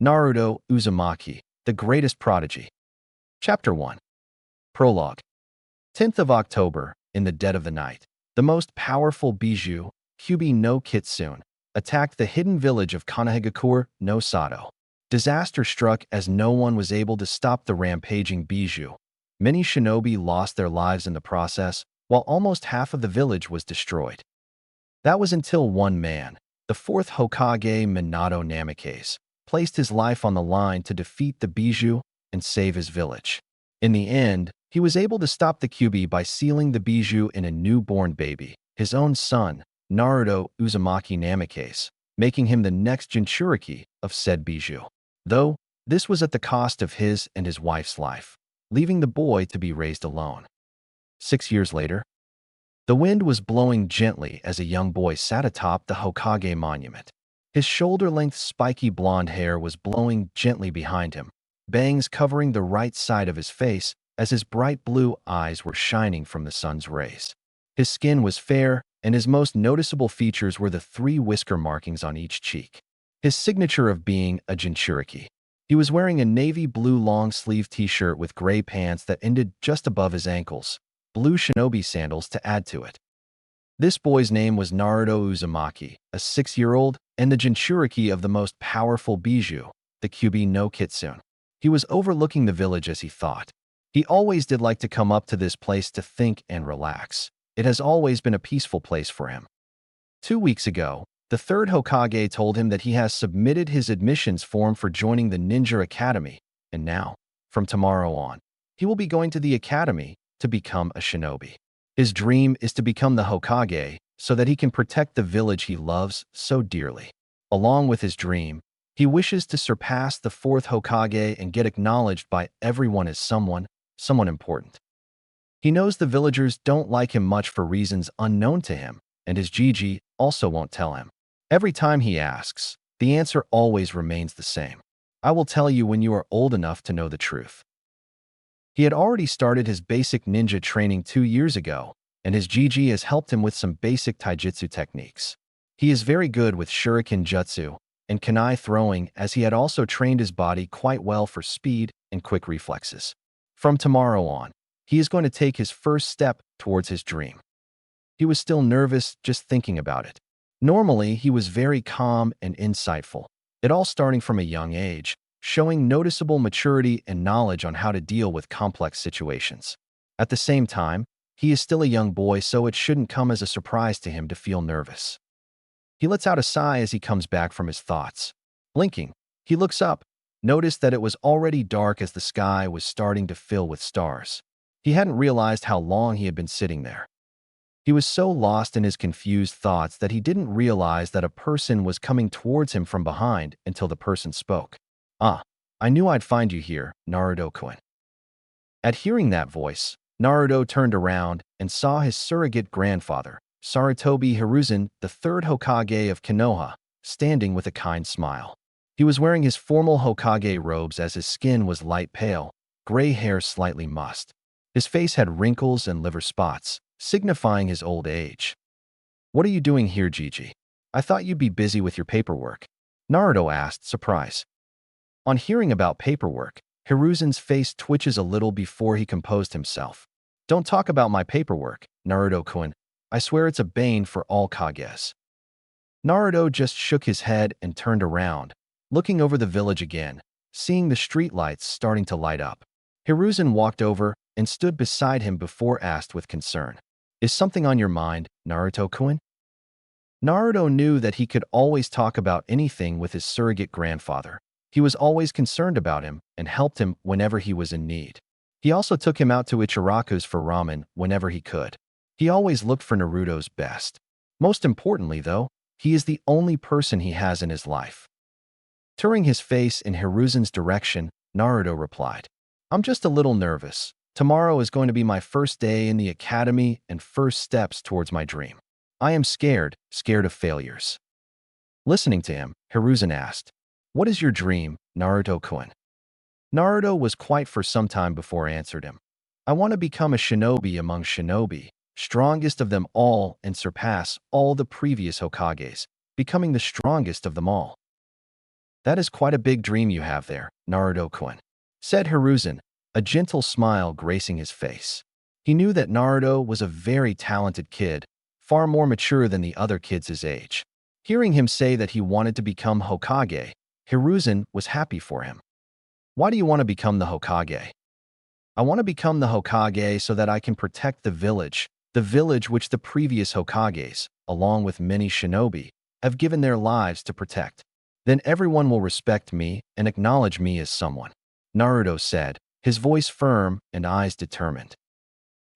Naruto Uzumaki, the greatest prodigy. Chapter 1. Prologue. 10th of October, in the dead of the night, the most powerful Bijou, Kyubi no Kitsune, attacked the hidden village of Kanehagakure no Sato. Disaster struck as no one was able to stop the rampaging Bijou. Many shinobi lost their lives in the process, while almost half of the village was destroyed. That was until one man, the fourth Hokage Minato Namikaze, placed his life on the line to defeat the Bijou and save his village. In the end, he was able to stop the Kyubi by sealing the Bijou in a newborn baby, his own son, Naruto Uzumaki Namikaze, making him the next Jinchuriki of said Bijou. Though, this was at the cost of his and his wife's life, leaving the boy to be raised alone. 6 years later, the wind was blowing gently as a young boy sat atop the Hokage monument. His shoulder-length spiky blonde hair was blowing gently behind him, bangs covering the right side of his face as his bright blue eyes were shining from the sun's rays. His skin was fair, and his most noticeable features were the 3 whisker markings on each cheek. His signature of being a Jinchuriki. He was wearing a navy blue long-sleeve t-shirt with gray pants that ended just above his ankles, blue shinobi sandals to add to it. This boy's name was Naruto Uzumaki, a 6-year-old, and the Jinchuriki of the most powerful Bijou, the Kyubi no Kitsune. He was overlooking the village as he thought. He always did like to come up to this place to think and relax. It has always been a peaceful place for him. 2 weeks ago, the third Hokage told him that he has submitted his admissions form for joining the Ninja Academy, and now, from tomorrow on, he will be going to the academy to become a shinobi. His dream is to become the Hokage so that he can protect the village he loves so dearly. Along with his dream, he wishes to surpass the 4th Hokage and get acknowledged by everyone as someone important. He knows the villagers don't like him much for reasons unknown to him, and his Gigi also won't tell him. Every time he asks, the answer always remains the same. I will tell you when you are old enough to know the truth. He had already started his basic ninja training 2 years ago, and his Gigi has helped him with some basic taijutsu techniques. He is very good with Shuriken jutsu and kunai throwing, as he had also trained his body quite well for speed and quick reflexes. From tomorrow on, he is going to take his first step towards his dream. He was still nervous just thinking about it. Normally, he was very calm and insightful, it all starting from a young age, showing noticeable maturity and knowledge on how to deal with complex situations. At the same time, he is still a young boy, so it shouldn't come as a surprise to him to feel nervous. He lets out a sigh as he comes back from his thoughts. Blinking, he looks up, noticed that it was already dark as the sky was starting to fill with stars. He hadn't realized how long he had been sitting there. He was so lost in his confused thoughts that he didn't realize that a person was coming towards him from behind until the person spoke. "Ah, I knew I'd find you here, Naruto-kun." At hearing that voice, Naruto turned around and saw his surrogate grandfather, Sarutobi Hiruzen, the 3rd Hokage of Konoha, standing with a kind smile. He was wearing his formal Hokage robes as his skin was light pale, gray hair slightly mussed. His face had wrinkles and liver spots, signifying his old age. "What are you doing here, Gigi? I thought you'd be busy with your paperwork," Naruto asked, surprised. On hearing about paperwork, Hiruzen's face twitches a little before he composed himself. "Don't talk about my paperwork, Naruto-kun. I swear it's a bane for all Kages." Naruto just shook his head and turned around, looking over the village again, seeing the streetlights starting to light up. Hiruzen walked over and stood beside him before asked with concern, "Is something on your mind, Naruto-kun?" Naruto knew that he could always talk about anything with his surrogate grandfather. He was always concerned about him and helped him whenever he was in need. He also took him out to Ichiraku's for ramen whenever he could. He always looked for Naruto's best. Most importantly, though, he is the only person he has in his life. Turning his face in Hiruzen's direction, Naruto replied, "I'm just a little nervous. Tomorrow is going to be my first day in the academy and first steps towards my dream. I am scared of failures." Listening to him, Hiruzen asked, "What is your dream, Naruto-kun?" Naruto was quiet for some time before answered him. "I want to become a shinobi among shinobi, strongest of them all, and surpass all the previous Hokages, becoming the strongest of them all." That is quite a big dream you have there, Naruto-kun, said Hiruzen, a gentle smile gracing his face. He knew that Naruto was a very talented kid, far more mature than the other kids his age. Hearing him say that he wanted to become Hokage, Hiruzen was happy for him. Why do you want to become the Hokage? I want to become the Hokage so that I can protect the village which the previous Hokages, along with many shinobi, have given their lives to protect. Then everyone will respect me and acknowledge me as someone, Naruto said, his voice firm and eyes determined.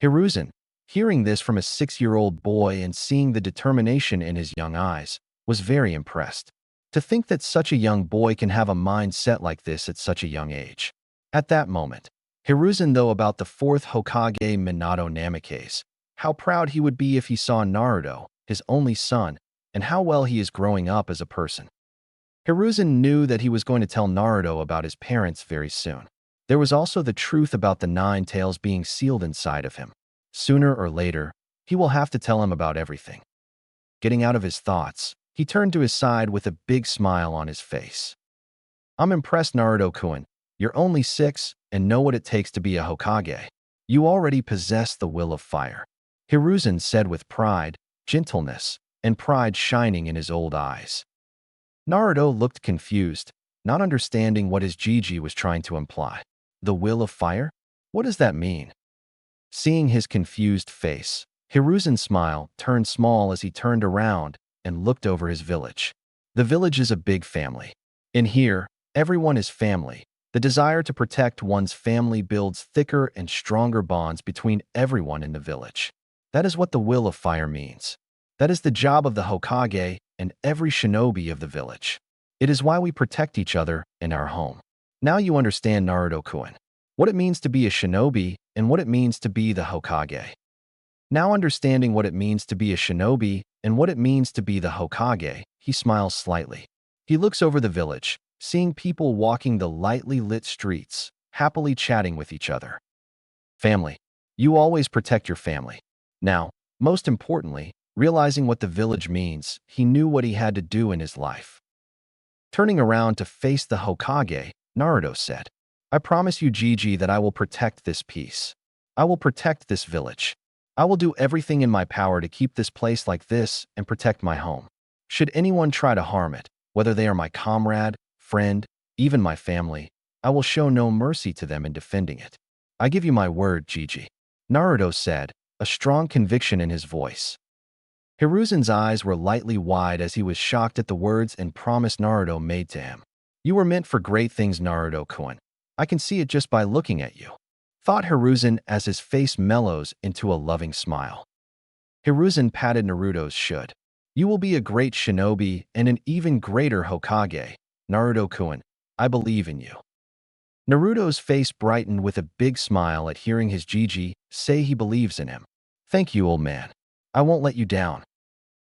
Hiruzen, hearing this from a 6-year-old boy and seeing the determination in his young eyes, was very impressed. To think that such a young boy can have a mindset like this at such a young age. At that moment, Hiruzen thought about the 4th Hokage Minato Namikaze, how proud he would be if he saw Naruto, his only son, and how well he is growing up as a person. Hiruzen knew that he was going to tell Naruto about his parents very soon. There was also the truth about the 9 tails being sealed inside of him. Sooner or later, he will have to tell him about everything. Getting out of his thoughts, he turned to his side with a big smile on his face. I'm impressed, Naruto-kun. You're only 6 and know what it takes to be a Hokage. You already possess the will of fire, Hiruzen said with pride, gentleness, and pride shining in his old eyes. Naruto looked confused, not understanding what his Gigi was trying to imply. The will of fire? What does that mean? Seeing his confused face, Hiruzen's smile turned small as he turned around and looked over his village. The village is a big family. In here, everyone is family. The desire to protect one's family builds thicker and stronger bonds between everyone in the village. That is what the will of fire means. That is the job of the Hokage and every shinobi of the village. It is why we protect each other in our home. Now you understand, Naruto-kun, what it means to be a shinobi and what it means to be the Hokage. Now understanding what it means to be a shinobi and what it means to be the Hokage, he smiles slightly. He looks over the village, seeing people walking the lightly lit streets, happily chatting with each other. Family. You always protect your family. Now, most importantly, realizing what the village means, he knew what he had to do in his life. Turning around to face the Hokage, Naruto said, I promise you, Gigi, that I will protect this peace. I will protect this village. I will do everything in my power to keep this place like this and protect my home. Should anyone try to harm it, whether they are my comrade, friend, even my family, I will show no mercy to them in defending it. I give you my word, Gigi, Naruto said, a strong conviction in his voice. Hiruzen's eyes were lightly wide as he was shocked at the words and promise Naruto made to him. You were meant for great things, Naruto-kun. I can see it just by looking at you, thought Hiruzen as his face mellows into a loving smile. Hiruzen patted Naruto's shoulder. You will be a great shinobi and an even greater Hokage, Naruto-kun. I believe in you. Naruto's face brightened with a big smile at hearing his Gigi say he believes in him. Thank you, old man. I won't let you down.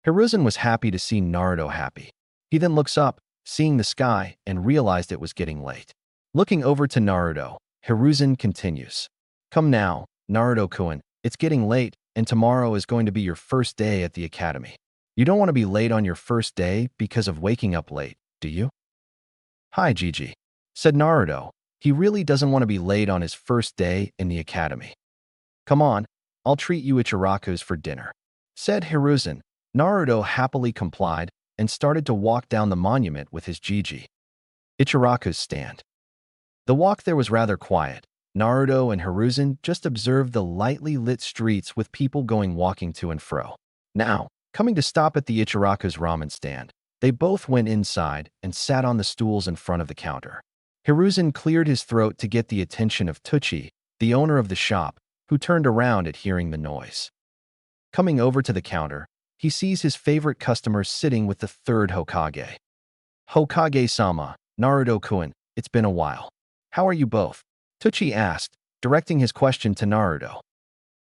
Hiruzen was happy to see Naruto happy. He then looks up, seeing the sky, and realized it was getting late. Looking over to Naruto, Hiruzen continues. Come now, Naruto-kun, it's getting late, and tomorrow is going to be your first day at the academy. You don't want to be late on your first day because of waking up late, do you? Hi, Gigi, said Naruto. He really doesn't want to be late on his first day in the academy. Come on, I'll treat you Ichirakus for dinner, said Hiruzen. Naruto happily complied and started to walk down the monument with his Gigi. Ichiraku's stand. The walk there was rather quiet. Naruto and Hiruzen just observed the lightly lit streets with people walking to and fro. Now, coming to stop at the Ichiraku's ramen stand, they both went inside and sat on the stools in front of the counter. Hiruzen cleared his throat to get the attention of Itachi, the owner of the shop, who turned around at hearing the noise. Coming over to the counter, he sees his favorite customer sitting with the 3rd Hokage. Hokage-sama, Naruto-kun, it's been a while. How are you both? Itachi asked, directing his question to Naruto.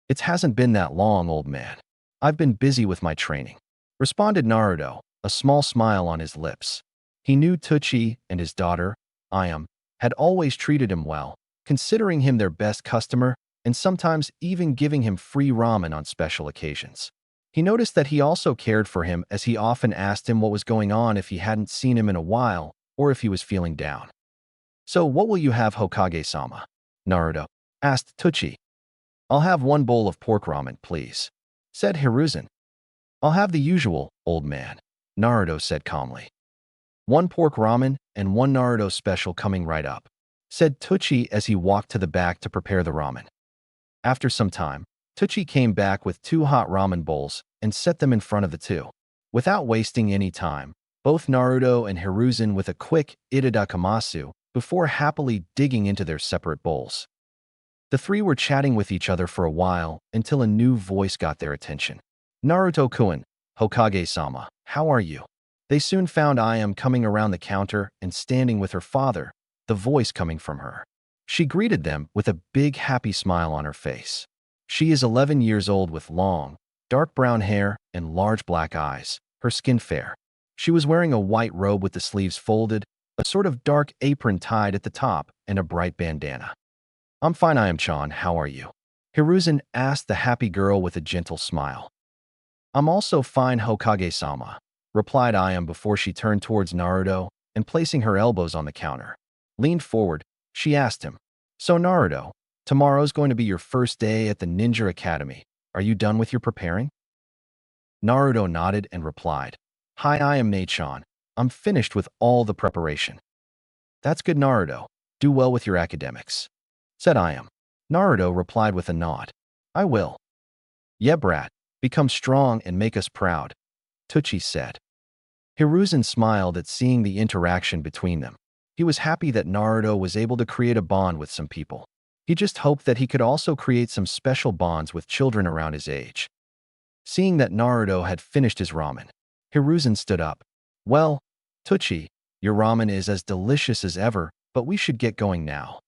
It hasn't been that long, old man. I've been busy with my training, responded Naruto, a small smile on his lips. He knew Itachi and his daughter, Ayame, had always treated him well, considering him their best customer and sometimes even giving him free ramen on special occasions. He noticed that he also cared for him as he often asked him what was going on if he hadn't seen him in a while, or if he was feeling down. "So what will you have, Hokage-sama?" Naruto asked Itachi. "I'll have one bowl of pork ramen, please," said Hiruzen. "I'll have the usual, old man," Naruto said calmly. "One pork ramen and one Naruto special coming right up," said Itachi as he walked to the back to prepare the ramen. After some time, Itachi came back with 2 hot ramen bowls and set them in front of the two. Without wasting any time, both Naruto and Hiruzen with a quick itadakamasu before happily digging into their separate bowls. The three were chatting with each other for a while until a new voice got their attention. "Naruto-kun, Hokage-sama, how are you?" They soon found Ayam coming around the counter and standing with her father, the voice coming from her. She greeted them with a big happy smile on her face. She is 11 years old with long, dark brown hair and large black eyes, her skin fair. She was wearing a white robe with the sleeves folded, a sort of dark apron tied at the top, and a bright bandana. "I'm fine, Ayam-chan, how are you?" Hiruzen asked the happy girl with a gentle smile. "I'm also fine, Hokage-sama," replied Ayam before she turned towards Naruto and placing her elbows on the counter. Leaned forward, she asked him, "So Naruto, tomorrow's going to be your first day at the Ninja Academy. Are you done with your preparing?" Naruto nodded and replied, "Hi, Ayam Nei-chan. I'm finished with all the preparation." "That's good, Naruto. Do well with your academics," said Ayam. Naruto replied with a nod. "I will." "Yeah, brat. Become strong and make us proud," Itachi said. Hiruzen smiled at seeing the interaction between them. He was happy that Naruto was able to create a bond with some people. He just hoped that he could also create some special bonds with children around his age. Seeing that Naruto had finished his ramen, Hiruzen stood up. "Well, Itachi, your ramen is as delicious as ever, but we should get going now."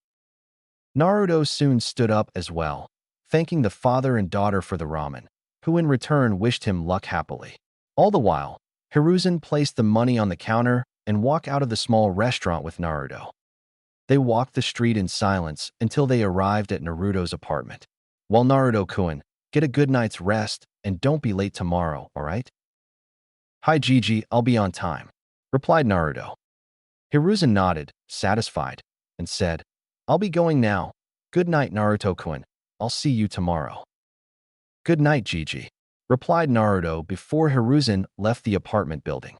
Naruto soon stood up as well, thanking the father and daughter for the ramen, who in return wished him luck happily. All the while, Hiruzen placed the money on the counter and walked out of the small restaurant with Naruto. They walked the street in silence until they arrived at Naruto's apartment. "Well, Naruto-kun, get a good night's rest and don't be late tomorrow, alright?" "Hi, Gigi, I'll be on time," replied Naruto. Hiruzen nodded, satisfied, and said, "I'll be going now. Good night, Naruto-kun. I'll see you tomorrow." "Good night, Gigi," replied Naruto before Hiruzen left the apartment building.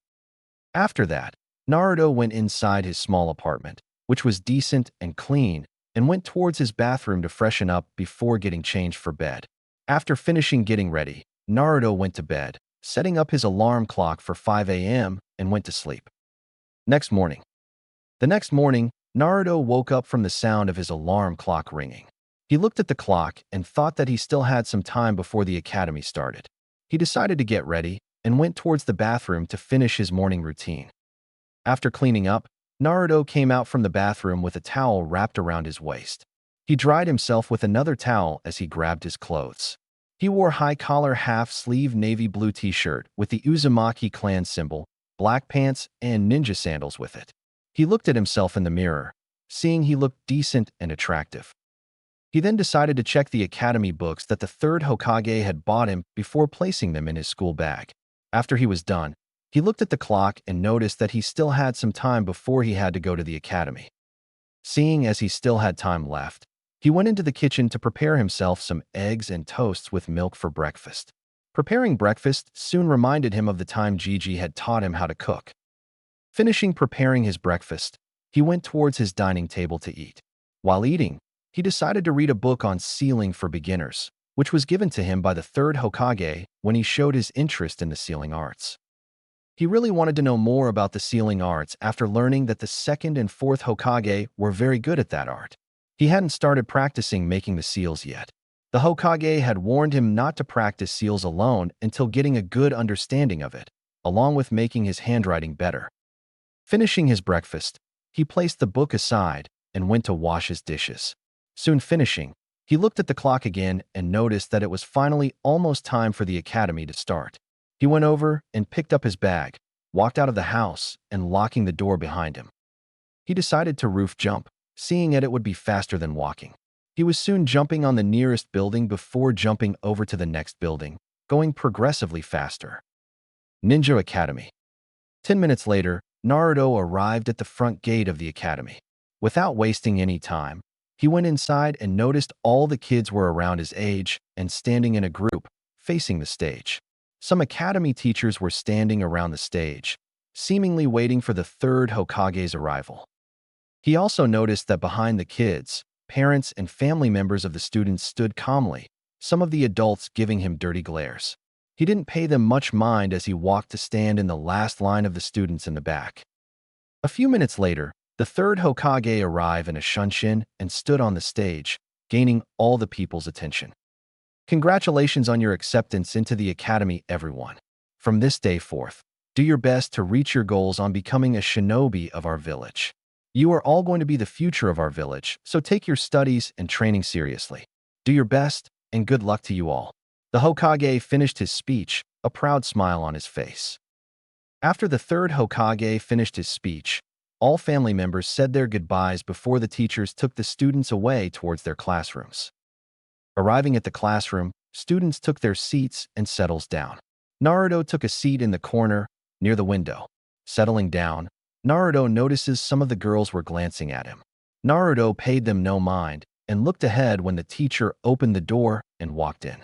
After that, Naruto went inside his small apartment, which was decent and clean, and went towards his bathroom to freshen up before getting changed for bed. After finishing getting ready, Naruto went to bed, setting up his alarm clock for 5 a.m. and went to sleep. The next morning, Naruto woke up from the sound of his alarm clock ringing. He looked at the clock and thought that he still had some time before the academy started. He decided to get ready and went towards the bathroom to finish his morning routine. After cleaning up, Naruto came out from the bathroom with a towel wrapped around his waist. He dried himself with another towel as he grabbed his clothes. He wore high-collar half-sleeve navy blue t-shirt with the Uzumaki clan symbol, black pants, and ninja sandals with it. He looked at himself in the mirror, seeing he looked decent and attractive. He then decided to check the academy books that the third Hokage had bought him before placing them in his school bag. After he was done, he looked at the clock and noticed that he still had some time before he had to go to the academy. Seeing as he still had time left, he went into the kitchen to prepare himself some eggs and toasts with milk for breakfast. Preparing breakfast soon reminded him of the time Gigi had taught him how to cook. Finishing preparing his breakfast, he went towards his dining table to eat. While eating, he decided to read a book on sealing for beginners, which was given to him by the third Hokage when he showed his interest in the sealing arts. He really wanted to know more about the sealing arts after learning that the second and fourth Hokage were very good at that art. He hadn't started practicing making the seals yet. The Hokage had warned him not to practice seals alone until getting a good understanding of it, along with making his handwriting better. Finishing his breakfast, he placed the book aside and went to wash his dishes. Soon finishing, he looked at the clock again and noticed that it was finally almost time for the academy to start. He went over and picked up his bag, walked out of the house, and locking the door behind him. He decided to roof jump, seeing that it would be faster than walking. He was soon jumping on the nearest building before jumping over to the next building, going progressively faster. Ninja Academy. 10 minutes later, Naruto arrived at the front gate of the academy. Without wasting any time, he went inside and noticed all the kids were around his age and standing in a group, facing the stage. Some academy teachers were standing around the stage, seemingly waiting for the third Hokage's arrival. He also noticed that behind the kids, parents and family members of the students stood calmly, some of the adults giving him dirty glares. He didn't pay them much mind as he walked to stand in the last line of the students in the back. A few minutes later, the third Hokage arrived in a shunshin and stood on the stage, gaining all the people's attention. Congratulations on your acceptance into the academy, everyone. From this day forth, do your best to reach your goals on becoming a shinobi of our village. You are all going to be the future of our village, so take your studies and training seriously. Do your best, and good luck to you all. The Hokage finished his speech, a proud smile on his face. After the third Hokage finished his speech, all family members said their goodbyes before the teachers took the students away towards their classrooms. Arriving at the classroom, students took their seats and settled down. Naruto took a seat in the corner, near the window. Settling down, Naruto notices some of the girls were glancing at him. Naruto paid them no mind and looked ahead when the teacher opened the door and walked in.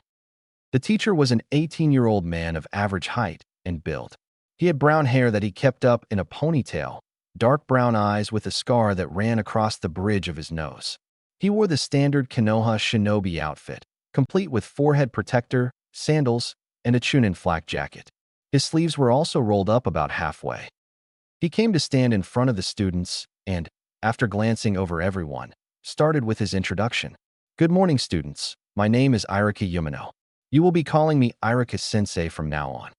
The teacher was an 18-year-old man of average height and build. He had brown hair that he kept up in a ponytail, dark brown eyes with a scar that ran across the bridge of his nose. He wore the standard Konoha shinobi outfit, complete with forehead protector, sandals, and a Chunin flak jacket. His sleeves were also rolled up about halfway. He came to stand in front of the students and, after glancing over everyone, started with his introduction. Good morning, students. My name is Ichiraku Yumino. You will be calling me Ichiraku-sensei from now on.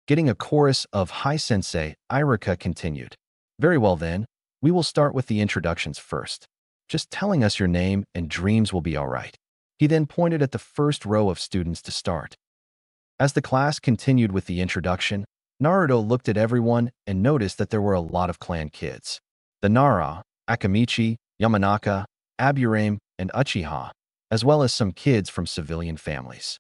Getting a chorus of "Hi Sensei," Ichiraku continued. Very well then, we will start with the introductions first. Just telling us your name and dreams will be all right. He then pointed at the first row of students to start. As the class continued with the introduction, Naruto looked at everyone and noticed that there were a lot of clan kids. The Nara, Akamichi, Yamanaka, Aburame, and Uchiha, as well as some kids from civilian families.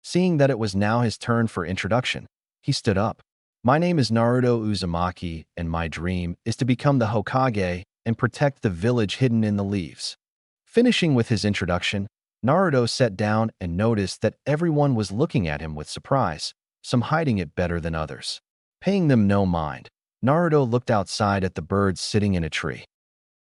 Seeing that it was now his turn for introduction, he stood up. My name is Naruto Uzumaki, and my dream is to become the Hokage and protect the village hidden in the leaves. Finishing with his introduction, Naruto sat down and noticed that everyone was looking at him with surprise, some hiding it better than others. Paying them no mind, Naruto looked outside at the birds sitting in a tree.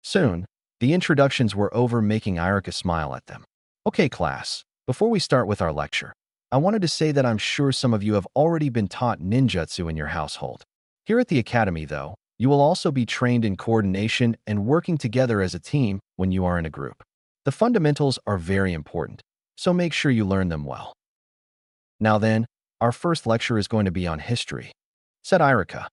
Soon, the introductions were over, making Ichiraku smile at them. Okay, class, before we start with our lecture, I wanted to say that I'm sure some of you have already been taught ninjutsu in your household. Here at the academy, though, you will also be trained in coordination and working together as a team when you are in a group. The fundamentals are very important, so make sure you learn them well. Now then, our first lecture is going to be on history, said Ichiraku.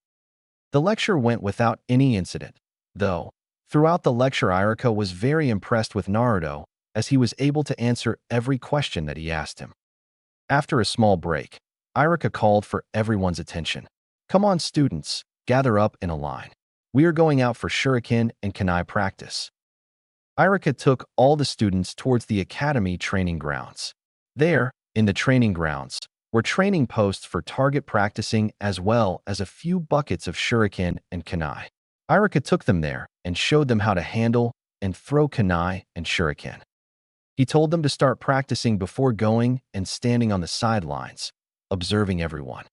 The lecture went without any incident, though. Throughout the lecture, Ichiraku was very impressed with Naruto as he was able to answer every question that he asked him. After a small break, Ichiraku called for everyone's attention. Come on, students, gather up in a line. We are going out for Shuriken and Kunai practice. Ichiraku took all the students towards the academy training grounds. There, in the training grounds, were training posts for target practicing as well as a few buckets of Shuriken and Kunai. Ichiraku took them there and showed them how to handle and throw Kunai and Shuriken. He told them to start practicing before going and standing on the sidelines, observing everyone.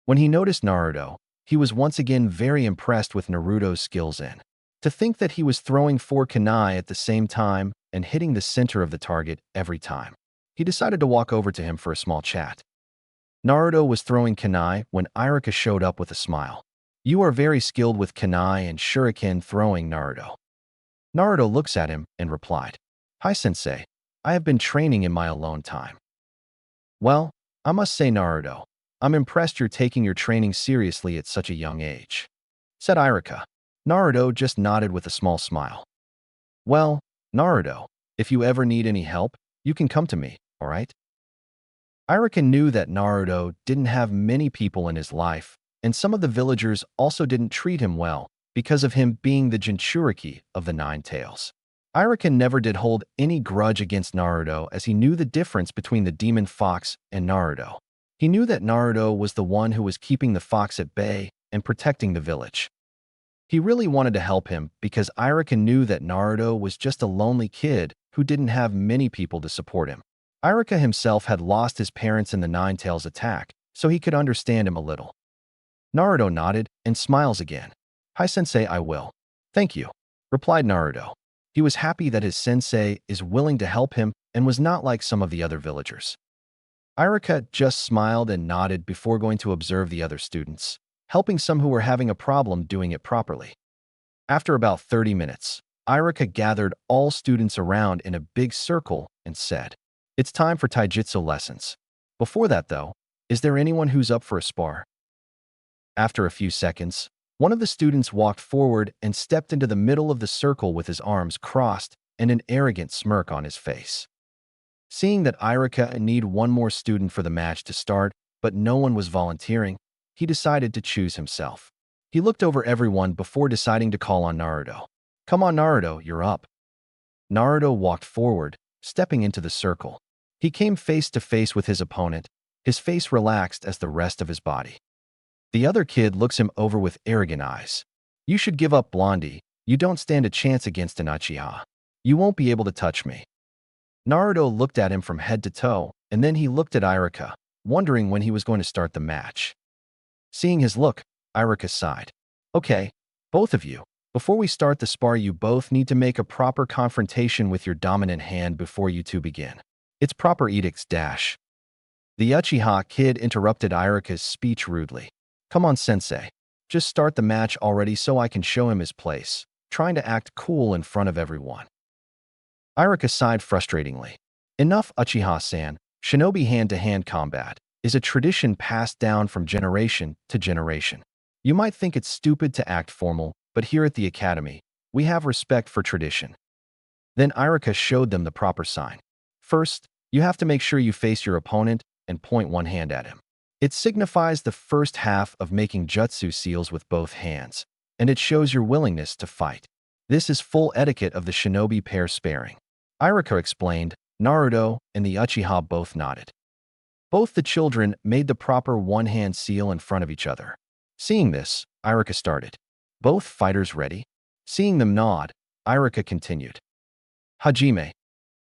When he noticed Naruto, he was once again very impressed with Naruto's skills in. To think that he was throwing 4 kunai at the same time and hitting the center of the target every time. He decided to walk over to him for a small chat. Naruto was throwing kunai when Ichiraku showed up with a smile. You are very skilled with kunai and shuriken throwing, Naruto. Naruto looks at him and replied, Hi sensei, I have been training in my alone time. Well, I must say Naruto, I'm impressed you're taking your training seriously at such a young age, said Ichiraku. Naruto just nodded with a small smile. Well, Naruto, if you ever need any help, you can come to me, alright? Ichiraku knew that Naruto didn't have many people in his life, and some of the villagers also didn't treat him well because of him being the Jinchuriki of the Nine Tails. Ichiraku never did hold any grudge against Naruto as he knew the difference between the demon fox and Naruto. He knew that Naruto was the one who was keeping the fox at bay and protecting the village. He really wanted to help him because Ichiraku knew that Naruto was just a lonely kid who didn't have many people to support him. Ichiraku himself had lost his parents in the Nine Tails attack, so he could understand him a little. Naruto nodded and smiles again. "Hi sensei, I will." "Thank you," replied Naruto. He was happy that his sensei is willing to help him and was not like some of the other villagers. Ichiraku just smiled and nodded before going to observe the other students, helping some who were having a problem doing it properly. After about 30 minutes, Ichiraku gathered all students around in a big circle and said, "It's time for Taijutsu lessons. Before that, though, is there anyone who's up for a spar?" After a few seconds, one of the students walked forward and stepped into the middle of the circle with his arms crossed and an arrogant smirk on his face. Seeing that Ichiraku needed one more student for the match to start, but no one was volunteering, he decided to choose himself. He looked over everyone before deciding to call on Naruto. "Come on, Naruto, you're up." Naruto walked forward, stepping into the circle. He came face to face with his opponent, his face relaxed as the rest of his body. The other kid looks him over with arrogant eyes. "You should give up, Blondie. You don't stand a chance against an Uchiha. You won't be able to touch me." Naruto looked at him from head to toe, and then he looked at Ichiraku, wondering when he was going to start the match. Seeing his look, Ichiraku sighed. "Okay, both of you, before we start the spar, you both need to make a proper confrontation with your dominant hand before you two begin. It's proper edicts dash." The Uchiha kid interrupted Ichiraku's speech rudely. "Come on, sensei. Just start the match already so I can show him his place," trying to act cool in front of everyone. Ichiraku sighed frustratingly. "Enough, Uchiha-san. Shinobi hand-to-hand combat is a tradition passed down from generation to generation. You might think it's stupid to act formal, but here at the academy, we have respect for tradition." Then Ichiraku showed them the proper sign. First, you have to make sure you face your opponent and point one hand at him. It signifies the first half of making jutsu seals with both hands, and it shows your willingness to fight. This is full etiquette of the shinobi pair sparring. Ichiraku explained. Naruto and the Uchiha both nodded. Both the children made the proper one-hand seal in front of each other. Seeing this, Ichiraku started. "Both fighters ready?" Seeing them nod, Ichiraku continued. "Hajime."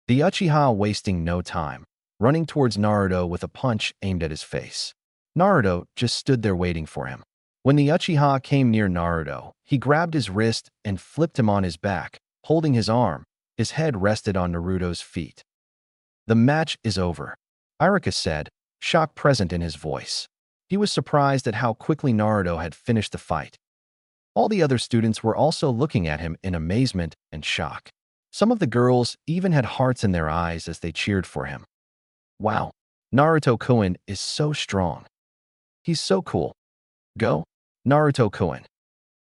The Uchiha wasting no time, running towards Naruto with a punch aimed at his face. Naruto just stood there waiting for him. When the Uchiha came near Naruto, he grabbed his wrist and flipped him on his back, holding his arm. His head rested on Naruto's feet. "The match is over," Ichiraku said, shock present in his voice. He was surprised at how quickly Naruto had finished the fight. All the other students were also looking at him in amazement and shock. Some of the girls even had hearts in their eyes as they cheered for him. "Wow, Naruto-kun is so strong. He's so cool. Go, Naruto-kun."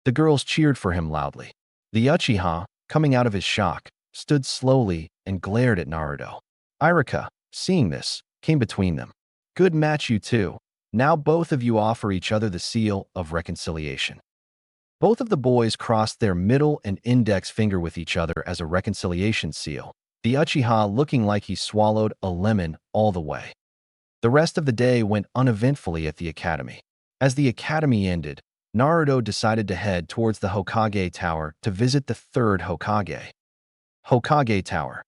The girls cheered for him loudly. The Uchiha, coming out of his shock, stood slowly and glared at Naruto. Ichiraku, seeing this, came between them. "Good match, you two. Now both of you offer each other the seal of reconciliation." Both of the boys crossed their middle and index finger with each other as a reconciliation seal, the Uchiha looking like he swallowed a lemon all the way. The rest of the day went uneventfully at the academy. As the academy ended, Naruto decided to head towards the Hokage Tower to visit the third Hokage. Hokage Tower.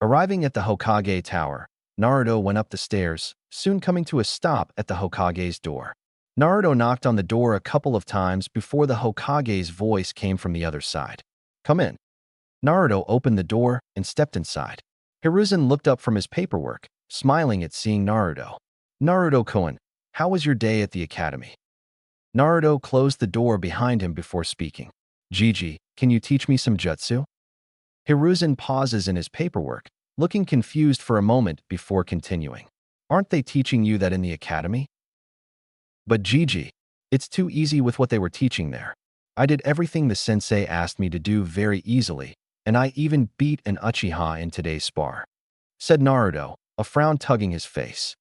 Arriving at the Hokage Tower, Naruto went up the stairs, soon coming to a stop at the Hokage's door. Naruto knocked on the door a couple of times before the Hokage's voice came from the other side. "Come in." Naruto opened the door and stepped inside. Hiruzen looked up from his paperwork, smiling at seeing Naruto. "Naruto-kun, how was your day at the academy?" Naruto closed the door behind him before speaking. "Gigi, can you teach me some jutsu?" Hiruzen pauses in his paperwork, looking confused for a moment before continuing. "Aren't they teaching you that in the academy?" "But Gigi, it's too easy with what they were teaching there. I did everything the sensei asked me to do very easily, and I even beat an Uchiha in today's spar," said Naruto, a frown tugging his face.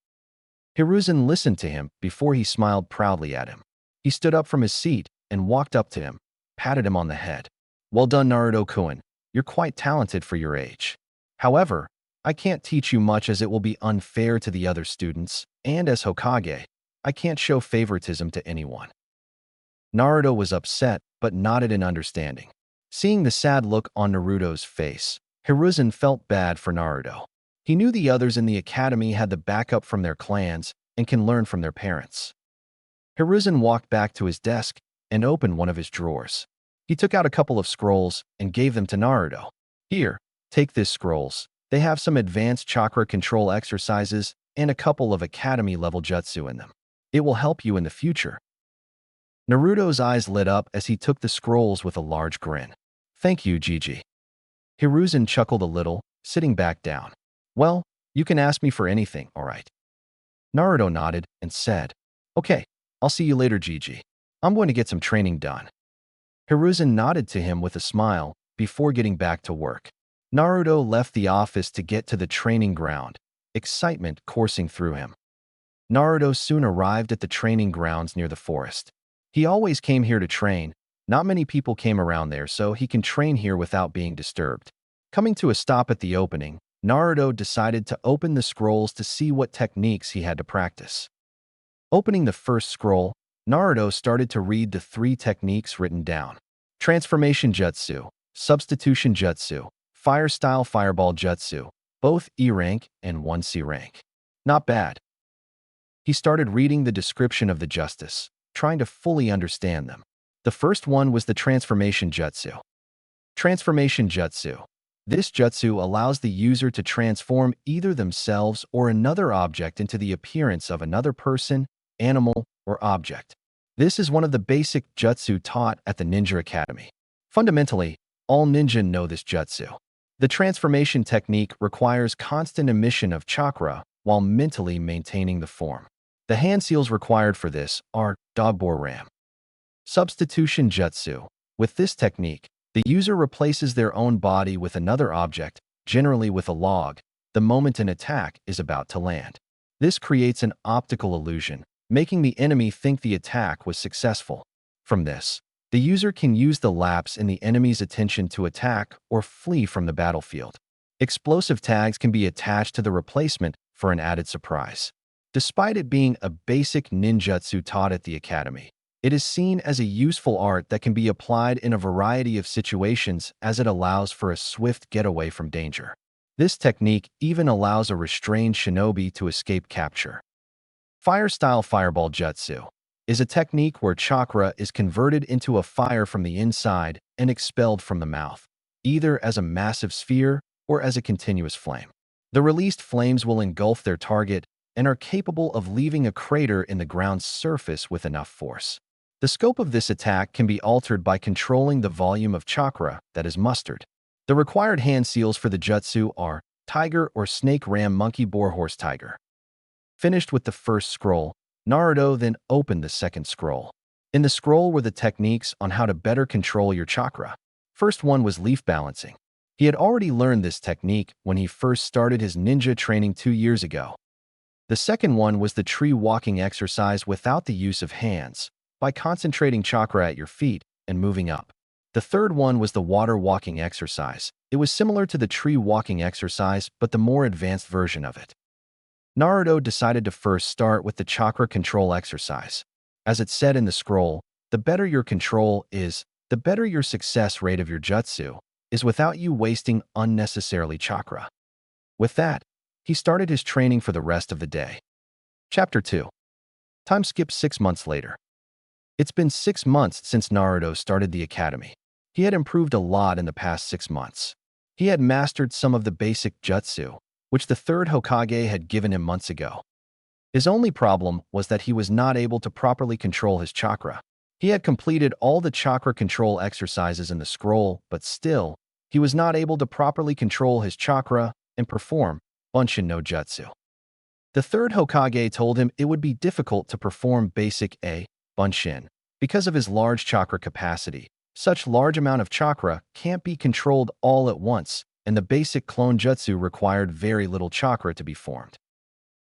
Hiruzen listened to him before he smiled proudly at him. He stood up from his seat and walked up to him, patted him on the head. "Well done, Naruto-kun. You're quite talented for your age. However, I can't teach you much as it will be unfair to the other students, and as Hokage, I can't show favoritism to anyone." Naruto was upset, but nodded in understanding. Seeing the sad look on Naruto's face, Hiruzen felt bad for Naruto. He knew the others in the academy had the backup from their clans and can learn from their parents. Hiruzen walked back to his desk and opened one of his drawers. He took out a couple of scrolls and gave them to Naruto. Here, take these scrolls. They have some advanced chakra control exercises and a couple of academy-level jutsu in them. It will help you in the future. Naruto's eyes lit up as he took the scrolls with a large grin. Thank you, Gigi. Hiruzen chuckled a little, sitting back down. Well, you can ask me for anything, all right? Naruto nodded and said, Okay, I'll see you later, Gigi. I'm going to get some training done. Hiruzen nodded to him with a smile before getting back to work. Naruto left the office to get to the training ground, excitement coursing through him. Naruto soon arrived at the training grounds near the forest. He always came here to train. Not many people came around there, so he can train here without being disturbed. Coming to a stop at the opening, Naruto decided to open the scrolls to see what techniques he had to practice. Opening the first scroll, Naruto started to read the 3 techniques written down. Transformation Jutsu, Substitution Jutsu, Fire Style Fireball Jutsu, both E rank and 1 C rank. Not bad. He started reading the description of the justice, trying to fully understand them. The first one was the Transformation Jutsu. Transformation Jutsu. This jutsu allows the user to transform either themselves or another object into the appearance of another person, animal, or object. This is one of the basic jutsu taught at the Ninja Academy. Fundamentally, all ninja know this jutsu. The transformation technique requires constant emission of chakra while mentally maintaining the form. The hand seals required for this are Dogbore Ram. Substitution Jutsu. With this technique, the user replaces their own body with another object, generally with a log, the moment an attack is about to land. This creates an optical illusion, making the enemy think the attack was successful. From this, the user can use the lapse in the enemy's attention to attack or flee from the battlefield. Explosive tags can be attached to the replacement for an added surprise. Despite it being a basic ninjutsu taught at the academy, it is seen as a useful art that can be applied in a variety of situations as it allows for a swift getaway from danger. This technique even allows a restrained shinobi to escape capture. Fire-style fireball jutsu is a technique where chakra is converted into a fire from the inside and expelled from the mouth, either as a massive sphere or as a continuous flame. The released flames will engulf their target and are capable of leaving a crater in the ground's surface with enough force. The scope of this attack can be altered by controlling the volume of chakra that is mustered. The required hand seals for the jutsu are Tiger or Snake Ram Monkey Boar Horse Tiger. Finished with the first scroll, Naruto then opened the second scroll. In the scroll were the techniques on how to better control your chakra. First one was leaf balancing. He had already learned this technique when he first started his ninja training 2 years ago. The second one was the tree walking exercise without the use of hands, by concentrating chakra at your feet and moving up. The third one was the water walking exercise. It was similar to the tree walking exercise, but the more advanced version of it. Naruto decided to first start with the chakra control exercise. As it said in the scroll, the better your control is, the better your success rate of your jutsu is without you wasting unnecessarily chakra. With that, he started his training for the rest of the day. Chapter 2. Time skip 6 months later. It's been 6 months since Naruto started the academy. He had improved a lot in the past 6 months. He had mastered some of the basic jutsu, which the third Hokage had given him months ago. His only problem was that he was not able to properly control his chakra. He had completed all the chakra control exercises in the scroll, but still, he was not able to properly control his chakra and perform Bunshin no Jutsu. The third Hokage told him it would be difficult to perform basic A, Bunshin, because of his large chakra capacity. Such large amount of chakra can't be controlled all at once, and the basic clone jutsu required very little chakra to be formed.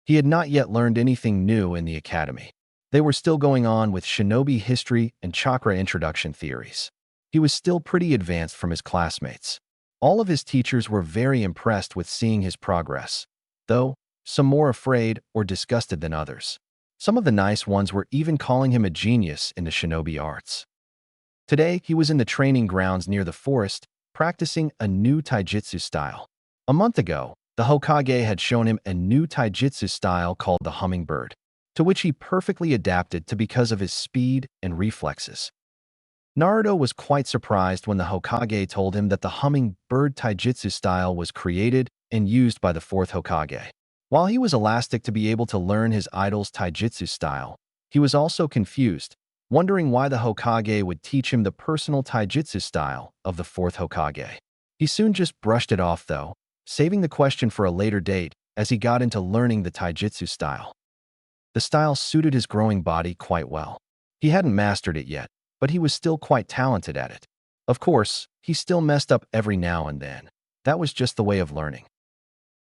He had not yet learned anything new in the academy. They were still going on with shinobi history and chakra introduction theories. He was still pretty advanced from his classmates. All of his teachers were very impressed with seeing his progress, though some more afraid or disgusted than others. Some of the nice ones were even calling him a genius in the shinobi arts. Today, he was in the training grounds near the forest, practicing a new taijutsu style. A month ago, the Hokage had shown him a new taijutsu style called the hummingbird, to which he perfectly adapted to because of his speed and reflexes. Naruto was quite surprised when the Hokage told him that the hummingbird taijutsu style was created and used by the fourth Hokage. While he was elastic to be able to learn his idol's taijutsu style, he was also confused, wondering why the Hokage would teach him the personal taijutsu style of the fourth Hokage. He soon just brushed it off, though, saving the question for a later date as he got into learning the taijutsu style. The style suited his growing body quite well. He hadn't mastered it yet, but he was still quite talented at it. Of course, he still messed up every now and then. That was just the way of learning.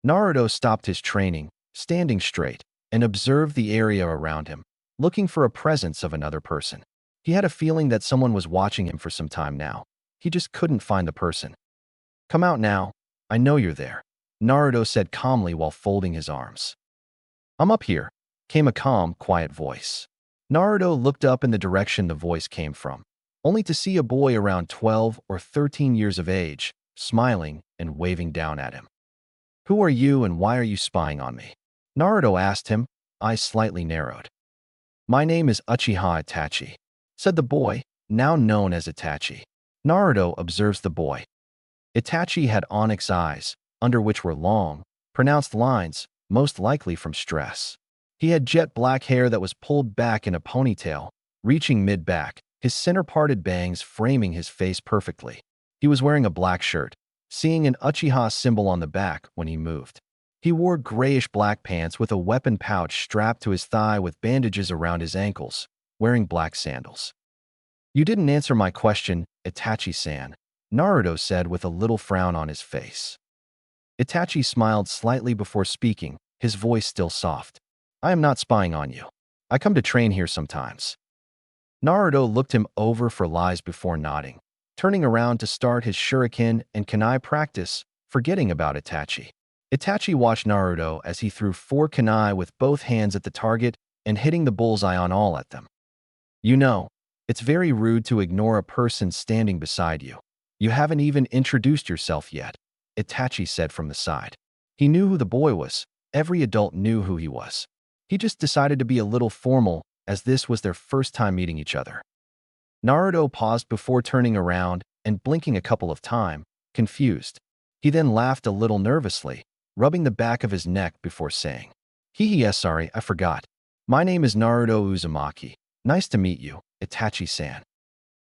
Naruto stopped his training, standing straight, and observed the area around him, looking for a presence of another person. He had a feeling that someone was watching him for some time now. He just couldn't find the person. "Come out now. I know you're there," Naruto said calmly while folding his arms. "I'm up here," came a calm, quiet voice. Naruto looked up in the direction the voice came from, only to see a boy around 12 or 13 years of age, smiling and waving down at him. "Who are you and why are you spying on me?" Naruto asked him, eyes slightly narrowed. "My name is Uchiha Itachi," said the boy, now known as Itachi. Naruto observes the boy. Itachi had onyx eyes, under which were long, pronounced lines, most likely from stress. He had jet black hair that was pulled back in a ponytail, reaching mid-back, his center-parted bangs framing his face perfectly. He was wearing a black shirt, seeing an Uchiha symbol on the back when he moved. He wore grayish-black pants with a weapon pouch strapped to his thigh with bandages around his ankles, wearing black sandals. "You didn't answer my question, Itachi-san," Naruto said with a little frown on his face. Itachi smiled slightly before speaking, his voice still soft. "I am not spying on you. I come to train here sometimes." Naruto looked him over for lies before nodding, turning around to start his Shuriken and Kunai practice, forgetting about Itachi. Itachi watched Naruto as he threw 4 kunai with both hands at the target and hitting the bullseye on all at them. "You know, it's very rude to ignore a person standing beside you. You haven't even introduced yourself yet," Itachi said from the side. He knew who the boy was. Every adult knew who he was. He just decided to be a little formal as this was their first time meeting each other. Naruto paused before turning around and blinking a couple of times, confused. He then laughed a little nervously, rubbing the back of his neck before saying, "Yes, sorry, I forgot. My name is Naruto Uzumaki. Nice to meet you, Itachi-san."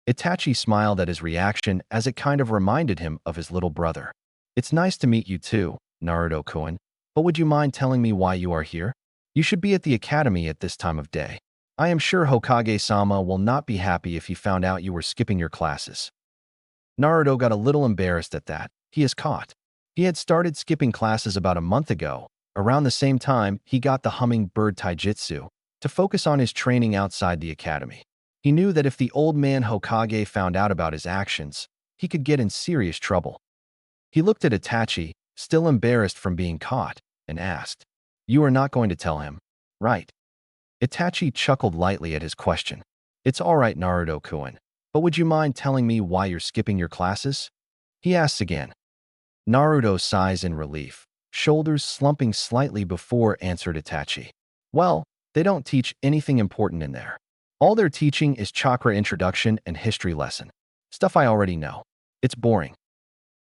Itachi smiled at his reaction as it kind of reminded him of his little brother. "It's nice to meet you too, Naruto-kun, but would you mind telling me why you are here? You should be at the academy at this time of day. I am sure Hokage-sama will not be happy if he found out you were skipping your classes." Naruto got a little embarrassed at that. He is caught. He had started skipping classes about a month ago. Around the same time, he got the hummingbird taijutsu to focus on his training outside the academy. He knew that if the old man Hokage found out about his actions, he could get in serious trouble. He looked at Itachi, still embarrassed from being caught, and asked, "You are not going to tell him, right?" Itachi chuckled lightly at his question. "It's all right, Naruto-kun, but would you mind telling me why you're skipping your classes?" he asks again. Naruto sighs in relief, shoulders slumping slightly before answered Itachi. "Well, they don't teach anything important in there. All they're teaching is chakra introduction and history lesson. Stuff I already know. It's boring."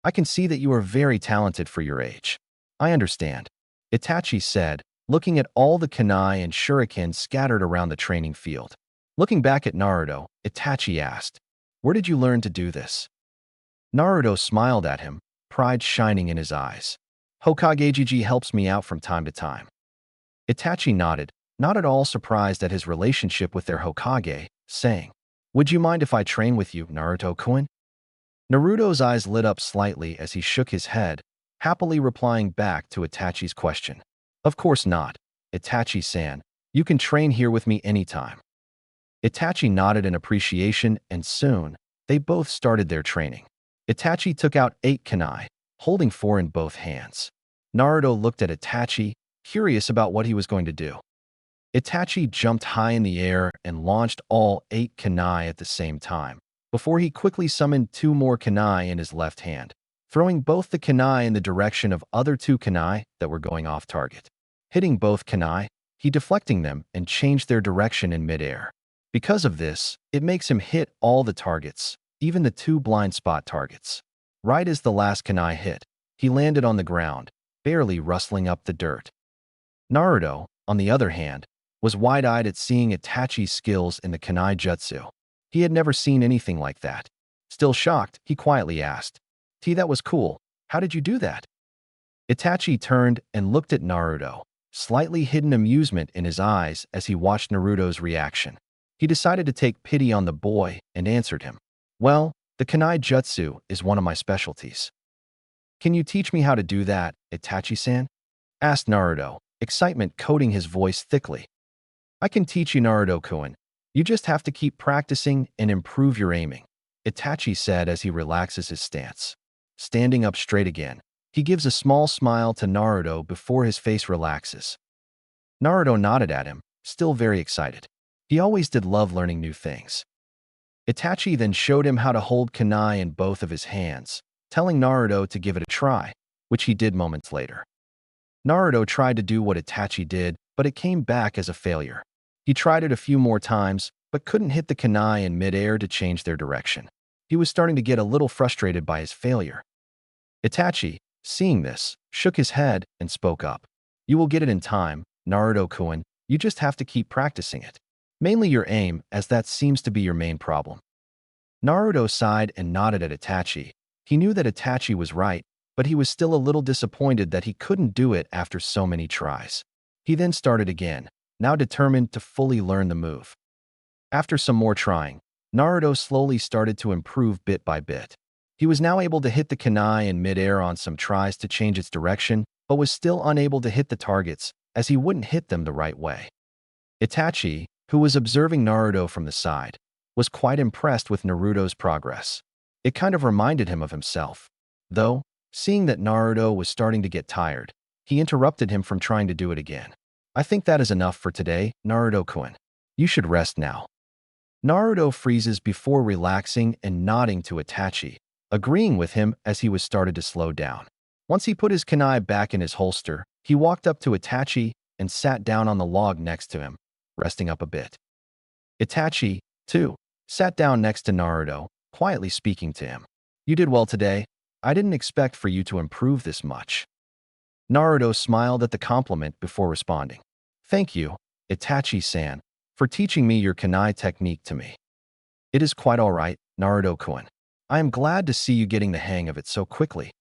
"I can see that you are very talented for your age." "I understand," Itachi said, looking at all the kunai and shuriken scattered around the training field. Looking back at Naruto, Itachi asked, "Where did you learn to do this?" Naruto smiled at him, pride shining in his eyes. "Hokage helps me out from time to time." Itachi nodded, not at all surprised at his relationship with their Hokage, saying, "Would you mind if I train with you, Naruto-kun?" Naruto's eyes lit up slightly as he shook his head, happily replying back to Itachi's question. "Of course not, Itachi-san. You can train here with me anytime." Itachi nodded in appreciation, and soon, they both started their training. Itachi took out 8 kunai, holding 4 in both hands. Naruto looked at Itachi, curious about what he was going to do. Itachi jumped high in the air and launched all 8 kunai at the same time, before he quickly summoned 2 more kunai in his left hand, throwing both the kunai in the direction of other 2 kunai that were going off target. Hitting both kunai, he deflecting them and changed their direction in midair. Because of this, it makes him hit all the targets, even the 2 blind spot targets. Right as the last kunai hit, he landed on the ground, barely rustling up the dirt. Naruto, on the other hand, was wide-eyed at seeing Itachi's skills in the kunai jutsu. He had never seen anything like that. Still shocked, he quietly asked, "That was cool. How did you do that?" Itachi turned and looked at Naruto, slightly hidden amusement in his eyes as he watched Naruto's reaction. He decided to take pity on the boy and answered him, "Well, the kunai jutsu is one of my specialties." "Can you teach me how to do that, Itachi-san?" asked Naruto, excitement coating his voice thickly. "I can teach you, Naruto-kun. You just have to keep practicing and improve your aiming," Itachi said as he relaxes his stance. Standing up straight again, he gives a small smile to Naruto before his face relaxes. Naruto nodded at him, still very excited. He always did love learning new things. Itachi then showed him how to hold kunai in both of his hands, telling Naruto to give it a try, which he did moments later. Naruto tried to do what Itachi did, but it came back as a failure. He tried it a few more times, but couldn't hit the kunai in midair to change their direction. He was starting to get a little frustrated by his failure. Itachi, seeing this, shook his head and spoke up. "You will get it in time, Naruto-kun. You just have to keep practicing it. Mainly your aim, as that seems to be your main problem." Naruto sighed and nodded at Itachi. He knew that Itachi was right, but he was still a little disappointed that he couldn't do it after so many tries. He then started again, now determined to fully learn the move. After some more trying, Naruto slowly started to improve bit by bit. He was now able to hit the kunai in midair on some tries to change its direction, but was still unable to hit the targets, as he wouldn't hit them the right way. Itachi, who was observing Naruto from the side, was quite impressed with Naruto's progress. It kind of reminded him of himself. Though, seeing that Naruto was starting to get tired, he interrupted him from trying to do it again. "I think that is enough for today, Naruto-kun. You should rest now." Naruto freezes before relaxing and nodding to Itachi, agreeing with him as he was started to slow down. Once he put his kunai back in his holster, he walked up to Itachi and sat down on the log next to him, resting up a bit. Itachi, too, sat down next to Naruto, quietly speaking to him. "You did well today. I didn't expect for you to improve this much." Naruto smiled at the compliment before responding. "Thank you, Itachi-san, for teaching me your kunai technique to me." "It is quite all right, Naruto-kun. I am glad to see you getting the hang of it so quickly."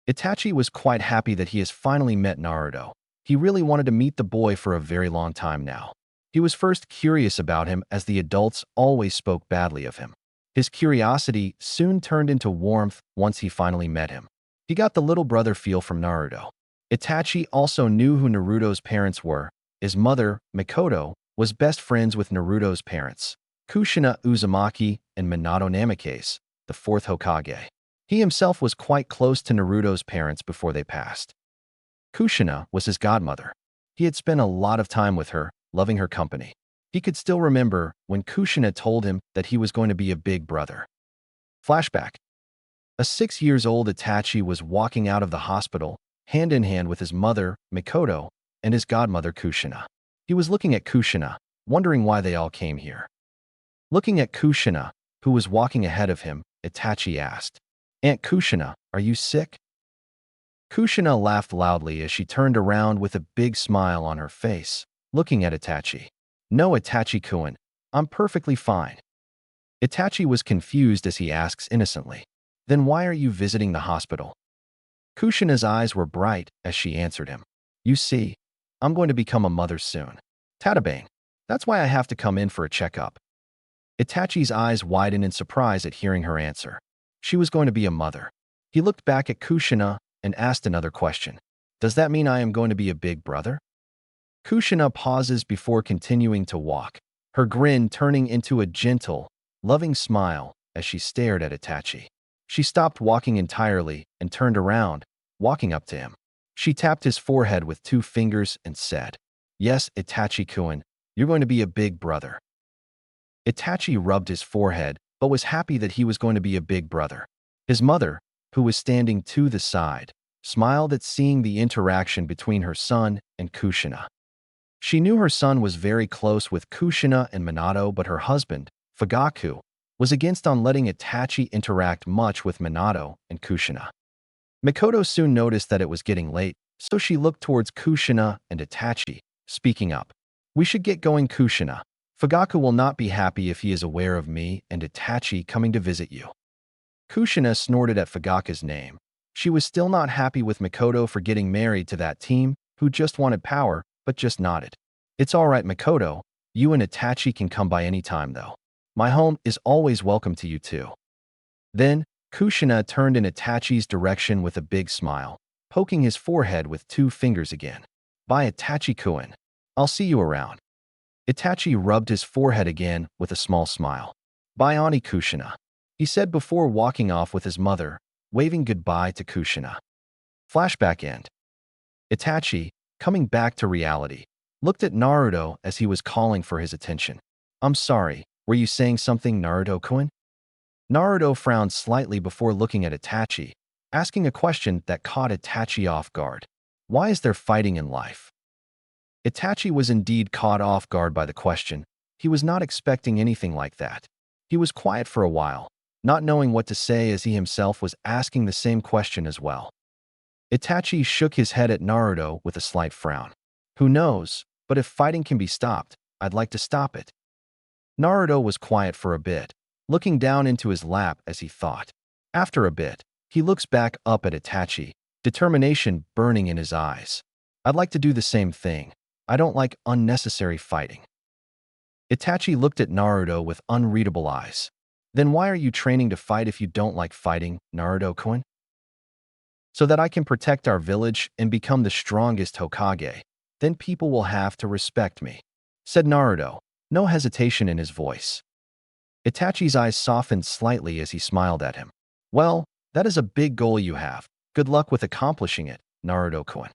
Itachi was quite happy that he has finally met Naruto. He really wanted to meet the boy for a very long time now. He was first curious about him as the adults always spoke badly of him. His curiosity soon turned into warmth once he finally met him. He got the little brother feel from Naruto. Itachi also knew who Naruto's parents were. His mother, Makoto, was best friends with Naruto's parents, Kushina Uzumaki and Minato Namikaze, the fourth Hokage. He himself was quite close to Naruto's parents before they passed. Kushina was his godmother. He had spent a lot of time with her, loving her company. He could still remember when Kushina told him that he was going to be a big brother. Flashback. A 6-year-old Itachi was walking out of the hospital, hand in hand with his mother, Makoto, and his godmother, Kushina. He was looking at Kushina, wondering why they all came here. Looking at Kushina, who was walking ahead of him, Itachi asked, "Aunt Kushina, are you sick?" Kushina laughed loudly as she turned around with a big smile on her face, looking at Itachi. "No, Itachi-kun, I'm perfectly fine." Itachi was confused as he asks innocently, "Then why are you visiting the hospital?" Kushina's eyes were bright as she answered him, "You see, I'm going to become a mother soon. Tatabang. That's why I have to come in for a checkup." Itachi's eyes widened in surprise at hearing her answer. She was going to be a mother. He looked back at Kushina and asked another question. "Does that mean I am going to be a big brother?" Kushina pauses before continuing to walk, her grin turning into a gentle, loving smile as she stared at Itachi. She stopped walking entirely and turned around, walking up to him. She tapped his forehead with 2 fingers and said, Yes, Itachi-kun, you're going to be a big brother. Itachi rubbed his forehead, but was happy that he was going to be a big brother. His mother, who was standing to the side, smiled at seeing the interaction between her son and Kushina. She knew her son was very close with Kushina and Minato, but her husband, Fugaku, was against on letting Itachi interact much with Minato and Kushina. Mikoto soon noticed that it was getting late, so she looked towards Kushina and Itachi, speaking up. We should get going, Kushina. Fugaku will not be happy if he is aware of me and Itachi coming to visit you. Kushina snorted at Fugaku's name. She was still not happy with Mikoto for getting married to that team, who just wanted power, but just nodded. It's all right, Mikoto. You and Itachi can come by any time, though. My home is always welcome to you, too. Then, Kushina turned in Itachi's direction with a big smile, poking his forehead with 2 fingers again. Bye, Itachi-kun. I'll see you around. Itachi rubbed his forehead again with a small smile. Bye, Ani Kushina, he said before walking off with his mother, waving goodbye to Kushina. Flashback end. Itachi, coming back to reality, looked at Naruto as he was calling for his attention. I'm sorry, were you saying something, Naruto-kun? Naruto frowned slightly before looking at Itachi, asking a question that caught Itachi off guard. Why is there fighting in life? Itachi was indeed caught off guard by the question. He was not expecting anything like that. He was quiet for a while, not knowing what to say as he himself was asking the same question as well. Itachi shook his head at Naruto with a slight frown. Who knows, but if fighting can be stopped, I'd like to stop it. Naruto was quiet for a bit, looking down into his lap as he thought. After a bit, he looks back up at Itachi, determination burning in his eyes. I'd like to do the same thing. I don't like unnecessary fighting. Itachi looked at Naruto with unreadable eyes. Then why are you training to fight if you don't like fighting, Naruto-kun? So that I can protect our village and become the strongest Hokage. Then people will have to respect me, said Naruto, no hesitation in his voice. Itachi's eyes softened slightly as he smiled at him. Well, that is a big goal you have. Good luck with accomplishing it, Naruto-kun.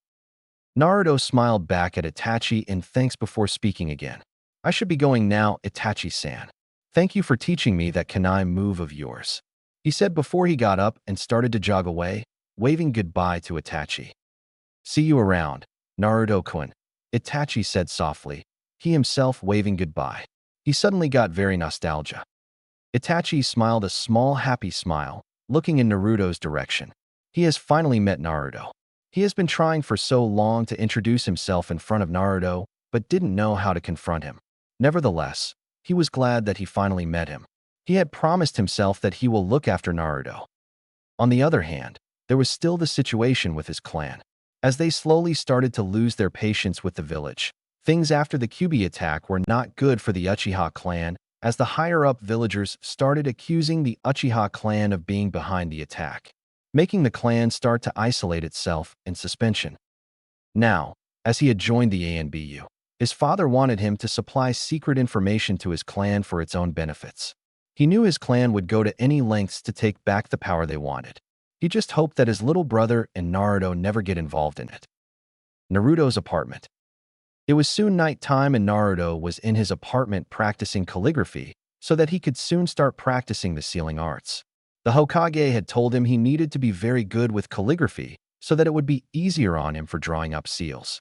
Naruto smiled back at Itachi in thanks before speaking again. I should be going now, Itachi-san. Thank you for teaching me that kunai move of yours, he said before he got up and started to jog away, waving goodbye to Itachi. See you around, Naruto-kun, Itachi said softly, he himself waving goodbye. He suddenly got very nostalgia. Itachi smiled a small happy smile, looking in Naruto's direction. He has finally met Naruto. He has been trying for so long to introduce himself in front of Naruto, but didn't know how to confront him. Nevertheless, he was glad that he finally met him. He had promised himself that he will look after Naruto. On the other hand, there was still the situation with his clan. As they slowly started to lose their patience with the village, things after the Kyuubi attack were not good for the Uchiha clan, as the higher-up villagers started accusing the Uchiha clan of being behind the attack, making the clan start to isolate itself in suspension. Now, as he had joined the ANBU, his father wanted him to supply secret information to his clan for its own benefits. He knew his clan would go to any lengths to take back the power they wanted. He just hoped that his little brother and Naruto never get involved in it. Naruto's apartment. It was soon night time and Naruto was in his apartment practicing calligraphy so that he could soon start practicing the sealing arts. The Hokage had told him he needed to be very good with calligraphy so that it would be easier on him for drawing up seals.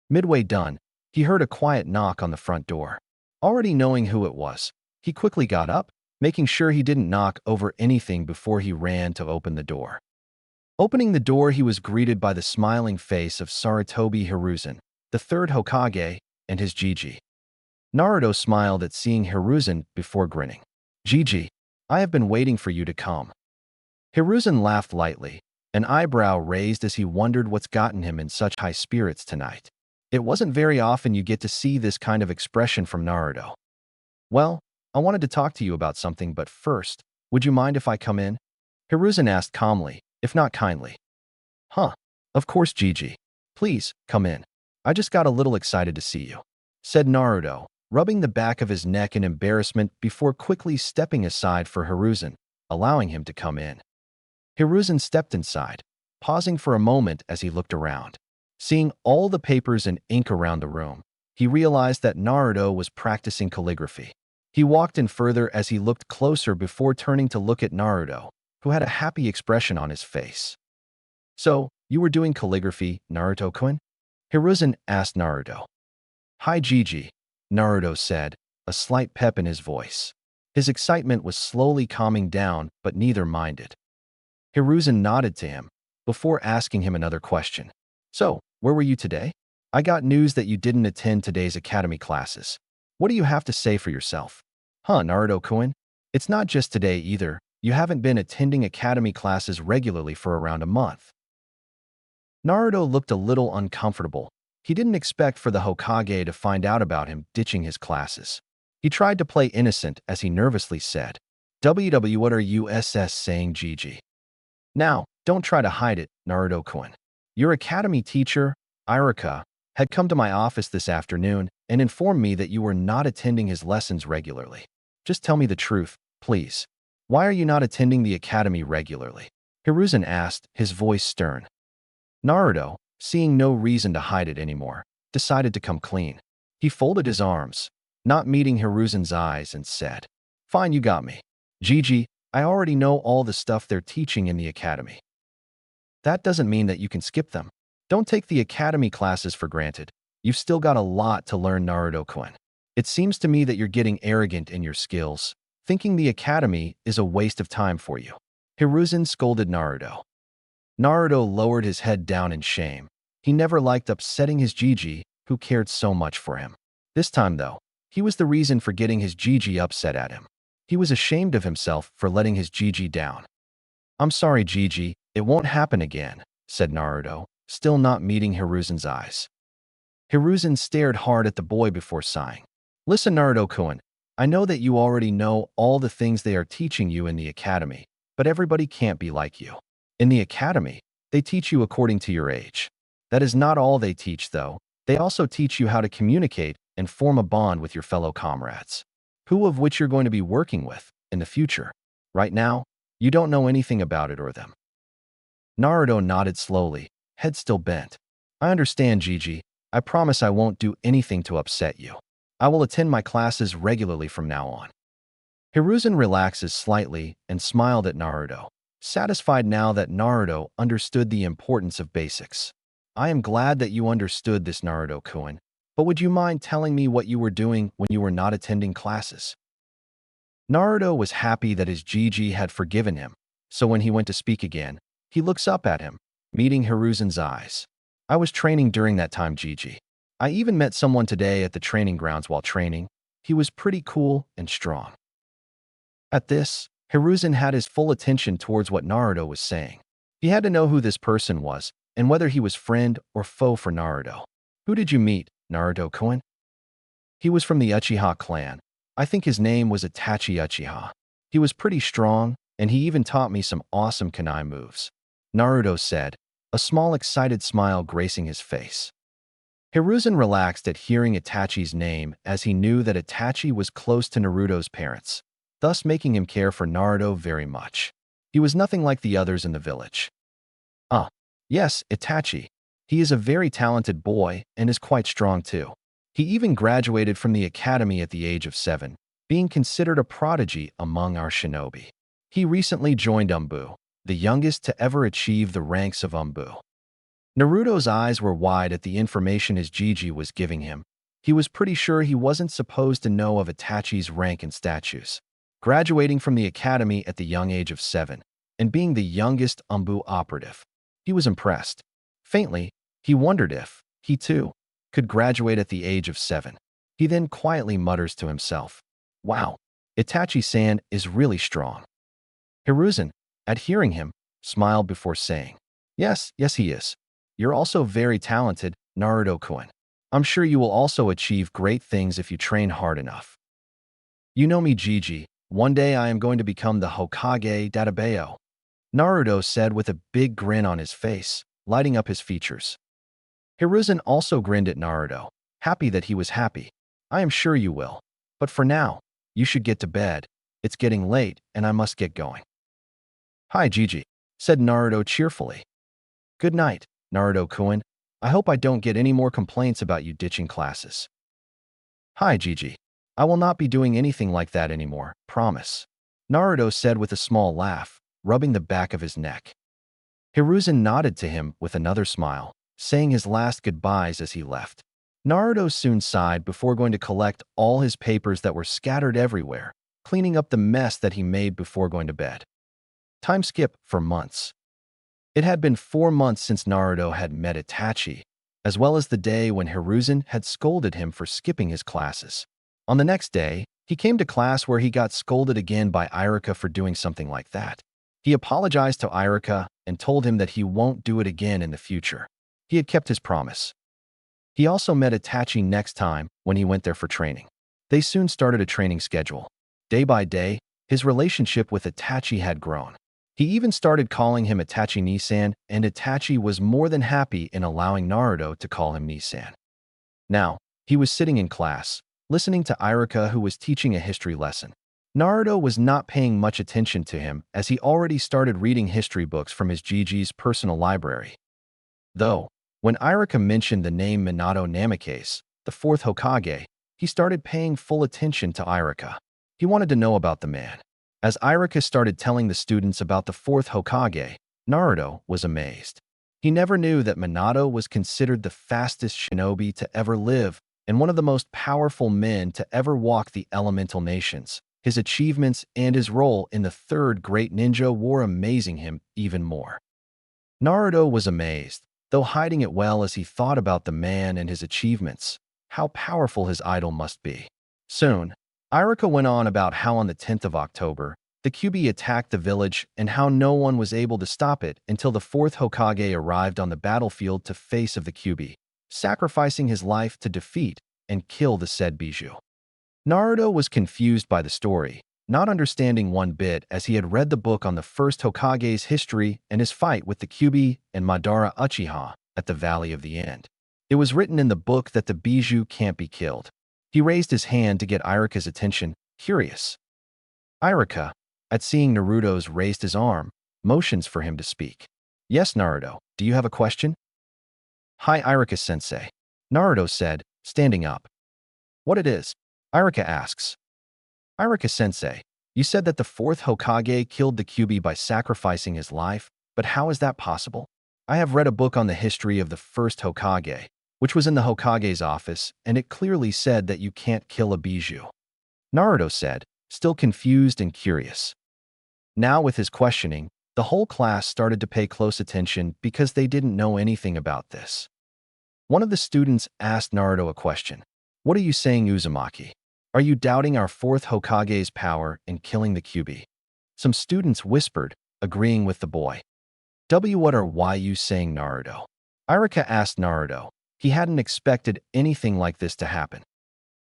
Midway done, he heard a quiet knock on the front door. Already knowing who it was, he quickly got up, making sure he didn't knock over anything before he ran to open the door. Opening the door, he was greeted by the smiling face of Sarutobi Hiruzen, the third Hokage, and his Gigi. Naruto smiled at seeing Hiruzen before grinning. Gigi, I have been waiting for you to come. Hiruzen laughed lightly, an eyebrow raised as he wondered what's gotten him in such high spirits tonight. It wasn't very often you get to see this kind of expression from Naruto. Well, I wanted to talk to you about something, but first, would you mind if I come in? Hiruzen asked calmly, if not kindly. Huh, of course, Gigi. Please, come in. I just got a little excited to see you, said Naruto, rubbing the back of his neck in embarrassment before quickly stepping aside for Hiruzen, allowing him to come in. Hiruzen stepped inside, pausing for a moment as he looked around. Seeing all the papers and ink around the room, he realized that Naruto was practicing calligraphy. He walked in further as he looked closer before turning to look at Naruto, who had a happy expression on his face. "So, you were doing calligraphy, Naruto-kun?" Hiruzen asked Naruto. "Hi Gigi," Naruto said, a slight pep in his voice. His excitement was slowly calming down, but neither minded. Hiruzen nodded to him, before asking him another question. "So, where were you today? I got news that you didn't attend today's academy classes. What do you have to say for yourself?" "Huh, Naruto-kun? It's not just today either. You haven't been attending academy classes regularly for around a month." Naruto looked a little uncomfortable. He didn't expect for the Hokage to find out about him ditching his classes. He tried to play innocent as he nervously said, "WW, what are you saying, Gigi?" "Now, don't try to hide it, Naruto-kun. Your academy teacher, Ichiraku, had come to my office this afternoon and informed me that you were not attending his lessons regularly. Just tell me the truth, please. Why are you not attending the academy regularly?" Hiruzen asked, his voice stern. Naruto, seeing no reason to hide it anymore, decided to come clean. He folded his arms, not meeting Hiruzen's eyes, and said, "Fine, you got me. Gigi, I already know all the stuff they're teaching in the academy. That doesn't mean that you can skip them. Don't take the academy classes for granted. You've still got a lot to learn, Naruto-kun. It seems to me that you're getting arrogant in your skills, thinking the academy is a waste of time for you." Hiruzen scolded Naruto. Naruto lowered his head down in shame. He never liked upsetting his Gigi, who cared so much for him. This time, though, he was the reason for getting his Gigi upset at him. He was ashamed of himself for letting his Gigi down. "I'm sorry, Gigi, it won't happen again," said Naruto, still not meeting Hiruzen's eyes. Hiruzen stared hard at the boy before sighing. "Listen, Naruto-kun, I know that you already know all the things they are teaching you in the academy, but everybody can't be like you. In the academy, they teach you according to your age. That is not all they teach, though. They also teach you how to communicate and form a bond with your fellow comrades, who of which you're going to be working with in the future. Right now, you don't know anything about it or them." Naruto nodded slowly, head still bent. "I understand, Gigi. I promise I won't do anything to upset you. I will attend my classes regularly from now on." Hiruzen relaxed slightly and smiled at Naruto, satisfied now that Naruto understood the importance of basics. "I am glad that you understood this, Naruto-kun, but would you mind telling me what you were doing when you were not attending classes?" Naruto was happy that his Gigi had forgiven him, so when he went to speak again, he looks up at him, meeting Hiruzen's eyes. "I was training during that time, Gigi. I even met someone today at the training grounds while training. He was pretty cool and strong." At this, Hiruzen had his full attention towards what Naruto was saying. He had to know who this person was and whether he was friend or foe for Naruto. "Who did you meet, Naruto-kun?" "He was from the Uchiha clan. I think his name was Itachi Uchiha. He was pretty strong, and he even taught me some awesome kunai moves," Naruto said, a small excited smile gracing his face. Hiruzen relaxed at hearing Itachi's name as he knew that Itachi was close to Naruto's parents, thus making him care for Naruto very much. He was nothing like the others in the village. "Ah, yes, Itachi. He is a very talented boy and is quite strong too. He even graduated from the academy at the age of 7, being considered a prodigy among our shinobi. He recently joined Umbu, the youngest to ever achieve the ranks of Umbu." Naruto's eyes were wide at the information his Gigi was giving him. He was pretty sure he wasn't supposed to know of Itachi's rank and status. Graduating from the academy at the young age of 7, and being the youngest Umbu operative. He was impressed. Faintly, he wondered if he, too, could graduate at the age of 7. He then quietly mutters to himself, "Wow, Itachi-san is really strong." Hiruzen, at hearing him, smiled before saying, Yes, he is. You're also very talented, Naruto-kun. I'm sure you will also achieve great things if you train hard enough. You know me, Gigi. One day I am going to become the Hokage Databeo," Naruto said with a big grin on his face, lighting up his features. Hiruzen also grinned at Naruto, happy that he was happy. "I am sure you will. But for now, you should get to bed. It's getting late and I must get going." "Hi, Gigi," said Naruto cheerfully. "Good night, Naruto-kun. I hope I don't get any more complaints about you ditching classes. Hi, Gigi. I will not be doing anything like that anymore, promise. Naruto said with a small laugh, rubbing the back of his neck. Hiruzen nodded to him with another smile, saying his last goodbyes as he left. Naruto soon sighed before going to collect all his papers that were scattered everywhere, cleaning up the mess that he made before going to bed. Time skip for months. It had been 4 months since Naruto had met Itachi, as well as the day when Hiruzen had scolded him for skipping his classes. On the next day, he came to class where he got scolded again by Ichiraku for doing something like that. He apologized to Ichiraku and told him that he won't do it again in the future. He had kept his promise. He also met Itachi next time when he went there for training. They soon started a training schedule. Day by day, his relationship with Itachi had grown. He even started calling him Itachi Nisan, and Itachi was more than happy in allowing Naruto to call him Nisan. Now, he was sitting in class, listening to Ichiraku who was teaching a history lesson. Naruto was not paying much attention to him as he already started reading history books from his Gigi's personal library. Though, when Ichiraku mentioned the name Minato Namikaze, the 4th Hokage, he started paying full attention to Ichiraku. He wanted to know about the man. As Ichiraku started telling the students about the 4th Hokage, Naruto was amazed. He never knew that Minato was considered the fastest shinobi to ever live and one of the most powerful men to ever walk the elemental nations. His achievements and his role in the 3rd Great Ninja War amazing him even more. Naruto was amazed, though hiding it well as he thought about the man and his achievements, how powerful his idol must be. Soon, Ichiraku went on about how on the 10th of October, the Kyuubi attacked the village and how no one was able to stop it until the 4th Hokage arrived on the battlefield to face of the Kyuubi, sacrificing his life to defeat and kill the said Bijou. Naruto was confused by the story, not understanding one bit as he had read the book on the 1st Hokage's history and his fight with the Kyuubi and Madara Uchiha at the Valley of the End. It was written in the book that the Bijou can't be killed. He raised his hand to get Ichiraku's attention, curious. Ichiraku, at seeing Naruto's raised his arm, motions for him to speak. Yes, Naruto, do you have a question? Hi, Ichiraku-sensei. Naruto said, standing up. What it is? Ichiraku asks. Ichiraku-sensei, you said that the 4th Hokage killed the Kyuubi by sacrificing his life, but how is that possible? I have read a book on the history of the 1st Hokage, which was in the Hokage's office, and it clearly said that you can't kill a Bijou. Naruto said, still confused and curious. Now with his questioning, the whole class started to pay close attention because they didn't know anything about this. One of the students asked Naruto a question. What are you saying, Uzumaki? Are you doubting our 4th Hokage's power in killing the Kyuubi? Some students whispered, agreeing with the boy. What are you saying, Naruto? Ichiraku asked Naruto. He hadn't expected anything like this to happen.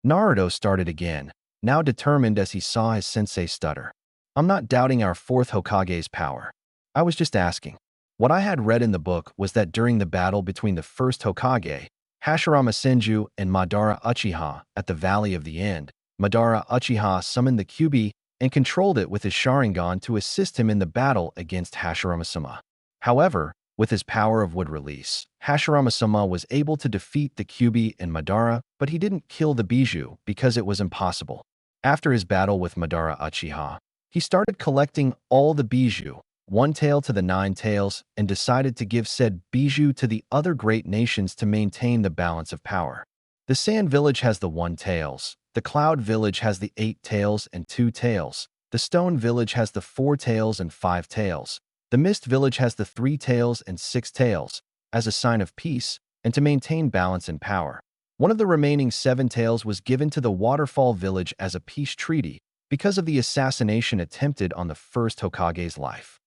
Naruto started again, now determined as he saw his sensei stutter. I'm not doubting our 4th Hokage's power. I was just asking. What I had read in the book was that during the battle between the 1st Hokage, Hashirama Senju and Madara Uchiha at the Valley of the End, Madara Uchiha summoned the Kyuubi and controlled it with his Sharingan to assist him in the battle against Hashirama-sama. However, with his power of wood release, Hashirama-sama was able to defeat the Kyuubi and Madara, but he didn't kill the Bijou because it was impossible. After his battle with Madara Uchiha, he started collecting all the Bijou, 1 tail to the 9 tails, and decided to give said Bijou to the other great nations to maintain the balance of power. The Sand Village has the 1 tails, the Cloud Village has the 8 tails and 2 tails, the Stone Village has the 4 tails and 5 tails, the Mist Village has the 3 tails and 6 tails, as a sign of peace and to maintain balance and power. One of the remaining 7 tails was given to the Waterfall Village as a peace treaty because of the assassination attempted on the 1st Hokage's life.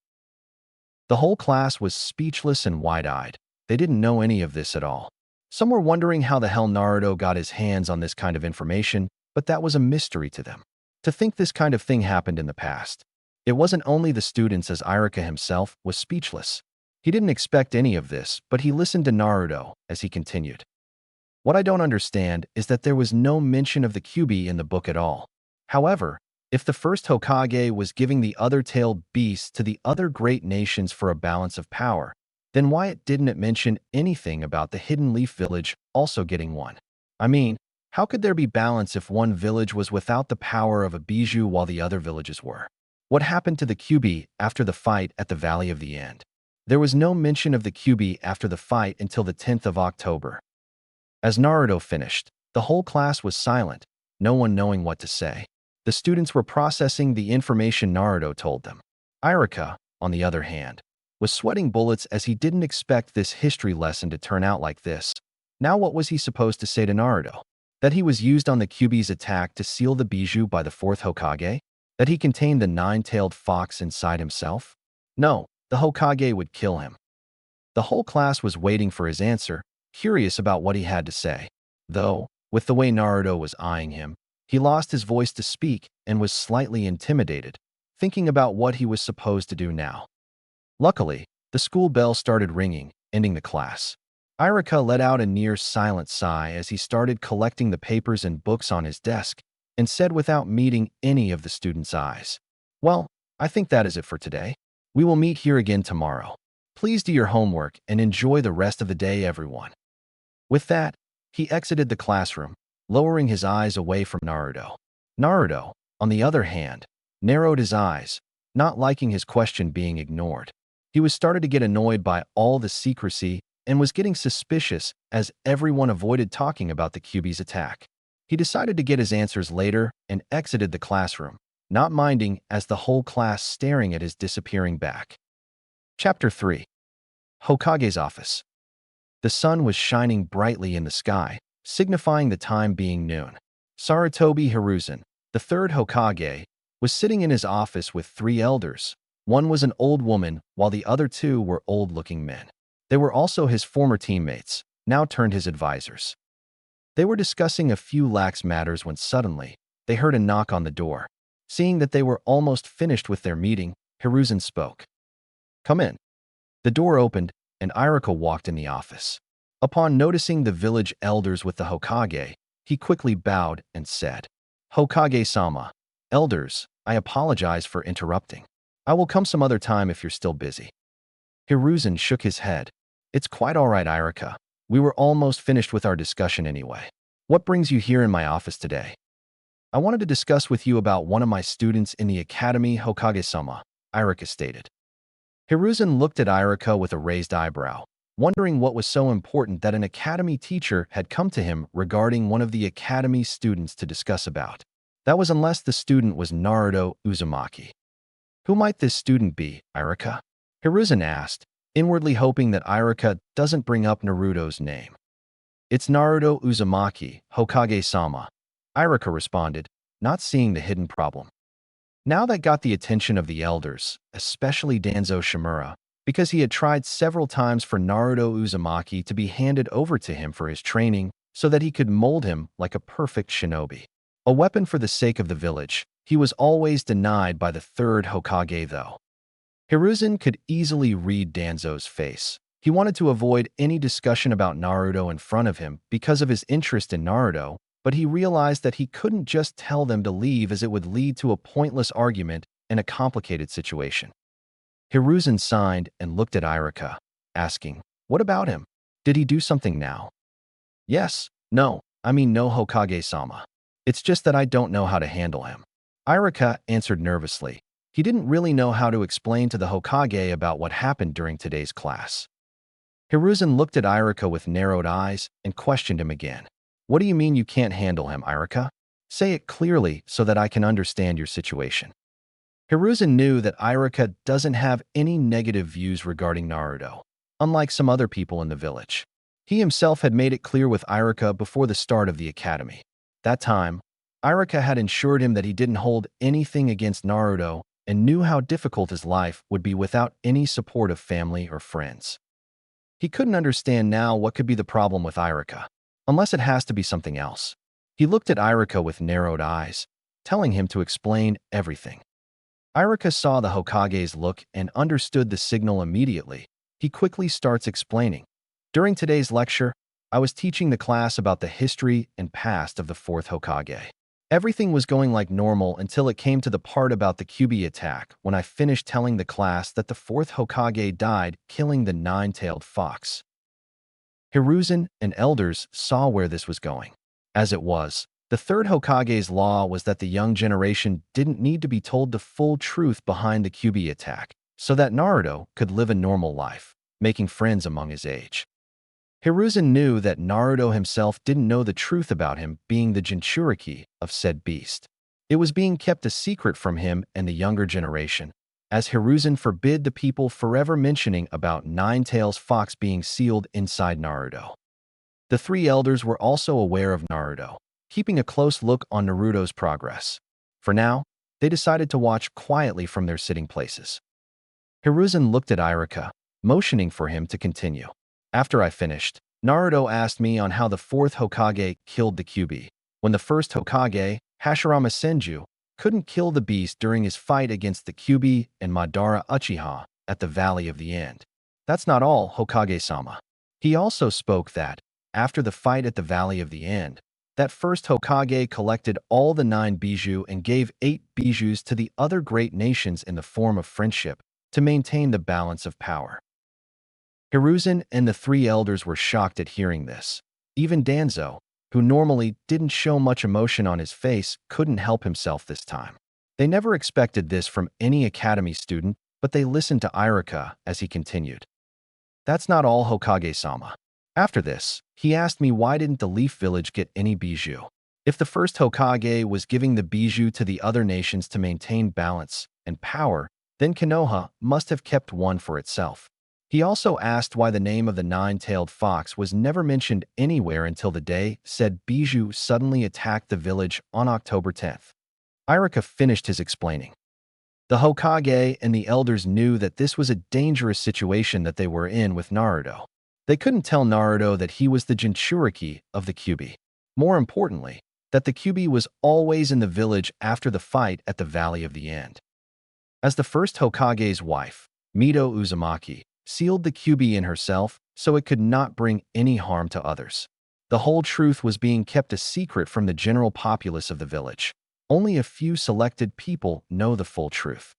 The whole class was speechless and wide-eyed. They didn't know any of this at all. Some were wondering how the hell Naruto got his hands on this kind of information, but that was a mystery to them. To think this kind of thing happened in the past. It wasn't only the students, as Ichiraku himself was speechless. He didn't expect any of this, but he listened to Naruto as he continued. What I don't understand is that there was no mention of the Kyuubi in the book at all. However, if the 1st Hokage was giving the other tailed beasts to the other great nations for a balance of power, Then why didn't it mention anything about the Hidden Leaf Village also getting one? I mean, how could there be balance if one village was without the power of a bijou while the other villages were? What happened to the Kyuubi after the fight at the Valley of the End? There was no mention of the Kyuubi after the fight until the 10th of October. As Naruto finished, the whole class was silent, no one knowing what to say. The students were processing the information Naruto told them. Ichiraku, on the other hand, was sweating bullets as he didn't expect this history lesson to turn out like this. Now what was he supposed to say to Naruto? That he was used on the Kyuubi's attack to seal the bijou by the 4th Hokage? That he contained the nine-tailed fox inside himself? No, the Hokage would kill him. The whole class was waiting for his answer, curious about what he had to say. Though, with the way Naruto was eyeing him, he lost his voice to speak and was slightly intimidated, thinking about what he was supposed to do now. Luckily, the school bell started ringing, ending the class. Ichiraku let out a near-silent sigh as he started collecting the papers and books on his desk and said without meeting any of the students' eyes, "Well, I think that is it for today. We will meet here again tomorrow. Please do your homework and enjoy the rest of the day, everyone." With that, he exited the classroom, lowering his eyes away from Naruto. Naruto, on the other hand, narrowed his eyes, not liking his question being ignored. He was starting to get annoyed by all the secrecy and was getting suspicious as everyone avoided talking about the Kyuubi's attack. He decided to get his answers later and exited the classroom, not minding as the whole class staring at his disappearing back. Chapter 3. Hokage's Office. The sun was shining brightly in the sky, signifying the time being noon. Sarutobi Hiruzen, the third Hokage, was sitting in his office with three elders. One was an old woman, while the other two were old-looking men. They were also his former teammates, now turned his advisors. They were discussing a few lax matters when suddenly, they heard a knock on the door. Seeing that they were almost finished with their meeting, Hiruzen spoke. "Come in." The door opened, and Ichiraku walked in the office. Upon noticing the village elders with the Hokage, he quickly bowed and said, "Hokage-sama, elders, I apologize for interrupting. I will come some other time if you're still busy." Hiruzen shook his head. "It's quite all right, Ichiraku. We were almost finished with our discussion anyway. What brings you here in my office today?" "I wanted to discuss with you about one of my students in the academy, Hokage-sama," Ichiraku stated. Hiruzen looked at Ichiraku with a raised eyebrow, wondering what was so important that an academy teacher had come to him regarding one of the academy's students to discuss about. That was unless the student was Naruto Uzumaki. "Who might this student be, Ichiraku?" Hiruzen asked, inwardly hoping that Ichiraku doesn't bring up Naruto's name. "It's Naruto Uzumaki, Hokage-sama," Ichiraku responded, not seeing the hidden problem. Now that got the attention of the elders, especially Danzo Shimura, because he had tried several times for Naruto Uzumaki to be handed over to him for his training so that he could mold him like a perfect shinobi. A weapon for the sake of the village, he was always denied by the third Hokage though. Hiruzen could easily read Danzo's face. He wanted to avoid any discussion about Naruto in front of him because of his interest in Naruto, but he realized that he couldn't just tell them to leave as it would lead to a pointless argument and a complicated situation. Hiruzen signed and looked at Ichiraku, asking, "What about him? Did he do something now?" No, Hokage-sama. It's just that I don't know how to handle him." Ichiraku answered nervously. He didn't really know how to explain to the Hokage about what happened during today's class. Hiruzen looked at Ichiraku with narrowed eyes and questioned him again. "What do you mean you can't handle him, Ichiraku? Say it clearly so that I can understand your situation." Hiruzen knew that Ichiraku doesn't have any negative views regarding Naruto, unlike some other people in the village. He himself had made it clear with Ichiraku before the start of the academy. That time, Ichiraku had assured him that he didn't hold anything against Naruto and knew how difficult his life would be without any support of family or friends. He couldn't understand now what could be the problem with Ichiraku, unless it has to be something else. He looked at Ichiraku with narrowed eyes, telling him to explain everything. Ichiraku saw the Hokage's look and understood the signal immediately. He quickly starts explaining. "During today's lecture, I was teaching the class about the history and past of the fourth Hokage. Everything was going like normal until it came to the part about the Kyuubi attack when I finished telling the class that the fourth Hokage died, killing the nine-tailed fox. Hiruzen and elders saw where this was going. As it was, the third Hokage's law was that the young generation didn't need to be told the full truth behind the Kyuubi attack, so that Naruto could live a normal life, making friends among his age. Hiruzen knew that Naruto himself didn't know the truth about him being the Jinchuriki of said beast. It was being kept a secret from him and the younger generation, as Hiruzen forbid the people forever mentioning about Nine-Tails Fox being sealed inside Naruto. The three elders were also aware of Naruto, keeping a close look on Naruto's progress. For now, they decided to watch quietly from their sitting places. Hiruzen looked at Iruka, motioning for him to continue. After I finished, Naruto asked me on how the fourth Hokage killed the Kyuubi, when the first Hokage, Hashirama Senju, couldn't kill the beast during his fight against the Kyuubi and Madara Uchiha at the Valley of the End. That's not all, Hokage-sama. He also spoke that, after the fight at the Valley of the End, that first Hokage collected all the 9 bijou and gave 8 bijous to the other great nations in the form of friendship to maintain the balance of power. Hiruzen and the three elders were shocked at hearing this. Even Danzo, who normally didn't show much emotion on his face, couldn't help himself this time. They never expected this from any academy student, but they listened to Iruka as he continued. That's not all, Hokage-sama. After this, he asked me why didn't the Leaf Village get any bijou. If the first Hokage was giving the bijou to the other nations to maintain balance and power, then Konoha must have kept one for itself. He also asked why the name of the nine-tailed fox was never mentioned anywhere until the day said bijou suddenly attacked the village on October 10th. Iruka finished his explaining. The Hokage and the elders knew that this was a dangerous situation that they were in with Naruto. They couldn't tell Naruto that he was the Jinchuriki of the Kyuubi. More importantly, that the Kyuubi was always in the village after the fight at the Valley of the End. As the first Hokage's wife, Mito Uzumaki, sealed the Kyuubi in herself so it could not bring any harm to others. The whole truth was being kept a secret from the general populace of the village. Only a few selected people know the full truth.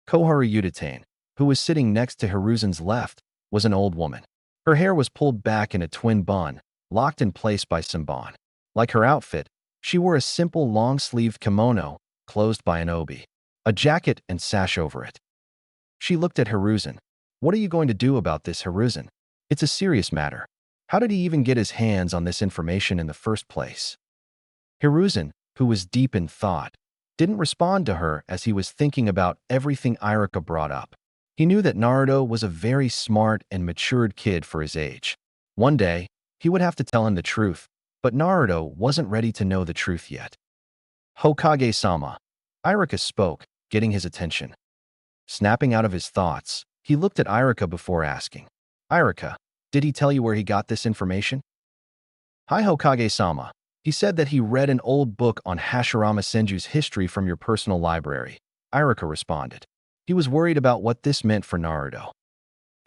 Koharu Udatane, who was sitting next to Hiruzen's left, was an old woman. Her hair was pulled back in a twin bun, locked in place by Simban. Like her outfit, she wore a simple long-sleeved kimono, closed by an obi, a jacket and sash over it. She looked at Hiruzen. What are you going to do about this, Hiruzen? It's a serious matter. How did he even get his hands on this information in the first place? Hiruzen, who was deep in thought, didn't respond to her as he was thinking about everything Iruka brought up. He knew that Naruto was a very smart and matured kid for his age. One day, he would have to tell him the truth, but Naruto wasn't ready to know the truth yet. Hokage-sama, Iruka spoke, getting his attention. Snapping out of his thoughts, he looked at Iruka before asking, Iruka, did he tell you where he got this information? Hi, Hokage-sama. He said that he read an old book on Hashirama Senju's history from your personal library, Iruka responded. He was worried about what this meant for Naruto.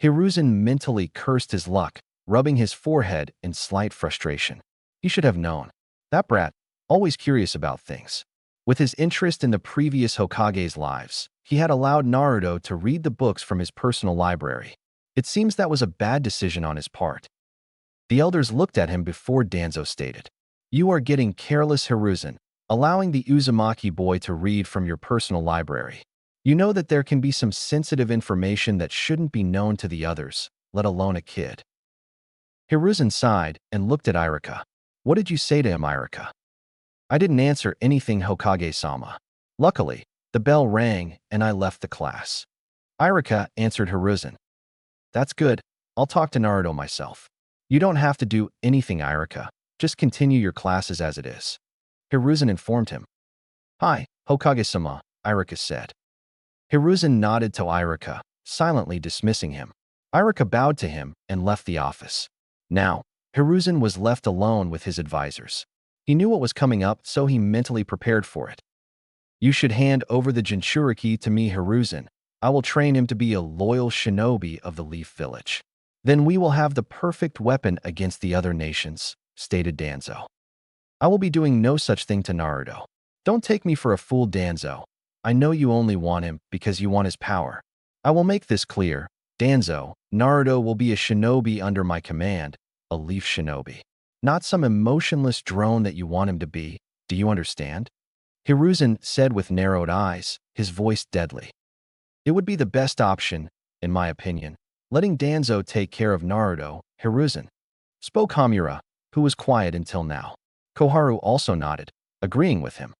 Hiruzen mentally cursed his luck, rubbing his forehead in slight frustration. He should have known. That brat, always curious about things. With his interest in the previous Hokage's lives, he had allowed Naruto to read the books from his personal library. It seems that was a bad decision on his part. The elders looked at him before Danzo stated, You are getting careless, Hiruzen, allowing the Uzumaki boy to read from your personal library. You know that there can be some sensitive information that shouldn't be known to the others, let alone a kid. Hiruzen sighed and looked at Iruka. What did you say to him, Iruka? I didn't answer anything, Hokage-sama. Luckily, the bell rang and I left the class. Iruka answered Hiruzen. That's good. I'll talk to Naruto myself. You don't have to do anything, Iruka. Just continue your classes as it is. Hiruzen informed him. Hi, Hokage-sama, Iruka said. Hiruzen nodded to Iruka, silently dismissing him. Iruka bowed to him and left the office. Now, Hiruzen was left alone with his advisors. He knew what was coming up, so he mentally prepared for it. You should hand over the Jinchuriki to me, Hiruzen. I will train him to be a loyal shinobi of the Leaf Village. Then we will have the perfect weapon against the other nations, stated Danzo. I will be doing no such thing to Naruto. Don't take me for a fool, Danzo. I know you only want him because you want his power. I will make this clear. Danzo, Naruto will be a shinobi under my command, a leaf shinobi. Not some emotionless drone that you want him to be. Do you understand? Hiruzen said with narrowed eyes, his voice deadly. It would be the best option, in my opinion, letting Danzo take care of Naruto. Hiruzen spoke Hamura, who was quiet until now. Koharu also nodded, agreeing with him.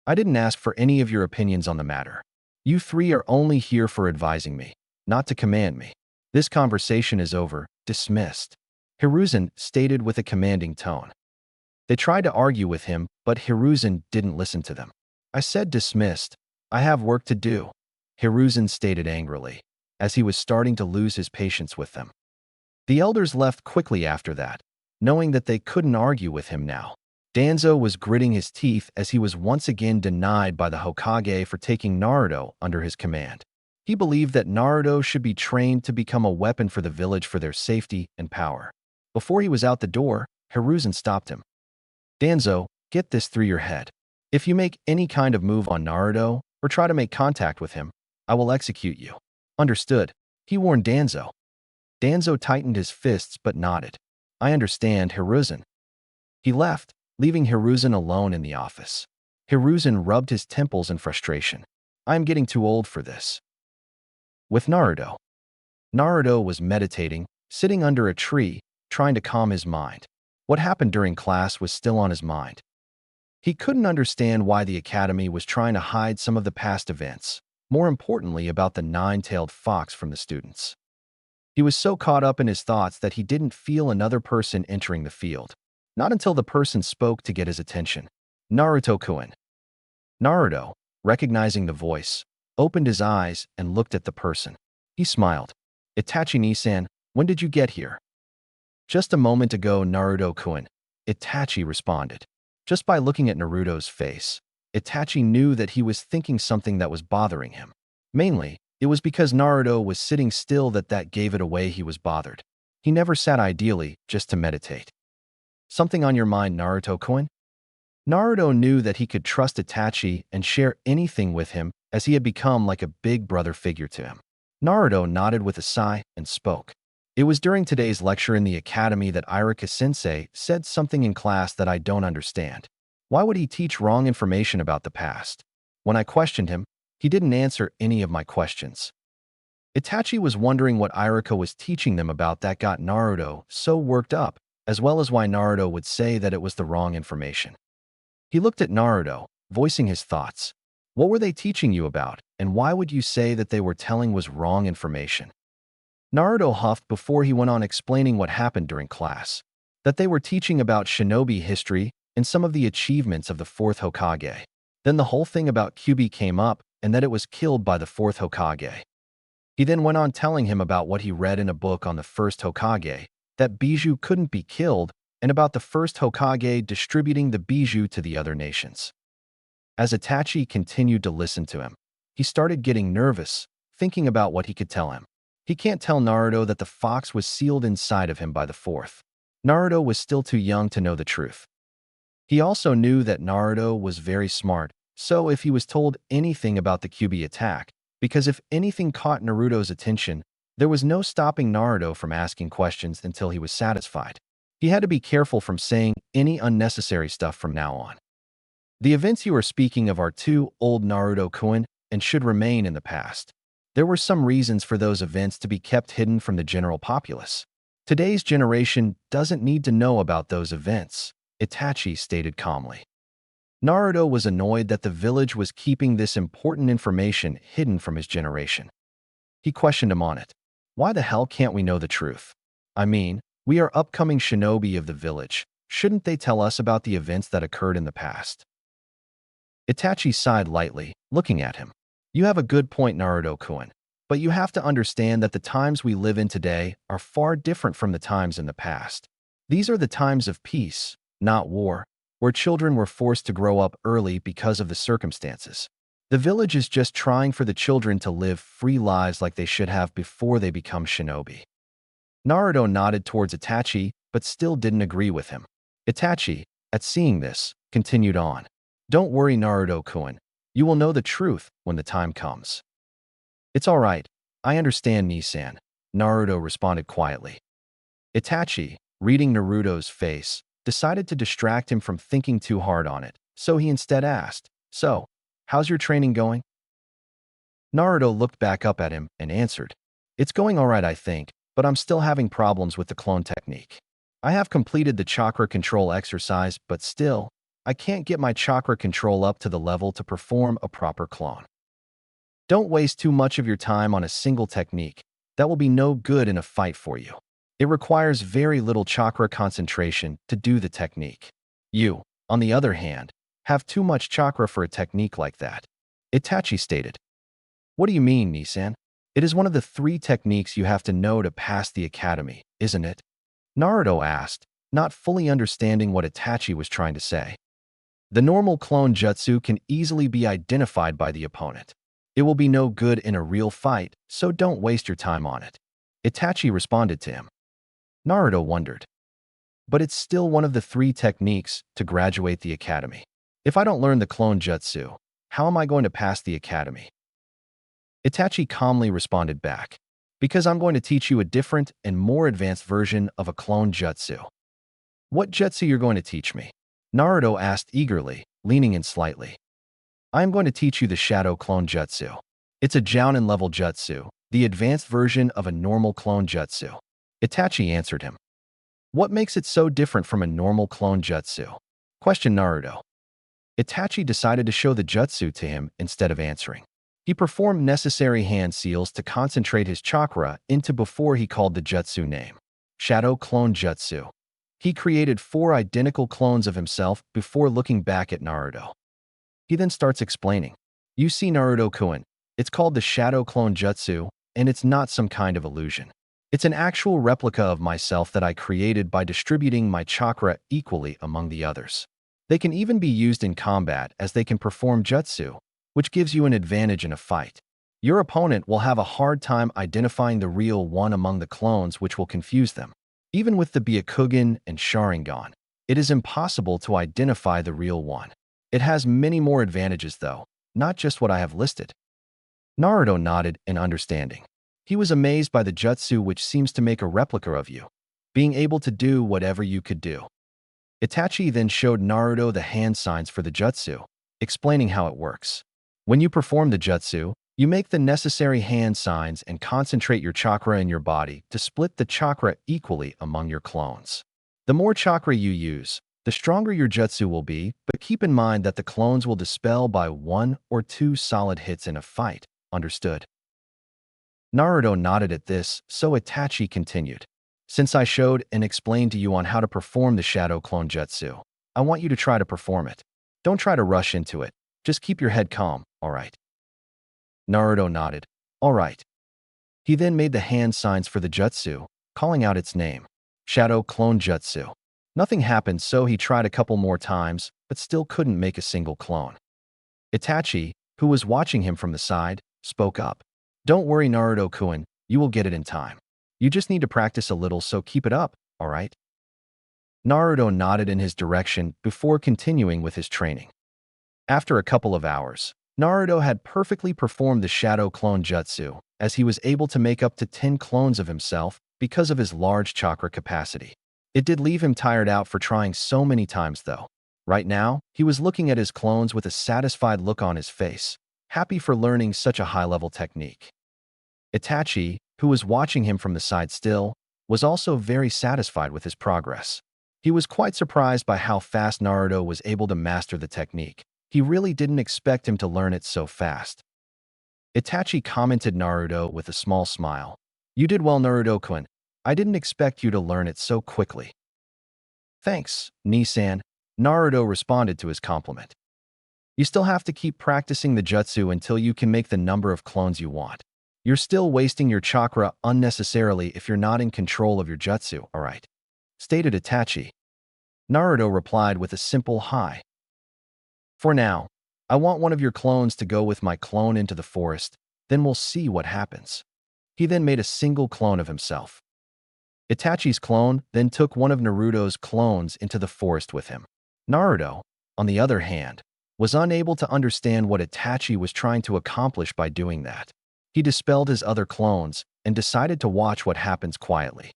I didn't ask for any of your opinions on the matter. You three are only here for advising me, not to command me. This conversation is over. Dismissed. Hiruzen stated with a commanding tone. They tried to argue with him, but Hiruzen didn't listen to them. I said dismissed. I have work to do, Hiruzen stated angrily, as he was starting to lose his patience with them. The elders left quickly after that, knowing that they couldn't argue with him now. Danzo was gritting his teeth as he was once again denied by the Hokage for taking Naruto under his command. He believed that Naruto should be trained to become a weapon for the village for their safety and power. Before he was out the door, Hiruzen stopped him. Danzo, get this through your head. If you make any kind of move on Naruto or try to make contact with him, I will execute you. Understood, he warned Danzo. Danzo tightened his fists but nodded. I understand, Hiruzen. He left, leaving Hiruzen alone in the office. Hiruzen rubbed his temples in frustration. I am getting too old for this. With Naruto. Naruto was meditating, sitting under a tree, trying to calm his mind. What happened during class was still on his mind. He couldn't understand why the academy was trying to hide some of the past events, more importantly about the nine-tailed fox from the students. He was so caught up in his thoughts that he didn't feel another person entering the field. Not until the person spoke to get his attention. Naruto-kun. Naruto, recognizing the voice, opened his eyes and looked at the person. He smiled. Itachi-ni-san, when did you get here? Just a moment ago, Naruto-kun, Itachi responded. Just by looking at Naruto's face, Itachi knew that he was thinking something that was bothering him. Mainly, it was because Naruto was sitting still that gave it away he was bothered. He never sat ideally just to meditate. Something on your mind, Naruto-kun? Naruto knew that he could trust Itachi and share anything with him as he had become like a big brother figure to him. Naruto nodded with a sigh and spoke. It was during today's lecture in the academy that Ichiraku-sensei said something in class that I don't understand. Why would he teach wrong information about the past? When I questioned him, he didn't answer any of my questions. Itachi was wondering what Ichiraku was teaching them about that got Naruto so worked up, as well as why Naruto would say that it was the wrong information. He looked at Naruto, voicing his thoughts. What were they teaching you about, and why would you say that they were telling was wrong information? Naruto huffed before he went on explaining what happened during class. That they were teaching about shinobi history and some of the achievements of the fourth Hokage. Then the whole thing about Kyuubi came up and that it was killed by the fourth Hokage. He then went on telling him about what he read in a book on the first Hokage, that Bijou couldn't be killed, and about the first Hokage distributing the Bijou to the other nations. As Itachi continued to listen to him, he started getting nervous, thinking about what he could tell him. He can't tell Naruto that the fox was sealed inside of him by the fourth. Naruto was still too young to know the truth. He also knew that Naruto was very smart, so if he was told anything about the Kyuubi attack, because if anything caught Naruto's attention, there was no stopping Naruto from asking questions until he was satisfied. He had to be careful from saying any unnecessary stuff from now on. The events you are speaking of are too old, Naruto-kun, and should remain in the past. There were some reasons for those events to be kept hidden from the general populace. Today's generation doesn't need to know about those events, Itachi stated calmly. Naruto was annoyed that the village was keeping this important information hidden from his generation. He questioned him on it. Why the hell can't we know the truth? I mean, we are upcoming shinobi of the village. Shouldn't they tell us about the events that occurred in the past? Itachi sighed lightly, looking at him. You have a good point, Naruto-kun, but you have to understand that the times we live in today are far different from the times in the past. These are the times of peace, not war, where children were forced to grow up early because of the circumstances. The village is just trying for the children to live free lives like they should have before they become shinobi. Naruto nodded towards Itachi, but still didn't agree with him. Itachi, At seeing this, continued on. Don't worry, Naruto-kun. You will know the truth when the time comes. It's all right. I understand, Nisan. Naruto responded quietly. Itachi, reading Naruto's face, decided to distract him from thinking too hard on it, so he instead asked, "So, how's your training going?" Naruto looked back up at him and answered, "It's going all right, I think, but I'm still having problems with the clone technique. I have completed the chakra control exercise, but still, I can't get my chakra control up to the level to perform a proper clone. Don't waste too much of your time on a single technique. That will be no good in a fight for you. It requires very little chakra concentration to do the technique. You, on the other hand, have too much chakra for a technique like that," Itachi stated. "What do you mean, Nisan? It is one of the 3 techniques you have to know to pass the academy, isn't it?" Naruto asked, not fully understanding what Itachi was trying to say. "The normal clone jutsu can easily be identified by the opponent. It will be no good in a real fight, so don't waste your time on it," Itachi responded to him. Naruto wondered. "But it's still one of the 3 techniques to graduate the academy. If I don't learn the clone jutsu, how am I going to pass the academy?" Itachi calmly responded back, "Because I'm going to teach you a different and more advanced version of a clone jutsu." "What jutsu you're going to teach me?" Naruto asked eagerly, leaning in slightly. "I am going to teach you the Shadow Clone Jutsu. It's a Jounin level jutsu, the advanced version of a normal clone jutsu," Itachi answered him. "What makes it so different from a normal clone jutsu?" questioned Naruto. Itachi decided to show the jutsu to him instead of answering. He performed necessary hand seals to concentrate his chakra into before he called the jutsu name, Shadow Clone Jutsu. He created 4 identical clones of himself before looking back at Naruto. He then starts explaining, "You see, Naruto-kun, it's called the Shadow Clone Jutsu, and it's not some kind of illusion. It's an actual replica of myself that I created by distributing my chakra equally among the others. They can even be used in combat as they can perform jutsu, which gives you an advantage in a fight. Your opponent will have a hard time identifying the real one among the clones, which will confuse them. Even with the Byakugan and Sharingan, it is impossible to identify the real one. It has many more advantages though, not just what I have listed." Naruto nodded in understanding. He was amazed by the jutsu, which seems to make a replica of you, being able to do whatever you could do. Itachi then showed Naruto the hand signs for the jutsu, explaining how it works. When you perform the jutsu, you make the necessary hand signs and concentrate your chakra in your body to split the chakra equally among your clones. The more chakra you use, the stronger your jutsu will be, but keep in mind that the clones will dispel by 1 or 2 solid hits in a fight, understood? Naruto nodded at this, so Itachi continued. "Since I showed and explained to you on how to perform the Shadow Clone Jutsu, I want you to try to perform it. Don't try to rush into it. Just keep your head calm, all right?" Naruto nodded. "All right." He then made the hand signs for the jutsu, calling out its name, Shadow Clone Jutsu. Nothing happened, so he tried a couple more times, but still couldn't make a single clone. Itachi, who was watching him from the side, spoke up. "Don't worry, Naruto-kun, you will get it in time. You just need to practice a little, so keep it up, all right?" Naruto nodded in his direction before continuing with his training. After a couple of hours, Naruto had perfectly performed the Shadow Clone Jutsu, as he was able to make up to 10 clones of himself because of his large chakra capacity. It did leave him tired out for trying so many times though. Right now, he was looking at his clones with a satisfied look on his face, happy for learning such a high-level technique. Itachi, who was watching him from the side still, was also very satisfied with his progress. He was quite surprised by how fast Naruto was able to master the technique. He really didn't expect him to learn it so fast. Itachi commented Naruto with a small smile. "You did well, Naruto-kun. I didn't expect you to learn it so quickly." "Thanks, Nisan," Naruto responded to his compliment. "You still have to keep practicing the jutsu until you can make the number of clones you want. You're still wasting your chakra unnecessarily if you're not in control of your jutsu, all right?" stated Itachi. Naruto replied with a simple hi. "For now, I want one of your clones to go with my clone into the forest, then we'll see what happens." He then made a single clone of himself. Itachi's clone then took one of Naruto's clones into the forest with him. Naruto, on the other hand, was unable to understand what Itachi was trying to accomplish by doing that. He dispelled his other clones and decided to watch what happens quietly.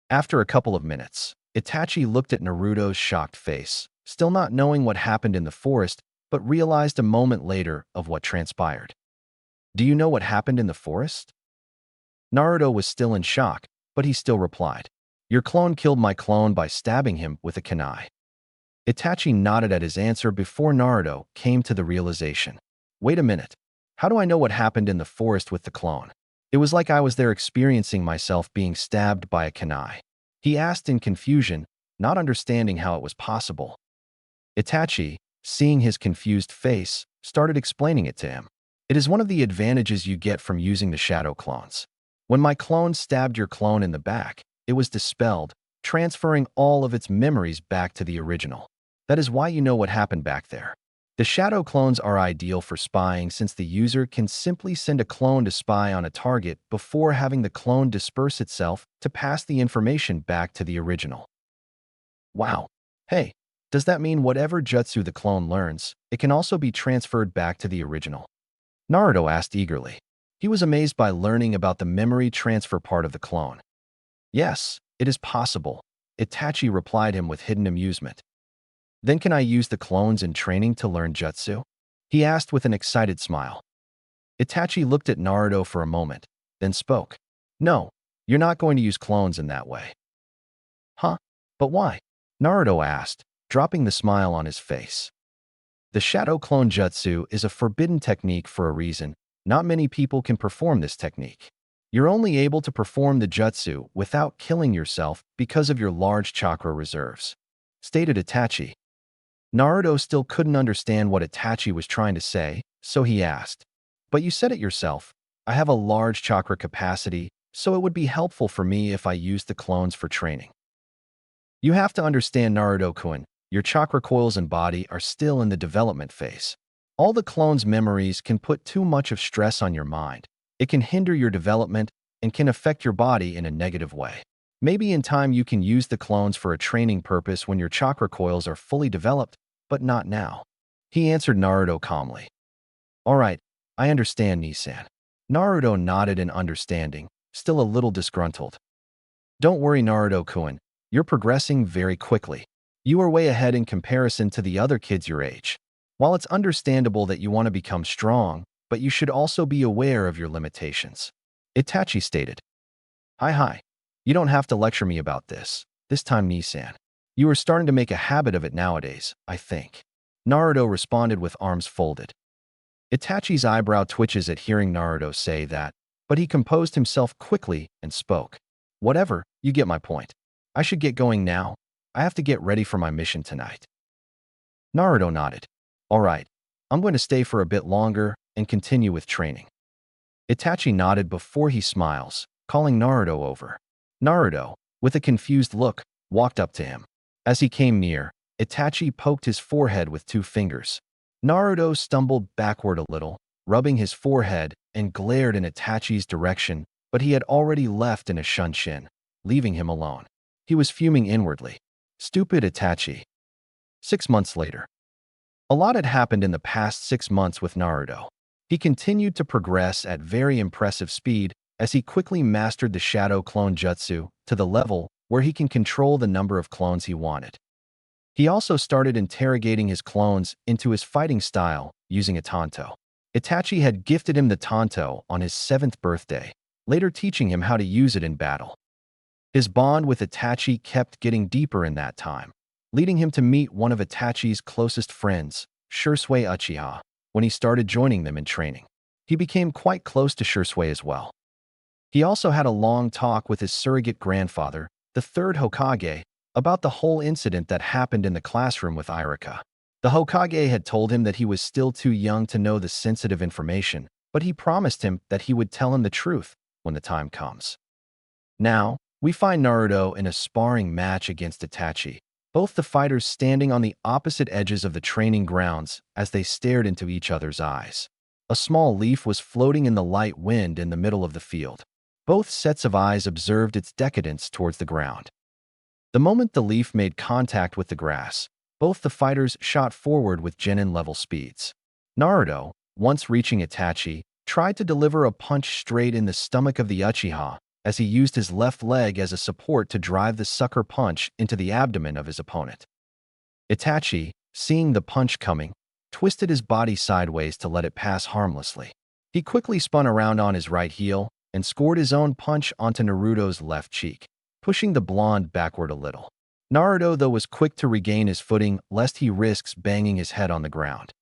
After a couple of minutes, Itachi looked at Naruto's shocked face, still not knowing what happened in the forest, but realized a moment later of what transpired. "Do you know what happened in the forest?" Naruto was still in shock, but he still replied, "Your clone killed my clone by stabbing him with a kunai." Itachi nodded at his answer before Naruto came to the realization. "Wait a minute. How do I know what happened in the forest with the clone? It was like I was there experiencing myself being stabbed by a kunai," he asked in confusion, not understanding how it was possible. Itachi, seeing his confused face, started explaining it to him. "It is one of the advantages you get from using the shadow clones. When my clone stabbed your clone in the back, it was dispelled, transferring all of its memories back to the original. That is why you know what happened back there. The shadow clones are ideal for spying since the user can simply send a clone to spy on a target before having the clone disperse itself to pass the information back to the original." Wow. Hey, does that mean whatever jutsu the clone learns, it can also be transferred back to the original? Naruto asked eagerly. He was amazed by learning about the memory transfer part of the clone. "Yes, it is possible," Itachi replied him with hidden amusement. "Then can I use the clones in training to learn jutsu?" he asked with an excited smile. Itachi looked at Naruto for a moment, then spoke. "No, you're not going to use clones in that way." "Huh? But why?" Naruto asked, dropping the smile on his face. "The shadow clone jutsu is a forbidden technique for a reason. Not many people can perform this technique. You're only able to perform the jutsu without killing yourself because of your large chakra reserves," stated Itachi. Naruto still couldn't understand what Itachi was trying to say, so he asked, "But you said it yourself. I have a large chakra capacity, so it would be helpful for me if I used the clones for training." "You have to understand, Naruto-kun, your chakra coils and body are still in the development phase. All the clones' memories can put too much of stress on your mind. It can hinder your development and can affect your body in a negative way. Maybe in time you can use the clones for a training purpose when your chakra coils are fully developed, but not now," he answered Naruto calmly. "All right, I understand, Nisan." Naruto nodded in understanding, still a little disgruntled. "Don't worry, Naruto-kun, you're progressing very quickly. You are way ahead in comparison to the other kids your age. While it's understandable that you want to become strong, but you should also be aware of your limitations," Itachi stated. Hi. You don't have to lecture me about this time, Nisan. You are starting to make a habit of it nowadays, I think." Naruto responded with arms folded. Itachi's eyebrow twitches at hearing Naruto say that, but he composed himself quickly and spoke. "Whatever, you get my point. I should get going now. I have to get ready for my mission tonight." Naruto nodded. "All right, I'm going to stay for a bit longer and continue with training." Itachi nodded before he smiles, calling Naruto over. Naruto, with a confused look, walked up to him. As he came near, Itachi poked his forehead with 2 fingers. Naruto stumbled backward a little, rubbing his forehead, and glared in Itachi's direction, but he had already left in a shunshin, leaving him alone. He was fuming inwardly. Stupid Itachi. 6 months later. A lot had happened in the past 6 months with Naruto. He continued to progress at very impressive speed as he quickly mastered the shadow clone jutsu to the level where he can control the number of clones he wanted. He also started interrogating his clones into his fighting style using a tanto. Itachi had gifted him the tanto on his 7th birthday, later teaching him how to use it in battle. His bond with Itachi kept getting deeper in that time, leading him to meet one of Itachi's closest friends, Shursui Uchiha, when he started joining them in training. He became quite close to Shursui as well. He also had a long talk with his surrogate grandfather, the 3rd Hokage, about the whole incident that happened in the classroom with Ichiraku. The Hokage had told him that he was still too young to know the sensitive information, but he promised him that he would tell him the truth when the time comes. Now, we find Naruto in a sparring match against Itachi, both the fighters standing on the opposite edges of the training grounds as they stared into each other's eyes. A small leaf was floating in the light wind in the middle of the field. Both sets of eyes observed its decadence towards the ground. The moment the leaf made contact with the grass, Both the fighters shot forward with genin-level speeds. Naruto, once reaching Itachi, tried to deliver a punch straight in the stomach of the Uchiha as he used his left leg as a support to drive the sucker punch into the abdomen of his opponent. Itachi, seeing the punch coming, twisted his body sideways to let it pass harmlessly. He quickly spun around on his right heel and scored his own punch onto Naruto's left cheek, pushing the blonde backward a little. Naruto, though, was quick to regain his footing lest he risks banging his head on the ground.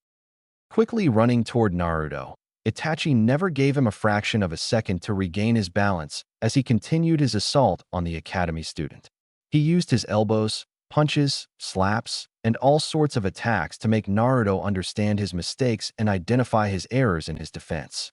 Quickly running toward Naruto, Itachi never gave him a fraction of a second to regain his balance as he continued his assault on the academy student. He used his elbows, punches, slaps, and all sorts of attacks to make Naruto understand his mistakes and identify his errors in his defense.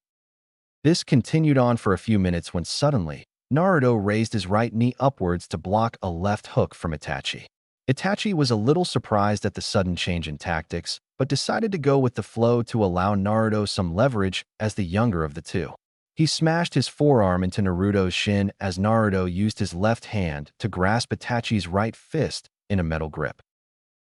This continued on for a few minutes when suddenly, Naruto raised his right knee upwards to block a left hook from Itachi. Itachi was a little surprised at the sudden change in tactics, but decided to go with the flow to allow Naruto some leverage as the younger of the two. He smashed his forearm into Naruto's shin as Naruto used his left hand to grasp Itachi's right fist in a metal grip.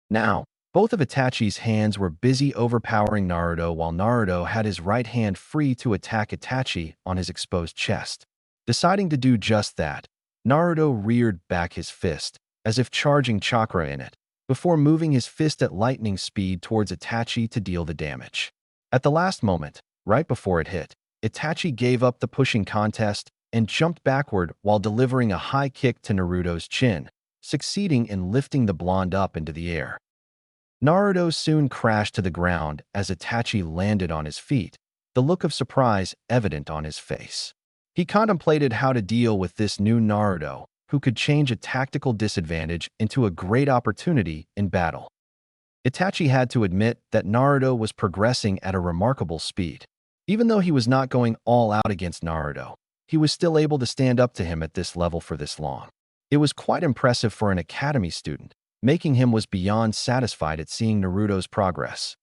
Now, both of Itachi's hands were busy overpowering Naruto while Naruto had his right hand free to attack Itachi on his exposed chest. Deciding to do just that, Naruto reared back his fist, as if charging chakra in it, before moving his fist at lightning speed towards Itachi to deal the damage. At the last moment, right before it hit, Itachi gave up the pushing contest and jumped backward while delivering a high kick to Naruto's chin, succeeding in lifting the blonde up into the air. Naruto soon crashed to the ground as Itachi landed on his feet, the look of surprise evident on his face. He contemplated how to deal with this new Naruto, who could change a tactical disadvantage into a great opportunity in battle. Itachi had to admit that Naruto was progressing at a remarkable speed. Even though he was not going all out against Naruto, he was still able to stand up to him at this level for this long. It was quite impressive for an academy student, making him was beyond satisfied at seeing Naruto's progress.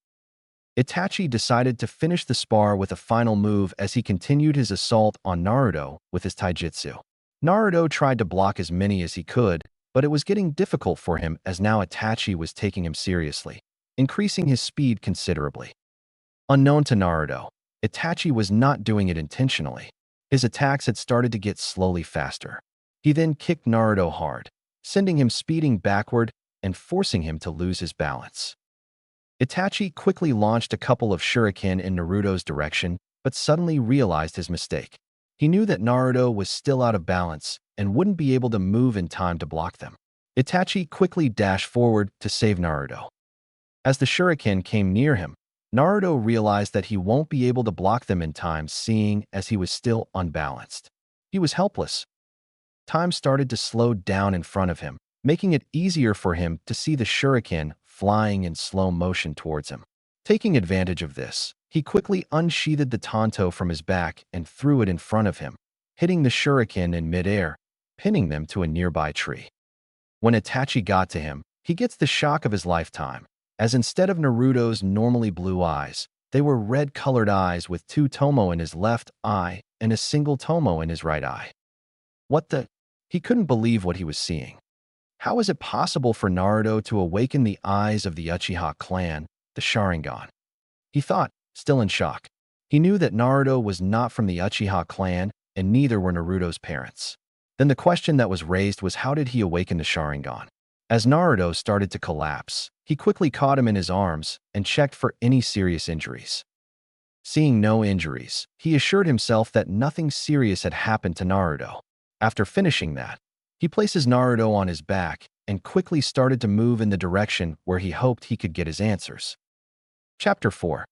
Itachi decided to finish the spar with a final move as he continued his assault on Naruto with his taijutsu. Naruto tried to block as many as he could, but it was getting difficult for him as now Itachi was taking him seriously, increasing his speed considerably. Unknown to Naruto, Itachi was not doing it intentionally. His attacks had started to get slowly faster. He then kicked Naruto hard, sending him speeding backward and forcing him to lose his balance. Itachi quickly launched a couple of shuriken in Naruto's direction, but suddenly realized his mistake. He knew that Naruto was still out of balance and wouldn't be able to move in time to block them. Itachi quickly dashed forward to save Naruto. As the shuriken came near him, Naruto realized that he won't be able to block them in time, seeing as he was still unbalanced. He was helpless. Time started to slow down in front of him, making it easier for him to see the shuriken flying in slow motion towards him. Taking advantage of this, he quickly unsheathed the tanto from his back and threw it in front of him, hitting the shuriken in midair, pinning them to a nearby tree. When Itachi got to him, he gets the shock of his lifetime, as instead of Naruto's normally blue eyes, they were red-colored eyes with two tomo in his left eye and a single tomo in his right eye. What the? He couldn't believe what he was seeing. How is it possible for Naruto to awaken the eyes of the Uchiha clan, the Sharingan? He thought, still in shock. He knew that Naruto was not from the Uchiha clan, and neither were Naruto's parents. Then the question that was raised was, how did he awaken the Sharingan? As Naruto started to collapse, he quickly caught him in his arms and checked for any serious injuries. Seeing no injuries, he assured himself that nothing serious had happened to Naruto. After finishing that, he places Naruto on his back and quickly started to move in the direction where he hoped he could get his answers. Chapter 4.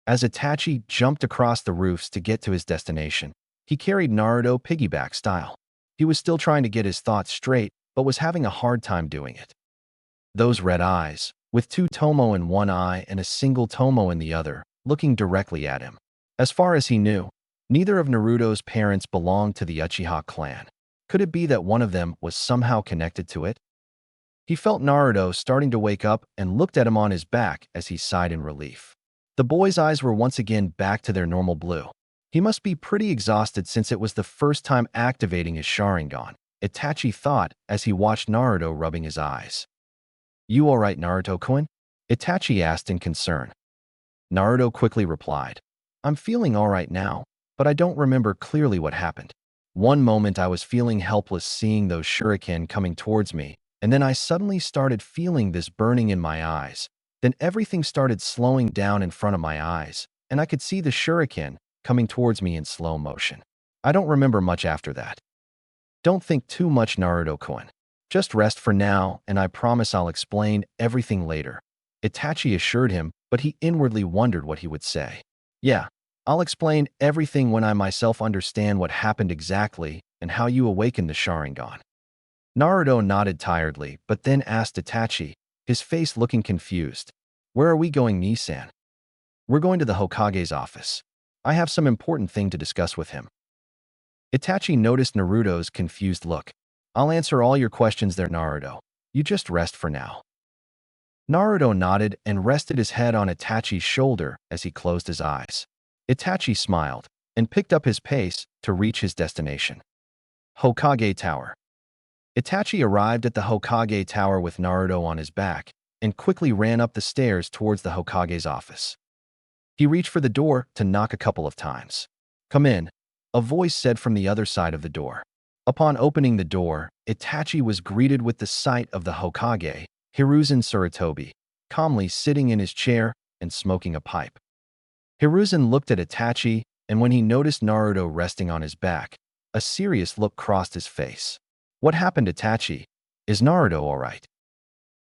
As Itachi jumped across the roofs to get to his destination, he carried Naruto piggyback style. He was still trying to get his thoughts straight, but was having a hard time doing it. Those red eyes, with two tomo in one eye and a single tomo in the other, looking directly at him. As far as he knew, neither of Naruto's parents belonged to the Uchiha clan. Could it be that one of them was somehow connected to it? He felt Naruto starting to wake up and looked at him on his back as he sighed in relief. The boy's eyes were once again back to their normal blue. He must be pretty exhausted since it was the first time activating his Sharingan, Itachi thought as he watched Naruto rubbing his eyes. You alright, Naruto-kun? Itachi asked in concern. Naruto quickly replied, I'm feeling alright now, but I don't remember clearly what happened. One moment I was feeling helpless seeing those shuriken coming towards me, and then I suddenly started feeling this burning in my eyes. Then everything started slowing down in front of my eyes, and I could see the shuriken coming towards me in slow motion. I don't remember much after that. Don't think too much, Naruto-kun. Just rest for now, and I promise I'll explain everything later. Itachi assured him, but he inwardly wondered what he would say. Yeah, I'll explain everything when I myself understand what happened exactly and how you awakened the Sharingan. Naruto nodded tiredly, but then asked Itachi, his face looking confused. Where are we going, Ni-san? We're going to the Hokage's office. I have some important thing to discuss with him. Itachi noticed Naruto's confused look. I'll answer all your questions there, Naruto. You just rest for now. Naruto nodded and rested his head on Itachi's shoulder as he closed his eyes. Itachi smiled and picked up his pace to reach his destination. Hokage Tower. Itachi arrived at the Hokage Tower with Naruto on his back and quickly ran up the stairs towards the Hokage's office. He reached for the door to knock a couple of times. Come in, a voice said from the other side of the door. Upon opening the door, Itachi was greeted with the sight of the Hokage, Hiruzen Sarutobi, calmly sitting in his chair and smoking a pipe. Hiruzen looked at Itachi, and when he noticed Naruto resting on his back, a serious look crossed his face. What happened, Itachi? Is Naruto all right?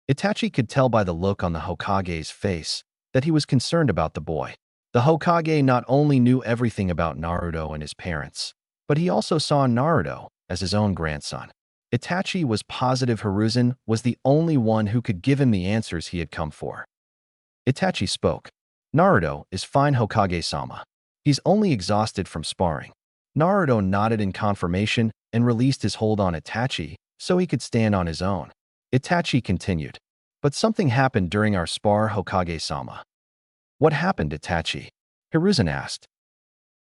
Itachi could tell by the look on the Hokage's face that he was concerned about the boy. The Hokage not only knew everything about Naruto and his parents, but he also saw Naruto as his own grandson. Itachi was positive Hiruzen was the only one who could give him the answers he had come for. Itachi spoke. Naruto is fine, Hokage-sama. He's only exhausted from sparring. Naruto nodded in confirmation and released his hold on Itachi so he could stand on his own. Itachi continued. But something happened during our spar, Hokage-sama. What happened, Itachi? Hiruzen asked.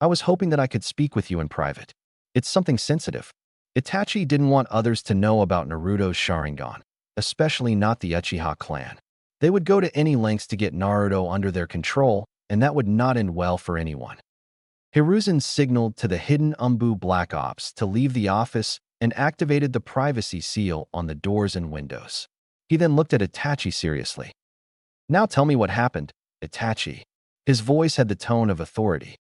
I was hoping that I could speak with you in private. It's something sensitive. Itachi didn't want others to know about Naruto's Sharingan, especially not the Uchiha clan. They would go to any lengths to get Naruto under their control, and that would not end well for anyone. Hiruzen signaled to the hidden Umbu Black Ops to leave the office and activated the privacy seal on the doors and windows. He then looked at Itachi seriously. Now tell me what happened, Itachi. His voice had the tone of authority.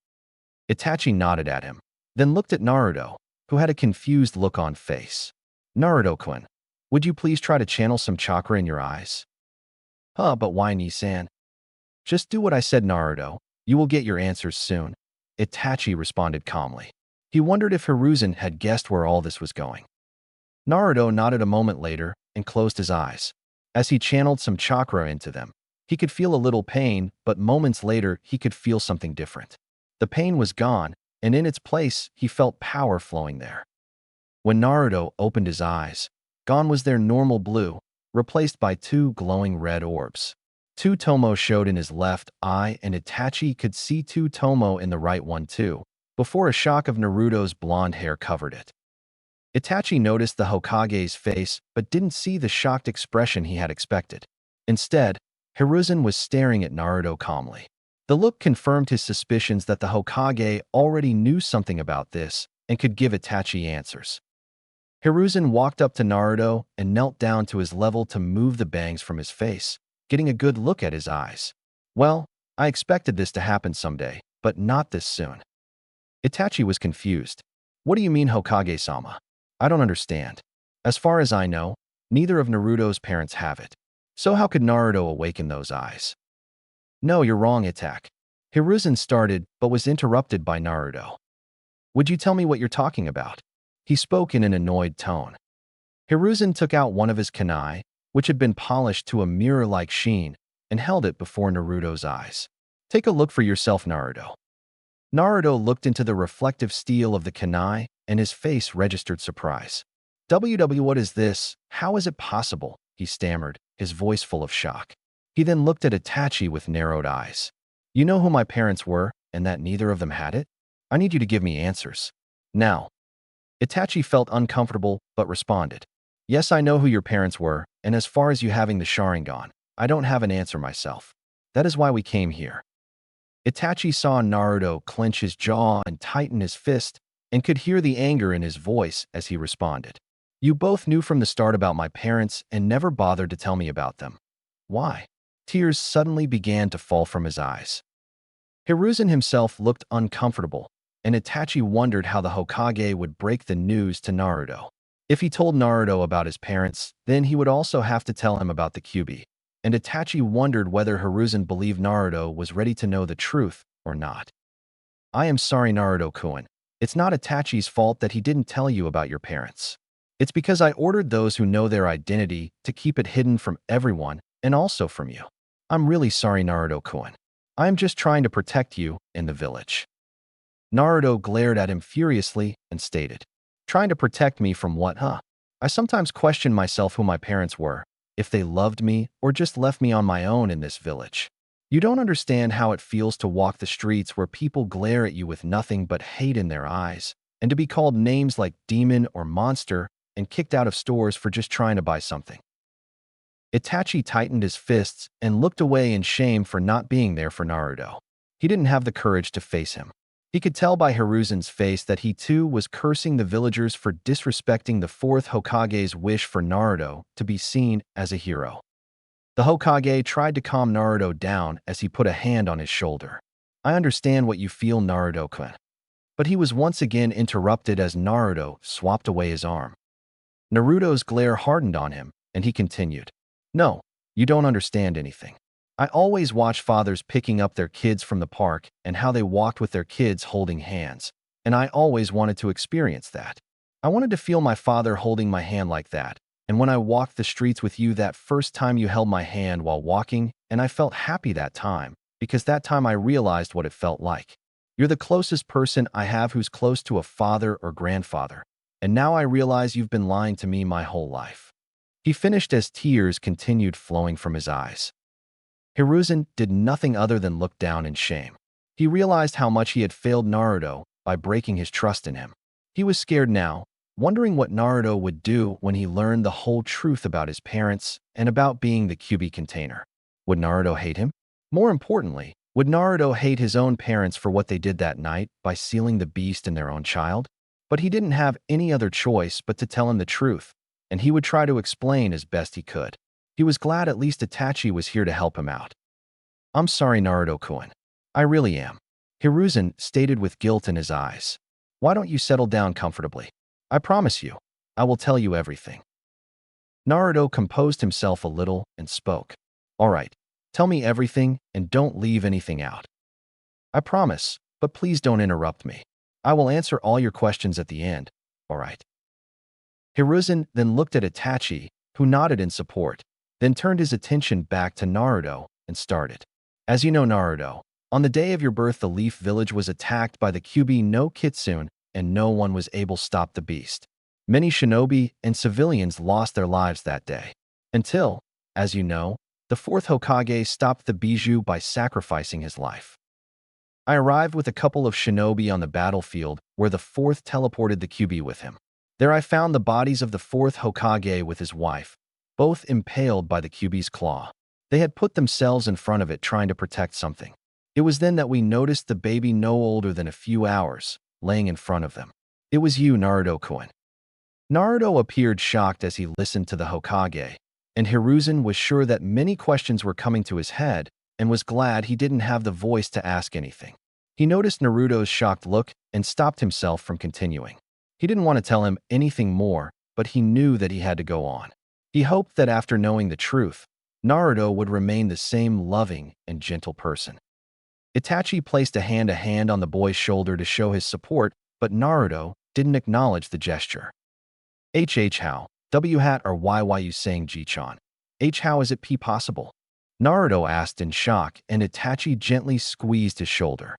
Itachi nodded at him, then looked at Naruto, who had a confused look on face. Naruto-kun, would you please try to channel some chakra in your eyes? But why, Ni-san? Just do what I said, Naruto. You will get your answers soon. Itachi responded calmly. He wondered if Hiruzen had guessed where all this was going. Naruto nodded a moment later and closed his eyes. As he channeled some chakra into them, he could feel a little pain, but moments later he could feel something different. The pain was gone, and in its place he felt power flowing there. When Naruto opened his eyes, gone was their normal blue, replaced by two glowing red orbs. Two Tomo showed in his left eye, and Itachi could see two Tomo in the right one too, before a shock of Naruto's blonde hair covered it. Itachi noticed the Hokage's face but didn't see the shocked expression he had expected. Instead, Hiruzen was staring at Naruto calmly. The look confirmed his suspicions that the Hokage already knew something about this and could give Itachi answers. Hiruzen walked up to Naruto and knelt down to his level to move the bangs from his face, getting a good look at his eyes. Well, I expected this to happen someday, but not this soon. Itachi was confused. What do you mean, Hokage-sama? I don't understand. As far as I know, neither of Naruto's parents have it. So how could Naruto awaken those eyes? No, you're wrong, Itachi. Hiruzen started, but was interrupted by Naruto. Would you tell me what you're talking about? He spoke in an annoyed tone. Hiruzen took out one of his kunai, which had been polished to a mirror-like sheen, and held it before Naruto's eyes. Take a look for yourself, Naruto. Naruto looked into the reflective steel of the kunai, and his face registered surprise. What is this? How is it possible? He stammered, his voice full of shock. He then looked at Itachi with narrowed eyes. You know who my parents were, and that neither of them had it? I need you to give me answers. Now. Itachi felt uncomfortable, but responded. Yes, I know who your parents were, and as far as you having the Sharingan, I don't have an answer myself. That is why we came here. Itachi saw Naruto clench his jaw and tighten his fist, and could hear the anger in his voice as he responded. You both knew from the start about my parents and never bothered to tell me about them. Why? Tears suddenly began to fall from his eyes. Hiruzen himself looked uncomfortable, and Itachi wondered how the Hokage would break the news to Naruto. If he told Naruto about his parents, then he would also have to tell him about the Kyuubi, and Itachi wondered whether Hiruzen believed Naruto was ready to know the truth or not. I am sorry, Naruto-kun. It's not Itachi's fault that he didn't tell you about your parents. It's because I ordered those who know their identity to keep it hidden from everyone and also from you. I'm really sorry, Naruto-kun. I am just trying to protect you in the village. Naruto glared at him furiously and stated, Trying to protect me from what, huh? I sometimes question myself who my parents were, if they loved me or just left me on my own in this village. You don't understand how it feels to walk the streets where people glare at you with nothing but hate in their eyes, and to be called names like demon or monster and kicked out of stores for just trying to buy something. Itachi tightened his fists and looked away in shame for not being there for Naruto. He didn't have the courage to face him. He could tell by Hiruzen's face that he too was cursing the villagers for disrespecting the fourth Hokage's wish for Naruto to be seen as a hero. The Hokage tried to calm Naruto down as he put a hand on his shoulder. I understand what you feel, Naruto-kun. But he was once again interrupted as Naruto swapped away his arm. Naruto's glare hardened on him, and he continued. No, you don't understand anything. I always watch fathers picking up their kids from the park and how they walked with their kids holding hands, and I always wanted to experience that. I wanted to feel my father holding my hand like that, and when I walked the streets with you that first time you held my hand while walking, and I felt happy that time, because that time I realized what it felt like. You're the closest person I have who's close to a father or grandfather, and now I realize you've been lying to me my whole life. He finished as tears continued flowing from his eyes. Hiruzen did nothing other than look down in shame. He realized how much he had failed Naruto by breaking his trust in him. He was scared now, wondering what Naruto would do when he learned the whole truth about his parents and about being the Kyuubi container. Would Naruto hate him? More importantly, would Naruto hate his own parents for what they did that night by sealing the beast in their own child? But he didn't have any other choice but to tell him the truth, and he would try to explain as best he could. He was glad at least Itachi was here to help him out. I'm sorry, Naruto-kun. I really am. Hiruzen stated with guilt in his eyes. Why don't you settle down comfortably? I promise you, I will tell you everything. Naruto composed himself a little and spoke. All right, tell me everything and don't leave anything out. I promise, but please don't interrupt me. I will answer all your questions at the end, all right? Hiruzen then looked at Itachi, who nodded in support, then turned his attention back to Naruto and started. As you know, Naruto, on the day of your birth the Leaf Village was attacked by the Kyuubi no Kitsune and no one was able to stop the beast. Many shinobi and civilians lost their lives that day. Until, as you know, the fourth Hokage stopped the Bijou by sacrificing his life. I arrived with a couple of shinobi on the battlefield where the fourth teleported the Kyuubi with him. There I found the bodies of the fourth Hokage with his wife, both impaled by the Kyuubi's claw. They had put themselves in front of it trying to protect something. It was then that we noticed the baby no older than a few hours, laying in front of them. It was you, Naruto-kun. Naruto appeared shocked as he listened to the Hokage, and Hiruzen was sure that many questions were coming to his head and was glad he didn't have the voice to ask anything. He noticed Naruto's shocked look and stopped himself from continuing. He didn't want to tell him anything more, but he knew that he had to go on. He hoped that after knowing the truth, Naruto would remain the same loving and gentle person. Itachi placed a hand on the boy's shoulder to show his support, but Naruto didn't acknowledge the gesture. How? W hat or why you saying G-chan? How is it P possible? Naruto asked in shock, and Itachi gently squeezed his shoulder.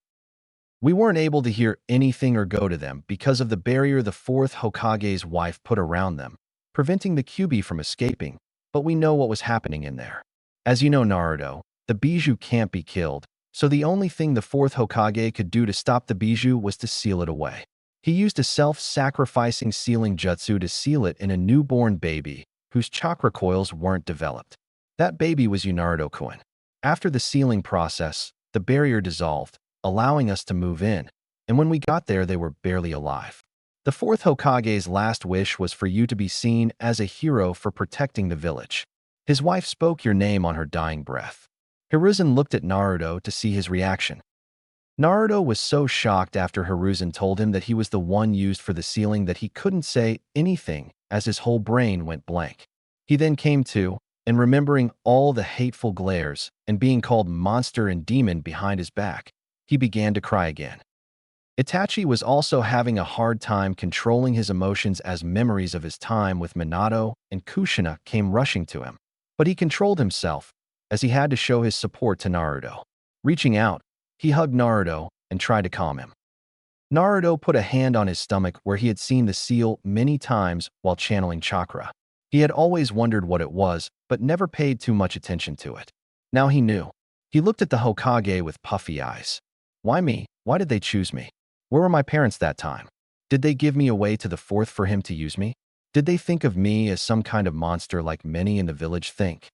We weren't able to hear anything or go to them because of the barrier the fourth Hokage's wife put around them, preventing the Kyuubi from escaping, but we know what was happening in there. As you know, Naruto, the Bijou can't be killed, so the only thing the fourth Hokage could do to stop the Bijou was to seal it away. He used a self-sacrificing sealing jutsu to seal it in a newborn baby whose chakra coils weren't developed. That baby was Naruto-kun. After the sealing process, the barrier dissolved, allowing us to move in, and when we got there, they were barely alive. The fourth Hokage's last wish was for you to be seen as a hero for protecting the village. His wife spoke your name on her dying breath. Hiruzen looked at Naruto to see his reaction. Naruto was so shocked after Hiruzen told him that he was the one used for the sealing that he couldn't say anything as his whole brain went blank. He then came to, and remembering all the hateful glares and being called monster and demon behind his back, he began to cry again. Itachi was also having a hard time controlling his emotions as memories of his time with Minato and Kushina came rushing to him. But he controlled himself, as he had to show his support to Naruto. Reaching out, he hugged Naruto and tried to calm him. Naruto put a hand on his stomach where he had seen the seal many times while channeling chakra. He had always wondered what it was, but never paid too much attention to it. Now he knew. He looked at the Hokage with puffy eyes. Why me? Why did they choose me? Where were my parents that time? Did they give me away to the fourth for him to use me? Did they think of me as some kind of monster like many in the village think?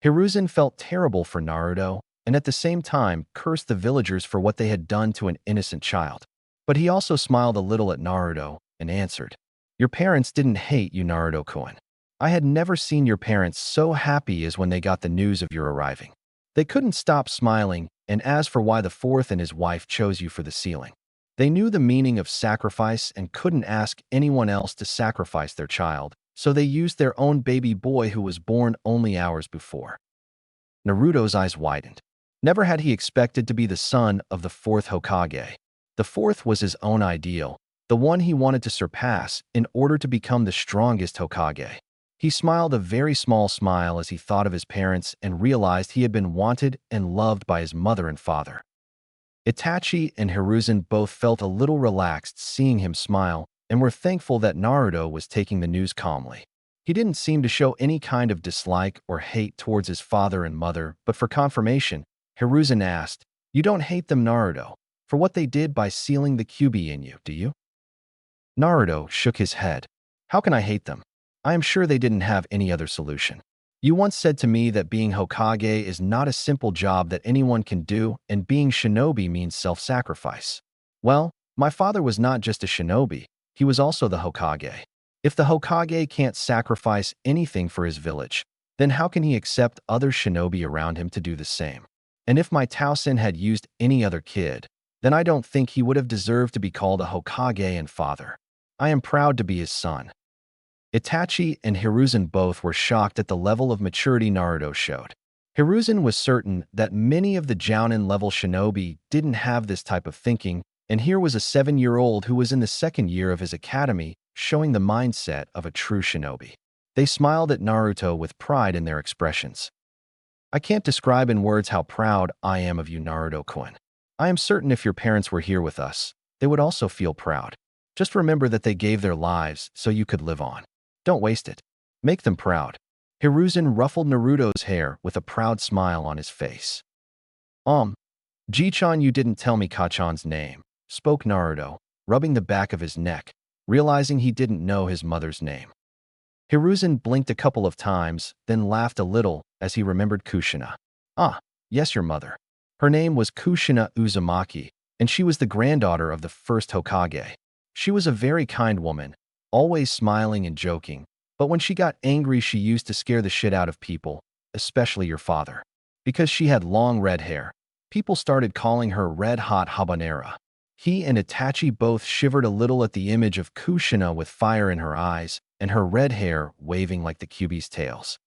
Hiruzen felt terrible for Naruto, and at the same time cursed the villagers for what they had done to an innocent child. But he also smiled a little at Naruto and answered, "Your parents didn't hate you, Naruto-kun. I had never seen your parents so happy as when they got the news of your arriving. They couldn't stop smiling, and as for why the fourth and his wife chose you for the sealing, they knew the meaning of sacrifice and couldn't ask anyone else to sacrifice their child, so they used their own baby boy who was born only hours before." Naruto's eyes widened. Never had he expected to be the son of the fourth Hokage. The fourth was his own ideal, the one he wanted to surpass in order to become the strongest Hokage. He smiled a very small smile as he thought of his parents and realized he had been wanted and loved by his mother and father. Itachi and Hiruzen both felt a little relaxed seeing him smile and were thankful that Naruto was taking the news calmly. He didn't seem to show any kind of dislike or hate towards his father and mother, but for confirmation, Hiruzen asked, "You don't hate them, Naruto, for what they did by sealing the QB in you, do you?" Naruto shook his head. "How can I hate them? I am sure they didn't have any other solution. You once said to me that being Hokage is not a simple job that anyone can do, and being shinobi means self-sacrifice. Well, my father was not just a shinobi, he was also the Hokage. If the Hokage can't sacrifice anything for his village, then how can he accept other shinobi around him to do the same? And if my Taosin had used any other kid, then I don't think he would have deserved to be called a Hokage and father. I am proud to be his son." Itachi and Hiruzen both were shocked at the level of maturity Naruto showed. Hiruzen was certain that many of the Jounin-level shinobi didn't have this type of thinking, and here was a 7-year-old who was in the second year of his academy showing the mindset of a true shinobi. They smiled at Naruto with pride in their expressions. "I can't describe in words how proud I am of you, Naruto-kun. I am certain if your parents were here with us, they would also feel proud. Just remember that they gave their lives so you could live on. Don't waste it. Make them proud." Hiruzen ruffled Naruto's hair with a proud smile on his face. Ji-chan, you didn't tell me Kachan's name," spoke Naruto, rubbing the back of his neck, realizing he didn't know his mother's name. Hiruzen blinked a couple of times, then laughed a little as he remembered Kushina. "Ah, yes, your mother. Her name was Kushina Uzumaki, and she was the granddaughter of the first Hokage. She was a very kind woman, always smiling and joking, but when she got angry she used to scare the shit out of people, especially your father. Because she had long red hair, people started calling her Red Hot Habanera." He and Itachi both shivered a little at the image of Kushina with fire in her eyes and her red hair waving like the Kyuubi's tails.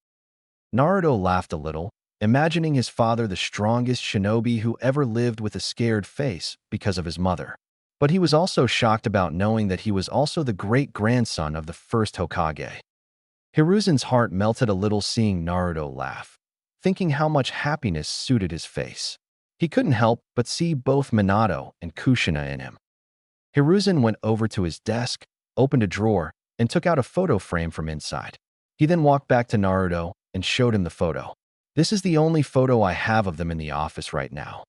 Naruto laughed a little, imagining his father the strongest shinobi who ever lived with a scared face because of his mother. But he was also shocked about knowing that he was also the great-grandson of the first Hokage. Hiruzen's heart melted a little seeing Naruto laugh, thinking how much happiness suited his face. He couldn't help but see both Minato and Kushina in him. Hiruzen went over to his desk, opened a drawer, and took out a photo frame from inside. He then walked back to Naruto and showed him the photo. "This is the only photo I have of them in the office right now."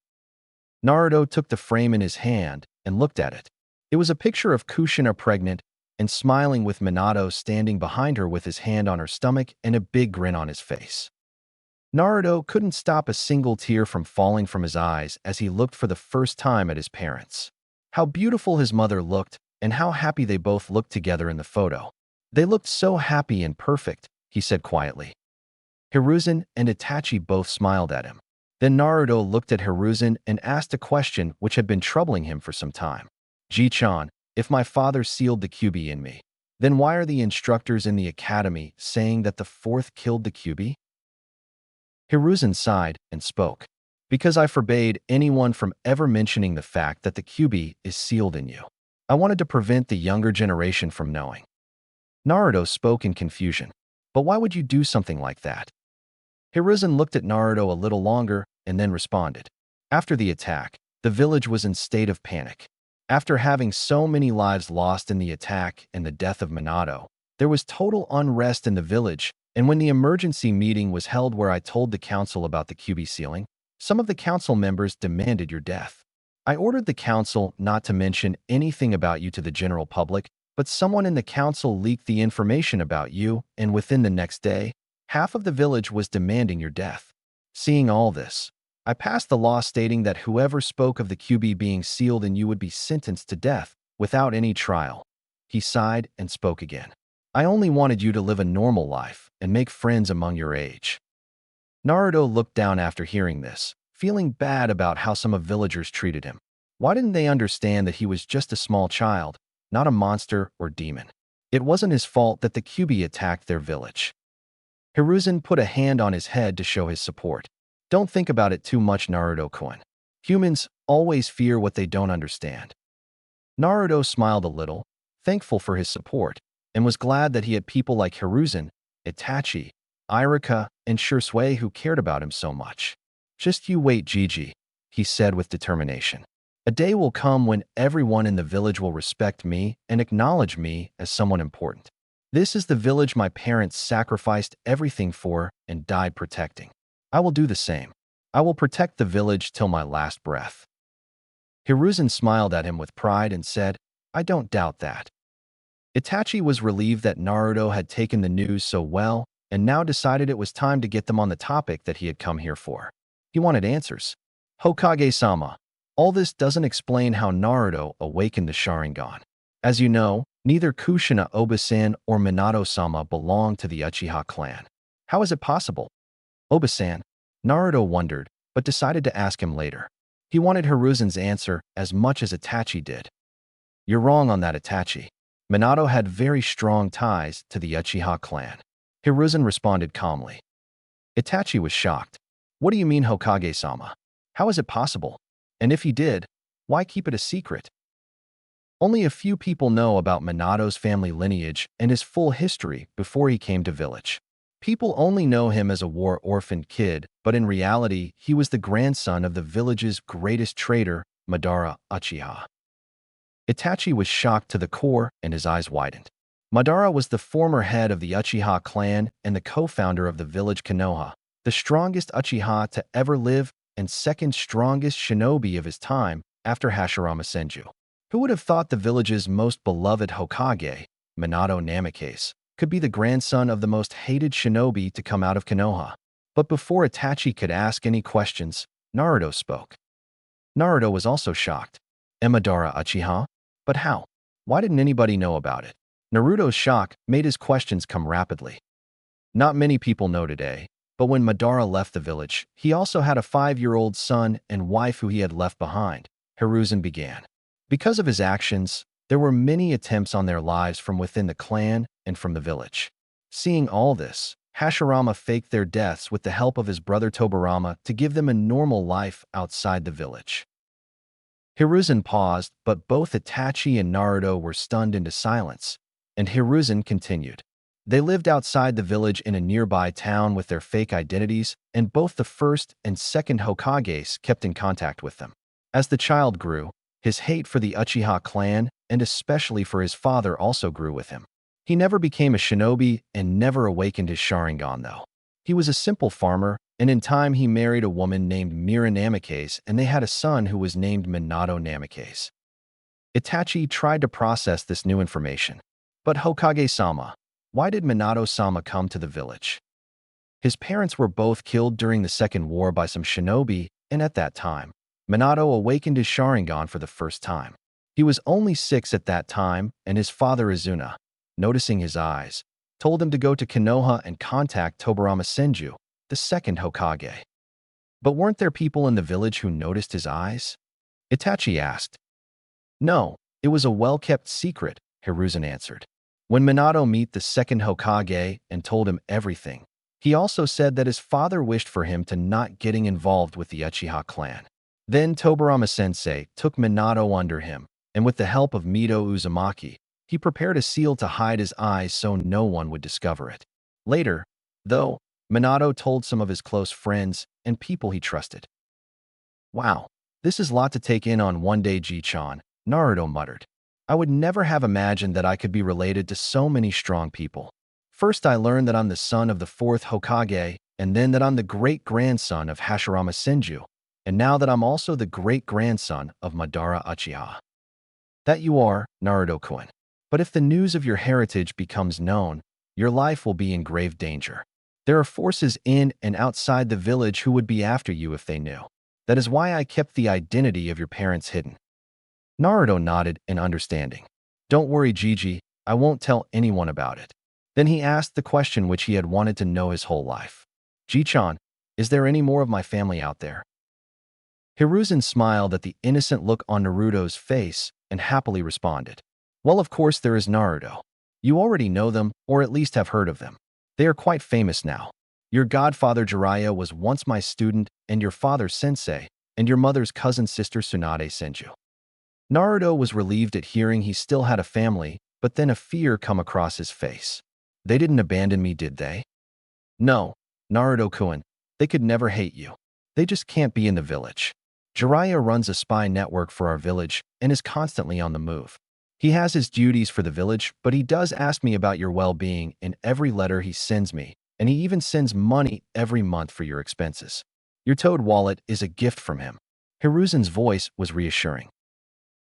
Naruto took the frame in his hand and looked at it. It was a picture of Kushina pregnant and smiling with Minato standing behind her with his hand on her stomach and a big grin on his face. Naruto couldn't stop a single tear from falling from his eyes as he looked for the first time at his parents. How beautiful his mother looked and how happy they both looked together in the photo. They looked so happy and perfect, he said quietly. Hiruzen and Itachi both smiled at him. Then Naruto looked at Hiruzen and asked a question which had been troubling him for some time. Ji-chan, if my father sealed the Kyuubi in me, then why are the instructors in the academy saying that the fourth killed the Kyuubi? Hiruzen sighed and spoke. Because I forbade anyone from ever mentioning the fact that the Kyuubi is sealed in you. I wanted to prevent the younger generation from knowing. Naruto spoke in confusion. But why would you do something like that? Hiruzen looked at Naruto a little longer and then responded. After the attack, the village was in state of panic. After having so many lives lost in the attack and the death of Minato, there was total unrest in the village, and when the emergency meeting was held where I told the council about the Kyuubi sealing, some of the council members demanded your death. I ordered the council not to mention anything about you to the general public, but someone in the council leaked the information about you, and within the next day, half of the village was demanding your death. Seeing all this, I passed the law stating that whoever spoke of the Kyuubi being sealed in you would be sentenced to death without any trial. He sighed and spoke again. I only wanted you to live a normal life and make friends among your age. Naruto looked down after hearing this, feeling bad about how some of villagers treated him. Why didn't they understand that he was just a small child, not a monster or demon? It wasn't his fault that the Kyuubi attacked their village. Hiruzen put a hand on his head to show his support. Don't think about it too much, Naruto-kun. Humans always fear what they don't understand. Naruto smiled a little, thankful for his support, and was glad that he had people like Hiruzen, Itachi, Ichiraku, and Shursui who cared about him so much. Just you wait, Gigi, he said with determination. A day will come when everyone in the village will respect me and acknowledge me as someone important. This is the village my parents sacrificed everything for and died protecting. I will do the same. I will protect the village till my last breath. Hiruzen smiled at him with pride and said, I don't doubt that. Itachi was relieved that Naruto had taken the news so well and now decided it was time to get them on the topic that he had come here for. He wanted answers. Hokage-sama, all this doesn't explain how Naruto awakened the Sharingan. As you know, neither Kushina Obasan or Minato-sama belong to the Uchiha clan. How is it possible? Obasan, Naruto wondered, but decided to ask him later. He wanted Hiruzen's answer as much as Itachi did. You're wrong on that, Itachi. Minato had very strong ties to the Uchiha clan. Hiruzen responded calmly. Itachi was shocked. What do you mean, Hokage-sama? How is it possible? And if he did, why keep it a secret? Only a few people know about Minato's family lineage and his full history before he came to village. People only know him as a war-orphaned kid, but in reality, he was the grandson of the village's greatest trader, Madara Uchiha. Itachi was shocked to the core and his eyes widened. Madara was the former head of the Uchiha clan and the co-founder of the village Konoha, the strongest Uchiha to ever live and second strongest shinobi of his time after Hashirama Senju. Who would have thought the village's most beloved Hokage, Minato Namikaze, could be the grandson of the most hated shinobi to come out of Konoha? But before Itachi could ask any questions, Naruto spoke. Naruto was also shocked. Madara Uchiha? But how? Why didn't anybody know about it? Naruto's shock made his questions come rapidly. Not many people know today, but when Madara left the village, he also had a 5-year-old son and wife who he had left behind. Hiruzen began. Because of his actions, there were many attempts on their lives from within the clan and from the village. Seeing all this, Hashirama faked their deaths with the help of his brother Tobirama to give them a normal life outside the village. Hiruzen paused, but both Itachi and Naruto were stunned into silence, and Hiruzen continued. They lived outside the village in a nearby town with their fake identities, and both the first and second Hokages kept in contact with them. As the child grew, his hate for the Uchiha clan, and especially for his father, also grew with him. He never became a shinobi and never awakened his Sharingan, though. He was a simple farmer, and in time he married a woman named Mira Namikaze, and they had a son who was named Minato Namikaze. Itachi tried to process this new information. But Hokage-sama, why did Minato-sama come to the village? His parents were both killed during the Second War by some shinobi, and at that time, Minato awakened his Sharingan for the first time. He was only 6 at that time, and his father Izuna, noticing his eyes, told him to go to Konoha and contact Tobirama Senju, the second Hokage. But weren't there people in the village who noticed his eyes? Itachi asked. No, it was a well-kept secret, Hiruzen answered. When Minato met the second Hokage and told him everything, he also said that his father wished for him to not getting involved with the Uchiha clan. Then Tobirama-sensei took Minato under him, and with the help of Mito Uzumaki, he prepared a seal to hide his eyes so no one would discover it. Later, though, Minato told some of his close friends and people he trusted. Wow, this is a lot to take in on one day, Ji-chan, Naruto muttered. I would never have imagined that I could be related to so many strong people. First I learned that I'm the son of the 4th Hokage, and then that I'm the great-grandson of Hashirama Senju, and now that I'm also the great-grandson of Madara Uchiha. That you are, Naruto-kun. But if the news of your heritage becomes known, your life will be in grave danger. There are forces in and outside the village who would be after you if they knew. That is why I kept the identity of your parents hidden. Naruto nodded in understanding. Don't worry, Gigi, I won't tell anyone about it. Then he asked the question which he had wanted to know his whole life. Ji-chan, is there any more of my family out there? Hiruzen smiled at the innocent look on Naruto's face and happily responded. Well, of course there is Naruto. You already know them, or at least have heard of them. They are quite famous now. Your godfather Jiraiya was once my student, and your father Sensei, and your mother's cousin sister Tsunade Senju. Naruto was relieved at hearing he still had a family, but then a fear come across his face. They didn't abandon me, did they? No, Naruto-kun, they could never hate you. They just can't be in the village. Jiraiya runs a spy network for our village and is constantly on the move. He has his duties for the village, but he does ask me about your well-being in every letter he sends me, and he even sends money every month for your expenses. Your toad wallet is a gift from him. Hiruzen's voice was reassuring.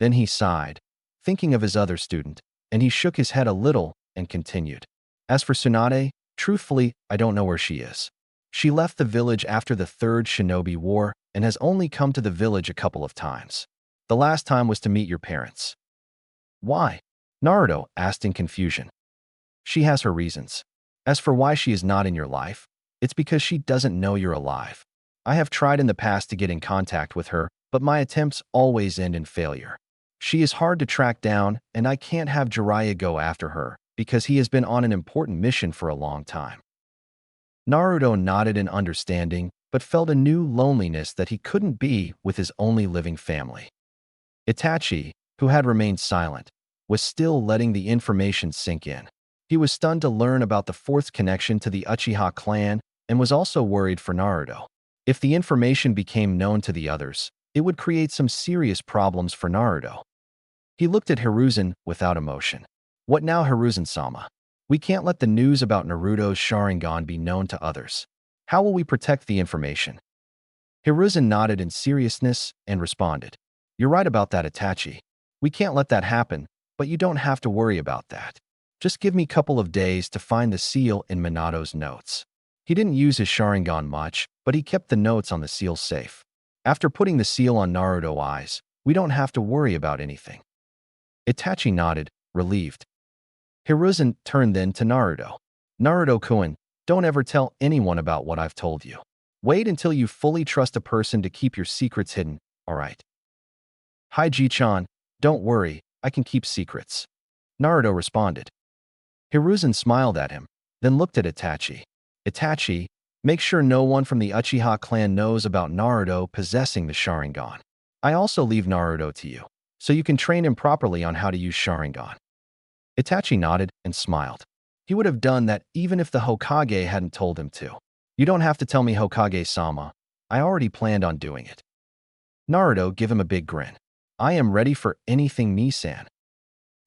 Then he sighed, thinking of his other student, and he shook his head a little and continued. As for Tsunade, truthfully, I don't know where she is. She left the village after the 3rd Shinobi War and has only come to the village a couple of times. The last time was to meet your parents. Why? Naruto asked in confusion. She has her reasons. As for why she is not in your life, it's because she doesn't know you're alive. I have tried in the past to get in contact with her, but my attempts always end in failure. She is hard to track down, and I can't have Jiraiya go after her, because he has been on an important mission for a long time. Naruto nodded in understanding, but felt a new loneliness that he couldn't be with his only living family. Itachi, who had remained silent, was still letting the information sink in. He was stunned to learn about the 4th connection to the Uchiha clan and was also worried for Naruto. If the information became known to the others, it would create some serious problems for Naruto. He looked at Hiruzen without emotion. What now, Hiruzen-sama? We can't let the news about Naruto's Sharingan be known to others. How will we protect the information? Hiruzen nodded in seriousness and responded. You're right about that, Itachi. We can't let that happen, but you don't have to worry about that. Just give me a couple of days to find the seal in Minato's notes. He didn't use his Sharingan much, but he kept the notes on the seal safe. After putting the seal on Naruto's eyes, we don't have to worry about anything. Itachi nodded, relieved. Hiruzen turned then to Naruto. Naruto-kun, don't ever tell anyone about what I've told you. Wait until you fully trust a person to keep your secrets hidden, alright? Hi Ji-chan, don't worry, I can keep secrets. Naruto responded. Hiruzen smiled at him, then looked at Itachi. Itachi, make sure no one from the Uchiha clan knows about Naruto possessing the Sharingan. I also leave Naruto to you, so you can train him properly on how to use Sharingan. Itachi nodded and smiled. He would have done that even if the Hokage hadn't told him to. You don't have to tell me, Hokage-sama. I already planned on doing it. Naruto gave him a big grin. I am ready for anything, Ni-san.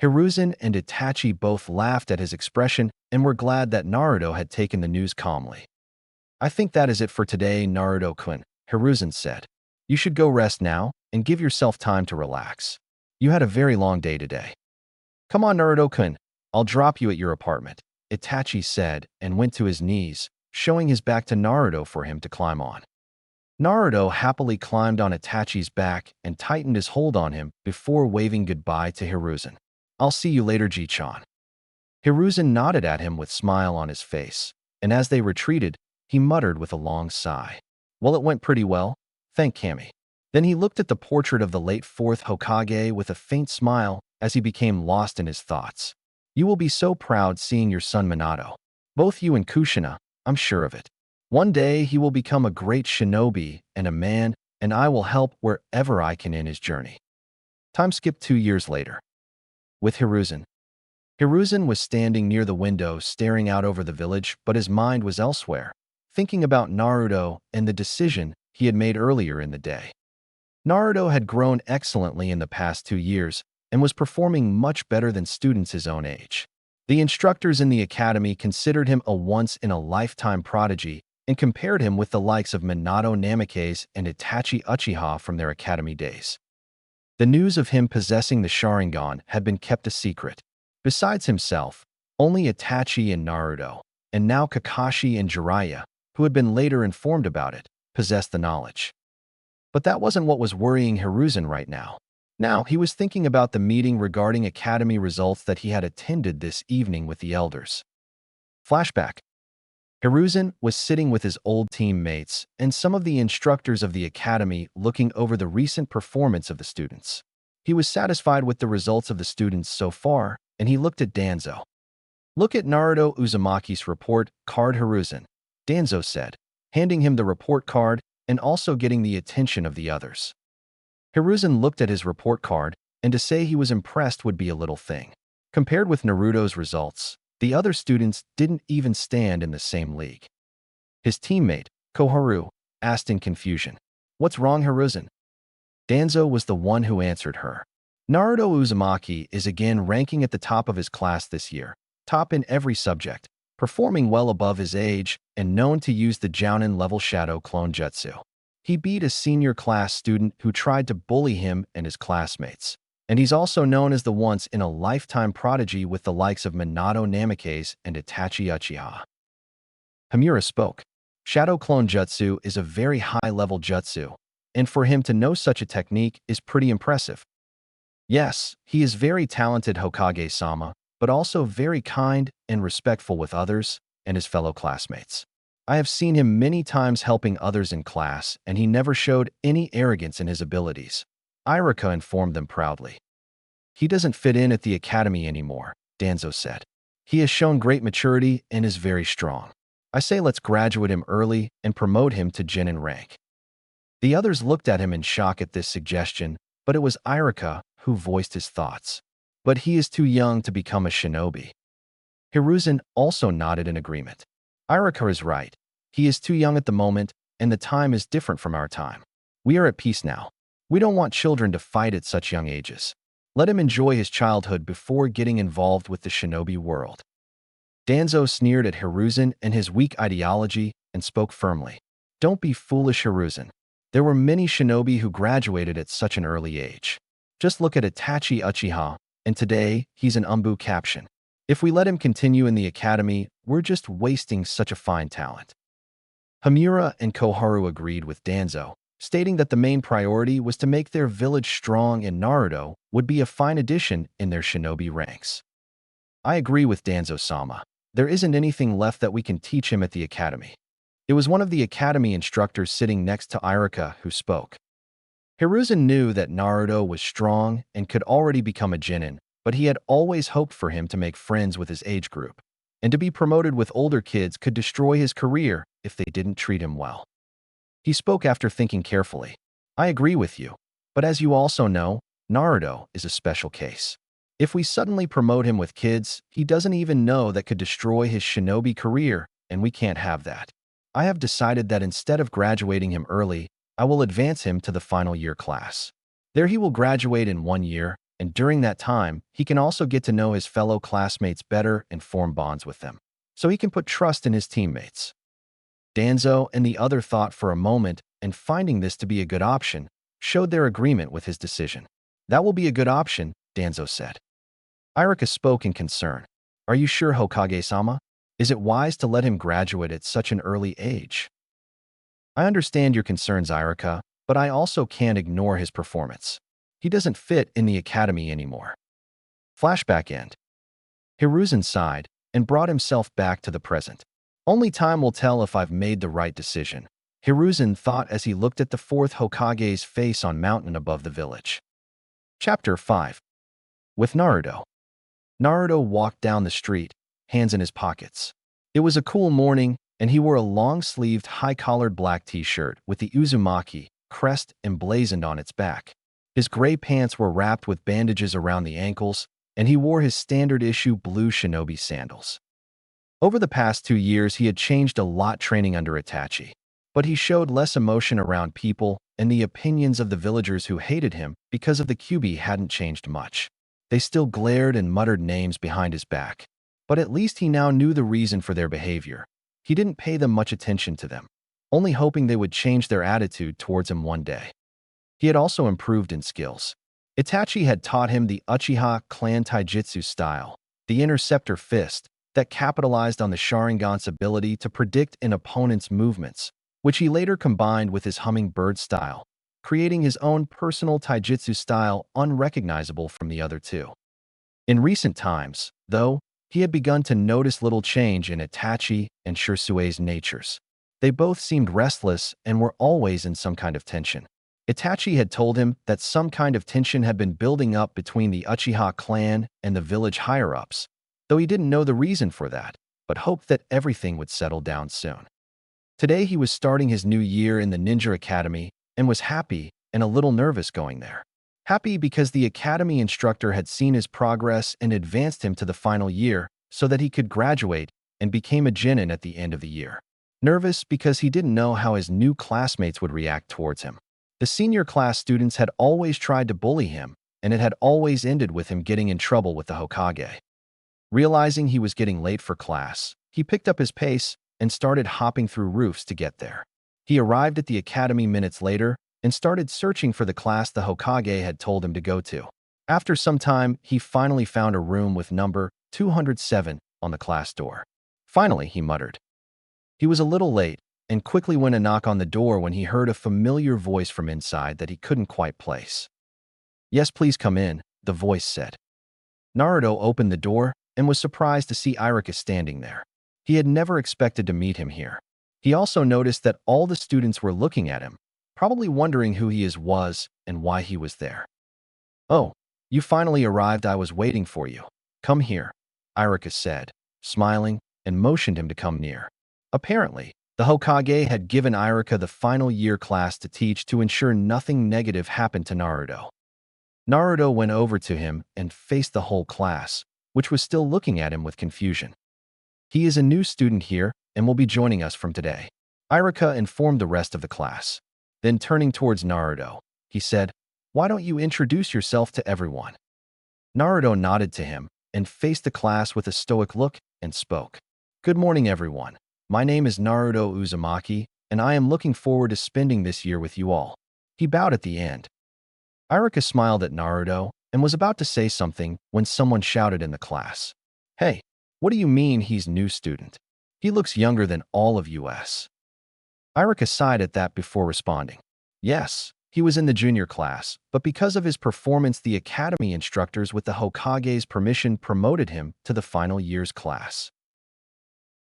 Hiruzen and Itachi both laughed at his expression and were glad that Naruto had taken the news calmly. I think that is it for today, Naruto-kun, Hiruzen said. You should go rest now and give yourself time to relax. You had a very long day today. Come on, Naruto-kun. I'll drop you at your apartment, Itachi said and went to his knees, showing his back to Naruto for him to climb on. Naruto happily climbed on Itachi's back and tightened his hold on him before waving goodbye to Hiruzen. I'll see you later, Ji-chan. Hiruzen nodded at him with a smile on his face, and as they retreated, he muttered with a long sigh. Well, it went pretty well, thank Kami. Then he looked at the portrait of the late 4th Hokage with a faint smile as he became lost in his thoughts. You will be so proud seeing your son Minato. Both you and Kushina, I'm sure of it. One day he will become a great shinobi and a man, and I will help wherever I can in his journey. Time skipped 2 years later. With Hiruzen. Hiruzen was standing near the window staring out over the village, but his mind was elsewhere, thinking about Naruto and the decision he had made earlier in the day. Naruto had grown excellently in the past 2 years and was performing much better than students his own age. The instructors in the academy considered him a once-in-a-lifetime prodigy and compared him with the likes of Minato Namikaze and Itachi Uchiha from their academy days. The news of him possessing the Sharingan had been kept a secret. Besides himself, only Itachi and Naruto, and now Kakashi and Jiraiya, who had been later informed about it, possessed the knowledge. But that wasn't what was worrying Hiruzen right now. Now, he was thinking about the meeting regarding academy results that he had attended this evening with the elders. Flashback. Hiruzen was sitting with his old teammates and some of the instructors of the academy looking over the recent performance of the students. He was satisfied with the results of the students so far, and he looked at Danzo. Look at Naruto Uzumaki's report card, Hiruzen, Danzo said, handing him the report card and also getting the attention of the others. Hiruzen looked at his report card, and to say he was impressed would be a little thing. Compared with Naruto's results, the other students didn't even stand in the same league. His teammate, Koharu, asked in confusion, "What's wrong, Hiruzen?" Danzo was the one who answered her. Naruto Uzumaki is again ranking at the top of his class this year, top in every subject, performing well above his age, and known to use the Jounin level shadow clone jutsu. He beat a senior class student who tried to bully him and his classmates, and he's also known as the once-in-a-lifetime prodigy with the likes of Minato Namikaze and Itachi Uchiha. Hamura spoke. Shadow clone jutsu is a very high-level jutsu, and for him to know such a technique is pretty impressive. Yes, he is very talented, Hokage-sama, but also very kind and respectful with others and his fellow classmates. I have seen him many times helping others in class, and he never showed any arrogance in his abilities, Ichiraku informed them proudly. He doesn't fit in at the academy anymore, Danzo said. He has shown great maturity and is very strong. I say let's graduate him early and promote him to Genin rank. The others looked at him in shock at this suggestion, but it was Ichiraku who voiced his thoughts. But he is too young to become a shinobi. Hiruzen also nodded in agreement. Ichiraku is right. He is too young at the moment, and the time is different from our time. We are at peace now. We don't want children to fight at such young ages. Let him enjoy his childhood before getting involved with the shinobi world. Danzo sneered at Hiruzen and his weak ideology and spoke firmly. Don't be foolish, Hiruzen. There were many shinobi who graduated at such an early age. Just look at Itachi Uchiha, and today he's an Umbu caption. If we let him continue in the academy, we're just wasting such a fine talent. Hamura and Koharu agreed with Danzo, stating that the main priority was to make their village strong and Naruto would be a fine addition in their shinobi ranks. I agree with Danzo-sama. There isn't anything left that we can teach him at the academy. It was one of the academy instructors sitting next to Ichiraku who spoke. Hiruzen knew that Naruto was strong and could already become a genin, but he had always hoped for him to make friends with his age group, and to be promoted with older kids could destroy his career if they didn't treat him well. He spoke after thinking carefully. I agree with you, but as you also know, Naruto is a special case. If we suddenly promote him with kids he doesn't even know that could destroy his shinobi career, and we can't have that. I have decided that instead of graduating him early, I will advance him to the final year class. There he will graduate in 1 year, and during that time, he can also get to know his fellow classmates better and form bonds with them, so he can put trust in his teammates. Danzo and the other thought for a moment, and finding this to be a good option, showed their agreement with his decision. That will be a good option, Danzo said. Iruka spoke in concern. Are you sure, Hokage-sama? Is it wise to let him graduate at such an early age? I understand your concerns, Iruka, but I also can't ignore his performance. He doesn't fit in the academy anymore. Flashback end. Hiruzen sighed and brought himself back to the present. Only time will tell if I've made the right decision, Hiruzen thought as he looked at the fourth Hokage's face on mountain above the village. Chapter 5. With Naruto. Naruto walked down the street, hands in his pockets. It was a cool morning, and he wore a long-sleeved, high-collared black t-shirt with the Uzumaki crest emblazoned on its back. His gray pants were wrapped with bandages around the ankles, and he wore his standard-issue blue shinobi sandals. Over the past 2 years, he had changed a lot training under Itachi, but he showed less emotion around people, and the opinions of the villagers who hated him because of the Kyuubi hadn't changed much. They still glared and muttered names behind his back, but at least he now knew the reason for their behavior. He didn't pay them much attention to them, only hoping they would change their attitude towards him one day. He had also improved in skills. Itachi had taught him the Uchiha clan Taijutsu style, the interceptor fist, that capitalized on the Sharingan's ability to predict an opponent's movements, which he later combined with his hummingbird style, creating his own personal Taijutsu style unrecognizable from the other two. In recent times, though, he had begun to notice little change in Itachi and Shurisue's natures. They both seemed restless and were always in some kind of tension. Itachi had told him that some kind of tension had been building up between the Uchiha clan and the village higher-ups, though he didn't know the reason for that, but hoped that everything would settle down soon. Today he was starting his new year in the Ninja Academy and was happy and a little nervous going there. Happy because the academy instructor had seen his progress and advanced him to the final year so that he could graduate and became a genin at the end of the year. Nervous because he didn't know how his new classmates would react towards him. The senior class students had always tried to bully him, and it had always ended with him getting in trouble with the Hokage. Realizing he was getting late for class, he picked up his pace and started hopping through roofs to get there. He arrived at the academy minutes later and started searching for the class the Hokage had told him to go to. After some time, he finally found a room with number 207 on the class door. Finally, he muttered. He was a little late and quickly went a knock on the door when he heard a familiar voice from inside that he couldn't quite place. "Yes, please come in," the voice said. Naruto opened the door and was surprised to see Iruka standing there. He had never expected to meet him here. He also noticed that all the students were looking at him, probably wondering who he was and why he was there. "Oh, you finally arrived. I was waiting for you. Come here," Iruka said, smiling, and motioned him to come near. Apparently, the Hokage had given Iruka the final year class to teach to ensure nothing negative happened to Naruto. Naruto went over to him and faced the whole class, which was still looking at him with confusion. "He is a new student here and will be joining us from today," Iruka informed the rest of the class. Then turning towards Naruto, he said, "Why don't you introduce yourself to everyone?" Naruto nodded to him and faced the class with a stoic look and spoke. "Good morning, everyone. My name is Naruto Uzumaki, and I am looking forward to spending this year with you all." He bowed at the end. Iruka smiled at Naruto and was about to say something when someone shouted in the class, "Hey, what do you mean he's new student? He looks younger than all of us." Iruka sighed at that before responding. Yes, he was in the junior class, but because of his performance, the academy instructors with the Hokage's permission promoted him to the final year's class.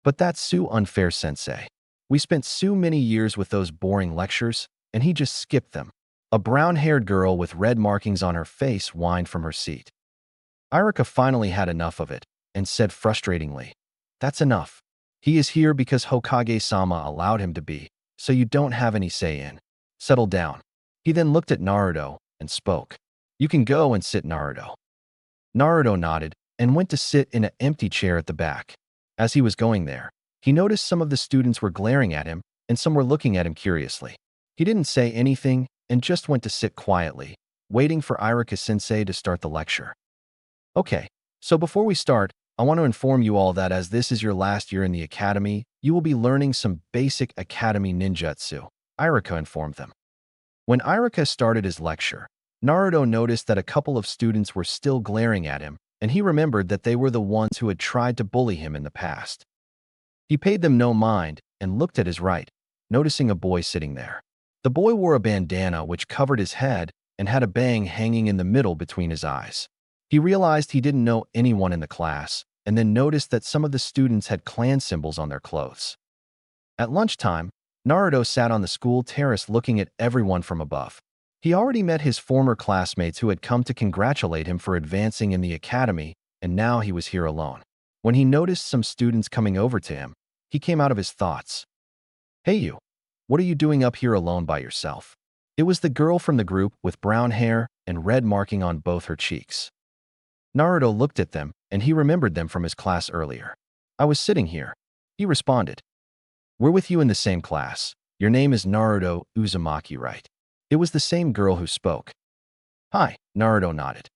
"But that's so unfair, sensei. We spent so many years with those boring lectures, and he just skipped them." A brown-haired girl with red markings on her face whined from her seat. Iruka finally had enough of it and said frustratingly, "That's enough. He is here because Hokage-sama allowed him to be, so you don't have any say in. Settle down." He then looked at Naruto and spoke. "You can go and sit, Naruto." Naruto nodded and went to sit in an empty chair at the back. As he was going there, he noticed some of the students were glaring at him and some were looking at him curiously. He didn't say anything and just went to sit quietly, waiting for Iruka-sensei to start the lecture. "Okay, so before we start, I want to inform you all that as this is your last year in the academy, you will be learning some basic academy ninjutsu," Iruka informed them. When Iruka started his lecture, Naruto noticed that a couple of students were still glaring at him, and he remembered that they were the ones who had tried to bully him in the past. He paid them no mind and looked at his right, noticing a boy sitting there. The boy wore a bandana which covered his head and had a bang hanging in the middle between his eyes. He realized he didn't know anyone in the class, and then noticed that some of the students had clan symbols on their clothes. At lunchtime, Naruto sat on the school terrace looking at everyone from above. He already met his former classmates who had come to congratulate him for advancing in the academy, and now he was here alone. When he noticed some students coming over to him, he came out of his thoughts. "Hey you, what are you doing up here alone by yourself?" It was the girl from the group with brown hair and red marking on both her cheeks. Naruto looked at them, and he remembered them from his class earlier. "I was sitting here," he responded. "We're with you in the same class. Your name is Naruto Uzumaki, right?" It was the same girl who spoke. "Hi," Naruto nodded.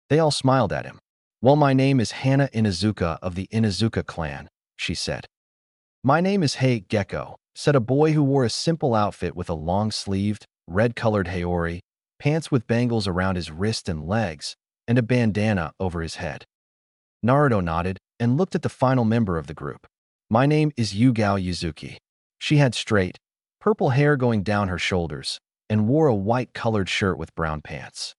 They all smiled at him. "Well, my name is Hana Inuzuka of the Inuzuka clan," she said. "My name is Hey Gecko," said a boy who wore a simple outfit with a long-sleeved, red-colored haori, pants with bangles around his wrist and legs, and a bandana over his head. Naruto nodded and looked at the final member of the group. "My name is Yugao Yuzuki." She had straight, purple hair going down her shoulders, and wore a white-colored shirt with brown pants.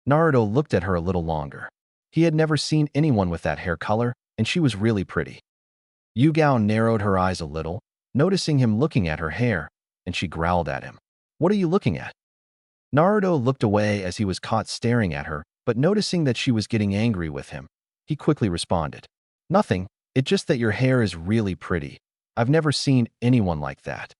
Naruto looked at her a little longer. He had never seen anyone with that hair color, and she was really pretty. Yugao narrowed her eyes a little, noticing him looking at her hair, and she growled at him. "What are you looking at?" Naruto looked away as he was caught staring at her, but noticing that she was getting angry with him, he quickly responded. "Nothing, it's just that your hair is really pretty. I've never seen anyone like that."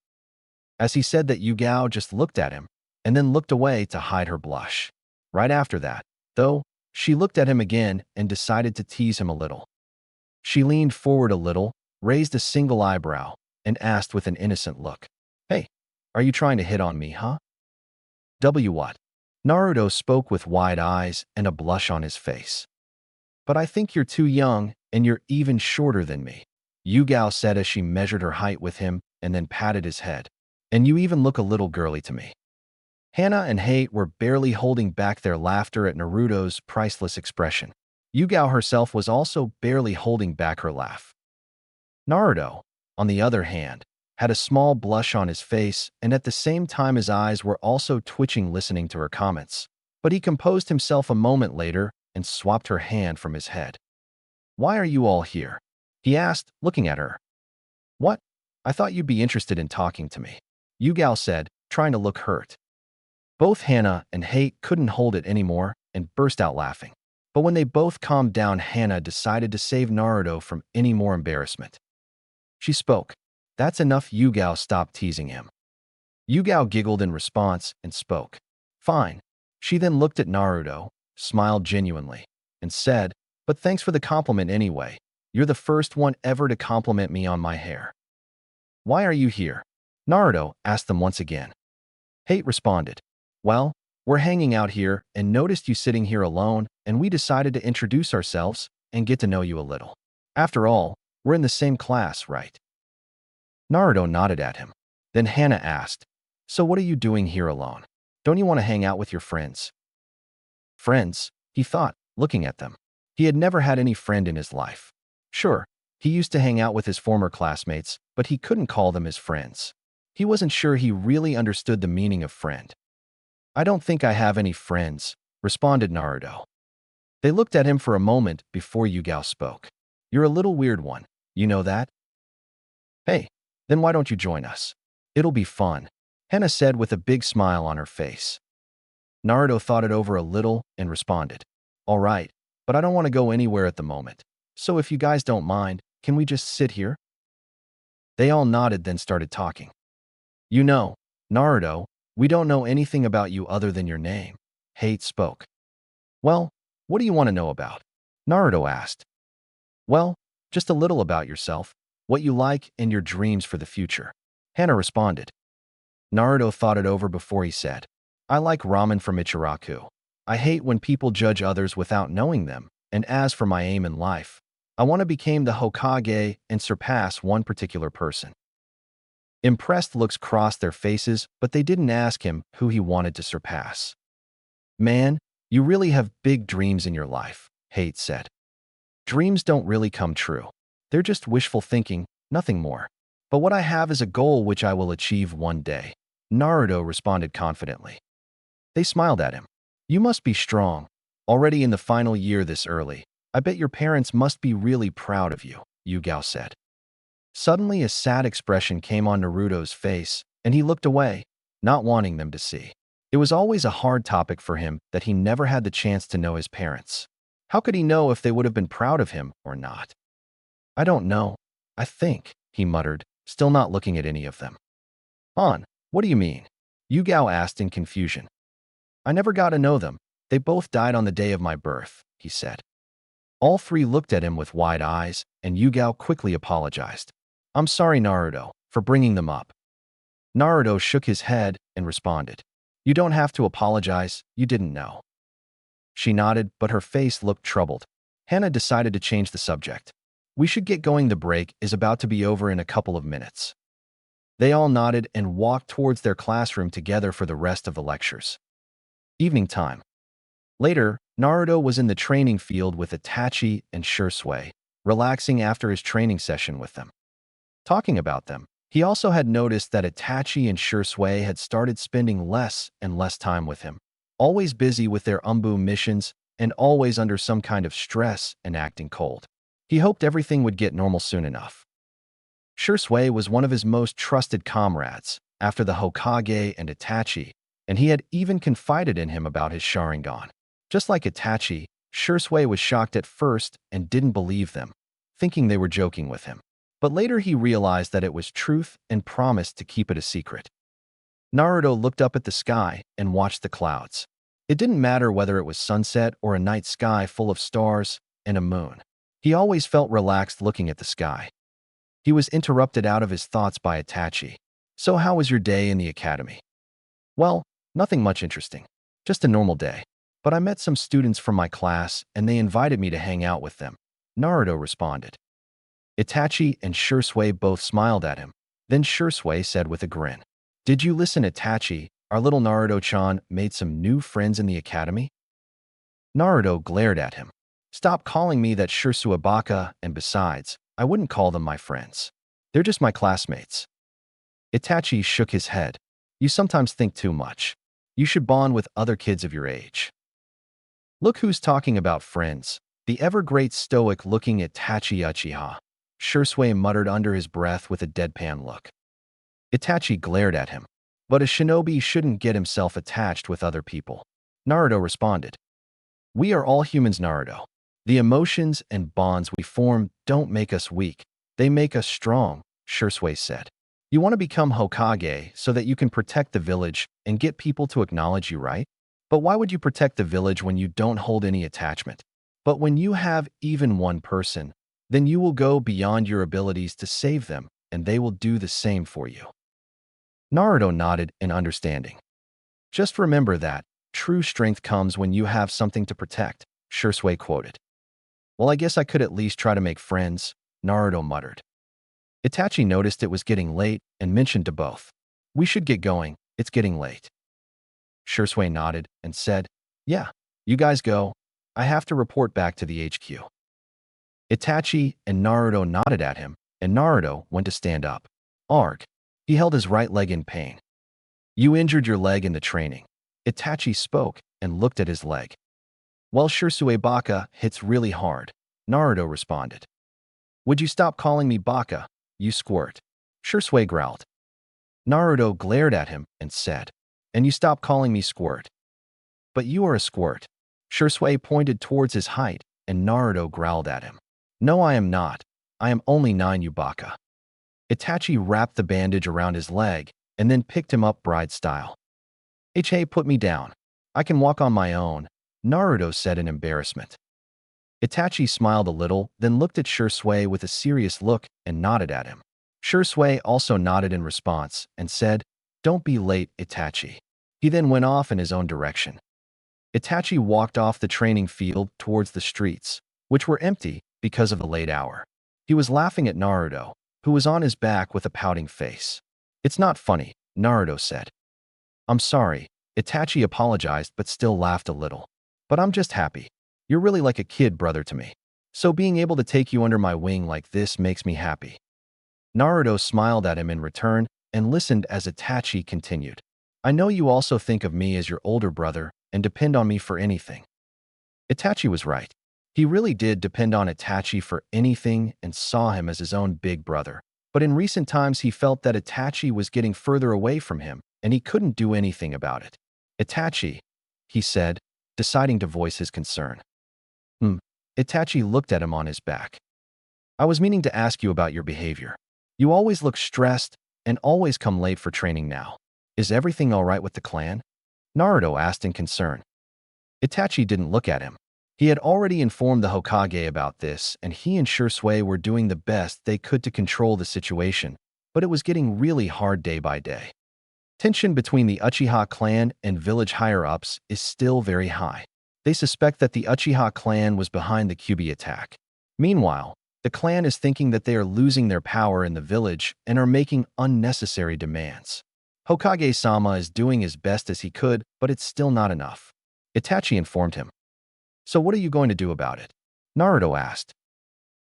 As he said that, Yugao just looked at him, and then looked away to hide her blush. Right after that, though, she looked at him again and decided to tease him a little. She leaned forward a little, raised a single eyebrow, and asked with an innocent look, "Hey, are you trying to hit on me, huh?" What? Naruto spoke with wide eyes and a blush on his face. "But I think you're too young, and you're even shorter than me," Yugao said as she measured her height with him and then patted his head. "And you even look a little girly to me." Hana and Hate were barely holding back their laughter at Naruto's priceless expression. Yugao herself was also barely holding back her laugh. Naruto, on the other hand, had a small blush on his face, and at the same time his eyes were also twitching listening to her comments. But he composed himself a moment later and swapped her hand from his head. "Why are you all here?" he asked, looking at her. "What? I thought you'd be interested in talking to me," Yugao said, trying to look hurt. Both Hana and Hate couldn't hold it anymore and burst out laughing. But when they both calmed down, Hana decided to save Naruto from any more embarrassment. She spoke. "That's enough." Yugao stopped teasing him. Yugao giggled in response and spoke. "Fine." She then looked at Naruto, smiled genuinely, and said, "But thanks for the compliment anyway. You're the first one ever to compliment me on my hair." "Why are you here?" Naruto asked them once again. Hate responded, "Well, we're hanging out here and noticed you sitting here alone, and we decided to introduce ourselves and get to know you a little. After all, we're in the same class, right?" Naruto nodded at him. Then Hana asked, "So what are you doing here alone? Don't you want to hang out with your friends?" Friends, he thought, looking at them. He had never had any friend in his life. Sure, he used to hang out with his former classmates, but he couldn't call them his friends. He wasn't sure he really understood the meaning of friend. "I don't think I have any friends," responded Naruto. They looked at him for a moment before Yugao spoke. "You're a little weird one, you know that?" "Hey, then why don't you join us? It'll be fun," Hana said with a big smile on her face. Naruto thought it over a little and responded, "All right, but I don't want to go anywhere at the moment. So if you guys don't mind, can we just sit here?" They all nodded, then started talking. "You know, Naruto, we don't know anything about you other than your name," Hate spoke. "Well, what do you want to know about?" Naruto asked. "Well, just a little about yourself, what you like, and your dreams for the future," Hana responded. Naruto thought it over before he said, "I like ramen from Ichiraku. I hate when people judge others without knowing them, and as for my aim in life, I want to become the Hokage and surpass one particular person." Impressed looks crossed their faces, but they didn't ask him who he wanted to surpass. Man, you really have big dreams in your life, Hate said. Dreams don't really come true. They're just wishful thinking, nothing more. But what I have is a goal which I will achieve one day, Naruto responded confidently. They smiled at him. You must be strong. Already in the final year this early. I bet your parents must be really proud of you, Yugao said. Suddenly a sad expression came on Naruto's face, and he looked away, not wanting them to see. It was always a hard topic for him that he never had the chance to know his parents. How could he know if they would have been proud of him or not? I don't know. I think, he muttered, still not looking at any of them. What do you mean? Yugao asked in confusion. I never got to know them. They both died on the day of my birth, he said. All three looked at him with wide eyes, and Yugao quickly apologized. I'm sorry, Naruto, for bringing them up. Naruto shook his head and responded. You don't have to apologize, you didn't know. She nodded, but her face looked troubled. Hannah decided to change the subject. We should get going, the break is about to be over in a couple of minutes. They all nodded and walked towards their classroom together for the rest of the lectures. Evening time. Later, Naruto was in the training field with Itachi and Shursui, relaxing after his training session with them. Talking about them, he also had noticed that Itachi and Shursui had started spending less and less time with him, always busy with their missions and always under some kind of stress and acting cold. He hoped everything would get normal soon enough. Shursui was one of his most trusted comrades, after the Hokage and Itachi, and he had even confided in him about his Sharingan. Just like Itachi, Shursui was shocked at first and didn't believe them, thinking they were joking with him. But later he realized that it was truth and promised to keep it a secret. Naruto looked up at the sky and watched the clouds. It didn't matter whether it was sunset or a night sky full of stars and a moon. He always felt relaxed looking at the sky. He was interrupted out of his thoughts by Itachi. So how was your day in the academy? Well, nothing much interesting. Just a normal day. But I met some students from my class and they invited me to hang out with them, Naruto responded. Itachi and Shursui both smiled at him. Then Shursui said with a grin, Did you listen, Itachi? Our little Naruto-chan made some new friends in the academy? Naruto glared at him. Stop calling me that, Shursui-baka, and besides, I wouldn't call them my friends. They're just my classmates. Itachi shook his head. You sometimes think too much. You should bond with other kids of your age. Look who's talking about friends. The ever-great stoic-looking Itachi Uchiha. Shursui muttered under his breath with a deadpan look. Itachi glared at him. But a shinobi shouldn't get himself attached with other people. Naruto responded. We are all humans, Naruto. The emotions and bonds we form don't make us weak. They make us strong, Shursui said. You want to become Hokage so that you can protect the village and get people to acknowledge you, right? But why would you protect the village when you don't hold any attachment? But when you have even one person, then you will go beyond your abilities to save them, and they will do the same for you. Naruto nodded in understanding. Just remember that true strength comes when you have something to protect, Shursui quoted. Well, I guess I could at least try to make friends, Naruto muttered. Itachi noticed it was getting late and mentioned to both. We should get going, it's getting late. Shursui nodded and said, Yeah, you guys go. I have to report back to the HQ. Itachi and Naruto nodded at him, and Naruto went to stand up. Arg. He held his right leg in pain. You injured your leg in the training. Itachi spoke and looked at his leg. Well, Shursui-baka hits really hard, Naruto responded. Would you stop calling me baka, you squirt? Shursui growled. Naruto glared at him and said, And you stop calling me squirt. But you are a squirt. Shursui pointed towards his height, and Naruto growled at him. No, I am not. I am only 9, you baka. Itachi wrapped the bandage around his leg and then picked him up bride style. Hey, put me down. I can walk on my own, Naruto said in embarrassment. Itachi smiled a little, then looked at Shursui with a serious look and nodded at him. Shursui also nodded in response and said, Don't be late, Itachi. He then went off in his own direction. Itachi walked off the training field towards the streets, which were empty because of the late hour. He was laughing at Naruto, who was on his back with a pouting face. It's not funny, Naruto said. I'm sorry, Itachi apologized but still laughed a little. But I'm just happy. You're really like a kid brother to me. So being able to take you under my wing like this makes me happy. Naruto smiled at him in return and listened as Itachi continued. I know you also think of me as your older brother and depend on me for anything. Itachi was right. He really did depend on Itachi for anything and saw him as his own big brother. But in recent times he felt that Itachi was getting further away from him and he couldn't do anything about it. Itachi, he said, deciding to voice his concern. Itachi looked at him on his back. I was meaning to ask you about your behavior. You always look stressed and always come late for training now. Is everything all right with the clan? Naruto asked in concern. Itachi didn't look at him. He had already informed the Hokage about this, and he and Shursui were doing the best they could to control the situation, but it was getting really hard day by day. Tension between the Uchiha clan and village higher-ups is still very high. They suspect that the Uchiha clan was behind the Kyuubi attack. Meanwhile, the clan is thinking that they are losing their power in the village and are making unnecessary demands. Hokage-sama is doing his best as he could, but it's still not enough. Itachi informed him. So what are you going to do about it? Naruto asked.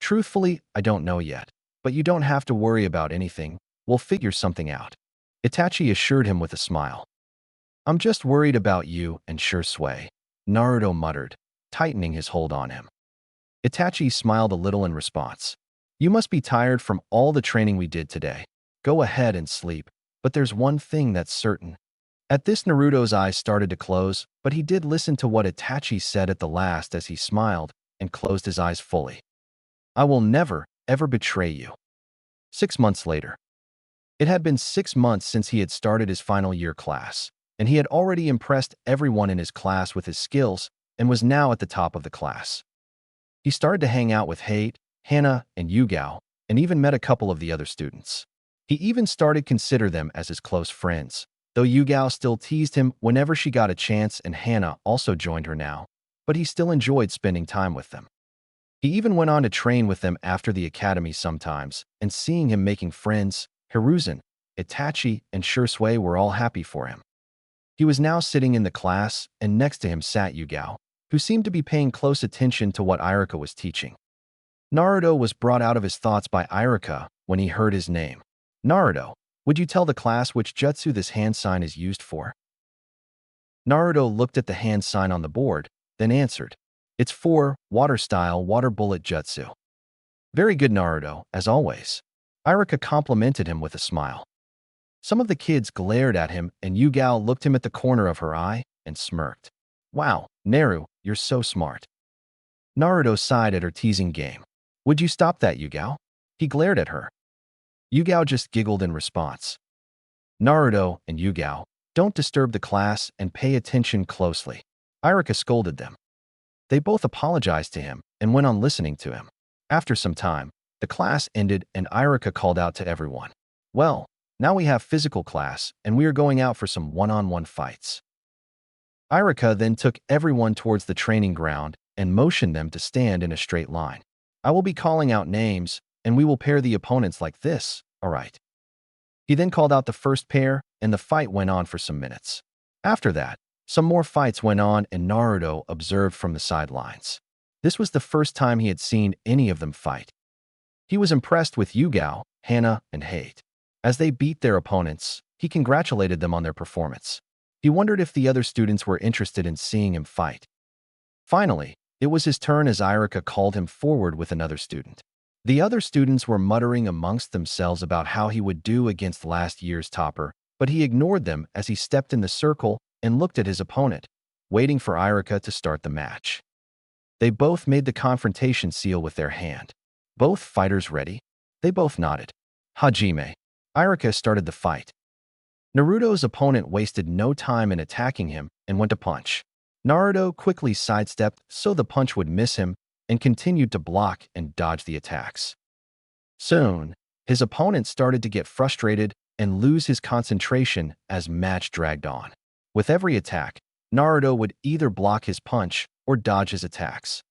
Truthfully, I don't know yet, but you don't have to worry about anything. We'll figure something out. Itachi assured him with a smile. I'm just worried about you and Shursui, Naruto muttered, tightening his hold on him. Itachi smiled a little in response. You must be tired from all the training we did today. Go ahead and sleep, but there's one thing that's certain. At this, Naruto's eyes started to close, but he did listen to what Itachi said at the last as he smiled and closed his eyes fully. I will never, ever betray you. 6 months later. It had been 6 months since he had started his final year class, and he had already impressed everyone in his class with his skills and was now at the top of the class. He started to hang out with Hate, Hana, and Yugao, and even met a couple of the other students. He even started to consider them as his close friends, though Yugao still teased him whenever she got a chance and Hana also joined her now, but he still enjoyed spending time with them. He even went on to train with them after the academy sometimes, and seeing him making friends, Hiruzen, Itachi, and Shursui were all happy for him. He was now sitting in the class, and next to him sat Yugao, who seemed to be paying close attention to what Ichiraku was teaching. Naruto was brought out of his thoughts by Ichiraku when he heard his name. Naruto, would you tell the class which jutsu this hand sign is used for? Naruto looked at the hand sign on the board, then answered. It's for water-style water bullet jutsu. Very good, Naruto, as always. Ichiraku complimented him with a smile. Some of the kids glared at him, and Yugao looked him at the corner of her eye and smirked. Wow, Naru, you're so smart. Naruto sighed at her teasing game. Would you stop that, Yugao? He glared at her. Yugao just giggled in response. Naruto and Yugao, don't disturb the class and pay attention closely. Ichiraku scolded them. They both apologized to him and went on listening to him. After some time, the class ended and Ichiraku called out to everyone. Well, now we have physical class and we are going out for some one-on-one fights. Ichiraku then took everyone towards the training ground and motioned them to stand in a straight line. I will be calling out names, and we will pair the opponents like this, all right? He then called out the first pair, and the fight went on for some minutes. After that, some more fights went on and Naruto observed from the sidelines. This was the first time he had seen any of them fight. He was impressed with Yugao, Hana, and Hate. As they beat their opponents, he congratulated them on their performance. He wondered if the other students were interested in seeing him fight. Finally, it was his turn as Ichiraku called him forward with another student. The other students were muttering amongst themselves about how he would do against last year's topper, but he ignored them as he stepped in the circle and looked at his opponent, waiting for Ichiraku to start the match. They both made the confrontation seal with their hand. Both fighters ready? They both nodded. Hajime. Ichiraku started the fight. Naruto's opponent wasted no time in attacking him and went to punch. Naruto quickly sidestepped so the punch would miss him and continued to block and dodge the attacks. Soon, his opponent started to get frustrated and lose his concentration as match dragged on. With every attack, Naruto would either block his punch or dodge his attacks.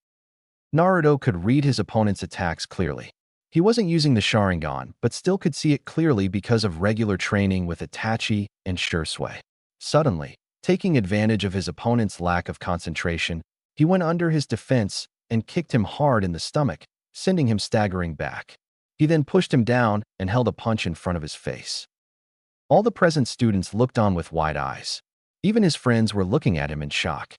Naruto could read his opponent's attacks clearly. He wasn't using the Sharingan, but still could see it clearly because of regular training with Itachi and Shursui. Suddenly, Taking advantage of his opponent's lack of concentration, he went under his defense and kicked him hard in the stomach, sending him staggering back. He then pushed him down and held a punch in front of his face. All the present students looked on with wide eyes. Even his friends were looking at him in shock.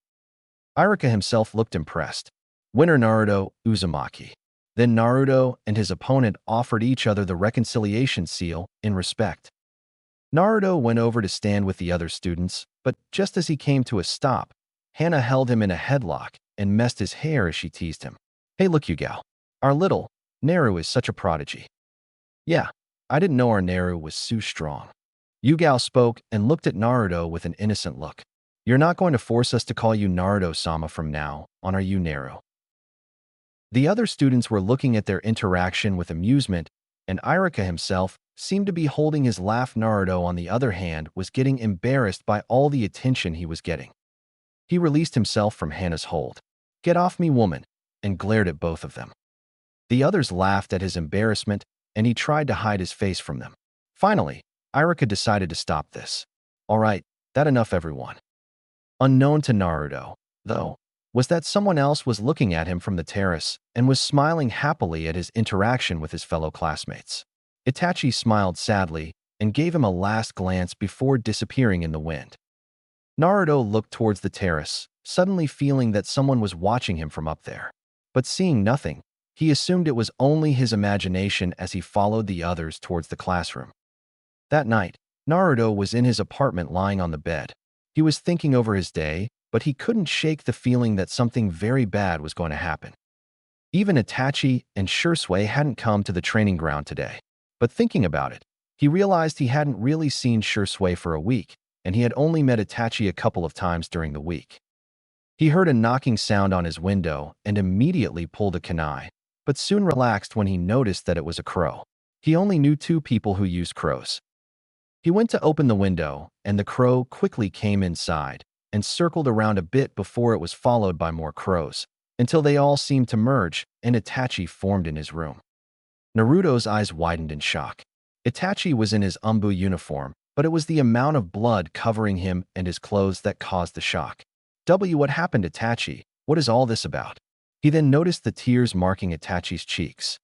Ichiraku himself looked impressed. Winner Naruto, Uzumaki. Then Naruto and his opponent offered each other the reconciliation seal in respect. Naruto went over to stand with the other students, but just as he came to a stop, Hana held him in a headlock and messed his hair as she teased him. Hey look you gal. Our little Naru is such a prodigy. Yeah, I didn't know our Naru was so strong. Yugao spoke and looked at Naruto with an innocent look. You're not going to force us to call you Naruto-sama from now on, are you, Naru? The other students were looking at their interaction with amusement, and Ichiraku himself seemed to be holding his laugh. Naruto, on the other hand, was getting embarrassed by all the attention he was getting. He released himself from Hana's hold. Get off me, woman, and glared at both of them. The others laughed at his embarrassment, and he tried to hide his face from them. Finally, Ichiraku decided to stop this. All right, that enough everyone. Unknown to Naruto, though, was that someone else was looking at him from the terrace and was smiling happily at his interaction with his fellow classmates. Itachi smiled sadly and gave him a last glance before disappearing in the wind. Naruto looked towards the terrace, suddenly feeling that someone was watching him from up there. But seeing nothing, he assumed it was only his imagination as he followed the others towards the classroom. That night, Naruto was in his apartment lying on the bed. He was thinking over his day, but he couldn't shake the feeling that something very bad was going to happen. Even Itachi and Shursui hadn't come to the training ground today. But thinking about it, he realized he hadn't really seen Shursui for a week, and he had only met Itachi a couple of times during the week. He heard a knocking sound on his window and immediately pulled a kunai, but soon relaxed when he noticed that it was a crow. He only knew 2 people who used crows. He went to open the window, and the crow quickly came inside and circled around a bit before it was followed by more crows, until they all seemed to merge and Itachi formed in his room. Naruto's eyes widened in shock. Itachi was in his umbu uniform, but it was the amount of blood covering him and his clothes that caused the shock. What happened, Itachi? What is all this about? He then noticed the tears marking Itachi's cheeks.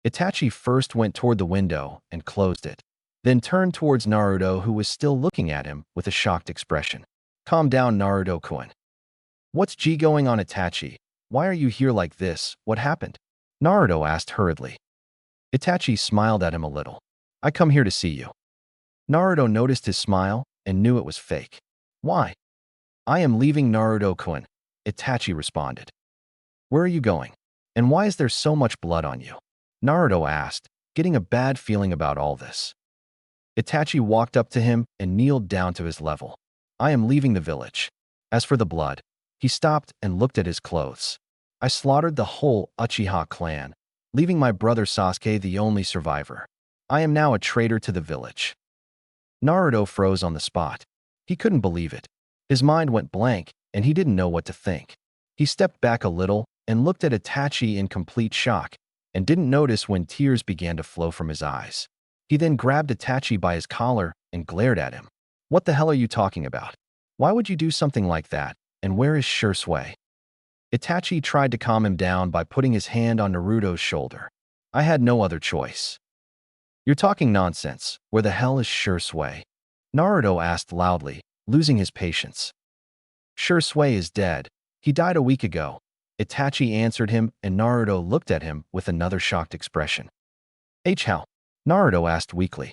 Itachi first went toward the window and closed it, then turned towards Naruto, who was still looking at him with a shocked expression. Calm down, Naruto-kun. What's going on, Itachi? Why are you here like this? What happened? Naruto asked hurriedly. Itachi smiled at him a little. I come here to see you. Naruto noticed his smile and knew it was fake. Why? I am leaving, Naruto-kun, Itachi responded. Where are you going? And why is there so much blood on you? Naruto asked, getting a bad feeling about all this. Itachi walked up to him and kneeled down to his level. I am leaving the village. As for the blood, he stopped and looked at his clothes. I slaughtered the whole Uchiha clan, leaving my brother Sasuke the only survivor. I am now a traitor to the village. Naruto froze on the spot. He couldn't believe it. His mind went blank, and he didn't know what to think. He stepped back a little and looked at Itachi in complete shock, and didn't notice when tears began to flow from his eyes. He then grabbed Itachi by his collar and glared at him. What the hell are you talking about? Why would you do something like that? And where is Shursui? Itachi tried to calm him down by putting his hand on Naruto's shoulder. I had no other choice. You're talking nonsense. Where the hell is Shursui? Naruto asked loudly, losing his patience. Shursui is dead. He died a week ago. Itachi answered him, and Naruto looked at him with another shocked expression. How? Naruto asked weakly.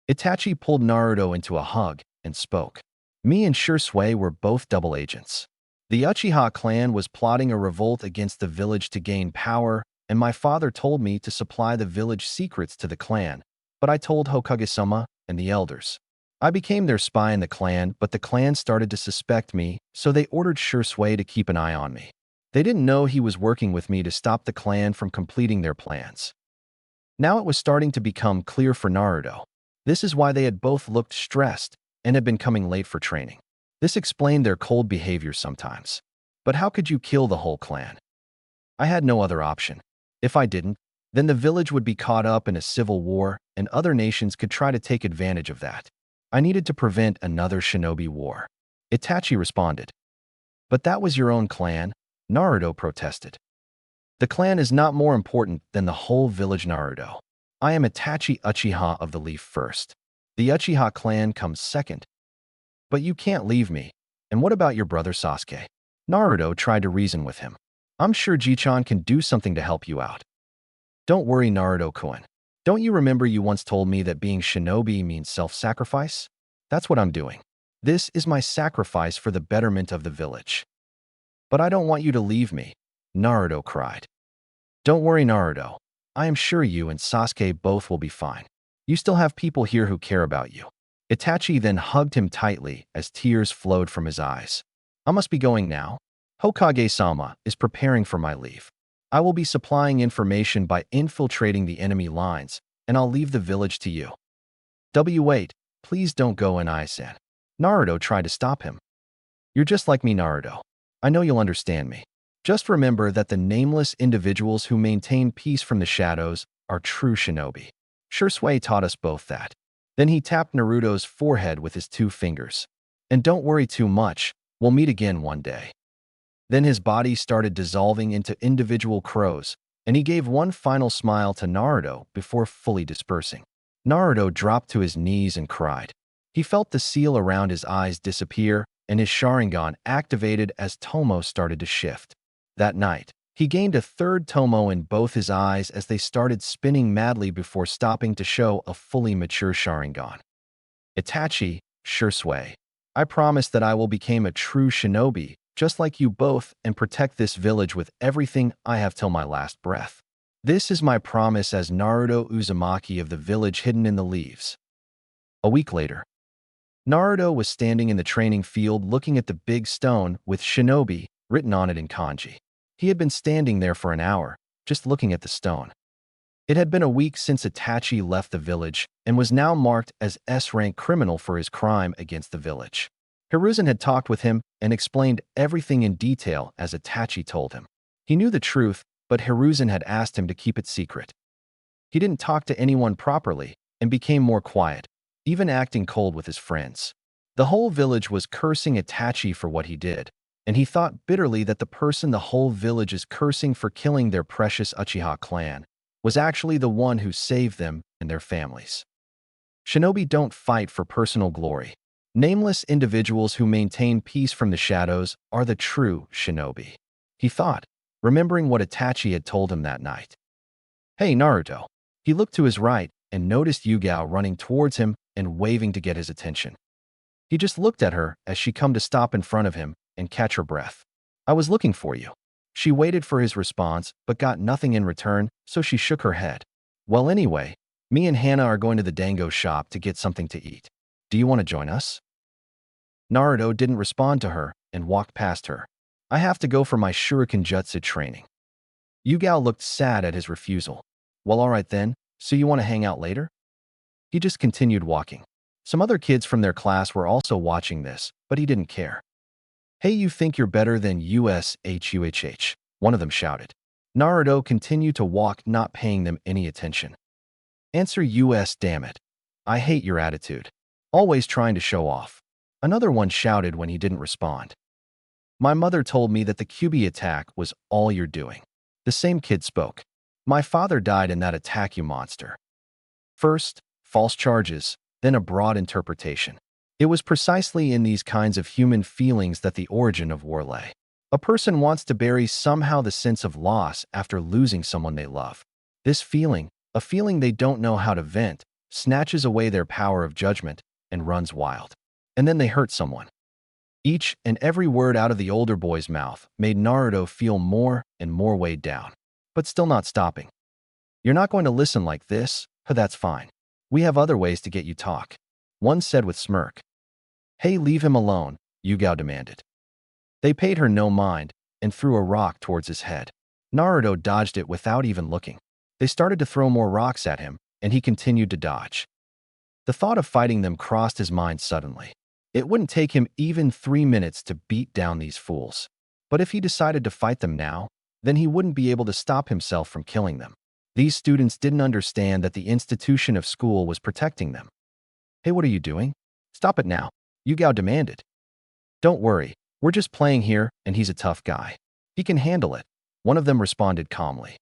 Itachi pulled Naruto into a hug and spoke. Me and Shursui were both double agents. The Uchiha clan was plotting a revolt against the village to gain power, and my father told me to supply the village secrets to the clan, but I told Hokage-sama and the elders. I became their spy in the clan, but the clan started to suspect me, so they ordered Shursui to keep an eye on me. They didn't know he was working with me to stop the clan from completing their plans. Now it was starting to become clear for Naruto. This is why they had both looked stressed and had been coming late for training. This explained their cold behavior sometimes. But how could you kill the whole clan? I had no other option. If I didn't, then the village would be caught up in a civil war, and other nations could try to take advantage of that. I needed to prevent another shinobi war. Itachi responded. But that was your own clan, Naruto protested. The clan is not more important than the whole village Naruto. I am Itachi Uchiha of the Leaf first. The Uchiha clan comes second. But you can't leave me. And what about your brother Sasuke? Naruto tried to reason with him. I'm sure Ji-chan can do something to help you out. Don't worry, Naruto-kun. Don't you remember you once told me that being shinobi means self-sacrifice? That's what I'm doing. This is my sacrifice for the betterment of the village. But I don't want you to leave me, Naruto cried. Don't worry, Naruto. I am sure you and Sasuke both will be fine. You still have people here who care about you. Itachi then hugged him tightly as tears flowed from his eyes. I must be going now. Hokage-sama is preparing for my leave. I will be supplying information by infiltrating the enemy lines, and I'll leave the village to you. Wait, please don't go, Inai-san. Naruto tried to stop him. You're just like me, Naruto. I know you'll understand me. Just remember that the nameless individuals who maintain peace from the shadows are true shinobi. Shursui taught us both that. Then he tapped Naruto's forehead with his 2 fingers. And don't worry too much, we'll meet again one day. Then his body started dissolving into individual crows, and he gave one final smile to Naruto before fully dispersing. Naruto dropped to his knees and cried. He felt the seal around his eyes disappear, and his Sharingan activated as Tomo started to shift. That night, he gained a 3rd Tomo in both his eyes as they started spinning madly before stopping to show a fully mature Sharingan. Itachi, Shursui, I promise that I will become a true shinobi, just like you both, and protect this village with everything I have till my last breath. This is my promise as Naruto Uzumaki of the village hidden in the leaves. A week later, Naruto was standing in the training field looking at the big stone with shinobi written on it in kanji. He had been standing there for an hour, just looking at the stone. It had been a week since Itachi left the village and was now marked as S-rank criminal for his crime against the village. Hiruzen had talked with him and explained everything in detail as Itachi told him. He knew the truth, but Hiruzen had asked him to keep it secret. He didn't talk to anyone properly and became more quiet, even acting cold with his friends. The whole village was cursing Itachi for what he did, and he thought bitterly that the person the whole village is cursing for killing their precious Uchiha clan was actually the one who saved them and their families. Shinobi don't fight for personal glory. Nameless individuals who maintain peace from the shadows are the true shinobi, he thought, remembering what Itachi had told him that night. Hey, Naruto. He looked to his right and noticed Yugao running towards him and waving to get his attention. He just looked at her as she come to stop in front of him and catch her breath. I was looking for you. She waited for his response but got nothing in return, so she shook her head. Well, anyway, me and Hana are going to the dango shop to get something to eat. Do you want to join us? Naruto didn't respond to her and walked past her. I have to go for my Shuriken jutsu training. Yugao looked sad at his refusal. Well, all right then, so you want to hang out later? He just continued walking. Some other kids from their class were also watching this, but he didn't care. Hey, you think you're better than USHUHH, one of them shouted. Naruto continued to walk, not paying them any attention. Answer US, damn it. I hate your attitude. Always trying to show off. Another one shouted when he didn't respond. My mother told me that the QB attack was all you're doing. The same kid spoke. My father died in that attack, you monster. First, false charges, then a broad interpretation. It was precisely in these kinds of human feelings that the origin of war lay. A person wants to bury somehow the sense of loss after losing someone they love. This feeling, a feeling they don't know how to vent, snatches away their power of judgment and runs wild. And then they hurt someone. Each and every word out of the older boy's mouth made Naruto feel more and more weighed down, but still not stopping. You're not going to listen like this? That's fine. We have other ways to get you talk. One said with smirk. Hey, leave him alone, Yugao demanded. They paid her no mind and threw a rock towards his head. Naruto dodged it without even looking. They started to throw more rocks at him, and he continued to dodge. The thought of fighting them crossed his mind suddenly. It wouldn't take him even 3 minutes to beat down these fools. But if he decided to fight them now, then he wouldn't be able to stop himself from killing them. These students didn't understand that the institution of school was protecting them. Hey, what are you doing? Stop it now, Yugao demanded. Don't worry, we're just playing here and he's a tough guy. He can handle it, one of them responded calmly.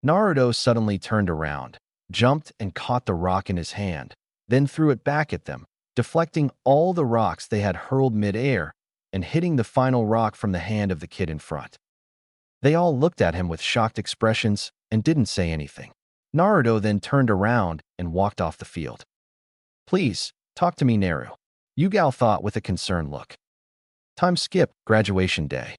Naruto suddenly turned around, jumped and caught the rock in his hand, then threw it back at them, deflecting all the rocks they had hurled mid-air and hitting the final rock from the hand of the kid in front. They all looked at him with shocked expressions and didn't say anything. Naruto then turned around and walked off the field. Please, talk to me, Naru. Yugao thought with a concerned look. Time skip, graduation day.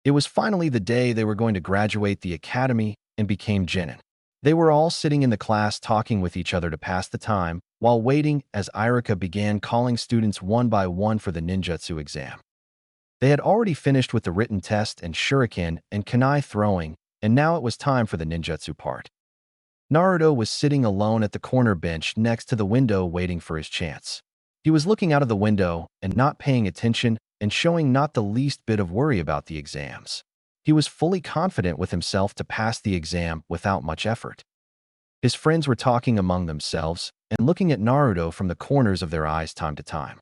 It was finally the day they were going to graduate the academy and became Genin. They were all sitting in the class talking with each other to pass the time while waiting as Ichiraku began calling students one by one for the ninjutsu exam. They had already finished with the written test and Shuriken and kunai throwing, and now it was time for the ninjutsu part. Naruto was sitting alone at the corner bench next to the window waiting for his chance. He was looking out of the window and not paying attention and showing not the least bit of worry about the exams. He was fully confident with himself to pass the exam without much effort. His friends were talking among themselves and looking at Naruto from the corners of their eyes time to time.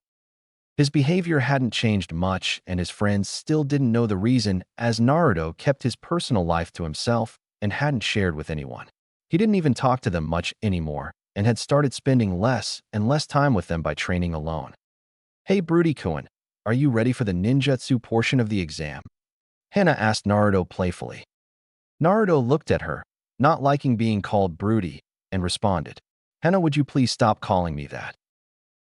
His behavior hadn't changed much, and his friends still didn't know the reason, as Naruto kept his personal life to himself and hadn't shared with anyone. He didn't even talk to them much anymore and had started spending less and less time with them by training alone. Hey Broody-kun, are you ready for the ninjutsu portion of the exam? Hana asked Naruto playfully. Naruto looked at her, not liking being called Broody, and responded, Hana, would you please stop calling me that?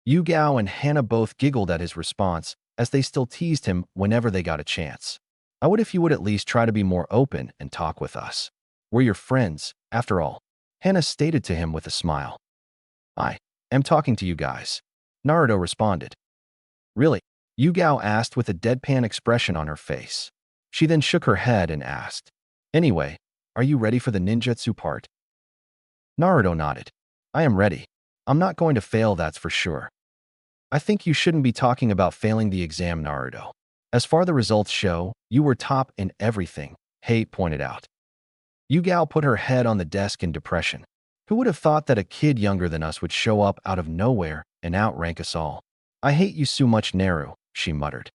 Yugao and Hana both giggled at his response, as they still teased him whenever they got a chance. I would if you would at least try to be more open and talk with us. We're your friends, after all, Hana stated to him with a smile. I am talking to you guys, Naruto responded. Really? Yugao asked with a deadpan expression on her face. She then shook her head and asked, Anyway, are you ready for the ninjutsu part? Naruto nodded. I am ready. I'm not going to fail, that's for sure. I think you shouldn't be talking about failing the exam, Naruto. As far the results show, you were top in everything, Hei pointed out. Yugao put her head on the desk in depression. Who would have thought that a kid younger than us would show up out of nowhere and outrank us all? I hate you so much, Naru, she muttered.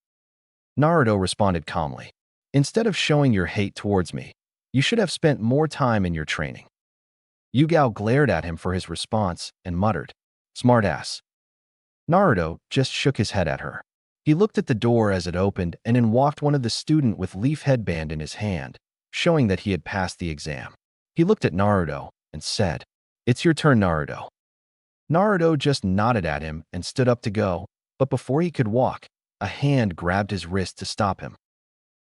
Naruto responded calmly. Instead of showing your hate towards me, you should have spent more time in your training. Yugao glared at him for his response and muttered, Smartass. Naruto just shook his head at her. He looked at the door as it opened and then walked one of the student with leaf headband in his hand, showing that he had passed the exam. He looked at Naruto and said, It's your turn, Naruto. Naruto just nodded at him and stood up to go, but before he could walk, a hand grabbed his wrist to stop him.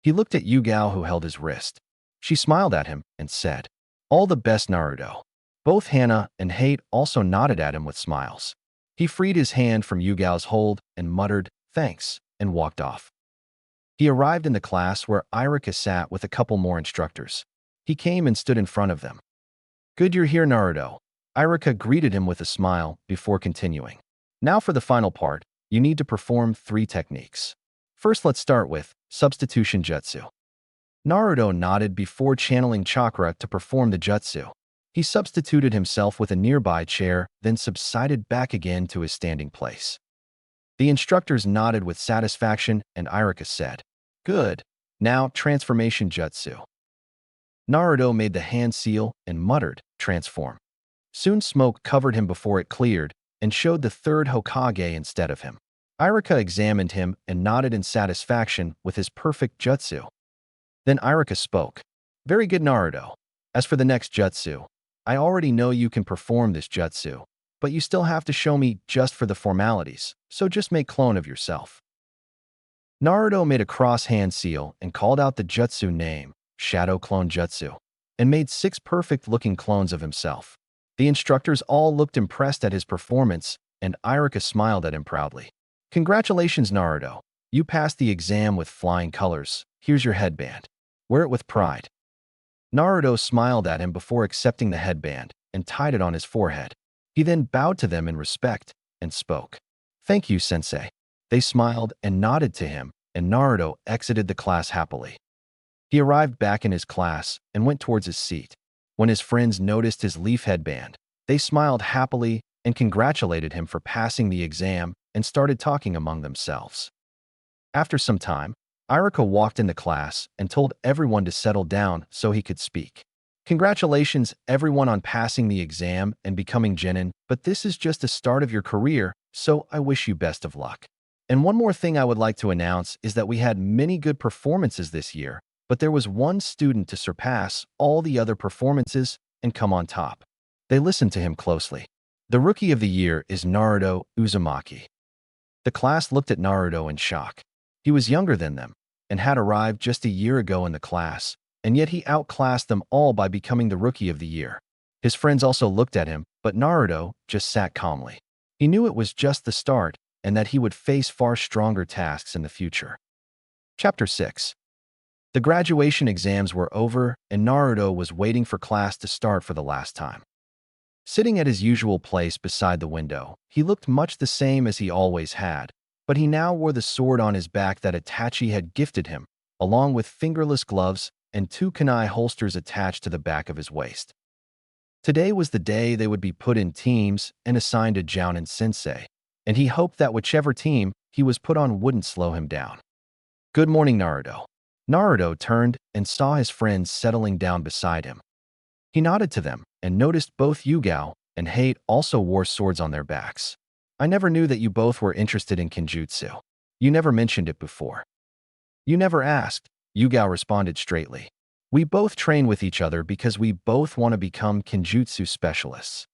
He looked at Yugao, who held his wrist. She smiled at him and said, All the best, Naruto. Both Hana and Hate also nodded at him with smiles. He freed his hand from Yugao's hold and muttered, Thanks, and walked off. He arrived in the class where Ichiraku sat with a couple more instructors. He came and stood in front of them. Good you're here, Naruto. Ichiraku greeted him with a smile before continuing. Now for the final part, you need to perform 3 techniques. First, let's start with substitution jutsu. Naruto nodded before channeling chakra to perform the jutsu. He substituted himself with a nearby chair, then subsided back again to his standing place. The instructors nodded with satisfaction, and Ichiraku said, Good. Now, transformation jutsu. Naruto made the hand seal and muttered, Transform. Soon smoke covered him before it cleared and showed the 3rd Hokage instead of him. Ichiraku examined him and nodded in satisfaction with his perfect jutsu. Then Ichiraku spoke. Very good, Naruto. As for the next jutsu, I already know you can perform this jutsu, but you still have to show me just for the formalities, so just make clone of yourself. Naruto made a cross hand seal and called out the jutsu name, Shadow Clone Jutsu, and made 6 perfect-looking clones of himself. The instructors all looked impressed at his performance, and Ichiraku smiled at him proudly. Congratulations, Naruto. You passed the exam with flying colors. Here's your headband. Wear it with pride. Naruto smiled at him before accepting the headband and tied it on his forehead. He then bowed to them in respect and spoke. Thank you, sensei. They smiled and nodded to him, and Naruto exited the class happily. He arrived back in his class and went towards his seat. When his friends noticed his leaf headband, they smiled happily and congratulated him for passing the exam and started talking among themselves. After some time, Ichiraku walked into class and told everyone to settle down so he could speak. Congratulations everyone on passing the exam and becoming Chunin, but this is just the start of your career, so I wish you best of luck. And one more thing I would like to announce is that we had many good performances this year, but there was one student to surpass all the other performances and come on top. They listened to him closely. The Rookie of the Year is Naruto Uzumaki. The class looked at Naruto in shock. He was younger than them and had arrived just a year ago in the class, and yet he outclassed them all by becoming the Rookie of the Year. His friends also looked at him, but Naruto just sat calmly. He knew it was just the start and that he would face far stronger tasks in the future. Chapter 6. The graduation exams were over, and Naruto was waiting for class to start for the last time. Sitting at his usual place beside the window, he looked much the same as he always had, but he now wore the sword on his back that Itachi had gifted him, along with fingerless gloves and 2 kunai holsters attached to the back of his waist. Today was the day they would be put in teams and assigned to Jounin Sensei, and he hoped that whichever team he was put on wouldn't slow him down. "Good morning, Naruto." Naruto turned and saw his friends settling down beside him. He nodded to them and noticed both Yugao and Hate also wore swords on their backs. "I never knew that you both were interested in Kenjutsu. You never mentioned it before." "You never asked," Yugao responded straightly. "We both train with each other because we both want to become Kenjutsu specialists."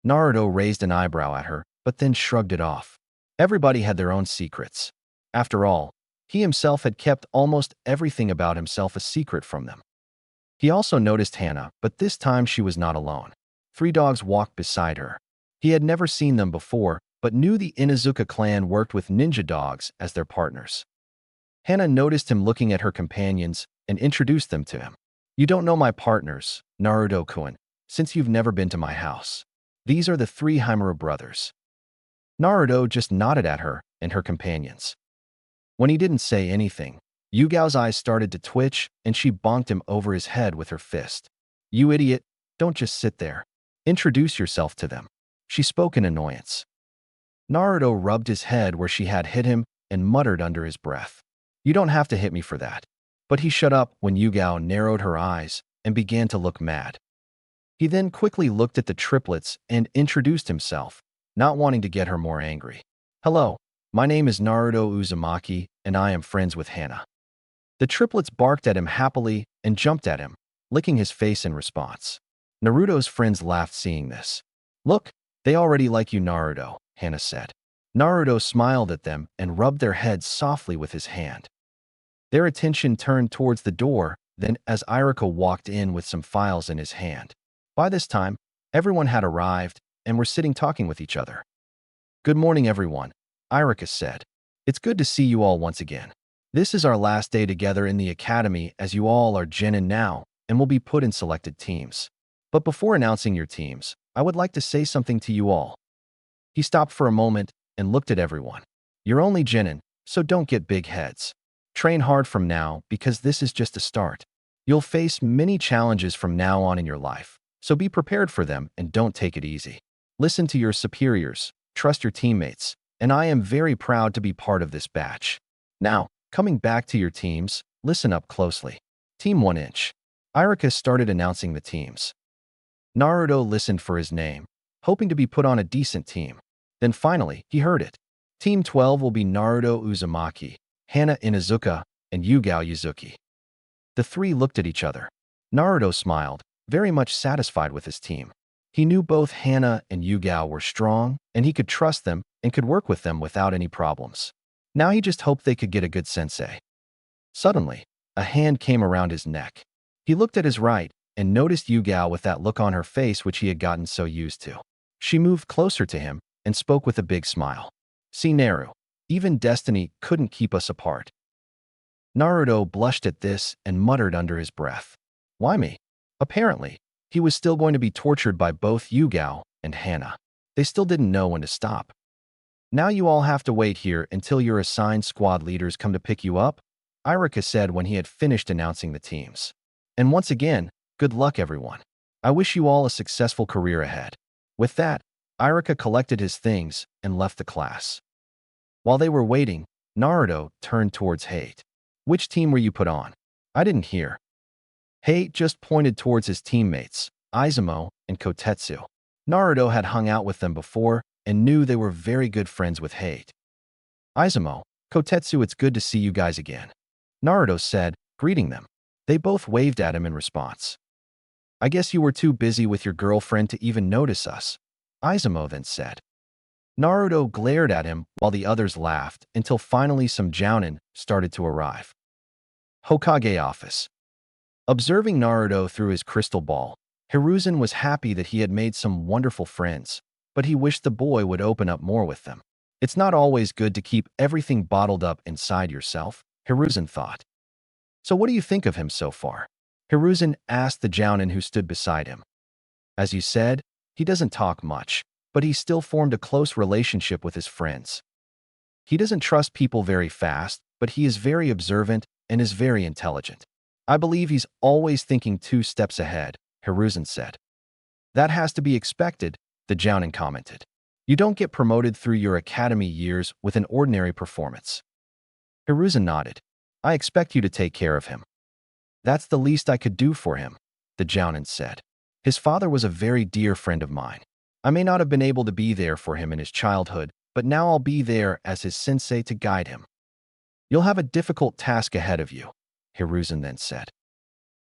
Naruto raised an eyebrow at her, but then shrugged it off. Everybody had their own secrets. After all, he himself had kept almost everything about himself a secret from them. He also noticed Hana, but this time she was not alone. 3 dogs walked beside her. He had never seen them before, but knew the Inuzuka clan worked with ninja dogs as their partners. Hana noticed him looking at her companions and introduced them to him. "You don't know my partners, Naruto-kun, since you've never been to my house. These are the 3 Himura brothers." Naruto just nodded at her and her companions. When he didn't say anything, Yugao's eyes started to twitch and she bonked him over his head with her fist. "You idiot, don't just sit there. Introduce yourself to them." She spoke in annoyance. Naruto rubbed his head where she had hit him and muttered under his breath, "You don't have to hit me for that." But he shut up when Yugao narrowed her eyes and began to look mad. He then quickly looked at the triplets and introduced himself, not wanting to get her more angry. "Hello, my name is Naruto Uzumaki, and I am friends with Hana." The triplets barked at him happily and jumped at him, licking his face in response. Naruto's friends laughed seeing this. "Look, they already like you, Naruto," Hana said. Naruto smiled at them and rubbed their heads softly with his hand. Their attention turned towards the door, then as Ichiraku walked in with some files in his hand. By this time, everyone had arrived and were sitting talking with each other. "Good morning, everyone," Ichiraku said. "It's good to see you all once again. This is our last day together in the academy as you all are Chunin now and will be put in selected teams. But before announcing your teams, I would like to say something to you all." He stopped for a moment and looked at everyone. "You're only Chunin, so don't get big heads. Train hard from now because this is just a start. You'll face many challenges from now on in your life, so be prepared for them and don't take it easy. Listen to your superiors, trust your teammates, and I am very proud to be part of this batch. Now, coming back to your teams, listen up closely. Team 1 Inch." Ichiraku started announcing the teams. Naruto listened for his name, hoping to be put on a decent team. Then finally, he heard it. Team 12 will be Naruto Uzumaki, Hana Inuzuka, and Yugao Yuzuki. The 3 looked at each other. Naruto smiled, very much satisfied with his team. He knew both Hana and Yugao were strong, and he could trust them and could work with them without any problems. Now he just hoped they could get a good sensei. Suddenly, a hand came around his neck. He looked at his right and noticed Yugao with that look on her face which he had gotten so used to. She moved closer to him and spoke with a big smile. "See, Naru, even destiny couldn't keep us apart." Naruto blushed at this and muttered under his breath, "Why me?" Apparently, he was still going to be tortured by both Yugao and Hana. They still didn't know when to stop. "Now you all have to wait here until your assigned squad leaders come to pick you up," Ichiraku said when he had finished announcing the teams. "And once again, good luck everyone. I wish you all a successful career ahead." With that, Ichiraku collected his things and left the class. While they were waiting, Naruto turned towards Hate. Which team were you put on? I didn't hear. Hate just pointed towards his teammates, Izumo and Kotetsu. Naruto had hung out with them before and knew they were very good friends with Hate. Izumo, Kotetsu, it's good to see you guys again, Naruto said, greeting them. They both waved at him in response. I guess you were too busy with your girlfriend to even notice us, Izumo then said. Naruto glared at him while the others laughed until finally some jounin started to arrive. Hokage office. Observing Naruto through his crystal ball, Hiruzen was happy that he had made some wonderful friends, but he wished the boy would open up more with them. It's not always good to keep everything bottled up inside yourself, Hiruzen thought. So what do you think of him so far? Hiruzen asked the jounin who stood beside him. As you said, he doesn't talk much, but he still formed a close relationship with his friends. He doesn't trust people very fast, but he is very observant and is very intelligent. I believe he's always thinking 2 steps ahead, Hiruzen said. That has to be expected, the jounin commented. You don't get promoted through your academy years with an ordinary performance. Hiruzen nodded. I expect you to take care of him. That's the least I could do for him, the jounin said. His father was a very dear friend of mine. I may not have been able to be there for him in his childhood, but now I'll be there as his sensei to guide him. You'll have a difficult task ahead of you, Hiruzen then said.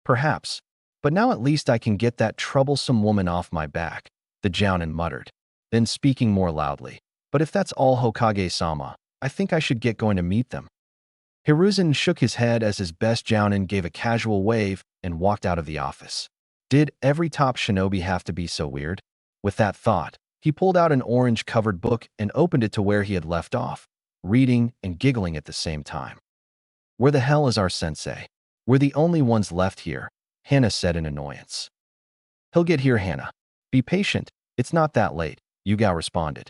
Perhaps, but now at least I can get that troublesome woman off my back, the jounin muttered, then speaking more loudly. But if that's all Hokage-sama, I think I should get going to meet them. Hiruzen shook his head as his best jounin gave a casual wave and walked out of the office. Did every top shinobi have to be so weird? With that thought, he pulled out an orange-covered book and opened it to where he had left off, reading and giggling at the same time. Where the hell is our sensei? We're the only ones left here, Hana said in annoyance. He'll get here, Hana. Be patient, it's not that late, Yugao responded.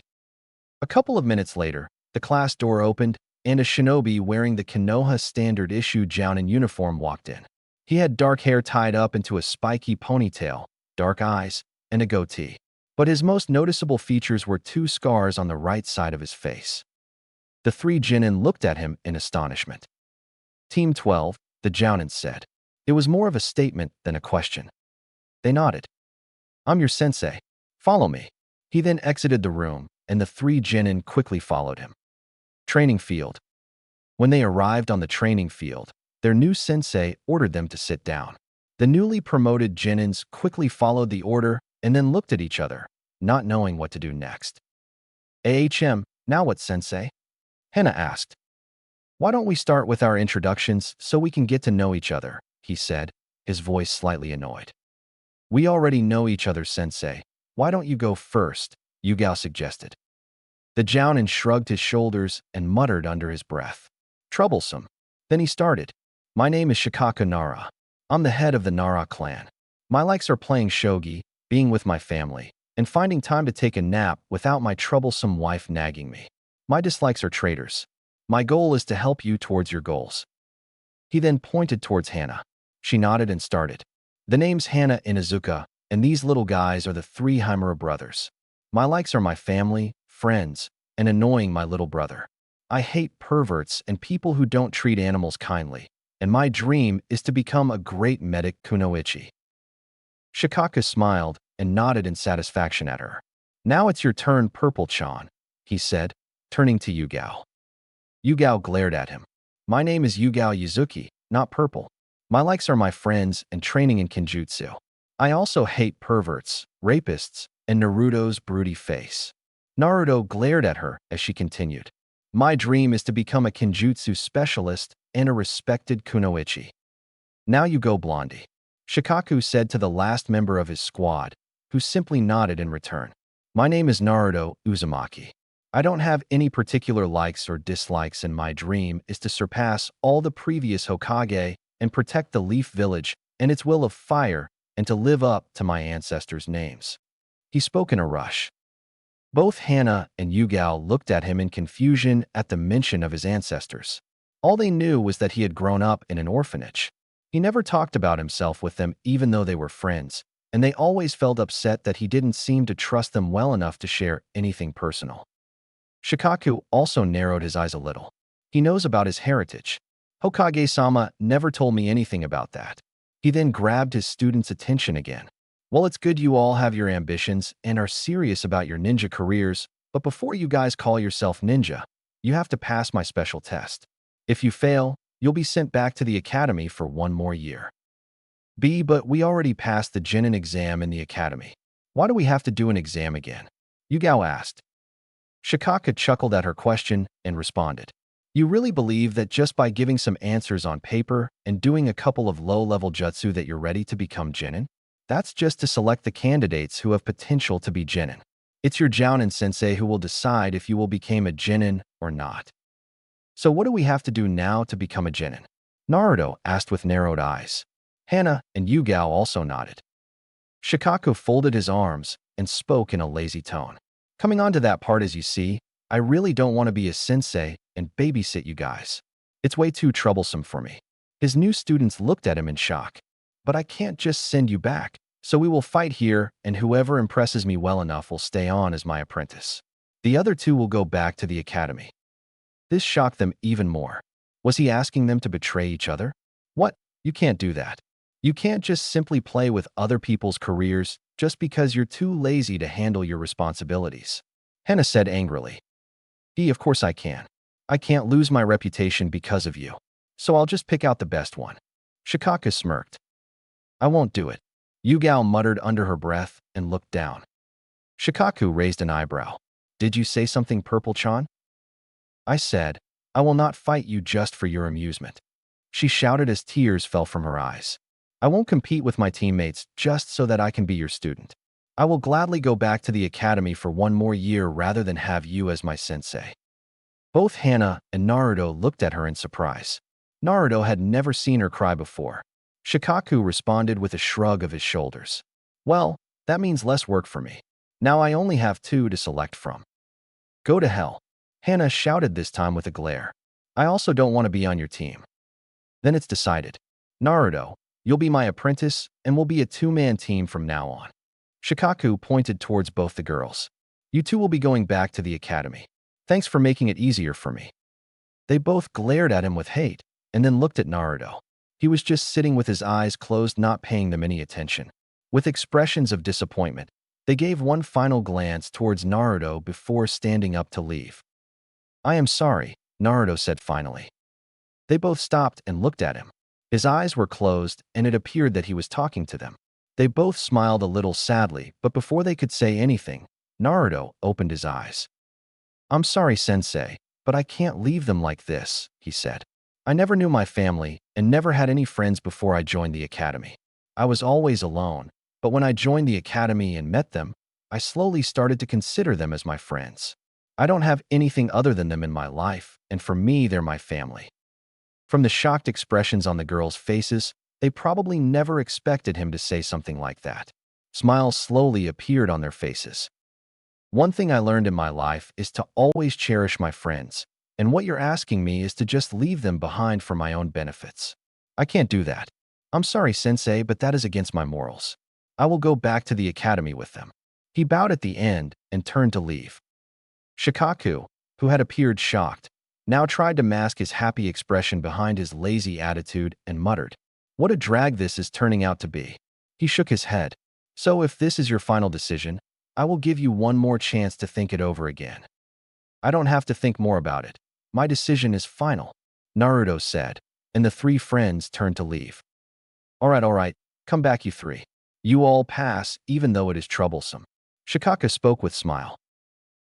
A couple of minutes later, the class door opened, and a shinobi wearing the Konoha standard issue jounin uniform walked in. He had dark hair tied up into a spiky ponytail, dark eyes, and a goatee. But his most noticeable features were 2 scars on the right side of his face. The 3 genin looked at him in astonishment. Team 12, the jounin said. It was more of a statement than a question. They nodded. I'm your sensei. Follow me. He then exited the room, and the 3 genin quickly followed him. Training field. When they arrived on the training field, their new sensei ordered them to sit down. The newly promoted genins quickly followed the order and then looked at each other, not knowing what to do next. Now what, sensei? Hana asked. Why don't we start with our introductions so we can get to know each other, he said, his voice slightly annoyed. We already know each other, sensei. Why don't you go first, Yugao suggested. The jounin shrugged his shoulders and muttered under his breath. Troublesome. Then he started. My name is Shikaku Nara. I'm the head of the Nara clan. My likes are playing shogi, being with my family, and finding time to take a nap without my troublesome wife nagging me. My dislikes are traitors. My goal is to help you towards your goals. He then pointed towards Hana. She nodded and started. The name's Hana Inuzuka, and these little guys are the 3 Himura brothers. My likes are my family, friends, and annoying my little brother. I hate perverts and people who don't treat animals kindly, and my dream is to become a great medic kunoichi. Shikaku smiled and nodded in satisfaction at her. Now it's your turn, Purple-chan, he said, turning to Yugao. Yugao glared at him. My name is Yugao Yuzuki, not Purple. My likes are my friends and training in Kenjutsu. I also hate perverts, rapists, and Naruto's broody face. Naruto glared at her as she continued. My dream is to become a Kenjutsu specialist and a respected kunoichi. Now you go, Blondie, Shikaku said to the last member of his squad, who simply nodded in return. My name is Naruto Uzumaki. I don't have any particular likes or dislikes, and my dream is to surpass all the previous Hokage and protect the Leaf Village and its will of fire and to live up to my ancestors' names. He spoke in a rush. Both Hana and Yugao looked at him in confusion at the mention of his ancestors. All they knew was that he had grown up in an orphanage. He never talked about himself with them even though they were friends, and they always felt upset that he didn't seem to trust them well enough to share anything personal. Shikaku also narrowed his eyes a little. He knows about his heritage. Hokage-sama never told me anything about that. He then grabbed his student's attention again. Well, it's good you all have your ambitions and are serious about your ninja careers, but before you guys call yourself ninja, you have to pass my special test. If you fail, you'll be sent back to the academy for one more year. But we already passed the Chunin exam in the academy. Why do we have to do an exam again? Yugao asked. Shikaku chuckled at her question and responded. You really believe that just by giving some answers on paper and doing a couple of low-level jutsu that you're ready to become Chunin? That's just to select the candidates who have potential to be Chunin. It's your Jounin sensei who will decide if you will become a Chunin or not. So what do we have to do now to become a Chunin? Naruto asked with narrowed eyes. Hana and Yugao also nodded. Shikaku folded his arms and spoke in a lazy tone. Coming on to that part, as you see, I really don't want to be a sensei and babysit you guys. It's way too troublesome for me. His new students looked at him in shock. But I can't just send you back, so we will fight here, and whoever impresses me well enough will stay on as my apprentice. The other two will go back to the academy. This shocked them even more. Was he asking them to betray each other? What? You can't do that. You can't just simply play with other people's careers just because you're too lazy to handle your responsibilities. Hana said angrily. Of course I can. I can't lose my reputation because of you. So I'll just pick out the best one. Shikaku smirked. I won't do it. Yugao muttered under her breath and looked down. Shikaku raised an eyebrow. Did you say something, Purple-chan? I said, I will not fight you just for your amusement. She shouted as tears fell from her eyes. I won't compete with my teammates just so that I can be your student. I will gladly go back to the academy for one more year rather than have you as my sensei. Both Hana and Naruto looked at her in surprise. Naruto had never seen her cry before. Shikaku responded with a shrug of his shoulders. Well, that means less work for me. Now I only have two to select from. Go to hell. Hana shouted this time with a glare. I also don't want to be on your team. Then it's decided. Naruto, you'll be my apprentice and we'll be a two-man team from now on. Shikaku pointed towards both the girls. You two will be going back to the academy. Thanks for making it easier for me. They both glared at him with hate and then looked at Naruto. He was just sitting with his eyes closed, not paying them any attention. With expressions of disappointment, they gave one final glance towards Naruto before standing up to leave. I am sorry, Naruto said finally. They both stopped and looked at him. His eyes were closed and it appeared that he was talking to them. They both smiled a little sadly, but before they could say anything, Naruto opened his eyes. I'm sorry, sensei, but I can't leave them like this, he said. I never knew my family and never had any friends before I joined the academy. I was always alone, but when I joined the academy and met them, I slowly started to consider them as my friends. I don't have anything other than them in my life, and for me, they're my family. From the shocked expressions on the girls' faces, they probably never expected him to say something like that. Smiles slowly appeared on their faces. One thing I learned in my life is to always cherish my friends, and what you're asking me is to just leave them behind for my own benefits. I can't do that. I'm sorry, sensei, but that is against my morals. I will go back to the academy with them. He bowed at the end and turned to leave. Shikaku, who had appeared shocked, now tried to mask his happy expression behind his lazy attitude and muttered, "What a drag this is turning out to be." He shook his head. So if this is your final decision, I will give you one more chance to think it over again. I don't have to think more about it. My decision is final, Naruto said, and the three friends turned to leave. All right, come back you three. You all pass, even though it is troublesome. Shikaku spoke with smile.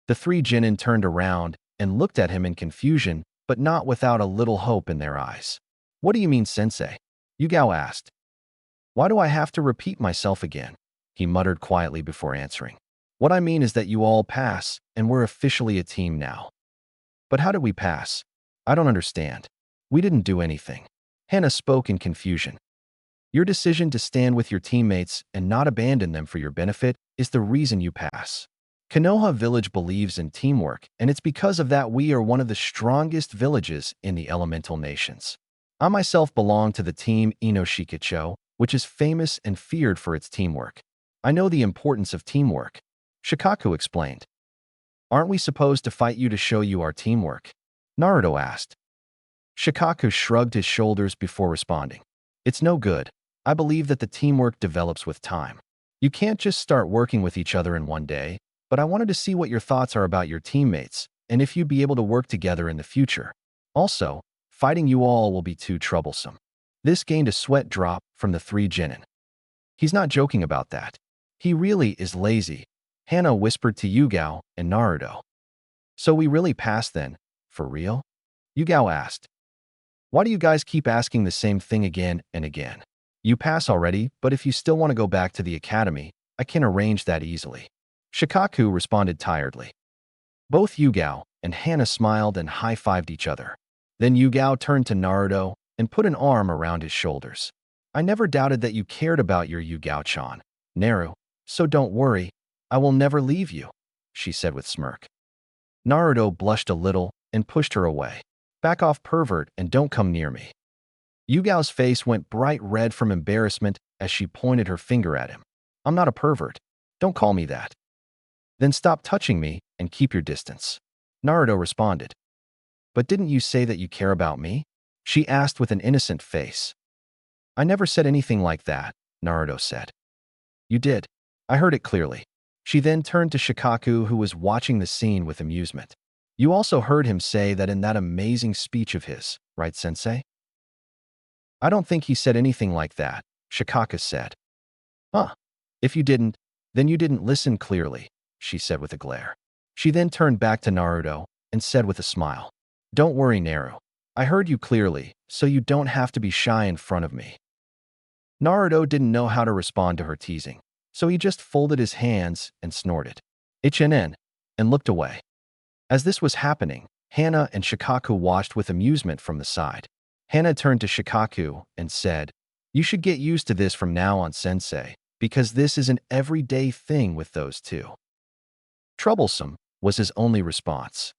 The three Chunin turned around and looked at him in confusion, but not without a little hope in their eyes. What do you mean, sensei? Yugao asked. Why do I have to repeat myself again? He muttered quietly before answering. What I mean is that you all pass, and we're officially a team now. But how did we pass? I don't understand. We didn't do anything. Hana spoke in confusion. Your decision to stand with your teammates and not abandon them for your benefit is the reason you pass. Konoha village believes in teamwork, and it's because of that we are one of the strongest villages in the elemental nations. I myself belong to the team Inoshikacho, which is famous and feared for its teamwork. I know the importance of teamwork. Shikaku explained. Aren't we supposed to fight you to show you our teamwork? Naruto asked. Shikaku shrugged his shoulders before responding. It's no good. I believe that the teamwork develops with time. You can't just start working with each other in one day, but I wanted to see what your thoughts are about your teammates and if you'd be able to work together in the future. Also, fighting you all will be too troublesome. This gained a sweat drop from the three genin. He's not joking about that. He really is lazy, Hana whispered to Yugao and Naruto. So we really passed then, for real? Yugao asked. Why do you guys keep asking the same thing again and again? You pass already, but if you still want to go back to the academy, I can arrange that easily. Shikaku responded tiredly. Both Yugao and Hana smiled and high-fived each other. Then Yugao turned to Naruto and put an arm around his shoulders. I never doubted that you cared about your Yugao-chan, Naru, so don't worry, I will never leave you, she said with smirk. Naruto blushed a little and pushed her away. Back off, pervert, and don't come near me. Yugao's face went bright red from embarrassment as she pointed her finger at him. I'm not a pervert. Don't call me that. Then stop touching me and keep your distance. Naruto responded. But didn't you say that you care about me? She asked with an innocent face. I never said anything like that, Naruto said. You did. I heard it clearly. She then turned to Shikaku, who was watching the scene with amusement. You also heard him say that in that amazing speech of his, right, sensei? I don't think he said anything like that, Shikaku said. Huh. If you didn't, then you didn't listen clearly, she said with a glare. She then turned back to Naruto and said with a smile. Don't worry, Naru. I heard you clearly, so you don't have to be shy in front of me. Naruto didn't know how to respond to her teasing, so he just folded his hands and snorted. Ichinen, and looked away. As this was happening, Hana and Shikaku watched with amusement from the side. Hana turned to Shikaku and said, You should get used to this from now on, sensei, because this is an everyday thing with those two. Troublesome was his only response.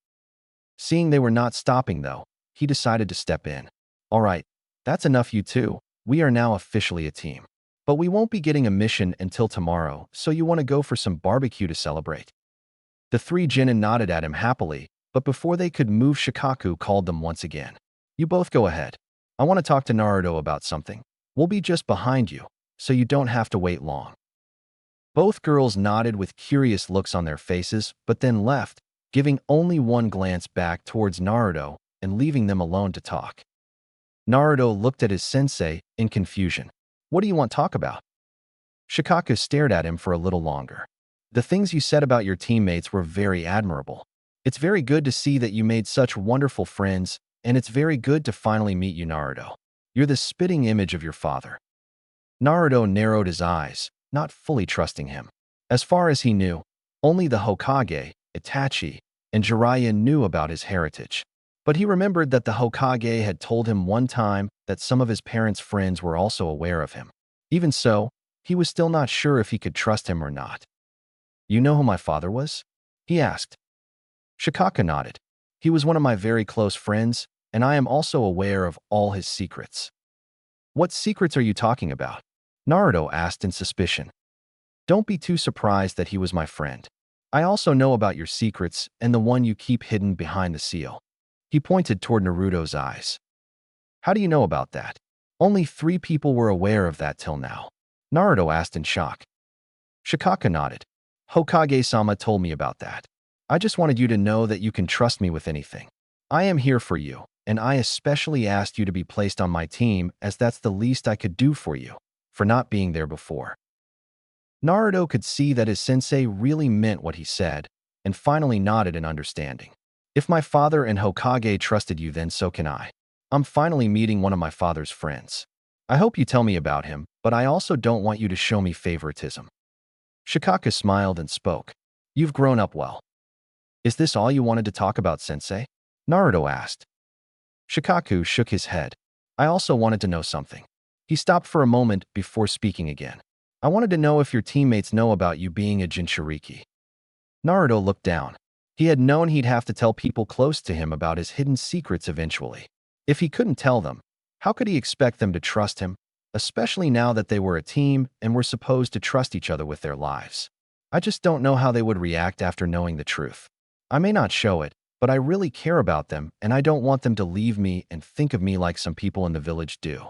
Seeing they were not stopping, though, he decided to step in. All right, that's enough, you two. We are now officially a team. But we won't be getting a mission until tomorrow, so you want to go for some barbecue to celebrate. The three genin nodded at him happily, but before they could move, Shikaku called them once again. You both go ahead. I want to talk to Naruto about something. We'll be just behind you, so you don't have to wait long. Both girls nodded with curious looks on their faces, but then left, giving only one glance back towards Naruto and leaving them alone to talk. Naruto looked at his sensei in confusion. What do you want to talk about? Shikaku stared at him for a little longer. The things you said about your teammates were very admirable. It's very good to see that you made such wonderful friends, and it's very good to finally meet you, Naruto. You're the spitting image of your father. Naruto narrowed his eyes, not fully trusting him. As far as he knew, only the Hokage, Itachi, and Jiraiya knew about his heritage. But he remembered that the Hokage had told him one time that some of his parents' friends were also aware of him. Even so, he was still not sure if he could trust him or not. You know who my father was? He asked. Shikaku nodded. He was one of my very close friends, and I am also aware of all his secrets. What secrets are you talking about? Naruto asked in suspicion. Don't be too surprised that he was my friend. I also know about your secrets and the one you keep hidden behind the seal. He pointed toward Naruto's eyes. How do you know about that? Only 3 people were aware of that till now. Naruto asked in shock. Shikaku nodded. Hokage-sama told me about that. I just wanted you to know that you can trust me with anything. I am here for you, and I especially asked you to be placed on my team as that's the least I could do for you, for not being there before. Naruto could see that his sensei really meant what he said, and finally nodded in understanding. If my father and Hokage trusted you, then so can I. I'm finally meeting one of my father's friends. I hope you tell me about him, but I also don't want you to show me favoritism. Shikaku smiled and spoke. You've grown up well. Is this all you wanted to talk about, sensei? Naruto asked. Shikaku shook his head. I also wanted to know something. He stopped for a moment before speaking again. I wanted to know if your teammates know about you being a Jinchuriki. Naruto looked down. He had known he'd have to tell people close to him about his hidden secrets eventually. If he couldn't tell them, how could he expect them to trust him, especially now that they were a team and were supposed to trust each other with their lives? I just don't know how they would react after knowing the truth. I may not show it, but I really care about them and I don't want them to leave me and think of me like some people in the village do.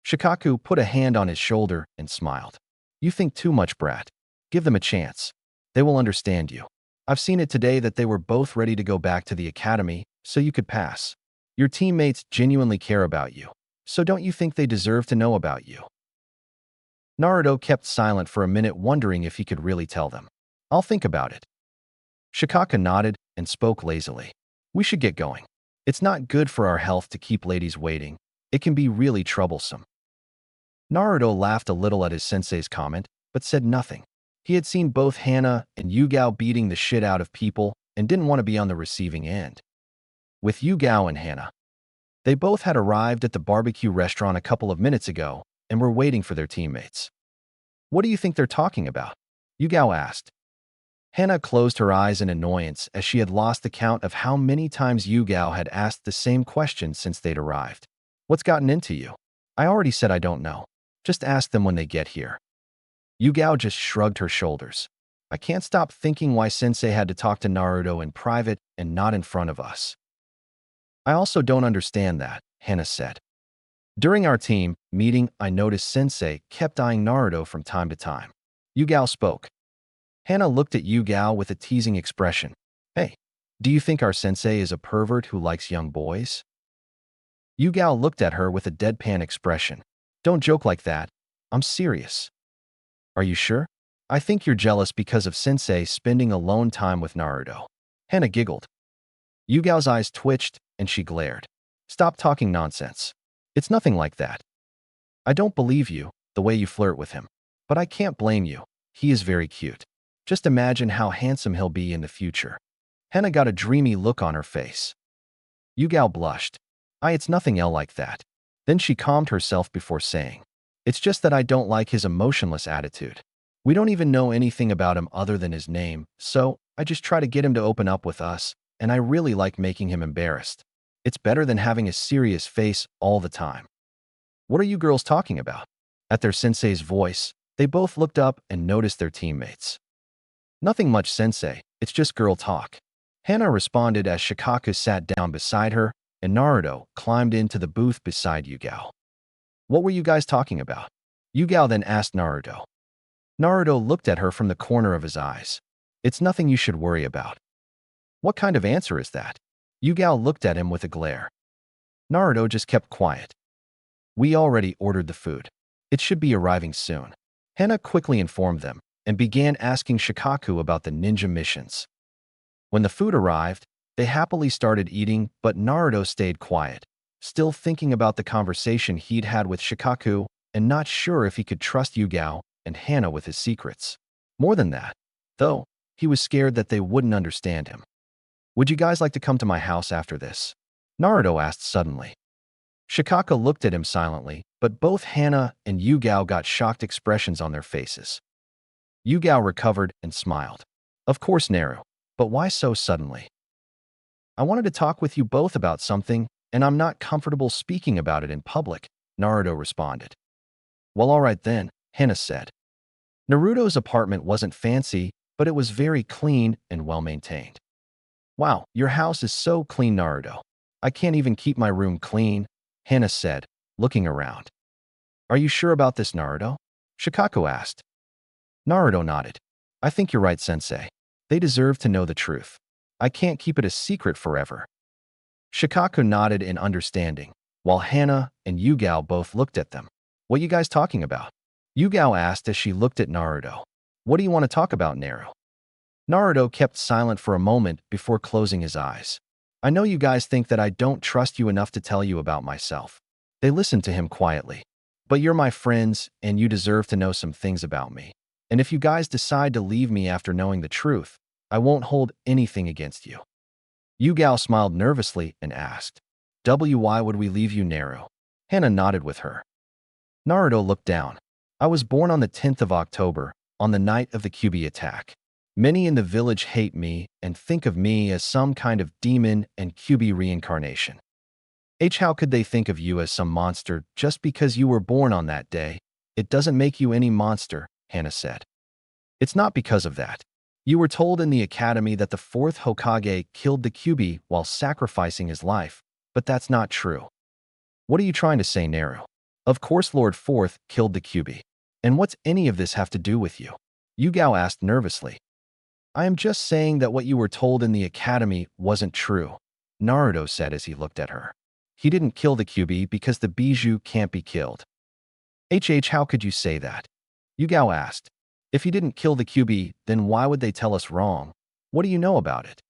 Shikaku put a hand on his shoulder and smiled. You think too much, brat. Give them a chance. They will understand you. I've seen it today that they were both ready to go back to the academy so you could pass. Your teammates genuinely care about you, so don't you think they deserve to know about you? Naruto kept silent for a minute, wondering if he could really tell them. I'll think about it. Shikaku nodded and spoke lazily. We should get going. It's not good for our health to keep ladies waiting. It can be really troublesome. Naruto laughed a little at his sensei's comment, but said nothing. He had seen both Hana and Yugao beating the shit out of people and didn't want to be on the receiving end. With Yugao and Hana, they both had arrived at the barbecue restaurant a couple of minutes ago and were waiting for their teammates. What do you think they're talking about? Yugao asked. Hana closed her eyes in annoyance as she had lost the count of how many times Yugao had asked the same question since they'd arrived. What's gotten into you? I already said I don't know. Just ask them when they get here. Yugao just shrugged her shoulders. I can't stop thinking why Sensei had to talk to Naruto in private and not in front of us. I also don't understand that, Hana said. During our team meeting, I noticed Sensei kept eyeing Naruto from time to time. Yugao spoke. Hana looked at Yugao with a teasing expression. Hey, do you think our sensei is a pervert who likes young boys? Yugao looked at her with a deadpan expression. Don't joke like that. I'm serious. Are you sure? I think you're jealous because of Sensei spending alone time with Naruto. Hana giggled. Yugao's eyes twitched and she glared. Stop talking nonsense. It's nothing like that. I don't believe you, the way you flirt with him. But I can't blame you. He is very cute. Just imagine how handsome he'll be in the future. Hana got a dreamy look on her face. Yugao blushed. It's nothing like that. Then she calmed herself before saying, it's just that I don't like his emotionless attitude. We don't even know anything about him other than his name, so I just try to get him to open up with us, and I really like making him embarrassed. It's better than having a serious face all the time. What are you girls talking about? At their sensei's voice, they both looked up and noticed their teammates. Nothing much, sensei. It's just girl talk. Hana responded as Shikaku sat down beside her, and Naruto climbed into the booth beside Yugao. What were you guys talking about? Yugao then asked Naruto. Naruto looked at her from the corner of his eyes. It's nothing you should worry about. What kind of answer is that? Yugao looked at him with a glare. Naruto just kept quiet. We already ordered the food. It should be arriving soon. Hana quickly informed them and began asking Shikaku about the ninja missions. When the food arrived, they happily started eating, but Naruto stayed quiet, still thinking about the conversation he'd had with Shikaku and not sure if he could trust Yugao and Hana with his secrets. More than that, though, he was scared that they wouldn't understand him. Would you guys like to come to my house after this? Naruto asked suddenly. Shikaku looked at him silently, but both Hana and Yugao got shocked expressions on their faces. Yugao recovered and smiled. Of course, Naru, but why so suddenly? I wanted to talk with you both about something, and I'm not comfortable speaking about it in public, Naruto responded. Well, all right then, Hana said. Naruto's apartment wasn't fancy, but it was very clean and well-maintained. Wow, your house is so clean, Naruto. I can't even keep my room clean, Hana said, looking around. Are you sure about this, Naruto? Shikaku asked. Naruto nodded. I think you're right, sensei. They deserve to know the truth. I can't keep it a secret forever. Shikaku nodded in understanding, while Hana and Yugao both looked at them. What you guys talking about? Yugao asked as she looked at Naruto. What do you want to talk about, Naru? Naruto kept silent for a moment before closing his eyes. I know you guys think that I don't trust you enough to tell you about myself. They listened to him quietly. But you're my friends, and you deserve to know some things about me. And if you guys decide to leave me after knowing the truth, I won't hold anything against you. Yugao smiled nervously and asked, why would we leave you, Naru? Hana nodded with her. Naruto looked down. I was born on the 10th of October, on the night of the Kyuubi attack. Many in the village hate me and think of me as some kind of demon and Kyuubi reincarnation. How could they think of you as some monster just because you were born on that day? It doesn't make you any monster, Hana said. It's not because of that. You were told in the academy that the fourth Hokage killed the Kyuubi while sacrificing his life, but that's not true. What are you trying to say, Naru? Of course Lord Fourth killed the Kyuubi. And what's any of this have to do with you? Yugao asked nervously. I am just saying that what you were told in the academy wasn't true, Naruto said as he looked at her. He didn't kill the Kyuubi because the Bijou can't be killed. How could you say that? Yugao asked. If he didn't kill the Kyuubi, then why would they tell us wrong? What do you know about it?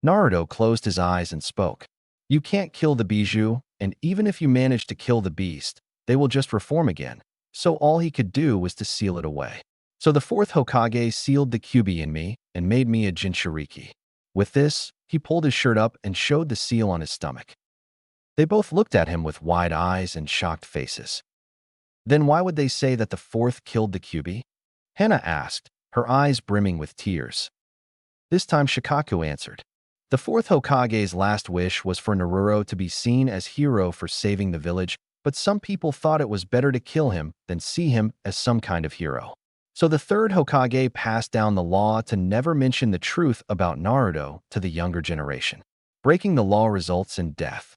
Naruto closed his eyes and spoke. You can't kill the Bijou, and even if you manage to kill the beast, they will just reform again. So all he could do was to seal it away. So the fourth Hokage sealed the Kyuubi in me and made me a Jinchuriki. With this, he pulled his shirt up and showed the seal on his stomach. They both looked at him with wide eyes and shocked faces. Then why would they say that the fourth killed the Kyuubi? Hana asked, her eyes brimming with tears. This time Shikaku answered. The fourth Hokage's last wish was for Naruto to be seen as hero for saving the village, but some people thought it was better to kill him than see him as some kind of hero. So the third Hokage passed down the law to never mention the truth about Naruto to the younger generation. Breaking the law results in death.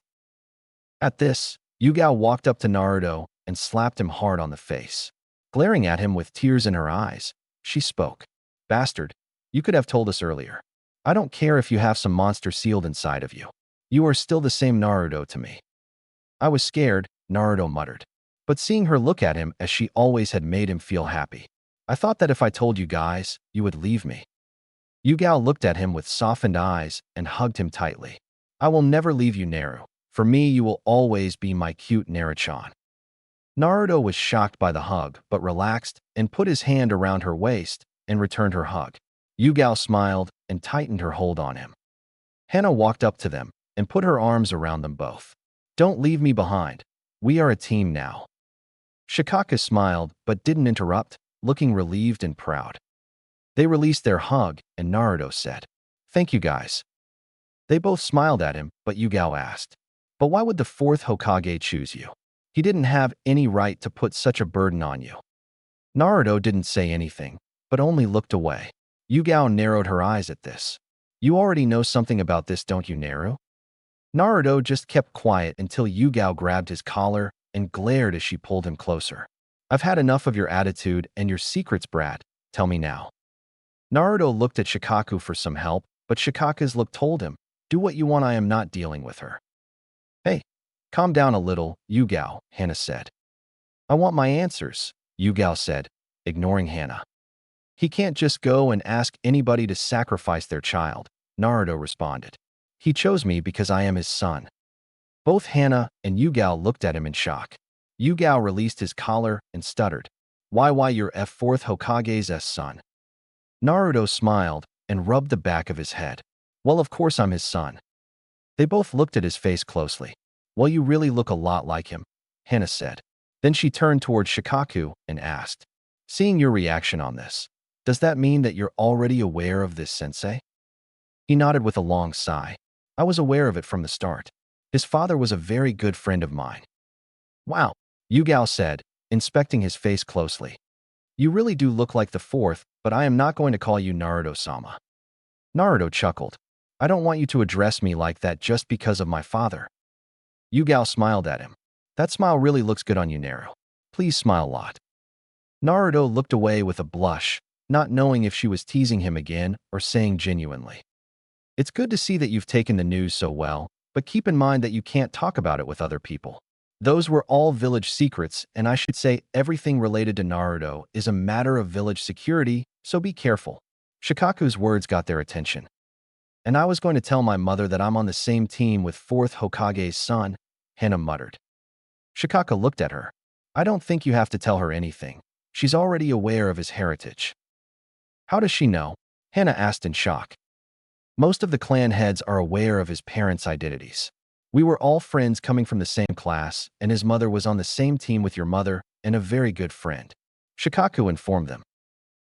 At this, Yugao walked up to Naruto and slapped him hard on the face. Glaring at him with tears in her eyes, she spoke. Bastard, you could have told us earlier. I don't care if you have some monster sealed inside of you. You are still the same Naruto to me. I was scared, Naruto muttered. But seeing her look at him as she always had made him feel happy. I thought that if I told you guys, you would leave me. Yugao looked at him with softened eyes and hugged him tightly. I will never leave you, Naru. For me, you will always be my cute Naru-chan. Naruto was shocked by the hug, but relaxed and put his hand around her waist and returned her hug. Yugao smiled and tightened her hold on him. Hana walked up to them and put her arms around them both. Don't leave me behind. We are a team now. Shikaku smiled but didn't interrupt, looking relieved and proud. They released their hug and Naruto said, Thank you guys. They both smiled at him, but Yugao asked, But why would the fourth Hokage choose you? He didn't have any right to put such a burden on you. Naruto didn't say anything, but only looked away. Yugao narrowed her eyes at this. You already know something about this, don't you, Naru? Naruto just kept quiet until Yugao grabbed his collar and glared as she pulled him closer. I've had enough of your attitude and your secrets, brat. Tell me now. Naruto looked at Shikaku for some help, but Shikaku's look told him, Do what you want, I am not dealing with her. Hey, calm down a little, Yugao, Hana said. I want my answers, Yugao said, ignoring Hana. He can't just go and ask anybody to sacrifice their child, Naruto responded. He chose me because I am his son. Both Hana and Yugao looked at him in shock. Yugao released his collar and stuttered. Why you're F4th Hokage's son? Naruto smiled and rubbed the back of his head. Well, of course I'm his son. They both looked at his face closely. Well, you really look a lot like him, Hana said. Then she turned toward Shikaku and asked, Seeing your reaction on this, does that mean that you're already aware of this, sensei? He nodded with a long sigh. I was aware of it from the start. His father was a very good friend of mine. Wow, Yugao said, inspecting his face closely. You really do look like the fourth, but I am not going to call you Naruto-sama. Naruto chuckled. I don't want you to address me like that just because of my father. Yugao smiled at him. That smile really looks good on you, Naru. Please smile a lot. Naruto looked away with a blush, not knowing if she was teasing him again or saying genuinely. It's good to see that you've taken the news so well, but keep in mind that you can't talk about it with other people. Those were all village secrets, and I should say everything related to Naruto is a matter of village security, so be careful. Shikaku's words got their attention. And I was going to tell my mother that I'm on the same team with 4th Hokage's son, Hana muttered. Shikaku looked at her. I don't think you have to tell her anything. She's already aware of his heritage. How does she know? Hana asked in shock. Most of the clan heads are aware of his parents' identities. We were all friends coming from the same class, and his mother was on the same team with your mother and a very good friend. Shikaku informed them.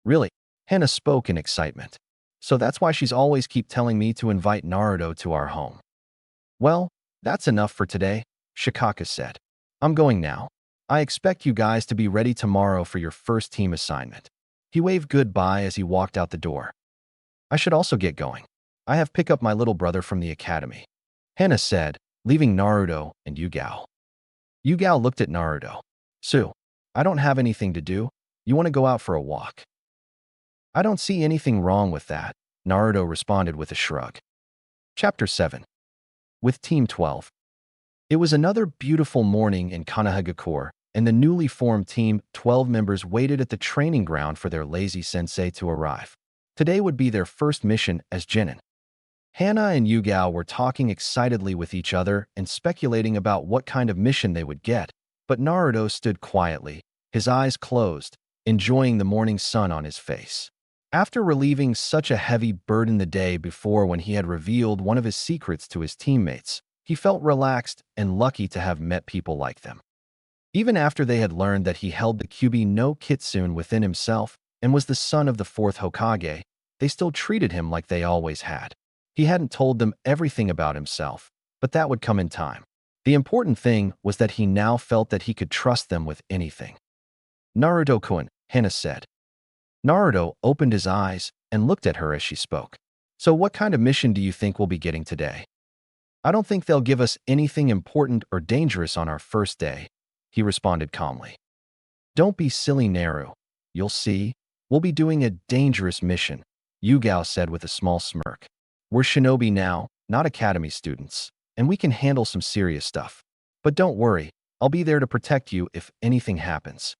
Really? Hana spoke in excitement. So that's why she's always keep telling me to invite Naruto to our home. Well, that's enough for today, Shikaku said. I'm going now. I expect you guys to be ready tomorrow for your first team assignment. He waved goodbye as he walked out the door. I should also get going. I have picked up my little brother from the academy, Hana said, leaving Naruto and Yugao. Yugao looked at Naruto. So, I don't have anything to do. You want to go out for a walk? I don't see anything wrong with that, Naruto responded with a shrug. Chapter 7. With Team 12. It was another beautiful morning in Kanahagakure, and the newly formed Team 12 members waited at the training ground for their lazy sensei to arrive. Today would be their first mission as Chunin. Hana and Yugao were talking excitedly with each other and speculating about what kind of mission they would get, but Naruto stood quietly, his eyes closed, enjoying the morning sun on his face. After relieving such a heavy burden the day before when he had revealed one of his secrets to his teammates, he felt relaxed and lucky to have met people like them. Even after they had learned that he held the Kyuubi no Kitsune within himself and was the son of the fourth Hokage, they still treated him like they always had. He hadn't told them everything about himself, but that would come in time. The important thing was that he now felt that he could trust them with anything. Naruto-kun, Hana said. Naruto opened his eyes and looked at her as she spoke. So what kind of mission do you think we'll be getting today? I don't think they'll give us anything important or dangerous on our first day, he responded calmly. Don't be silly, Naru. You'll see. We'll be doing a dangerous mission, Yugao said with a small smirk. We're shinobi now, not academy students, and we can handle some serious stuff. But don't worry, I'll be there to protect you if anything happens.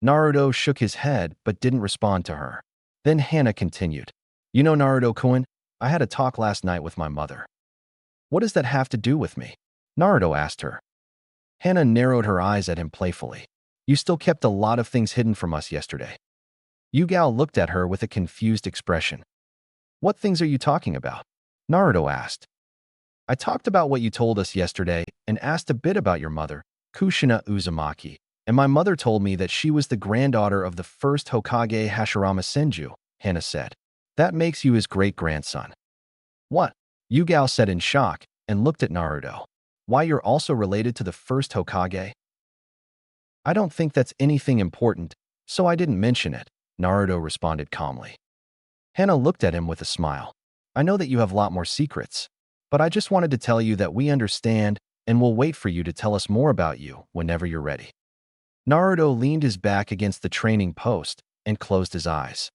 Naruto shook his head but didn't respond to her. Then Hana continued. You know, Naruto-kun, I had a talk last night with my mother. What does that have to do with me? Naruto asked her. Hana narrowed her eyes at him playfully. You still kept a lot of things hidden from us yesterday. Yugao looked at her with a confused expression. What things are you talking about? Naruto asked. I talked about what you told us yesterday and asked a bit about your mother, Kushina Uzumaki, and my mother told me that she was the granddaughter of the first Hokage Hashirama Senju, Hana said. That makes you his great-grandson. What? Yugao said in shock and looked at Naruto. Why, you're also related to the first Hokage? I don't think that's anything important, so I didn't mention it, Naruto responded calmly. Hana looked at him with a smile. I know that you have a lot more secrets, but I just wanted to tell you that we understand and will wait for you to tell us more about you whenever you're ready. Naruto leaned his back against the training post and closed his eyes.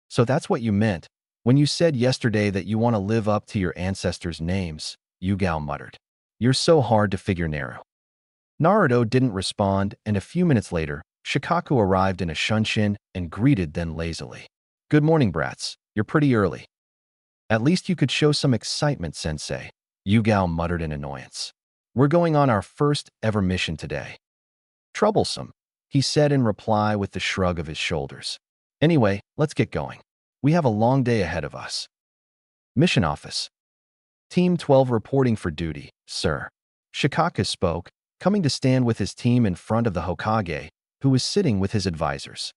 So that's what you meant when you said yesterday that you want to live up to your ancestors' names, Yugao muttered. You're so hard to figure, Naru. Naruto didn't respond, and a few minutes later, Shikaku arrived in a shunshin and greeted them lazily. Good morning, brats. You're pretty early. At least you could show some excitement, sensei, Yugao muttered in annoyance. We're going on our first ever mission today. Troublesome, he said in reply with the shrug of his shoulders. Anyway, let's get going. We have a long day ahead of us. Mission Office. Team 12 reporting for duty, sir. Shikaku spoke, coming to stand with his team in front of the Hokage, who was sitting with his advisors.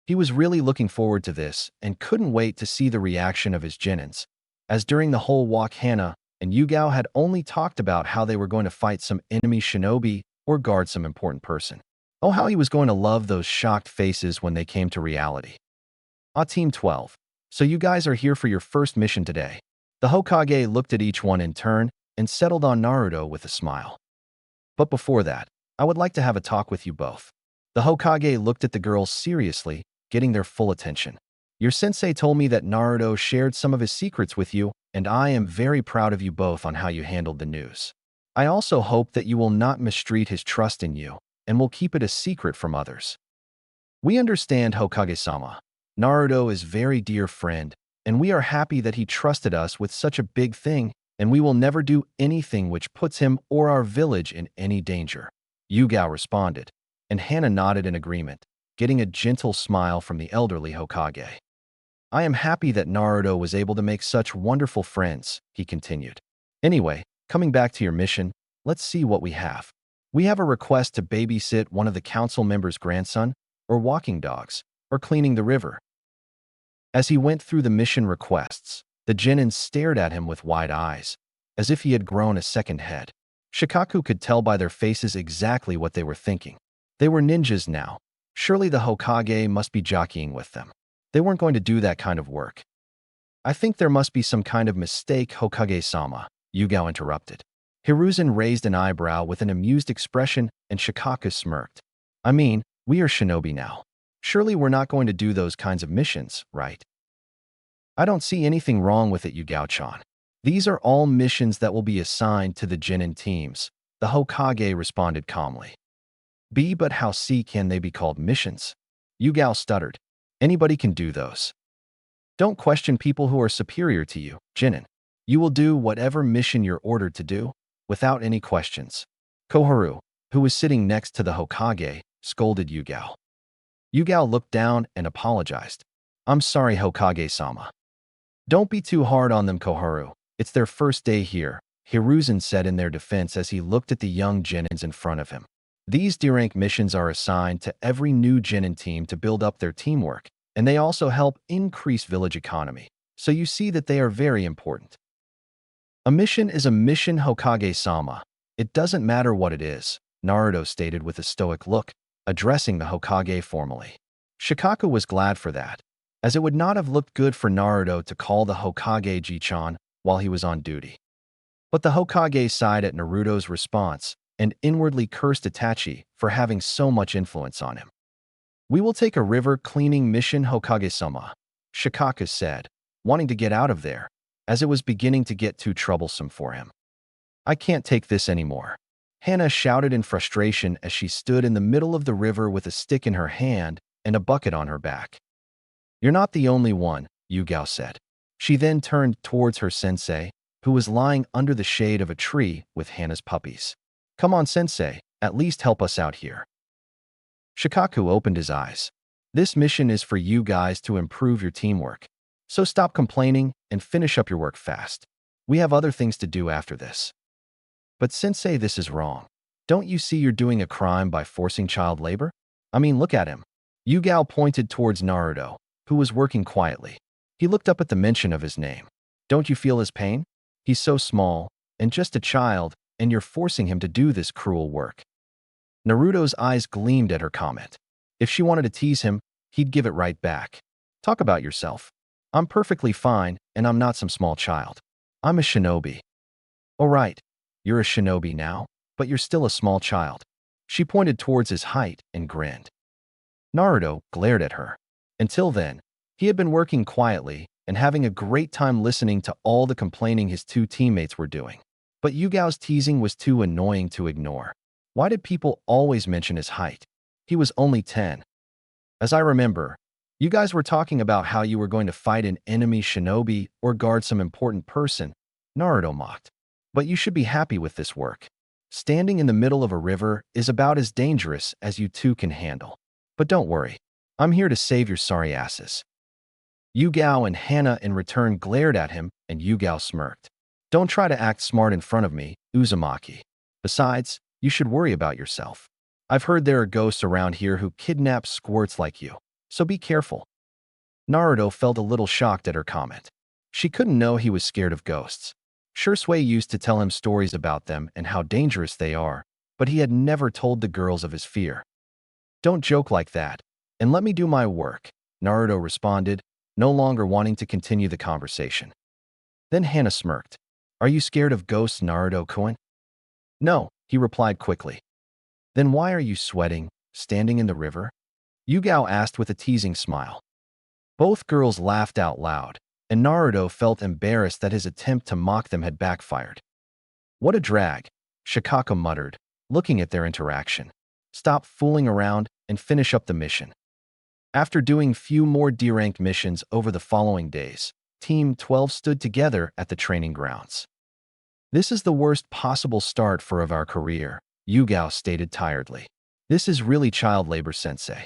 He was really looking forward to this and couldn't wait to see the reaction of his genins, as during the whole walk Hana and Yugao had only talked about how they were going to fight some enemy shinobi or guard some important person. Oh, how he was going to love those shocked faces when they came to reality. Team 12. So you guys are here for your first mission today. The Hokage looked at each one in turn and settled on Naruto with a smile. But before that, I would like to have a talk with you both. The Hokage looked at the girls seriously, getting their full attention. Your sensei told me that Naruto shared some of his secrets with you, and I am very proud of you both on how you handled the news. I also hope that you will not mistreat his trust in you, and will keep it a secret from others. We understand, Hokage-sama. Naruto is a very dear friend, and we are happy that he trusted us with such a big thing, and we will never do anything which puts him or our village in any danger. Yugao responded, and Hana nodded in agreement, getting a gentle smile from the elderly Hokage. I am happy that Naruto was able to make such wonderful friends, he continued. Anyway, coming back to your mission, let's see what we have. We have a request to babysit one of the council members' grandson, or walking dogs, or cleaning the river. As he went through the mission requests, the genin stared at him with wide eyes, as if he had grown a second head. Shikaku could tell by their faces exactly what they were thinking. They were ninjas now. Surely the Hokage must be jockeying with them. They weren't going to do that kind of work. I think there must be some kind of mistake, Hokage-sama, Yugao interrupted. Hiruzen raised an eyebrow with an amused expression and Shikaku smirked. I mean, we are shinobi now. Surely we're not going to do those kinds of missions, right? I don't see anything wrong with it, Yugao-chan. These are all missions that will be assigned to the Chunin teams, the Hokage responded calmly. But how can they be called missions? Yugao stuttered. Anybody can do those. Don't question people who are superior to you, Chunin. You will do whatever mission you're ordered to do, without any questions. Koharu, who was sitting next to the Hokage, scolded Yugao. Yugao looked down and apologized. I'm sorry, Hokage-sama. Don't be too hard on them, Koharu. It's their first day here, Hiruzen said in their defense as he looked at the young Genins in front of him. These D-rank missions are assigned to every new Genin team to build up their teamwork, and they also help increase village economy, so you see that they are very important. A mission is a mission, Hokage-sama. It doesn't matter what it is, Naruto stated with a stoic look, addressing the Hokage formally. Shikaku was glad for that, as it would not have looked good for Naruto to call the Hokage Ji-chan while he was on duty. But the Hokage sighed at Naruto's response and inwardly cursed Itachi for having so much influence on him. We will take a river cleaning mission, Hokage-sama, Shikaku said, wanting to get out of there, as it was beginning to get too troublesome for him. I can't take this anymore. Hana shouted in frustration as she stood in the middle of the river with a stick in her hand and a bucket on her back. You're not the only one, Yugao said. She then turned towards her sensei, who was lying under the shade of a tree with Hana's puppies. Come on, sensei, at least help us out here. Shikaku opened his eyes. This mission is for you guys to improve your teamwork. So stop complaining and finish up your work fast. We have other things to do after this. But sensei, this is wrong. Don't you see you're doing a crime by forcing child labor? I mean, look at him. Yugao pointed towards Naruto, who was working quietly. He looked up at the mention of his name. Don't you feel his pain? He's so small, and just a child, and you're forcing him to do this cruel work. Naruto's eyes gleamed at her comment. If she wanted to tease him, he'd give it right back. Talk about yourself. I'm perfectly fine, and I'm not some small child. I'm a shinobi. All right, you're a shinobi now, but you're still a small child. She pointed towards his height and grinned. Naruto glared at her. Until then, he had been working quietly and having a great time listening to all the complaining his two teammates were doing. But Yugao's teasing was too annoying to ignore. Why did people always mention his height? He was only 10. As I remember, you guys were talking about how you were going to fight an enemy shinobi or guard some important person, Naruto mocked. But you should be happy with this work. Standing in the middle of a river is about as dangerous as you two can handle. But don't worry, I'm here to save your sorry asses. Yugao and Hana in return glared at him, and Yugao smirked. Don't try to act smart in front of me, Uzumaki. Besides, you should worry about yourself. I've heard there are ghosts around here who kidnap squirts like you, so be careful. Naruto felt a little shocked at her comment. She couldn't know he was scared of ghosts. Shursui used to tell him stories about them and how dangerous they are, but he had never told the girls of his fear. Don't joke like that, and let me do my work, Naruto responded, no longer wanting to continue the conversation. Then Hana smirked. Are you scared of ghosts, Naruto-kun? No, he replied quickly. Then why are you sweating, standing in the river? Yugao asked with a teasing smile. Both girls laughed out loud, and Naruto felt embarrassed that his attempt to mock them had backfired. What a drag, Shikaku muttered, looking at their interaction. Stop fooling around and finish up the mission. After doing few more D-ranked missions over the following days, Team 12 stood together at the training grounds. This is the worst possible start for our career, Yugao stated tiredly. This is really child labor, sensei.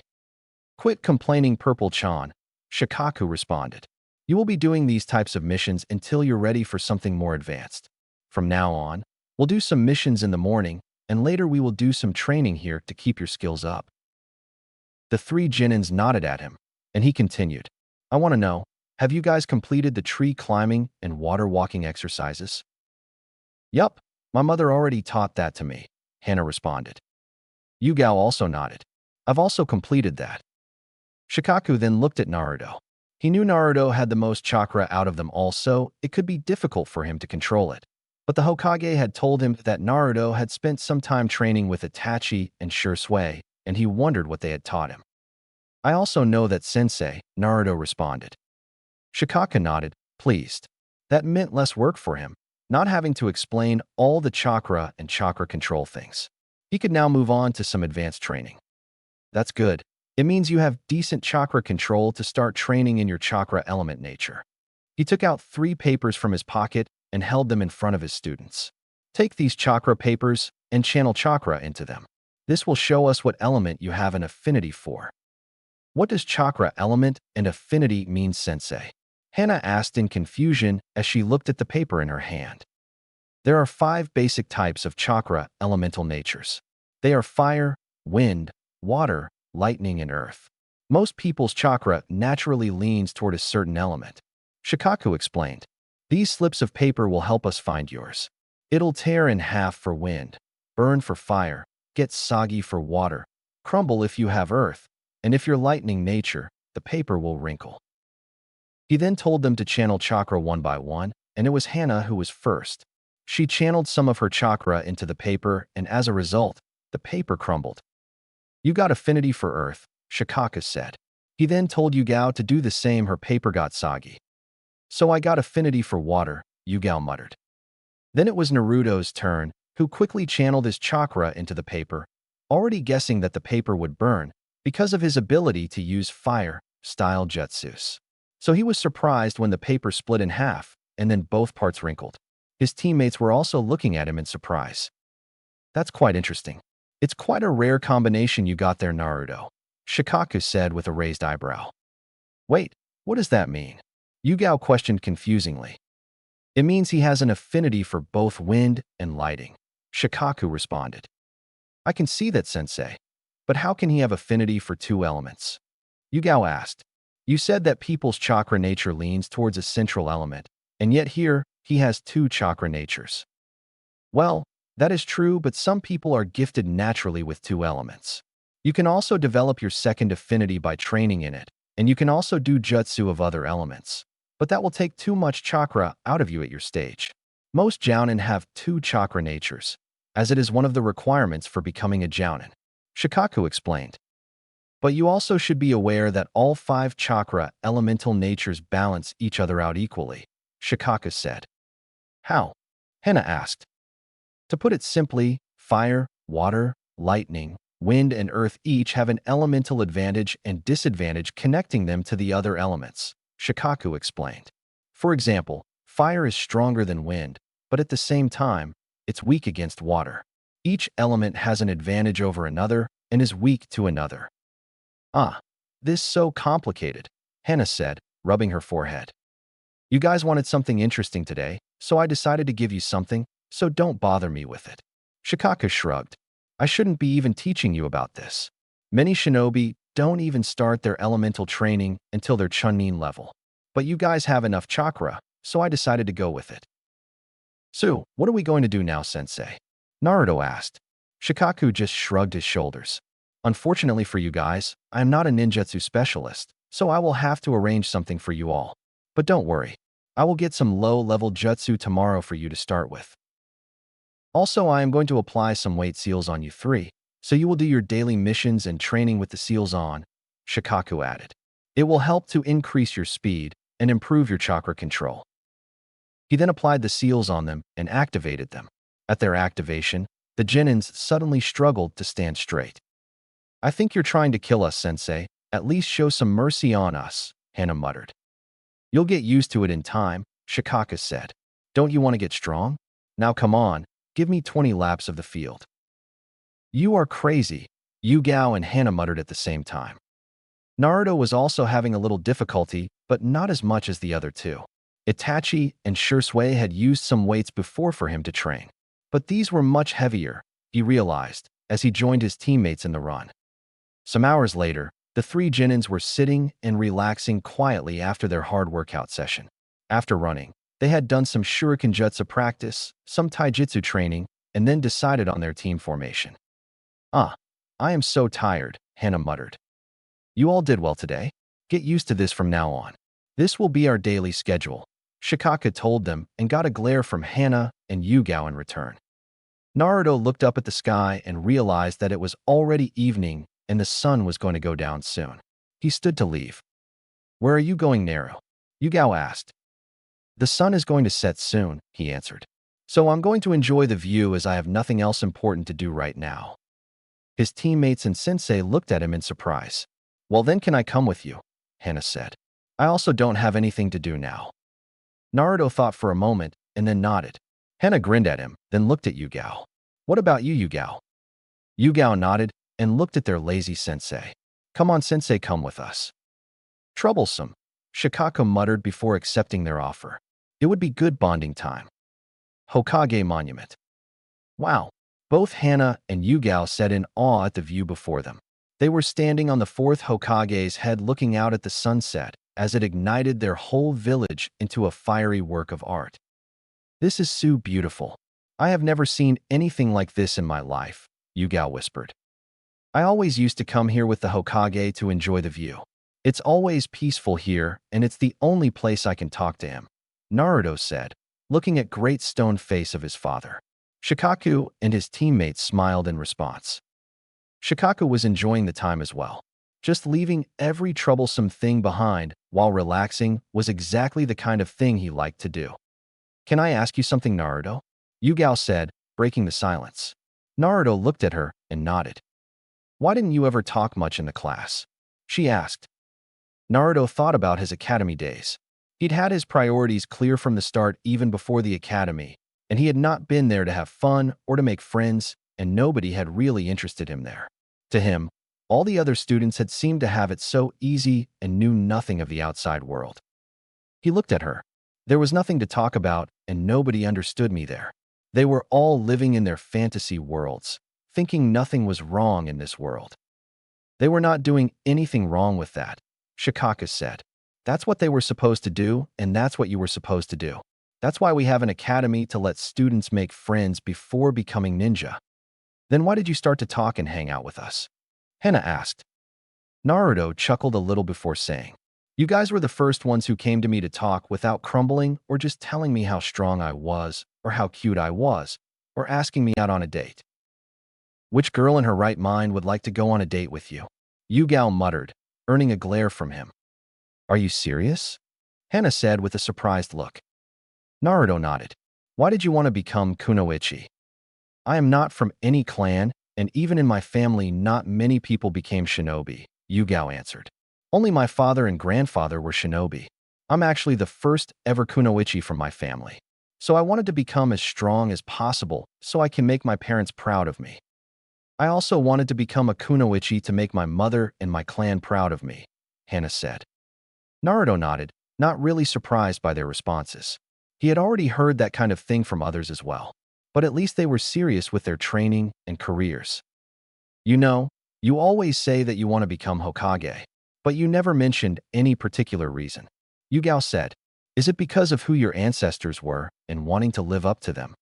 Quit complaining, Purple-chan, Shikaku responded. You will be doing these types of missions until you're ready for something more advanced. From now on, we'll do some missions in the morning, and later we will do some training here to keep your skills up. The three Genins nodded at him, and he continued. I want to know, have you guys completed the tree climbing and water walking exercises? Yup, my mother already taught that to me, Hana responded. Yugao also nodded. I've also completed that. Shikaku then looked at Naruto. He knew Naruto had the most chakra out of them all, so it could be difficult for him to control it. But the Hokage had told him that Naruto had spent some time training with Itachi and Shuriken, and he wondered what they had taught him. I also know that sensei, Naruto responded. Shikaku nodded, pleased. That meant less work for him, not having to explain all the chakra and chakra control things. He could now move on to some advanced training. That's good. It means you have decent chakra control to start training in your chakra element nature. He took out 3 papers from his pocket and held them in front of his students. Take these chakra papers and channel chakra into them. This will show us what element you have an affinity for. What does chakra element and affinity mean, sensei? Hana asked in confusion as she looked at the paper in her hand. There are 5 basic types of chakra elemental natures. They are fire, wind, water, lightning, and earth. Most people's chakra naturally leans toward a certain element. Shikaku explained. These slips of paper will help us find yours. It'll tear in half for wind, burn for fire, get soggy for water, crumble if you have earth, and if you're lightning nature, the paper will wrinkle. He then told them to channel chakra one by one, and it was Hana who was first. She channeled some of her chakra into the paper, and as a result, the paper crumbled. You got affinity for earth, Shikaku said. He then told Yugao to do the same. Her paper got soggy. So I got affinity for water, Yugao muttered. Then it was Naruto's turn, who quickly channeled his chakra into the paper, already guessing that the paper would burn because of his ability to use fire-style jutsus. So he was surprised when the paper split in half, and then both parts wrinkled. His teammates were also looking at him in surprise. That's quite interesting. It's quite a rare combination you got there, Naruto, Shikaku said with a raised eyebrow. Wait, what does that mean? Yugao questioned confusingly. It means he has an affinity for both wind and lighting, Shikaku responded. I can see that, sensei. But how can he have affinity for 2 elements? Yugao asked. You said that people's chakra nature leans towards a central element, and yet here, he has 2 chakra natures. Well, that is true, but some people are gifted naturally with 2 elements. You can also develop your second affinity by training in it, and you can also do jutsu of other elements. But that will take too much chakra out of you at your stage. Most jounin have 2 chakra natures, as it is one of the requirements for becoming a jounin, Shikaku explained. But you also should be aware that all 5 chakra elemental natures balance each other out equally, Shikaku said. How? Hana asked. To put it simply, fire, water, lightning, wind, and earth each have an elemental advantage and disadvantage connecting them to the other elements, Shikaku explained. For example, fire is stronger than wind, but at the same time, it's weak against water. Each element has an advantage over another and is weak to another. Ah, this is so complicated, Hana said, rubbing her forehead. You guys wanted something interesting today, so I decided to give you something, so don't bother me with it. Shikaku shrugged. I shouldn't be even teaching you about this. Many shinobi don't even start their elemental training until their Chunin level. But you guys have enough chakra, so I decided to go with it. So, what are we going to do now, sensei? Naruto asked. Shikaku just shrugged his shoulders. Unfortunately for you guys, I am not a ninjutsu specialist, so I will have to arrange something for you all. But don't worry, I will get some low-level jutsu tomorrow for you to start with. Also, I am going to apply some weight seals on you 3, so you will do your daily missions and training with the seals on, Shikaku added. It will help to increase your speed and improve your chakra control. He then applied the seals on them and activated them. At their activation, the genins suddenly struggled to stand straight. I think you're trying to kill us, sensei. At least show some mercy on us, Hana muttered. You'll get used to it in time, Shikaku said. Don't you want to get strong? Now come on, give me 20 laps of the field. You are crazy, Yugao and Hana muttered at the same time. Naruto was also having a little difficulty, but not as much as the other 2. Itachi and Shuriken had used some weights before for him to train. But these were much heavier, he realized, as he joined his teammates in the run. Some hours later, the 3 genins were sitting and relaxing quietly after their hard workout session. After running, they had done some Shuriken jutsu practice, some Taijutsu training, and then decided on their team formation. I am so tired, Hana muttered. You all did well today. Get used to this from now on. This will be our daily schedule, Shikaku told them and got a glare from Hana and Yugao in return. Naruto looked up at the sky and realized that it was already evening and the sun was going to go down soon. He stood to leave. Where are you going, Naruto? Yugao asked. The sun is going to set soon, he answered. So I'm going to enjoy the view as I have nothing else important to do right now. His teammates and sensei looked at him in surprise. Well then can I come with you? Hana said. I also don't have anything to do now. Naruto thought for a moment and then nodded. Hana grinned at him, then looked at Yugao. What about you, Yugao? Yugao nodded and looked at their lazy sensei. Come on, sensei, come with us. Troublesome, Shikaku muttered before accepting their offer. It would be good bonding time. Hokage Monument. Wow. Both Hana and Yugao said in awe at the view before them. They were standing on the fourth Hokage's head looking out at the sunset as it ignited their whole village into a fiery work of art. This is so beautiful. I have never seen anything like this in my life, Yugao whispered. I always used to come here with the Hokage to enjoy the view. It's always peaceful here, and it's the only place I can talk to him, Naruto said, looking at great stone face of his father. Shikaku and his teammates smiled in response. Shikaku was enjoying the time as well. Just leaving every troublesome thing behind while relaxing was exactly the kind of thing he liked to do. Can I ask you something, Naruto? Yugao said, breaking the silence. Naruto looked at her and nodded. Why didn't you ever talk much in the class? She asked. Naruto thought about his academy days. He'd had his priorities clear from the start even before the academy, and he had not been there to have fun or to make friends, and nobody had really interested him there. To him, all the other students had seemed to have it so easy and knew nothing of the outside world. He looked at her. There was nothing to talk about, and nobody understood me there. They were all living in their fantasy worlds, thinking nothing was wrong in this world. They were not doing anything wrong with that, Shikaku said. That's what they were supposed to do, and that's what you were supposed to do. That's why we have an academy to let students make friends before becoming ninja. Then why did you start to talk and hang out with us? Hana asked. Naruto chuckled a little before saying, You guys were the first ones who came to me to talk without crumbling or just telling me how strong I was or how cute I was or asking me out on a date. Which girl in her right mind would like to go on a date with you? Yugao muttered, earning a glare from him. Are you serious? Hana said with a surprised look. Naruto nodded. Why did you want to become kunoichi? I am not from any clan, and even in my family not many people became shinobi, Yugao answered. Only my father and grandfather were shinobi. I'm actually the first ever kunoichi from my family. So I wanted to become as strong as possible so I can make my parents proud of me. I also wanted to become a kunoichi to make my mother and my clan proud of me, Hana said. Naruto nodded, not really surprised by their responses. He had already heard that kind of thing from others as well, but at least they were serious with their training and careers. You know, you always say that you want to become Hokage, but you never mentioned any particular reason. Yugao said, Is it because of who your ancestors were and wanting to live up to them?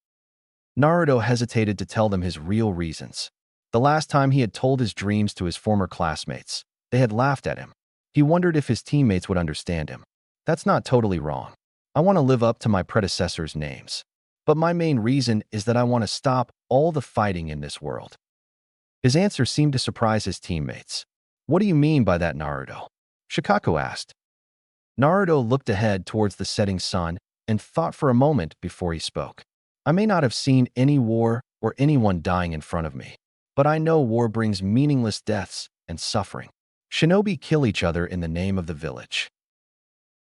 Naruto hesitated to tell them his real reasons. The last time he had told his dreams to his former classmates, they had laughed at him. He wondered if his teammates would understand him. That's not totally wrong. I want to live up to my predecessors' names. But my main reason is that I want to stop all the fighting in this world. His answer seemed to surprise his teammates. What do you mean by that, Naruto? Shikaku asked. Naruto looked ahead towards the setting sun and thought for a moment before he spoke. I may not have seen any war or anyone dying in front of me, but I know war brings meaningless deaths and suffering. Shinobi kill each other in the name of the village.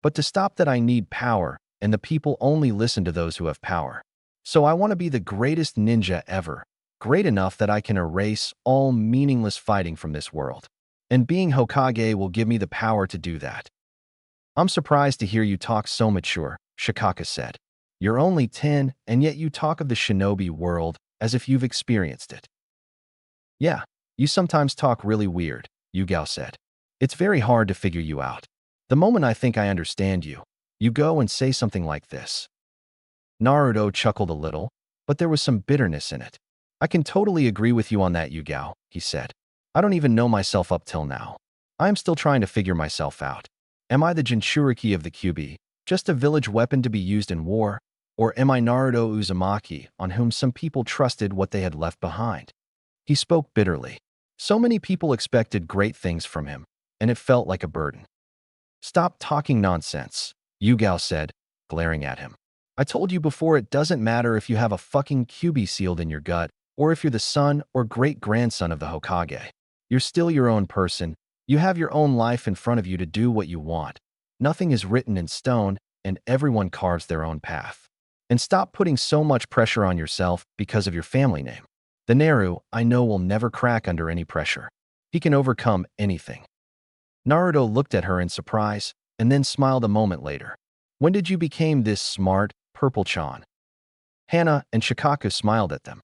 But to stop that I need power, and the people only listen to those who have power. So I want to be the greatest ninja ever, great enough that I can erase all meaningless fighting from this world. And being Hokage will give me the power to do that. I'm surprised to hear you talk so mature, Shikaku said. You're only 10, and yet you talk of the shinobi world as if you've experienced it. Yeah, you sometimes talk really weird, Yugao said. It's very hard to figure you out. The moment I think I understand you, you go and say something like this. Naruto chuckled a little, but there was some bitterness in it. I can totally agree with you on that, Yugao, he said. I don't even know myself up till now. I am still trying to figure myself out. Am I the Jinchuriki of the Kyuubi, just a village weapon to be used in war? Or am I Naruto Uzumaki, on whom some people trusted what they had left behind? He spoke bitterly. So many people expected great things from him, and it felt like a burden. Stop talking nonsense, Yugao said, glaring at him. I told you before, it doesn't matter if you have a fucking Kyuubi sealed in your gut, or if you're the son or great-grandson of the Hokage. You're still your own person. You have your own life in front of you to do what you want. Nothing is written in stone, and everyone carves their own path. And stop putting so much pressure on yourself because of your family name. The Naru, I know, will never crack under any pressure. He can overcome anything. Naruto looked at her in surprise, and then smiled a moment later. When did you become this smart, Purple-chan? Hana and Shikaku smiled at them.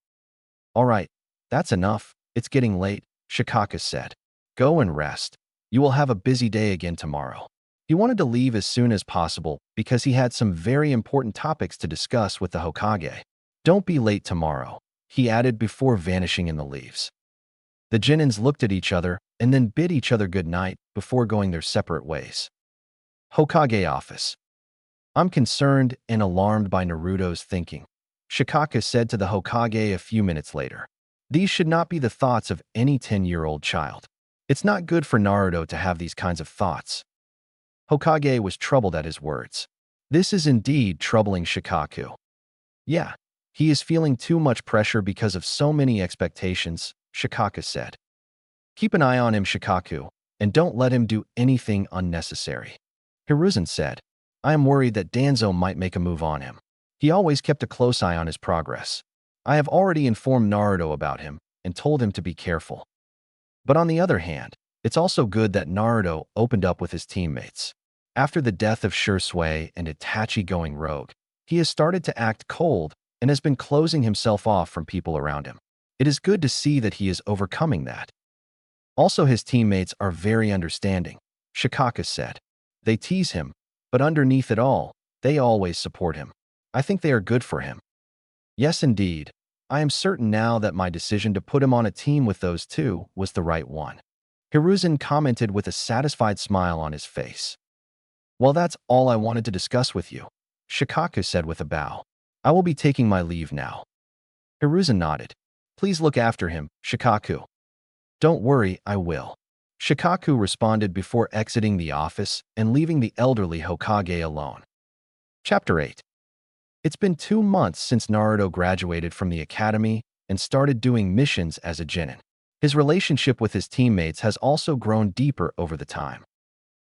All right, that's enough. It's getting late, Shikaku said. Go and rest. You will have a busy day again tomorrow. He wanted to leave as soon as possible because he had some very important topics to discuss with the Hokage. Don't be late tomorrow, he added before vanishing in the leaves. The Genins looked at each other and then bid each other good night before going their separate ways. Hokage office. I'm concerned and alarmed by Naruto's thinking, Shikaku said to the Hokage a few minutes later. These should not be the thoughts of any 10-year-old child. It's not good for Naruto to have these kinds of thoughts. Hokage was troubled at his words. This is indeed troubling Shikaku. Yeah, he is feeling too much pressure because of so many expectations, Shikaku said. Keep an eye on him, Shikaku, and don't let him do anything unnecessary. Hiruzen said, I am worried that Danzo might make a move on him. He always kept a close eye on his progress. I have already informed Naruto about him and told him to be careful. But on the other hand, it's also good that Naruto opened up with his teammates. After the death of Shursui and Itachi going rogue, he has started to act cold and has been closing himself off from people around him. It is good to see that he is overcoming that. Also, his teammates are very understanding, Shikaku said. They tease him, but underneath it all, they always support him. I think they are good for him. Yes, indeed. I am certain now that my decision to put him on a team with those two was the right one. Hiruzen commented with a satisfied smile on his face. Well, that's all I wanted to discuss with you, Shikaku said with a bow. I will be taking my leave now. Hiruzen nodded. Please look after him, Shikaku. Don't worry, I will. Shikaku responded before exiting the office and leaving the elderly Hokage alone. Chapter 8. It's been 2 months since Naruto graduated from the academy and started doing missions as a genin. His relationship with his teammates has also grown deeper over the time.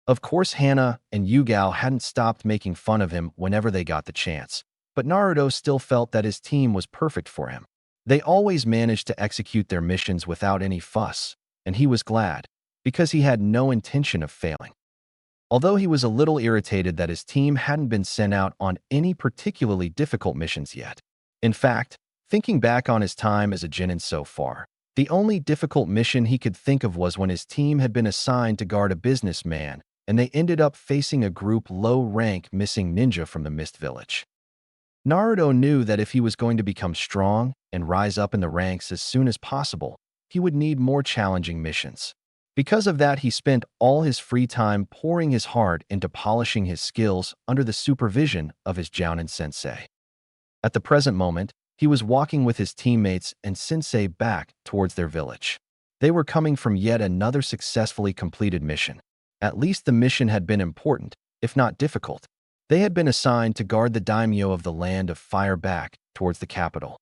Of course, Hana and Yugao hadn't stopped making fun of him whenever they got the chance, but Naruto still felt that his team was perfect for him. They always managed to execute their missions without any fuss, and he was glad, because he had no intention of failing. Although he was a little irritated that his team hadn't been sent out on any particularly difficult missions yet. In fact, thinking back on his time as a genin so far, the only difficult mission he could think of was when his team had been assigned to guard a businessman, and they ended up facing a group low-rank missing ninja from the Mist Village. Naruto knew that if he was going to become strong and rise up in the ranks as soon as possible, he would need more challenging missions. Because of that, he spent all his free time pouring his heart into polishing his skills under the supervision of his Jounin sensei. At the present moment, he was walking with his teammates and sensei back towards their village. They were coming from yet another successfully completed mission. At least the mission had been important, if not difficult. They had been assigned to guard the daimyo of the Land of Fire back towards the capital.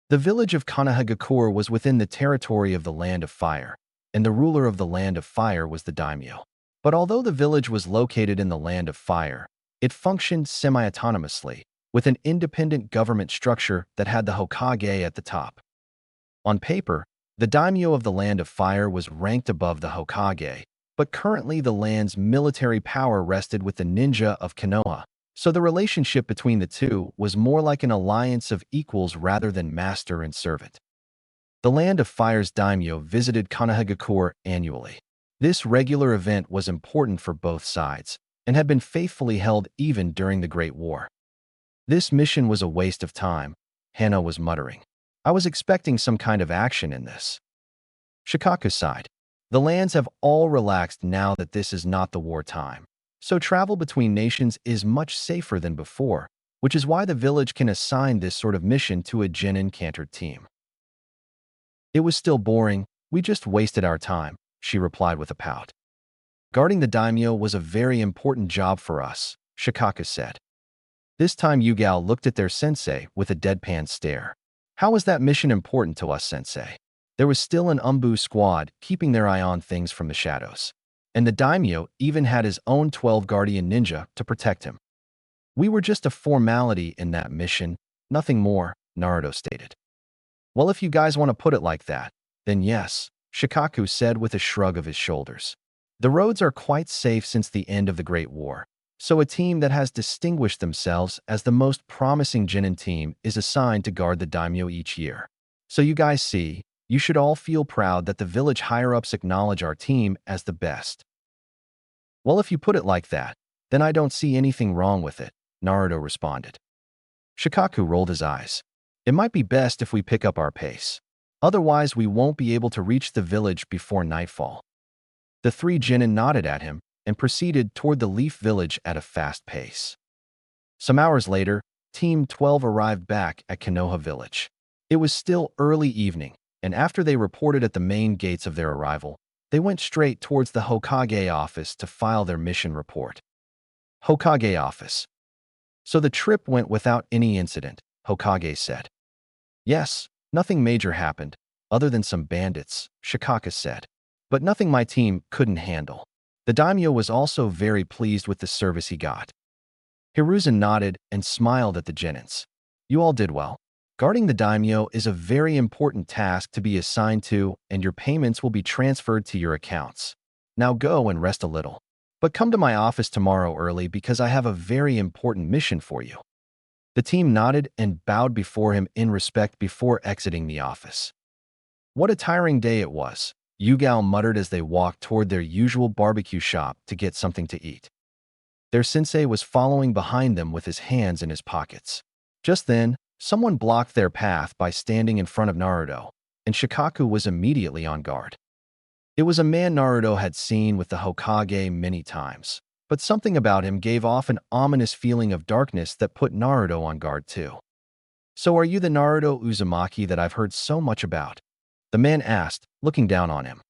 The village of Konohagakure was within the territory of the Land of Fire, and the ruler of the Land of Fire was the daimyo. But although the village was located in the Land of Fire, it functioned semi-autonomously, with an independent government structure that had the Hokage at the top. On paper, the daimyo of the Land of Fire was ranked above the Hokage, but currently the land's military power rested with the ninja of Konoha, so the relationship between the two was more like an alliance of equals rather than master and servant. The Land of Fire's daimyo visited Konohagakure annually. This regular event was important for both sides and had been faithfully held even during the Great War. This mission was a waste of time, Hana was muttering. I was expecting some kind of action in this. Shikaku sighed. The lands have all relaxed now that this is not the war time. So travel between nations is much safer than before, which is why the village can assign this sort of mission to a Genin-cantered team. It was still boring. We just wasted our time, she replied with a pout. Guarding the daimyo was a very important job for us, Shikaku said. This time Yugao looked at their sensei with a deadpan stare. How was that mission important to us, sensei? There was still an Umbu squad keeping their eye on things from the shadows. And the daimyo even had his own 12 guardian ninja to protect him. We were just a formality in that mission, nothing more, Naruto stated. Well, if you guys want to put it like that, then yes, Shikaku said with a shrug of his shoulders. The roads are quite safe since the end of the Great War, so a team that has distinguished themselves as the most promising Genin team is assigned to guard the daimyo each year. So you guys see, you should all feel proud that the village higher-ups acknowledge our team as the best. Well, if you put it like that, then I don't see anything wrong with it, Naruto responded. Shikaku rolled his eyes. It might be best if we pick up our pace. Otherwise, we won't be able to reach the village before nightfall. The three Genin nodded at him and proceeded toward the Leaf Village at a fast pace. Some hours later, Team 12 arrived back at Konoha Village. It was still early evening, and after they reported at the main gates of their arrival, they went straight towards the Hokage office to file their mission report. Hokage office. So the trip went without any incident, Hokage said. Yes, nothing major happened, other than some bandits, Shikaku said. But nothing my team couldn't handle. The daimyo was also very pleased with the service he got. Hiruzen nodded and smiled at the Genins. You all did well. Guarding the daimyo is a very important task to be assigned to, and your payments will be transferred to your accounts. Now go and rest a little. But come to my office tomorrow early because I have a very important mission for you. The team nodded and bowed before him in respect before exiting the office. What a tiring day it was, Yugao muttered as they walked toward their usual barbecue shop to get something to eat. Their sensei was following behind them with his hands in his pockets. Just then, someone blocked their path by standing in front of Naruto, and Shikaku was immediately on guard. It was a man Naruto had seen with the Hokage many times, but something about him gave off an ominous feeling of darkness that put Naruto on guard too. So are you the Naruto Uzumaki that I've heard so much about? The man asked, looking down on him.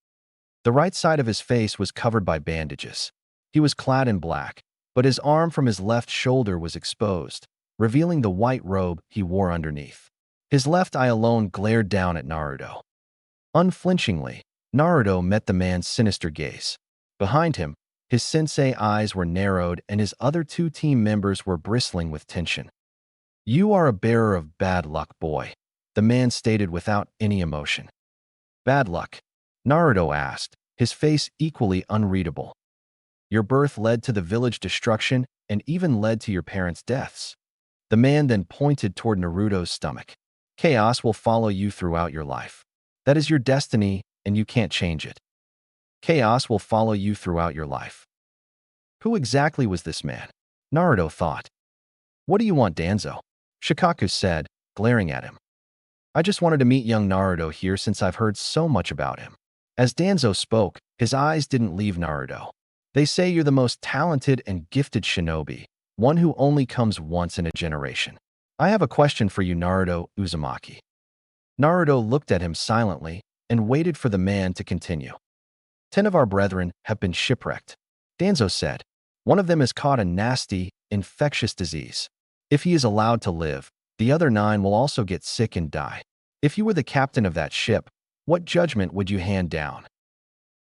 The right side of his face was covered by bandages. He was clad in black, but his arm from his left shoulder was exposed, revealing the white robe he wore underneath. His left eye alone glared down at Naruto. Unflinchingly, Naruto met the man's sinister gaze. Behind him, his sensei eyes were narrowed and his other two team members were bristling with tension. You are a bearer of bad luck, boy, the man stated without any emotion. Bad luck? Naruto asked, his face equally unreadable. Your birth led to the village destruction and even led to your parents' deaths. The man then pointed toward Naruto's stomach. Chaos will follow you throughout your life. That is your destiny, and you can't change it. Chaos will follow you throughout your life. Who exactly was this man? Naruto thought. What do you want, Danzo? Shikaku said, glaring at him. I just wanted to meet young Naruto here since I've heard so much about him. As Danzo spoke, his eyes didn't leave Naruto. They say you're the most talented and gifted shinobi, one who only comes once in a generation. I have a question for you, Naruto Uzumaki. Naruto looked at him silently and waited for the man to continue. 10 of our brethren have been shipwrecked, Danzo said. One of them has caught a nasty, infectious disease. If he is allowed to live, the other 9 will also get sick and die. If you were the captain of that ship, what judgment would you hand down?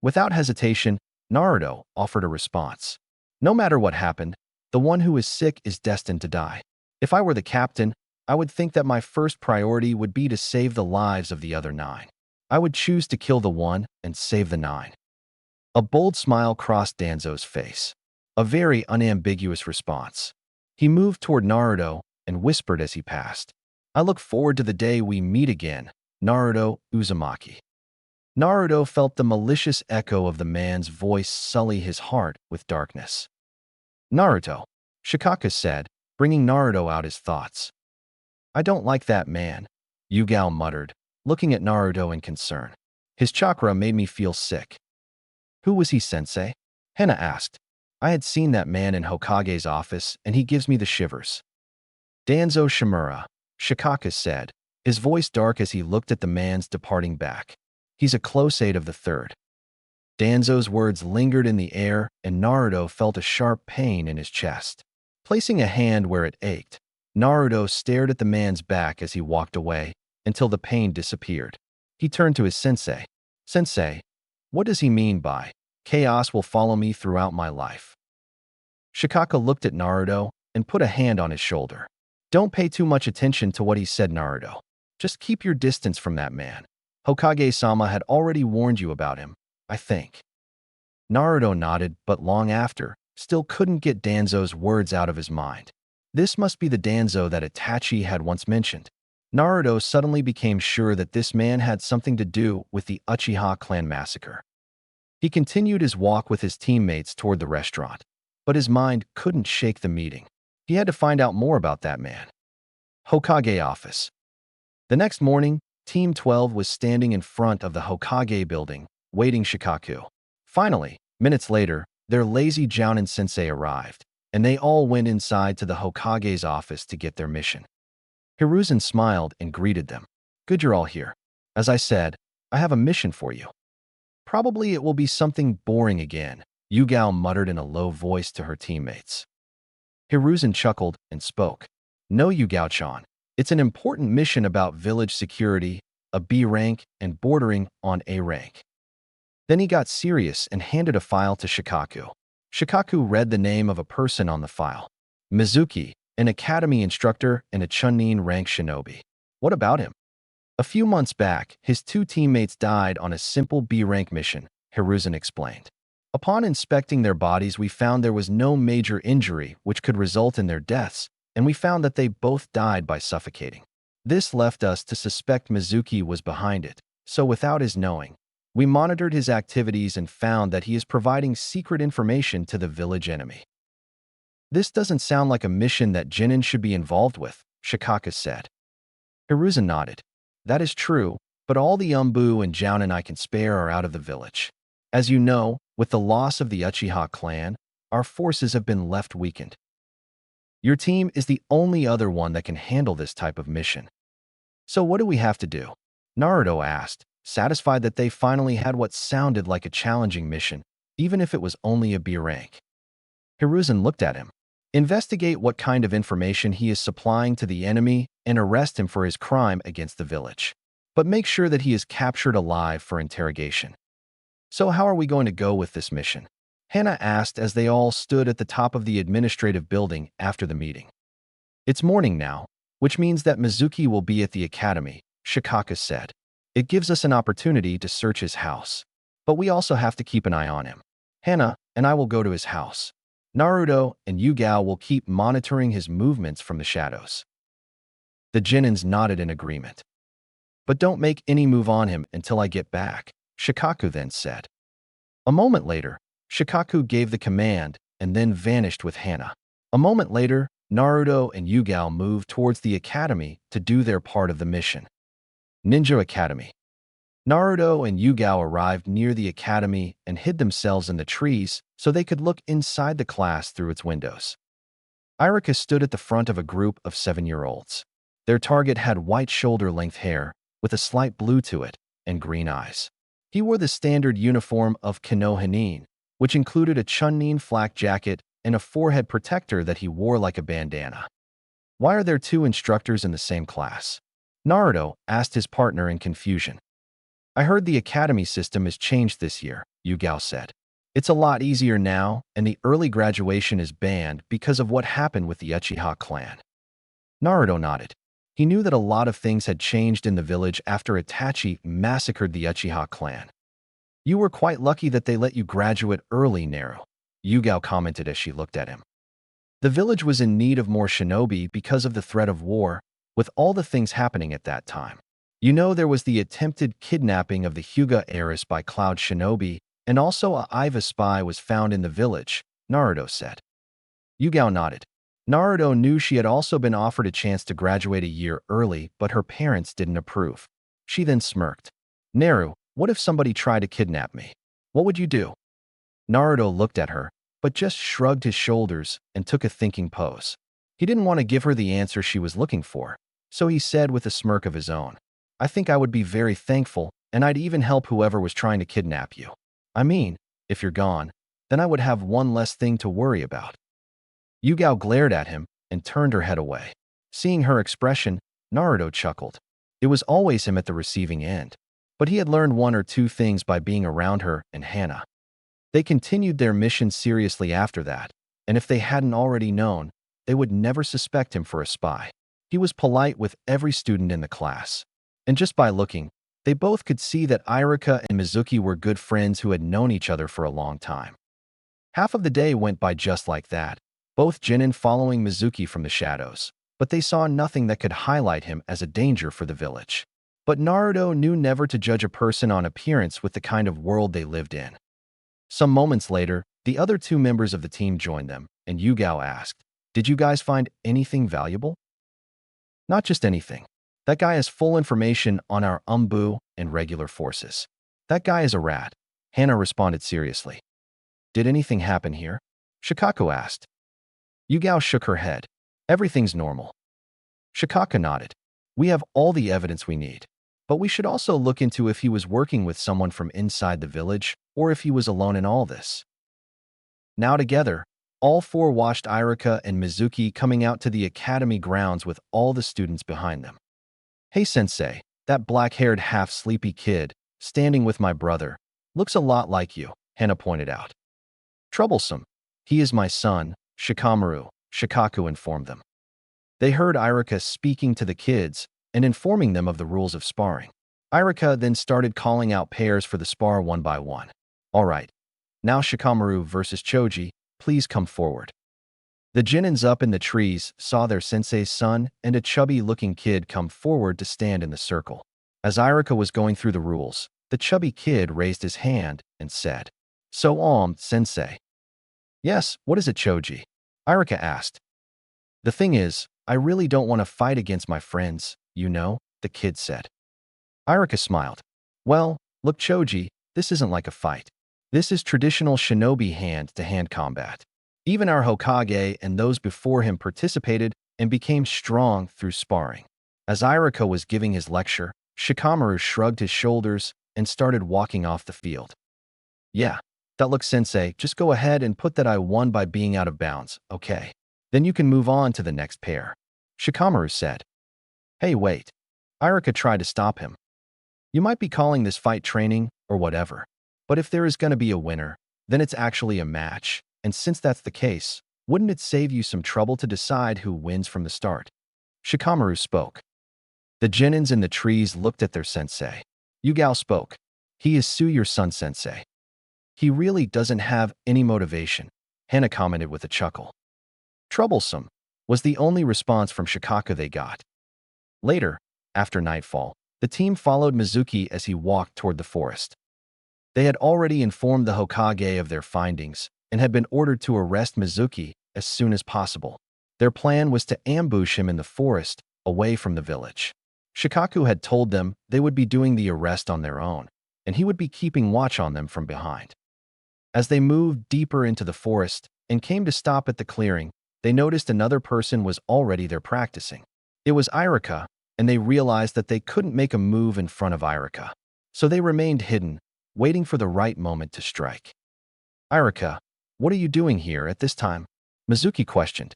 Without hesitation, Naruto offered a response. No matter what happened, the one who is sick is destined to die. If I were the captain, I would think that my first priority would be to save the lives of the other 9. I would choose to kill the one and save the 9. A bold smile crossed Danzo's face. A very unambiguous response. He moved toward Naruto and whispered as he passed. I look forward to the day we meet again, Naruto Uzumaki. Naruto felt the malicious echo of the man's voice sully his heart with darkness. Naruto, Shikaku said, bringing Naruto out his thoughts. I don't like that man, Yugao muttered, looking at Naruto in concern. His chakra made me feel sick. Who was he, sensei? Hina asked. I had seen that man in Hokage's office, and he gives me the shivers. Danzo Shimura, Shikaku said, his voice dark as he looked at the man's departing back. He's a close aide of the third. Danzo's words lingered in the air, and Naruto felt a sharp pain in his chest. Placing a hand where it ached, Naruto stared at the man's back as he walked away, until the pain disappeared. He turned to his sensei. Sensei, what does he mean by, chaos will follow me throughout my life? Shikaku looked at Naruto and put a hand on his shoulder. Don't pay too much attention to what he said, Naruto. Just keep your distance from that man. Hokage-sama had already warned you about him, I think. Naruto nodded, but long after, still couldn't get Danzo's words out of his mind. This must be the Danzo that Itachi had once mentioned. Naruto suddenly became sure that this man had something to do with the Uchiha clan massacre. He continued his walk with his teammates toward the restaurant, but his mind couldn't shake the meeting. He had to find out more about that man. Hokage office. The next morning, Team 12 was standing in front of the Hokage building, waiting Shikaku. Finally, minutes later, their lazy Jounin sensei arrived, and they all went inside to the Hokage's office to get their mission. Hiruzen smiled and greeted them. Good you're all here. As I said, I have a mission for you. Probably it will be something boring again, Yugao muttered in a low voice to her teammates. Hiruzen chuckled and spoke. No, Yugao-chan. It's an important mission about village security, a B rank, and bordering on A rank. Then he got serious and handed a file to Shikaku. Shikaku read the name of a person on the file. Mizuki, an academy instructor and a Chunin rank shinobi. What about him? A few months back, his two teammates died on a simple B rank mission, Hiruzen explained. Upon inspecting their bodies, we found there was no major injury which could result in their deaths, and we found that they both died by suffocating. This left us to suspect Mizuki was behind it, so without his knowing, we monitored his activities and found that he is providing secret information to the village enemy. This doesn't sound like a mission that Jinin should be involved with, Shikaku said. Hiruzen nodded. That is true, but all the Umbu and Jounin I can spare are out of the village. As you know, with the loss of the Uchiha clan, our forces have been left weakened. Your team is the only other one that can handle this type of mission. So what do we have to do? Naruto asked, satisfied that they finally had what sounded like a challenging mission, even if it was only a B rank. Hiruzen looked at him. Investigate what kind of information he is supplying to the enemy and arrest him for his crime against the village. But make sure that he is captured alive for interrogation. So how are we going to go with this mission? Hana asked as they all stood at the top of the administrative building after the meeting. It's morning now, which means that Mizuki will be at the academy, Shikaku said. It gives us an opportunity to search his house. But we also have to keep an eye on him. Hana and I will go to his house. Naruto and Yugao will keep monitoring his movements from the shadows. The Jinins nodded in agreement. But don't make any move on him until I get back, Shikaku then said. A moment later, Shikaku gave the command and then vanished with Hana. A moment later, Naruto and Yugao moved towards the academy to do their part of the mission. Ninja Academy. Naruto and Yugao arrived near the academy and hid themselves in the trees so they could look inside the class through its windows. Ichiraku stood at the front of a group of 7-year-olds. Their target had white shoulder-length hair with a slight blue to it and green eyes. He wore the standard uniform of Konohinin, which included a Chunin flak jacket and a forehead protector that he wore like a bandana. Why are there two instructors in the same class? Naruto asked his partner in confusion. I heard the academy system is changed this year, Yugao said. It's a lot easier now, and the early graduation is banned because of what happened with the Uchiha clan. Naruto nodded. He knew that a lot of things had changed in the village after Itachi massacred the Uchiha clan. You were quite lucky that they let you graduate early, Naru, Yugao commented as she looked at him. The village was in need of more shinobi because of the threat of war, with all the things happening at that time. You know, there was the attempted kidnapping of the Hyuga heiress by Cloud Shinobi, and also a Iva spy was found in the village, Naruto said. Yugao nodded. Naruto knew she had also been offered a chance to graduate a year early, but her parents didn't approve. She then smirked. Naru, what if somebody tried to kidnap me? What would you do? Naruto looked at her, but just shrugged his shoulders and took a thinking pose. He didn't want to give her the answer she was looking for, so he said with a smirk of his own, "I think I would be very thankful, and I'd even help whoever was trying to kidnap you. I mean, if you're gone, then I would have one less thing to worry about." Yugao glared at him and turned her head away. Seeing her expression, Naruto chuckled. It was always him at the receiving end, but he had learned one or two things by being around her and Hana. They continued their mission seriously after that, and if they hadn't already known, they would never suspect him for a spy. He was polite with every student in the class, and just by looking, they both could see that Iruka and Mizuki were good friends who had known each other for a long time. Half of the day went by just like that, both Chunin following Mizuki from the shadows, but they saw nothing that could highlight him as a danger for the village. But Naruto knew never to judge a person on appearance with the kind of world they lived in. Some moments later, the other two members of the team joined them, and Yugao asked, "Did you guys find anything valuable?" "Not just anything. That guy has full information on our Umbu and regular forces. That guy is a rat," Hana responded seriously. "Did anything happen here?" Shikaku asked. Yugao shook her head. "Everything's normal." Shikaku nodded. "We have all the evidence we need. But we should also look into if he was working with someone from inside the village or if he was alone in all this." Now together, all four watched Iruka and Mizuki coming out to the academy grounds with all the students behind them. "Hey sensei, that black-haired half-sleepy kid, standing with my brother, looks a lot like you," Hana pointed out. "Troublesome. He is my son, Shikamaru," Shikaku informed them. They heard Iruka speaking to the kids and informing them of the rules of sparring. Iruka then started calling out pairs for the spar one by one. "All right, now Shikamaru versus Choji, please come forward." The Jinins up in the trees saw their sensei's son and a chubby-looking kid come forward to stand in the circle. As Iruka was going through the rules, the chubby kid raised his hand and said, "So, sensei." "Yes, what is it, Choji?" Iruka asked. "The thing is, I really don't want to fight against my friends, you know," the kid said. Iruka smiled. "Well, look Choji, this isn't like a fight. This is traditional shinobi hand-to-hand combat. Even our Hokage and those before him participated and became strong through sparring." As Iruka was giving his lecture, Shikamaru shrugged his shoulders and started walking off the field. "Yeah, that looks sensei, just go ahead and put that I won by being out of bounds, okay? Then you can move on to the next pair," Shikamaru said. "Hey, wait." Iruka tried to stop him. "You might be calling this fight training or whatever, but if there is going to be a winner, then it's actually a match, and since that's the case, wouldn't it save you some trouble to decide who wins from the start?" Shikamaru spoke. The Jinins in the trees looked at their sensei. Yugao spoke. "He is your son sensei. He really doesn't have any motivation," Hana commented with a chuckle. "Troublesome," was the only response from Shikaku they got. Later, after nightfall, the team followed Mizuki as he walked toward the forest. They had already informed the Hokage of their findings and had been ordered to arrest Mizuki as soon as possible. Their plan was to ambush him in the forest, away from the village. Shikaku had told them they would be doing the arrest on their own, and he would be keeping watch on them from behind. As they moved deeper into the forest and came to stop at the clearing, they noticed another person was already there practicing. It was Iruka, and they realized that they couldn't make a move in front of Iruka. So they remained hidden, waiting for the right moment to strike. "Iruka, what are you doing here at this time?" Mizuki questioned.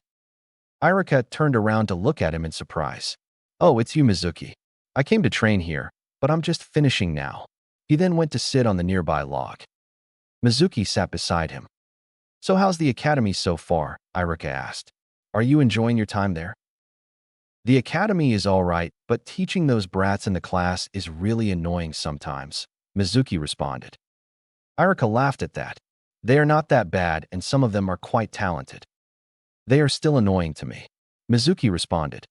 Iruka turned around to look at him in surprise. "Oh, it's you, Mizuki. I came to train here, but I'm just finishing now." He then went to sit on the nearby log. Mizuki sat beside him. "So how's the academy so far?" Iruka asked. "Are you enjoying your time there?" "The academy is all right, but teaching those brats in the class is really annoying sometimes," Mizuki responded. Iruka laughed at that. "They are not that bad, and some of them are quite talented." "They are still annoying to me," Mizuki responded.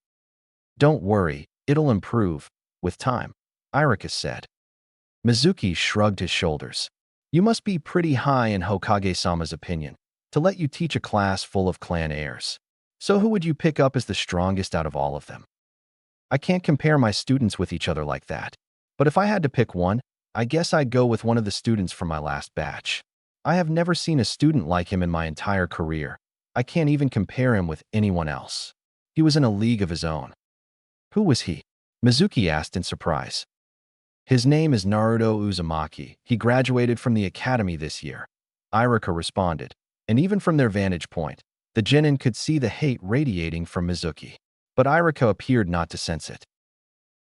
"Don't worry, it'll improve with time," Iruka said. Mizuki shrugged his shoulders. "You must be pretty high in Hokage-sama's opinion to let you teach a class full of clan heirs. So who would you pick up as the strongest out of all of them?" "I can't compare my students with each other like that. But if I had to pick one, I guess I'd go with one of the students from my last batch." I have never seen a student like him in my entire career. I can't even compare him with anyone else. He was in a league of his own. Who was he? Mizuki asked in surprise. His name is Naruto Uzumaki. He graduated from the academy this year. Ichiraku responded, and even from their vantage point, the genin could see the hate radiating from Mizuki. But Ichiraku appeared not to sense it.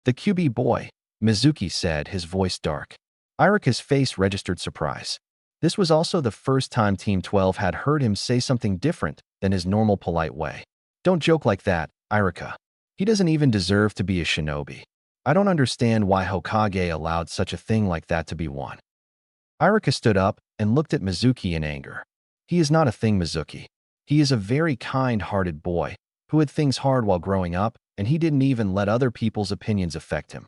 The QB boy, Mizuki said, his voice dark. Ichiraku's face registered surprise. This was also the first time Team 12 had heard him say something different than his normal polite way. Don't joke like that, Ichiraku. He doesn't even deserve to be a shinobi. I don't understand why Hokage allowed such a thing like that to be won. Ichiraku stood up and looked at Mizuki in anger. He is not a thing, Mizuki. He is a very kind-hearted boy who had things hard while growing up, and he didn't even let other people's opinions affect him.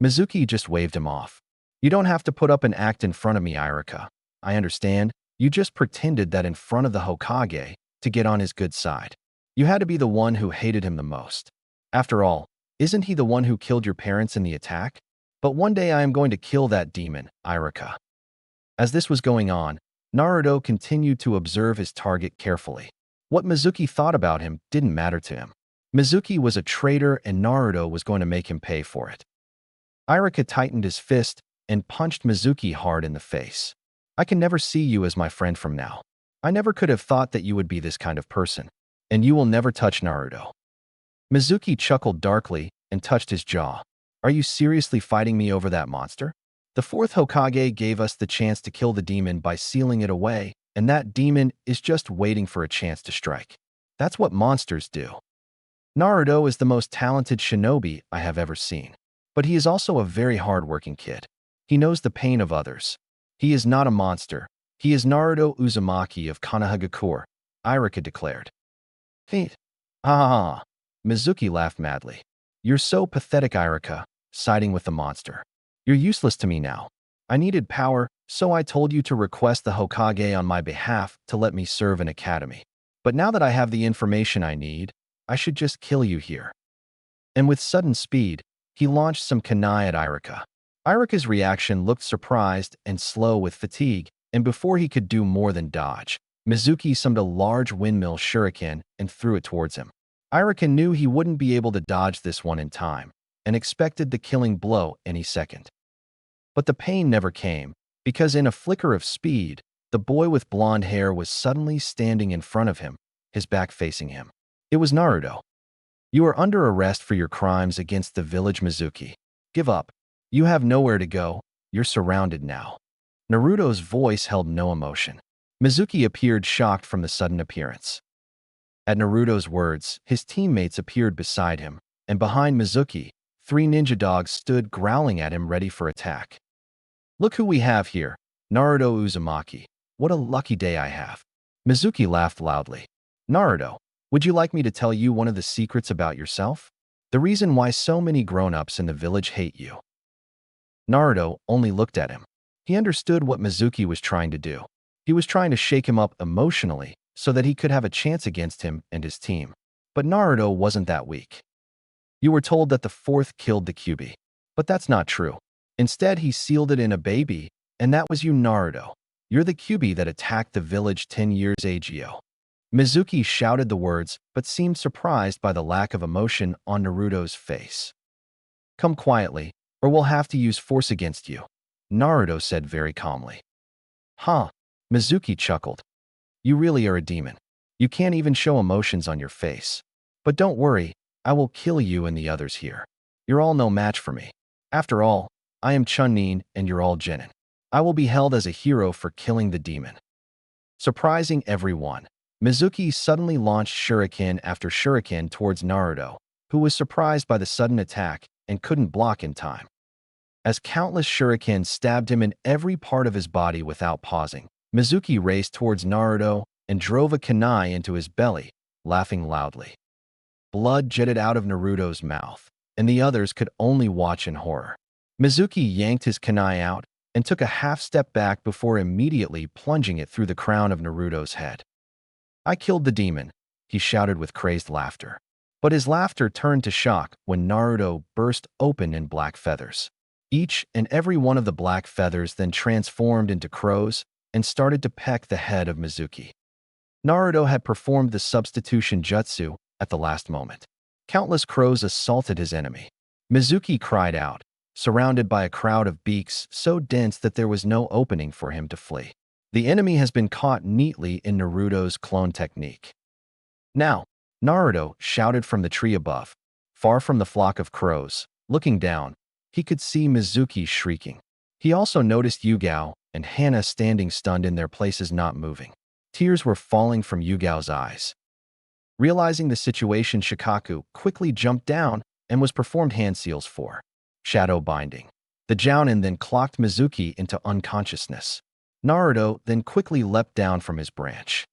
Mizuki just waved him off. You don't have to put up an act in front of me, Ichiraku. I understand. You just pretended that in front of the Hokage to get on his good side. You had to be the one who hated him the most. After all, isn't he the one who killed your parents in the attack? But one day I am going to kill that demon, Ichiraku. As this was going on, Naruto continued to observe his target carefully. What Mizuki thought about him didn't matter to him. Mizuki was a traitor and Naruto was going to make him pay for it. Ichiraku tightened his fist and punched Mizuki hard in the face. I can never see you as my friend from now. I never could have thought that you would be this kind of person. And you will never touch Naruto. Mizuki chuckled darkly and touched his jaw. Are you seriously fighting me over that monster? The fourth Hokage gave us the chance to kill the demon by sealing it away, and that demon is just waiting for a chance to strike. That's what monsters do. Naruto is the most talented shinobi I have ever seen. But he is also a very hard-working kid. He knows the pain of others. He is not a monster. He is Naruto Uzumaki of Konohagakure, Ichiraku declared. Feet. Ah. Mizuki laughed madly. You're so pathetic, Ichiraku, siding with the monster. You're useless to me now. I needed power, so I told you to request the Hokage on my behalf to let me serve an academy. But now that I have the information I need, I should just kill you here. And with sudden speed, he launched some kunai at Ichiraku. Ichiraku's reaction looked surprised and slow with fatigue, and before he could do more than dodge, Mizuki summoned a large windmill shuriken and threw it towards him. Ichiraku knew he wouldn't be able to dodge this one in time, and expected the killing blow any second. But the pain never came, because in a flicker of speed, the boy with blonde hair was suddenly standing in front of him, his back facing him. It was Naruto. You are under arrest for your crimes against the village, Mizuki. Give up. You have nowhere to go. You're surrounded now. Naruto's voice held no emotion. Mizuki appeared shocked from the sudden appearance. At Naruto's words, his teammates appeared beside him, and behind Mizuki, 3 ninja dogs stood growling at him ready for attack. Look who we have here, Naruto Uzumaki. What a lucky day I have. Mizuki laughed loudly. Naruto, would you like me to tell you one of the secrets about yourself? The reason why so many grown-ups in the village hate you. Naruto only looked at him. He understood what Mizuki was trying to do. He was trying to shake him up emotionally so that he could have a chance against him and his team. But Naruto wasn't that weak. You were told that the fourth killed the QB. But that's not true. Instead, he sealed it in a baby, and that was you, Naruto. You're the QB that attacked the village 10 years ago. Mizuki shouted the words, but seemed surprised by the lack of emotion on Naruto's face. Come quietly, or we'll have to use force against you, Naruto said very calmly. Huh? Mizuki chuckled. You really are a demon. You can't even show emotions on your face. But don't worry, I will kill you and the others here. You're all no match for me. After all, I am Chunin and you're all genin. I will be held as a hero for killing the demon. Surprising everyone, Mizuki suddenly launched shuriken after shuriken towards Naruto, who was surprised by the sudden attack and couldn't block in time. As countless shurikens stabbed him in every part of his body without pausing, Mizuki raced towards Naruto and drove a kunai into his belly, laughing loudly. Blood jetted out of Naruto's mouth, and the others could only watch in horror. Mizuki yanked his kunai out and took a half step back before immediately plunging it through the crown of Naruto's head. I killed the demon, he shouted with crazed laughter. But his laughter turned to shock when Naruto burst open in black feathers. Each and every one of the black feathers then transformed into crows, and started to peck the head of Mizuki. Naruto had performed the substitution jutsu at the last moment. Countless crows assaulted his enemy. Mizuki cried out, surrounded by a crowd of beaks so dense that there was no opening for him to flee. The enemy has been caught neatly in Naruto's clone technique. Now, Naruto shouted from the tree above, far from the flock of crows. Looking down, he could see Mizuki shrieking. He also noticed Yugao and Hana standing stunned in their places, not moving. Tears were falling from Yugao's eyes. Realizing the situation, Shikaku quickly jumped down and was performed hand seals for shadow binding. The Jounin then clocked Mizuki into unconsciousness. Naruto then quickly leapt down from his branch.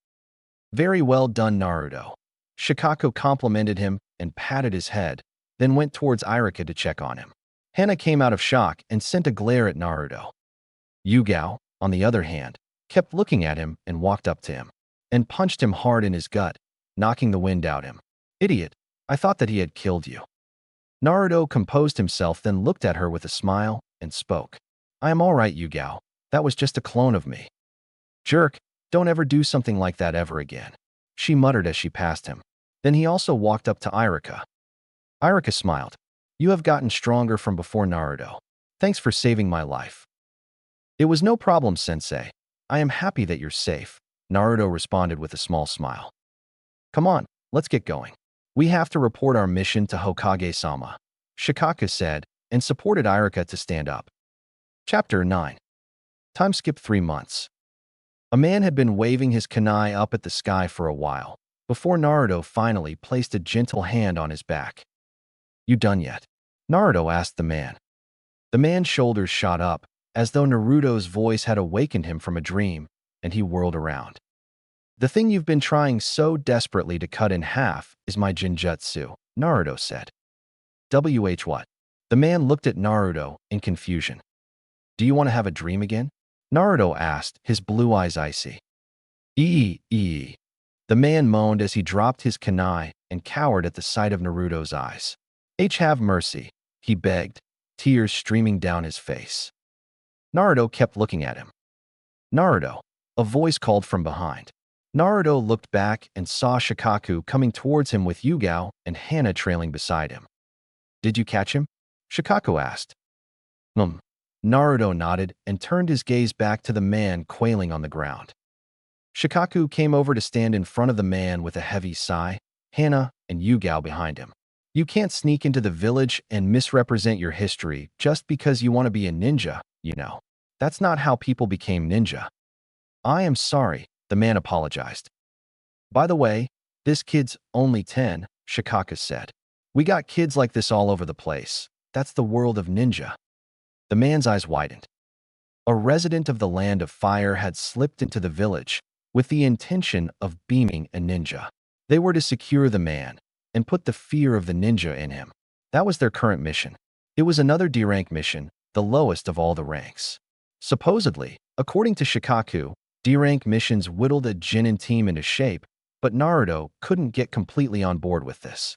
Very well done, Naruto. Shikaku complimented him and patted his head, then went towards Ichiraku to check on him. Hana came out of shock and sent a glare at Naruto. Yugao, on the other hand, kept looking at him and walked up to him and punched him hard in his gut, knocking the wind out of him. Idiot, I thought that he had killed you. Naruto composed himself, then looked at her with a smile and spoke. I am all right, Yugao. That was just a clone of me. Jerk, don't ever do something like that ever again, she muttered as she passed him. Then he also walked up to Ichiraku. Ichiraku smiled. You have gotten stronger from before, Naruto. Thanks for saving my life. It was no problem, sensei. I am happy that you're safe, Naruto responded with a small smile. Come on, let's get going. We have to report our mission to Hokage-sama, Shikaku said, and supported Ichiraku to stand up. Chapter 9. Time skip 3 months. A man had been waving his kunai up at the sky for a while, before Naruto finally placed a gentle hand on his back. You done yet? Naruto asked the man. The man's shoulders shot up, as though Naruto's voice had awakened him from a dream, and he whirled around. The thing you've been trying so desperately to cut in half is my Jinjutsu, Naruto said. What? The man looked at Naruto in confusion. Do you want to have a dream again? Naruto asked, his blue eyes icy. The man moaned as he dropped his kunai and cowered at the sight of Naruto's eyes. Have mercy, he begged, tears streaming down his face. Naruto kept looking at him. Naruto, a voice called from behind. Naruto looked back and saw Shikaku coming towards him with Yugao and Hana trailing beside him. Did you catch him? Shikaku asked. Naruto nodded and turned his gaze back to the man quailing on the ground. Shikaku came over to stand in front of the man with a heavy sigh, Hana and Yugao behind him. You can't sneak into the village and misrepresent your history just because you want to be a ninja, you know. That's not how people became ninja. I am sorry, the man apologized. By the way, this kid's only 10, Shikaku said. We got kids like this all over the place. That's the world of ninja. The man's eyes widened. A resident of the Land of Fire had slipped into the village with the intention of beaming a ninja. They were to secure the man and put the fear of the ninja in him. That was their current mission. It was another D-rank mission, the lowest of all the ranks. Supposedly, according to Shikaku, D-rank missions whittled a Chunin team into shape, but Naruto couldn't get completely on board with this.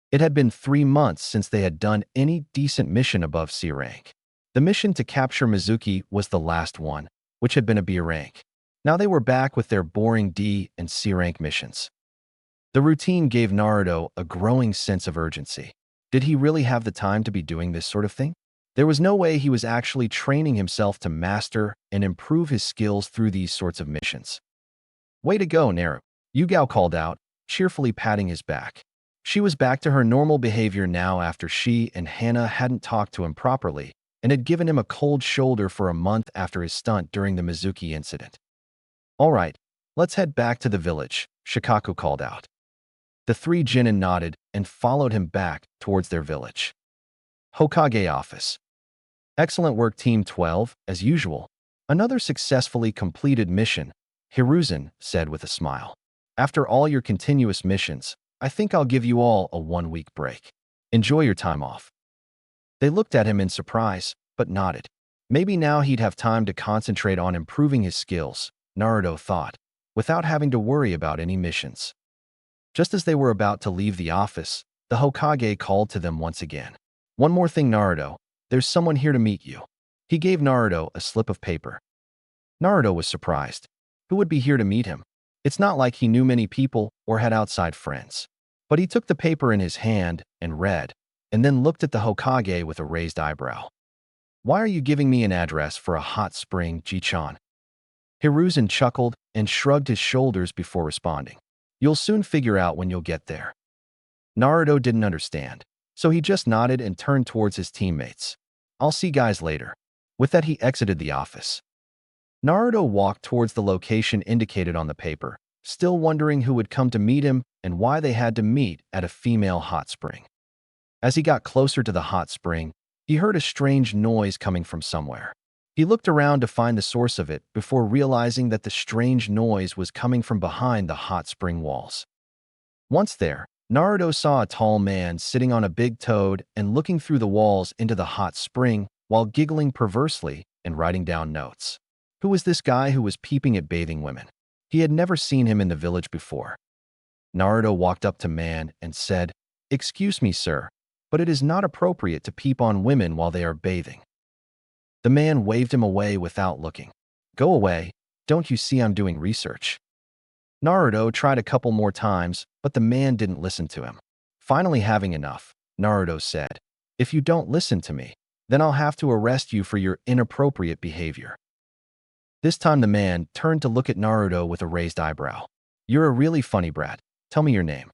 It had been 3 months since they had done any decent mission above C rank. The mission to capture Mizuki was the last one, which had been a B rank. Now they were back with their boring D and C rank missions. The routine gave Naruto a growing sense of urgency. Did he really have the time to be doing this sort of thing? There was no way he was actually training himself to master and improve his skills through these sorts of missions. Way to go, Nara, Yugao called out, cheerfully patting his back. She was back to her normal behavior now after she and Hana hadn't talked to him properly and had given him a cold shoulder for a month after his stunt during the Mizuki incident. All right, let's head back to the village, Shikaku called out. The 3 Chunin nodded and followed him back towards their village. Hokage office. Excellent work, Team 12, as usual. Another successfully completed mission, Hiruzen said with a smile. After all your continuous missions, I think I'll give you all a 1-week break. Enjoy your time off. They looked at him in surprise, but nodded. Maybe now he'd have time to concentrate on improving his skills, Naruto thought, without having to worry about any missions. Just as they were about to leave the office, the Hokage called to them once again. One more thing, Naruto. There's someone here to meet you. He gave Naruto a slip of paper. Naruto was surprised. Who would be here to meet him? It's not like he knew many people or had outside friends. But he took the paper in his hand and read, and then looked at the Hokage with a raised eyebrow. Why are you giving me an address for a hot spring, Ji-chan? Hiruzen chuckled and shrugged his shoulders before responding. You'll soon figure out when you'll get there. Naruto didn't understand, so he just nodded and turned towards his teammates. I'll see guys later. With that, he exited the office. Naruto walked towards the location indicated on the paper, still wondering who would come to meet him and why they had to meet at a female hot spring. As he got closer to the hot spring, he heard a strange noise coming from somewhere. He looked around to find the source of it before realizing that the strange noise was coming from behind the hot spring walls. Once there, Naruto saw a tall man sitting on a big toad and looking through the walls into the hot spring while giggling perversely and writing down notes. Who was this guy who was peeping at bathing women? He had never seen him in the village before. Naruto walked up to man and said, "Excuse me, sir, but it is not appropriate to peep on women while they are bathing." The man waved him away without looking. "Go away, don't you see I'm doing research?" Naruto tried a couple more times, but the man didn't listen to him. Finally having enough, Naruto said, "If you don't listen to me, then I'll have to arrest you for your inappropriate behavior." This time the man turned to look at Naruto with a raised eyebrow. "You're a really funny brat. Tell me your name."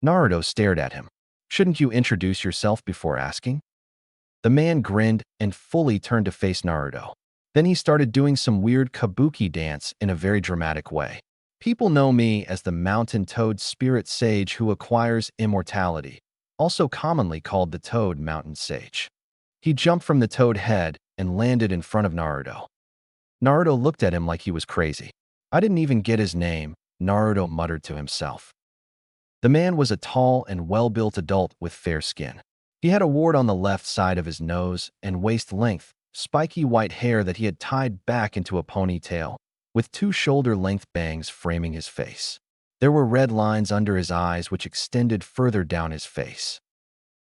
Naruto stared at him. "Shouldn't you introduce yourself before asking?" The man grinned and fully turned to face Naruto. Then he started doing some weird kabuki dance in a very dramatic way. "People know me as the mountain toad spirit sage who acquires immortality, also commonly called the toad mountain sage." He jumped from the toad head and landed in front of Naruto. Naruto looked at him like he was crazy. "I didn't even get his name," Naruto muttered to himself. The man was a tall and well-built adult with fair skin. He had a wart on the left side of his nose and waist-length, spiky white hair that he had tied back into a ponytail, with two shoulder-length bangs framing his face. There were red lines under his eyes which extended further down his face.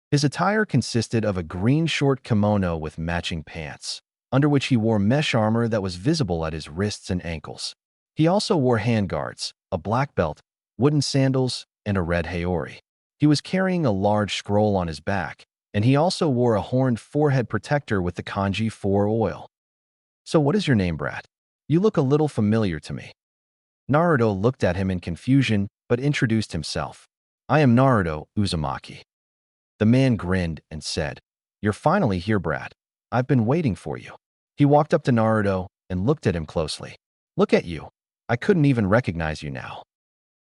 His attire consisted of a green short kimono with matching pants, under which he wore mesh armor that was visible at his wrists and ankles. He also wore handguards, a black belt, wooden sandals, and a red haori. He was carrying a large scroll on his back, and he also wore a horned forehead protector with the kanji 4 oil. "So what is your name, brat? You look a little familiar to me." Naruto looked at him in confusion, but introduced himself. "I am Naruto Uzumaki." The man grinned and said, "You're finally here, brat. I've been waiting for you." He walked up to Naruto and looked at him closely. "Look at you. I couldn't even recognize you now."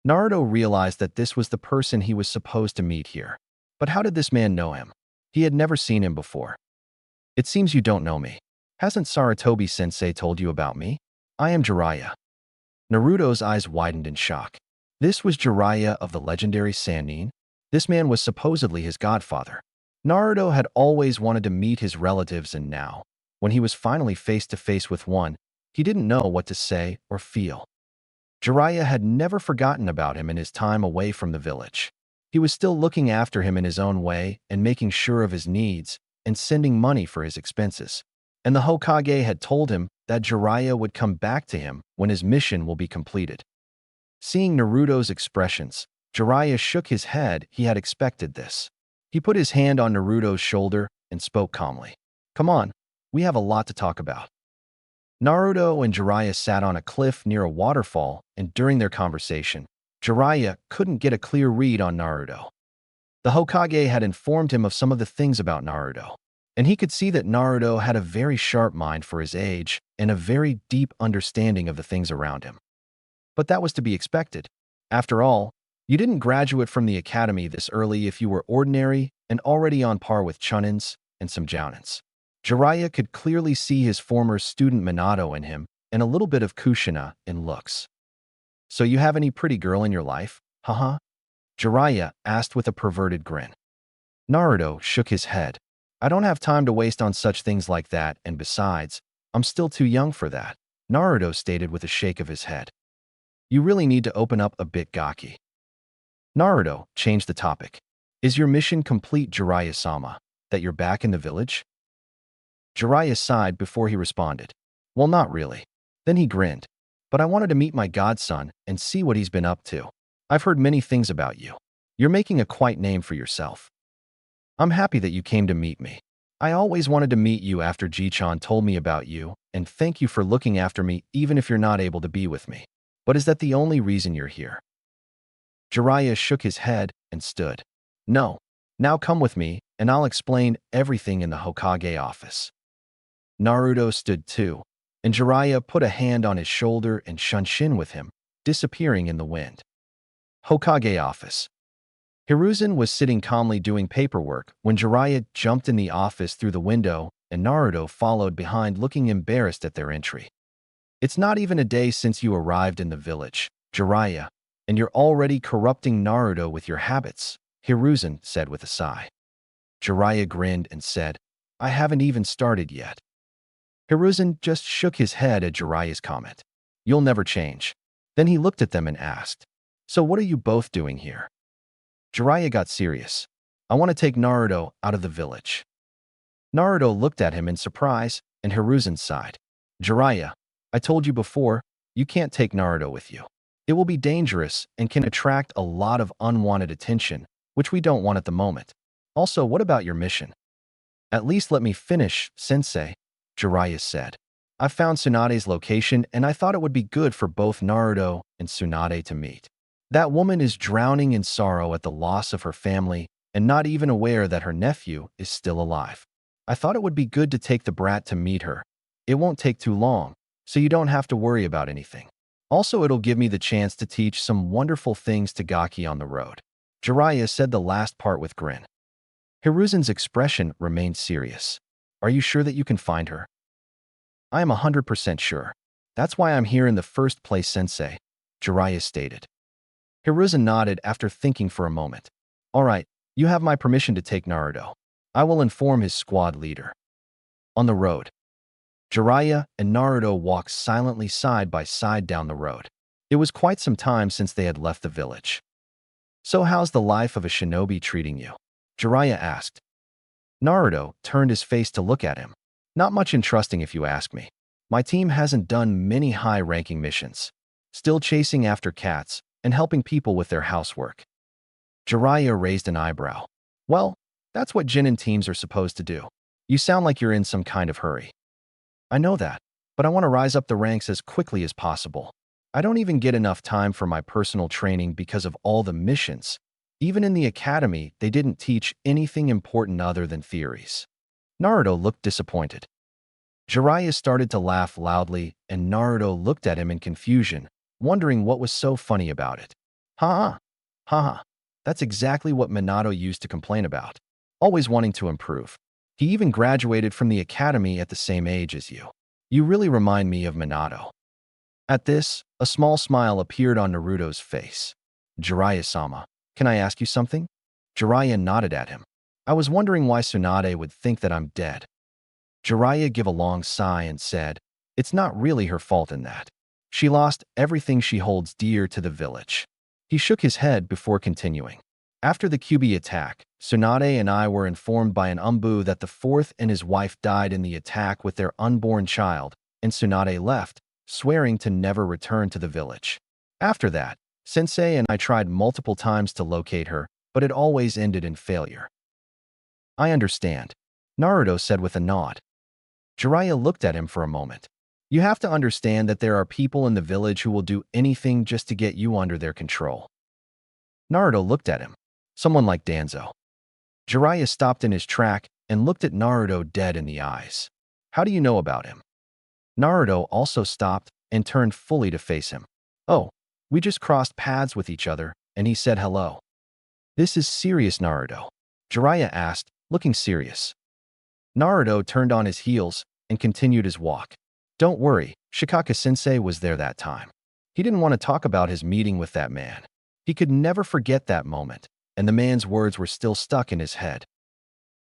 Naruto realized that this was the person he was supposed to meet here. But how did this man know him? He had never seen him before. "It seems you don't know me. Hasn't Sarutobi-sensei told you about me? I am Jiraiya." Naruto's eyes widened in shock. This was Jiraiya of the legendary Sannin? This man was supposedly his godfather. Naruto had always wanted to meet his relatives, and now, when he was finally face to face with one, he didn't know what to say or feel. Jiraiya had never forgotten about him in his time away from the village. He was still looking after him in his own way and making sure of his needs and sending money for his expenses. And the Hokage had told him that Jiraiya would come back to him when his mission will be completed. Seeing Naruto's expressions, Jiraiya shook his head. He had expected this. He put his hand on Naruto's shoulder and spoke calmly. "Come on, we have a lot to talk about." Naruto and Jiraiya sat on a cliff near a waterfall, and during their conversation, Jiraiya couldn't get a clear read on Naruto. The Hokage had informed him of some of the things about Naruto, and he could see that Naruto had a very sharp mind for his age and a very deep understanding of the things around him. But that was to be expected. After all, you didn't graduate from the academy this early if you were ordinary and already on par with Chunins and some Jounins. Jiraiya could clearly see his former student Minato in him and a little bit of Kushina in looks. "So you have any pretty girl in your life, haha?" Jiraiya asked with a perverted grin. Naruto shook his head. "I don't have time to waste on such things like that, and besides, I'm still too young for that," Naruto stated with a shake of his head. "You really need to open up a bit, Gaki." Naruto changed the topic. "Is your mission complete, Jiraiya-sama, that you're back in the village?" Jiraiya sighed before he responded. "Well, not really. Then he grinned. But I wanted to meet my godson and see what he's been up to. I've heard many things about you. You're making a quite name for yourself. I'm happy that you came to meet me. I always wanted to meet you after Ji-chan told me about you, and thank you for looking after me even if you're not able to be with me. But is that the only reason you're here? Jiraiya shook his head and stood. No. Now come with me, and I'll explain everything in the Hokage office. Naruto stood too, and Jiraiya put a hand on his shoulder and shunshin with him, disappearing in the wind. Hokage office. Hiruzen was sitting calmly doing paperwork when Jiraiya jumped in the office through the window and Naruto followed behind looking embarrassed at their entry. It's not even a day since you arrived in the village, Jiraiya, and you're already corrupting Naruto with your habits, Hiruzen said with a sigh. Jiraiya grinned and said, I haven't even started yet. Hiruzen just shook his head at Jiraiya's comment. You'll never change. Then he looked at them and asked, So what are you both doing here? Jiraiya got serious. I want to take Naruto out of the village. Naruto looked at him in surprise, and Hiruzen sighed. Jiraiya, I told you before, you can't take Naruto with you. It will be dangerous and can attract a lot of unwanted attention, which we don't want at the moment. Also, what about your mission? At least let me finish, sensei, Jiraiya said. I found Tsunade's location and I thought it would be good for both Naruto and Tsunade to meet. That woman is drowning in sorrow at the loss of her family and not even aware that her nephew is still alive. I thought it would be good to take the brat to meet her. It won't take too long, so you don't have to worry about anything. Also, it'll give me the chance to teach some wonderful things to Gaki on the road. Jiraiya said the last part with grin. Hiruzen's expression remained serious. Are you sure that you can find her? I am 100% sure. That's why I'm here in the first place, sensei, Jiraiya stated. Hiruzen nodded after thinking for a moment. All right, you have my permission to take Naruto. I will inform his squad leader. On the road. Jiraiya and Naruto walked silently side by side down the road. It was quite some time since they had left the village. So how's the life of a shinobi treating you? Jiraiya asked. Naruto turned his face to look at him. Not much interesting if you ask me. My team hasn't done many high-ranking missions. Still chasing after cats and helping people with their housework. Jiraiya raised an eyebrow. Well, that's what Chunin teams are supposed to do. You sound like you're in some kind of hurry. I know that, but I want to rise up the ranks as quickly as possible. I don't even get enough time for my personal training because of all the missions. Even in the academy, they didn't teach anything important other than theories. Naruto looked disappointed. Jiraiya started to laugh loudly, and Naruto looked at him in confusion, wondering what was so funny about it. Ha ha. That's exactly what Minato used to complain about. Always wanting to improve. He even graduated from the academy at the same age as you. You really remind me of Minato. At this, a small smile appeared on Naruto's face. Jiraiya-sama, can I ask you something? Jiraiya nodded at him. I was wondering why Tsunade would think that I'm dead. Jiraiya gave a long sigh and said, It's not really her fault in that. She lost everything she holds dear to the village. He shook his head before continuing. After the Kyuubi attack, Tsunade and I were informed by an Umbu that the fourth and his wife died in the attack with their unborn child, and Tsunade left, swearing to never return to the village. After that, Sensei and I tried multiple times to locate her, but it always ended in failure. I understand, Naruto said with a nod. Jiraiya looked at him for a moment. You have to understand that there are people in the village who will do anything just to get you under their control. Naruto looked at him. Someone like Danzo. Jiraiya stopped in his track and looked at Naruto dead in the eyes. How do you know about him? Naruto also stopped and turned fully to face him. Oh, we just crossed paths with each other, and he said hello. This is serious, Naruto? Jiraiya asked, looking serious. Naruto turned on his heels and continued his walk. Don't worry, Shikaku-sensei was there that time. He didn't want to talk about his meeting with that man. He could never forget that moment, and the man's words were still stuck in his head.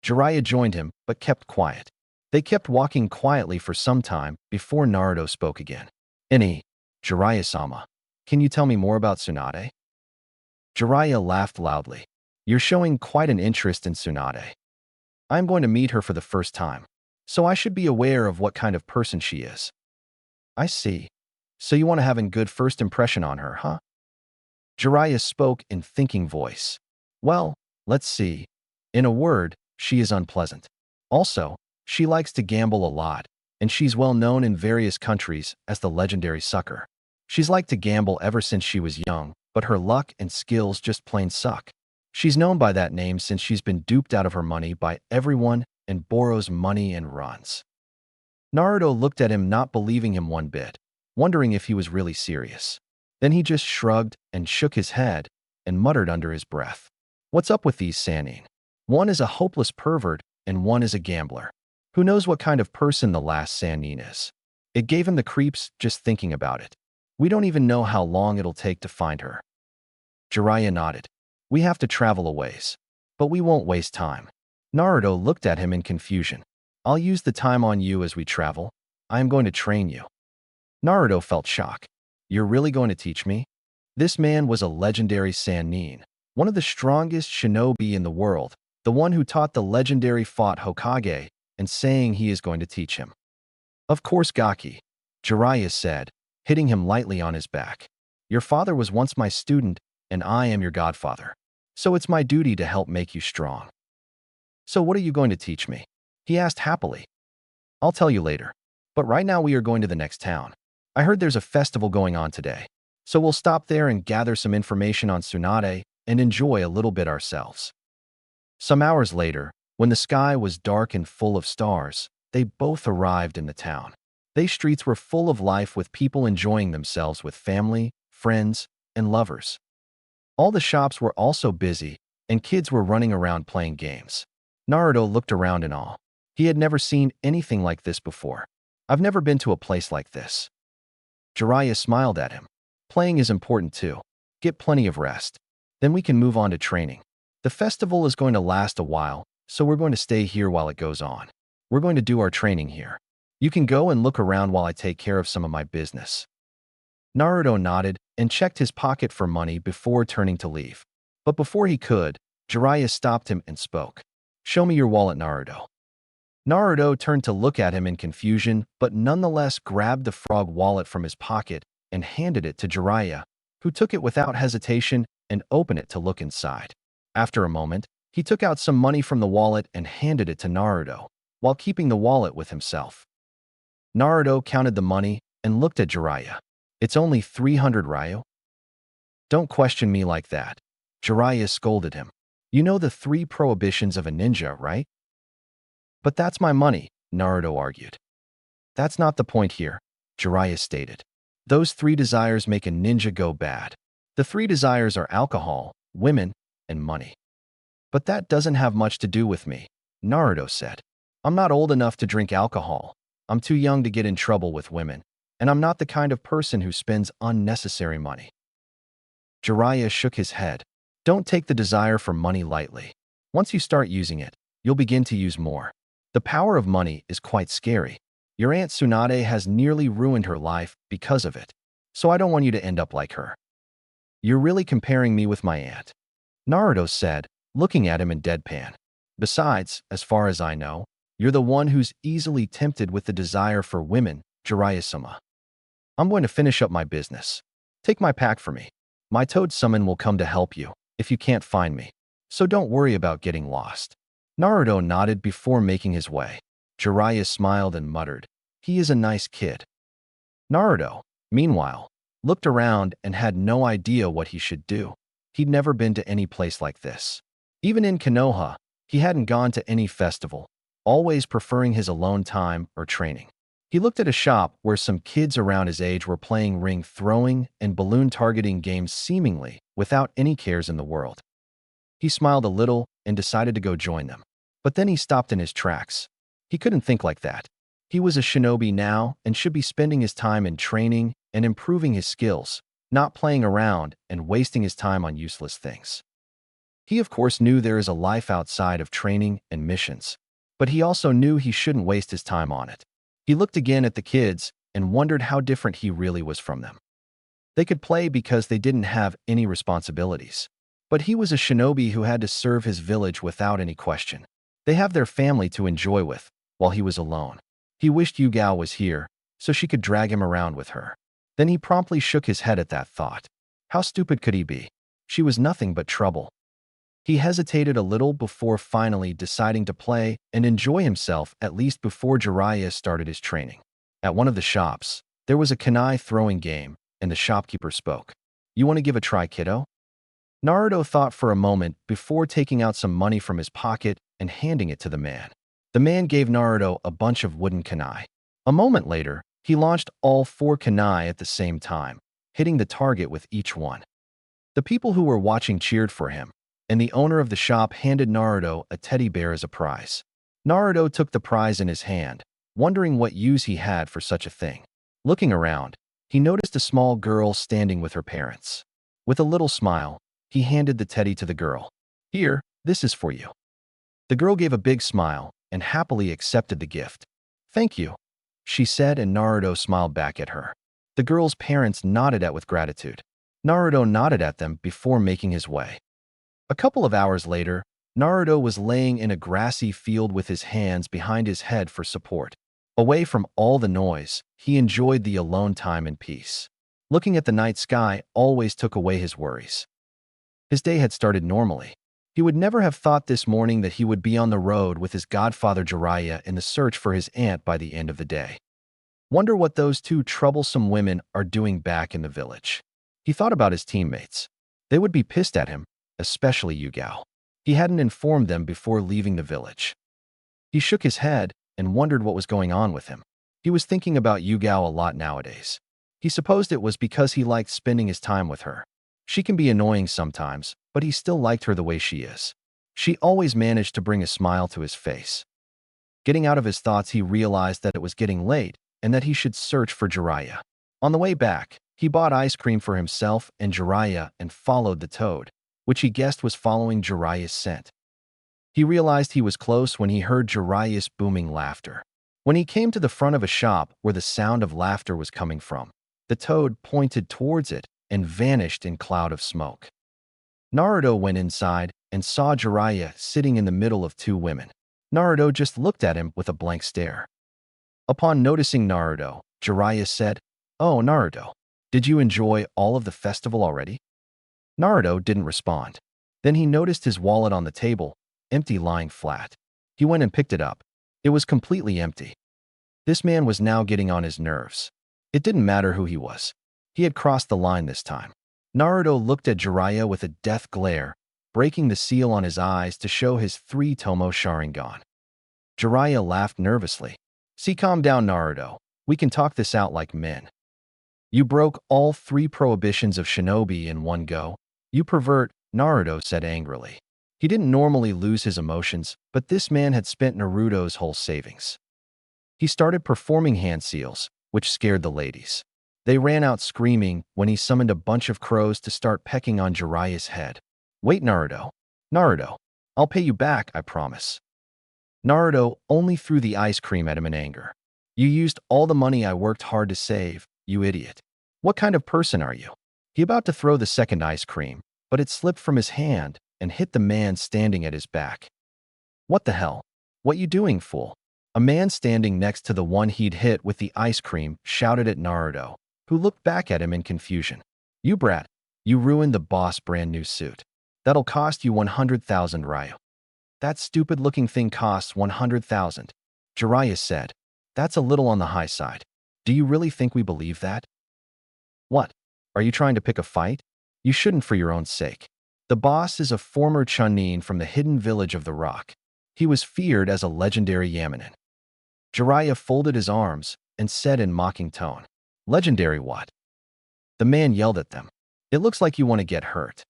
Jiraiya joined him, but kept quiet. They kept walking quietly for some time before Naruto spoke again. Jiraiya-sama, can you tell me more about Tsunade? Jiraiya laughed loudly. You're showing quite an interest in Tsunade. I'm going to meet her for the first time, so I should be aware of what kind of person she is. I see. So you want to have a good first impression on her, huh? Jiraiya spoke in thinking voice. Well, let's see. In a word, she is unpleasant. Also, she likes to gamble a lot, and she's well known in various countries as the legendary sucker. She's liked to gamble ever since she was young, but her luck and skills just plain suck. She's known by that name since she's been duped out of her money by everyone and borrows money and runs. Naruto looked at him, not believing him one bit, wondering if he was really serious. Then he just shrugged and shook his head and muttered under his breath. What's up with these Sannin? One is a hopeless pervert and one is a gambler. Who knows what kind of person the last Sannin is? It gave him the creeps just thinking about it. We don't even know how long it'll take to find her. Jiraiya nodded. We have to travel a ways. But we won't waste time. Naruto looked at him in confusion. I'll use the time on you as we travel. I am going to train you. Naruto felt shock. You're really going to teach me? This man was a legendary Sannin, one of the strongest shinobi in the world, the one who taught the legendary fought Hokage, and saying he is going to teach him. Of course, Gaki, Jiraiya said, hitting him lightly on his back. Your father was once my student, and I am your godfather. So it's my duty to help make you strong. So what are you going to teach me? He asked happily. I'll tell you later. But right now we are going to the next town. I heard there's a festival going on today. So we'll stop there and gather some information on Tsunade and enjoy a little bit ourselves. Some hours later, when the sky was dark and full of stars, they both arrived in the town. The streets were full of life with people enjoying themselves with family, friends, and lovers. All the shops were also busy, and kids were running around playing games. Naruto looked around in awe. He had never seen anything like this before. I've never been to a place like this. Jiraiya smiled at him. Playing is important too. Get plenty of rest. Then we can move on to training. The festival is going to last a while, so we're going to stay here while it goes on. We're going to do our training here. You can go and look around while I take care of some of my business. Naruto nodded and checked his pocket for money before turning to leave. But before he could, Jiraiya stopped him and spoke. Show me your wallet, Naruto. Naruto turned to look at him in confusion, but nonetheless grabbed the frog wallet from his pocket and handed it to Jiraiya, who took it without hesitation and opened it to look inside. After a moment, he took out some money from the wallet and handed it to Naruto, while keeping the wallet with himself. Naruto counted the money and looked at Jiraiya. It's only 300 ryo? Don't question me like that. Jiraiya scolded him. You know the 3 prohibitions of a ninja, right? But that's my money, Naruto argued. That's not the point here, Jiraiya stated. Those 3 desires make a ninja go bad. The 3 desires are alcohol, women, and money. But that doesn't have much to do with me, Naruto said. I'm not old enough to drink alcohol. I'm too young to get in trouble with women, and I'm not the kind of person who spends unnecessary money. Jiraiya shook his head. Don't take the desire for money lightly. Once you start using it, you'll begin to use more. The power of money is quite scary. Your Aunt Tsunade has nearly ruined her life because of it, so I don't want you to end up like her. You're really comparing me with my aunt, Naruto said, looking at him in deadpan. Besides, as far as I know, you're the one who's easily tempted with the desire for women, Jiraiya-sama. I'm going to finish up my business. Take my pack for me. My toad summon will come to help you if you can't find me, so don't worry about getting lost. Naruto nodded before making his way. Jiraiya smiled and muttered, he is a nice kid. Naruto, meanwhile, looked around and had no idea what he should do. He'd never been to any place like this. Even in Konoha, he hadn't gone to any festival, always preferring his alone time or training. He looked at a shop where some kids around his age were playing ring throwing and balloon targeting games seemingly without any cares in the world. He smiled a little and decided to go join them. But then he stopped in his tracks. He couldn't think like that. He was a shinobi now and should be spending his time in training and improving his skills, not playing around and wasting his time on useless things. He of course knew there is a life outside of training and missions, but he also knew he shouldn't waste his time on it. He looked again at the kids and wondered how different he really was from them. They could play because they didn't have any responsibilities. But he was a shinobi who had to serve his village without any question. They have their family to enjoy with, while he was alone. He wished Yugao was here, so she could drag him around with her. Then he promptly shook his head at that thought. How stupid could he be? She was nothing but trouble. He hesitated a little before finally deciding to play and enjoy himself at least before Jiraiya started his training. At one of the shops, there was a kunai throwing game, and the shopkeeper spoke. You want to give a try, kiddo? Naruto thought for a moment before taking out some money from his pocket and handing it to the man. The man gave Naruto a bunch of wooden kunai. A moment later, he launched all 4 kunai at the same time, hitting the target with each one. The people who were watching cheered for him, and the owner of the shop handed Naruto a teddy bear as a prize. Naruto took the prize in his hand, wondering what use he had for such a thing. Looking around, he noticed a small girl standing with her parents. With a little smile, he handed the teddy to the girl. Here, this is for you. The girl gave a big smile and happily accepted the gift. Thank you, she said, and Naruto smiled back at her. The girl's parents nodded with gratitude. Naruto nodded at them before making his way. A couple of hours later, Naruto was laying in a grassy field with his hands behind his head for support. Away from all the noise, he enjoyed the alone time in peace. Looking at the night sky always took away his worries. His day had started normally. He would never have thought this morning that he would be on the road with his godfather Jiraiya in the search for his aunt by the end of the day. Wonder what those 2 troublesome women are doing back in the village. He thought about his teammates. They would be pissed at him, especially Yugao. He hadn't informed them before leaving the village. He shook his head and wondered what was going on with him. He was thinking about Yugao a lot nowadays. He supposed it was because he liked spending his time with her. She can be annoying sometimes, but he still liked her the way she is. She always managed to bring a smile to his face. Getting out of his thoughts, he realized that it was getting late and that he should search for Jiraiya. On the way back, he bought ice cream for himself and Jiraiya and followed the toad, which he guessed was following Jiraiya's scent. He realized he was close when he heard Jiraiya's booming laughter. When he came to the front of a shop where the sound of laughter was coming from, the toad pointed towards it and vanished in a cloud of smoke. Naruto went inside and saw Jiraiya sitting in the middle of 2 women. Naruto just looked at him with a blank stare. Upon noticing Naruto, Jiraiya said, "Oh, Naruto, did you enjoy all of the festival already?" Naruto didn't respond. Then he noticed his wallet on the table, empty, lying flat. He went and picked it up. It was completely empty. This man was now getting on his nerves. It didn't matter who he was. He had crossed the line this time. Naruto looked at Jiraiya with a death glare, breaking the seal on his eyes to show his 3-tomo Sharingan. Jiraiya laughed nervously. "See, calm down, Naruto. We can talk this out like men. You broke all 3 prohibitions of shinobi in one go. You pervert," Naruto said angrily. He didn't normally lose his emotions, but this man had spent Naruto's whole savings. He started performing hand seals, which scared the ladies. They ran out screaming when he summoned a bunch of crows to start pecking on Jiraiya's head. "Wait, Naruto. Naruto, I'll pay you back, I promise." Naruto only threw the ice cream at him in anger. "You used all the money I worked hard to save, you idiot. What kind of person are you?" He about to throw the second ice cream, but it slipped from his hand and hit the man standing at his back. "What the hell? What you doing, fool?" A man standing next to the one he'd hit with the ice cream shouted at Naruto, who looked back at him in confusion. "You brat, you ruined the boss' brand new suit. That'll cost you 100,000 ryu." "That stupid-looking thing costs 100,000, Jiraiya said. "That's a little on the high side. Do you really think we believe that?" "What? Are you trying to pick a fight? You shouldn't, for your own sake. The boss is a former Chunin from the hidden village of the rock. He was feared as a legendary Yamanin." Jiraiya folded his arms and said in mocking tone, "Legendary what?" The man yelled at them. "It looks like you want to get hurt."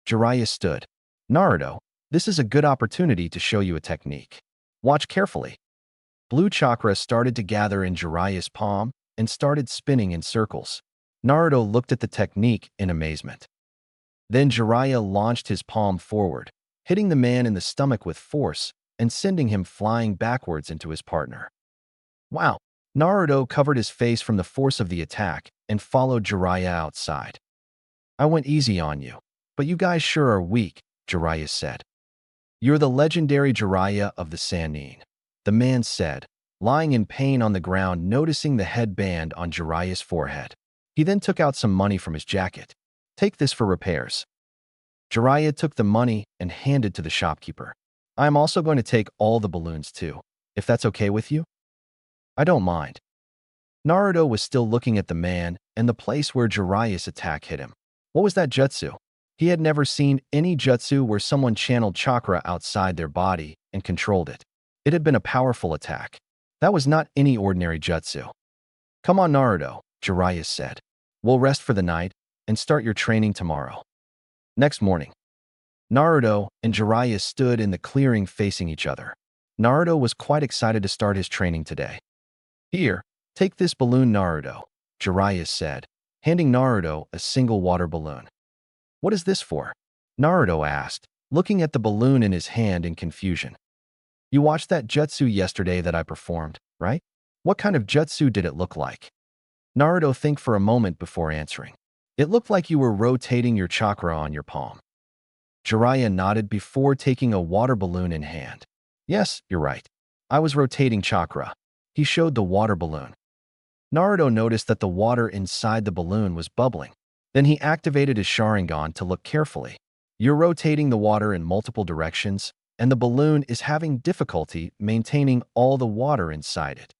Jiraiya stood. "Naruto, this is a good opportunity to show you a technique. Watch carefully." Blue chakra started to gather in Jiraiya's palm and started spinning in circles. Naruto looked at the technique in amazement. Then Jiraiya launched his palm forward, hitting the man in the stomach with force and sending him flying backwards into his partner. Wow! Naruto covered his face from the force of the attack and followed Jiraiya outside. "I went easy on you, but you guys sure are weak," Jiraiya said. "You're the legendary Jiraiya of the Sannin," the man said, lying in pain on the ground, noticing the headband on Jiraiya's forehead. He then took out some money from his jacket. Take this for repairs. Jiraiya took the money and handed to the shopkeeper. I am also going to take all the balloons too, if that's okay with you. I don't mind. Naruto was still looking at the man and the place where Jiraiya's attack hit him. What was that jutsu? He had never seen any jutsu where someone channeled chakra outside their body and controlled it. It had been a powerful attack. That was not any ordinary jutsu. Come on, Naruto, Jiraiya said. We'll rest for the night and start your training tomorrow. Next morning, Naruto and Jiraiya stood in the clearing facing each other. Naruto was quite excited to start his training today. Here, take this balloon, Naruto, Jiraiya said, handing Naruto a single water balloon. What is this for? Naruto asked, looking at the balloon in his hand in confusion. You watched that jutsu yesterday that I performed, right? What kind of jutsu did it look like? Naruto think for a moment before answering. It looked like you were rotating your chakra on your palm. Jiraiya nodded before taking a water balloon in hand. Yes, you're right. I was rotating chakra. He showed the water balloon. Naruto noticed that the water inside the balloon was bubbling. Then he activated his Sharingan to look carefully. You're rotating the water in multiple directions, and the balloon is having difficulty maintaining all the water inside it.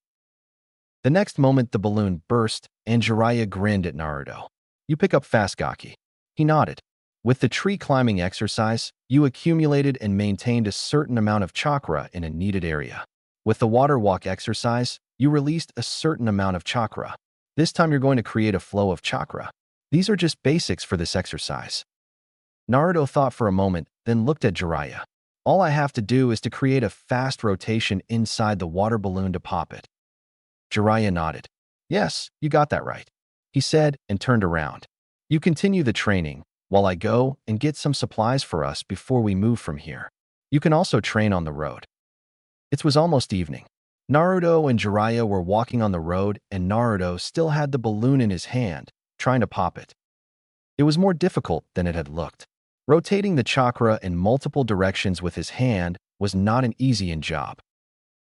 The next moment, the balloon burst, and Jiraiya grinned at Naruto. You pick up fast, Gaki. He nodded. With the tree climbing exercise, you accumulated and maintained a certain amount of chakra in a needed area. With the water walk exercise, you released a certain amount of chakra. This time you're going to create a flow of chakra. These are just basics for this exercise. Naruto thought for a moment, then looked at Jiraiya. All I have to do is to create a fast rotation inside the water balloon to pop it. Jiraiya nodded. Yes, you got that right, he said and turned around. You continue the training, while I go and get some supplies for us before we move from here. You can also train on the road. It was almost evening. Naruto and Jiraiya were walking on the road and Naruto still had the balloon in his hand, trying to pop it. It was more difficult than it had looked. Rotating the chakra in multiple directions with his hand was not an easy job.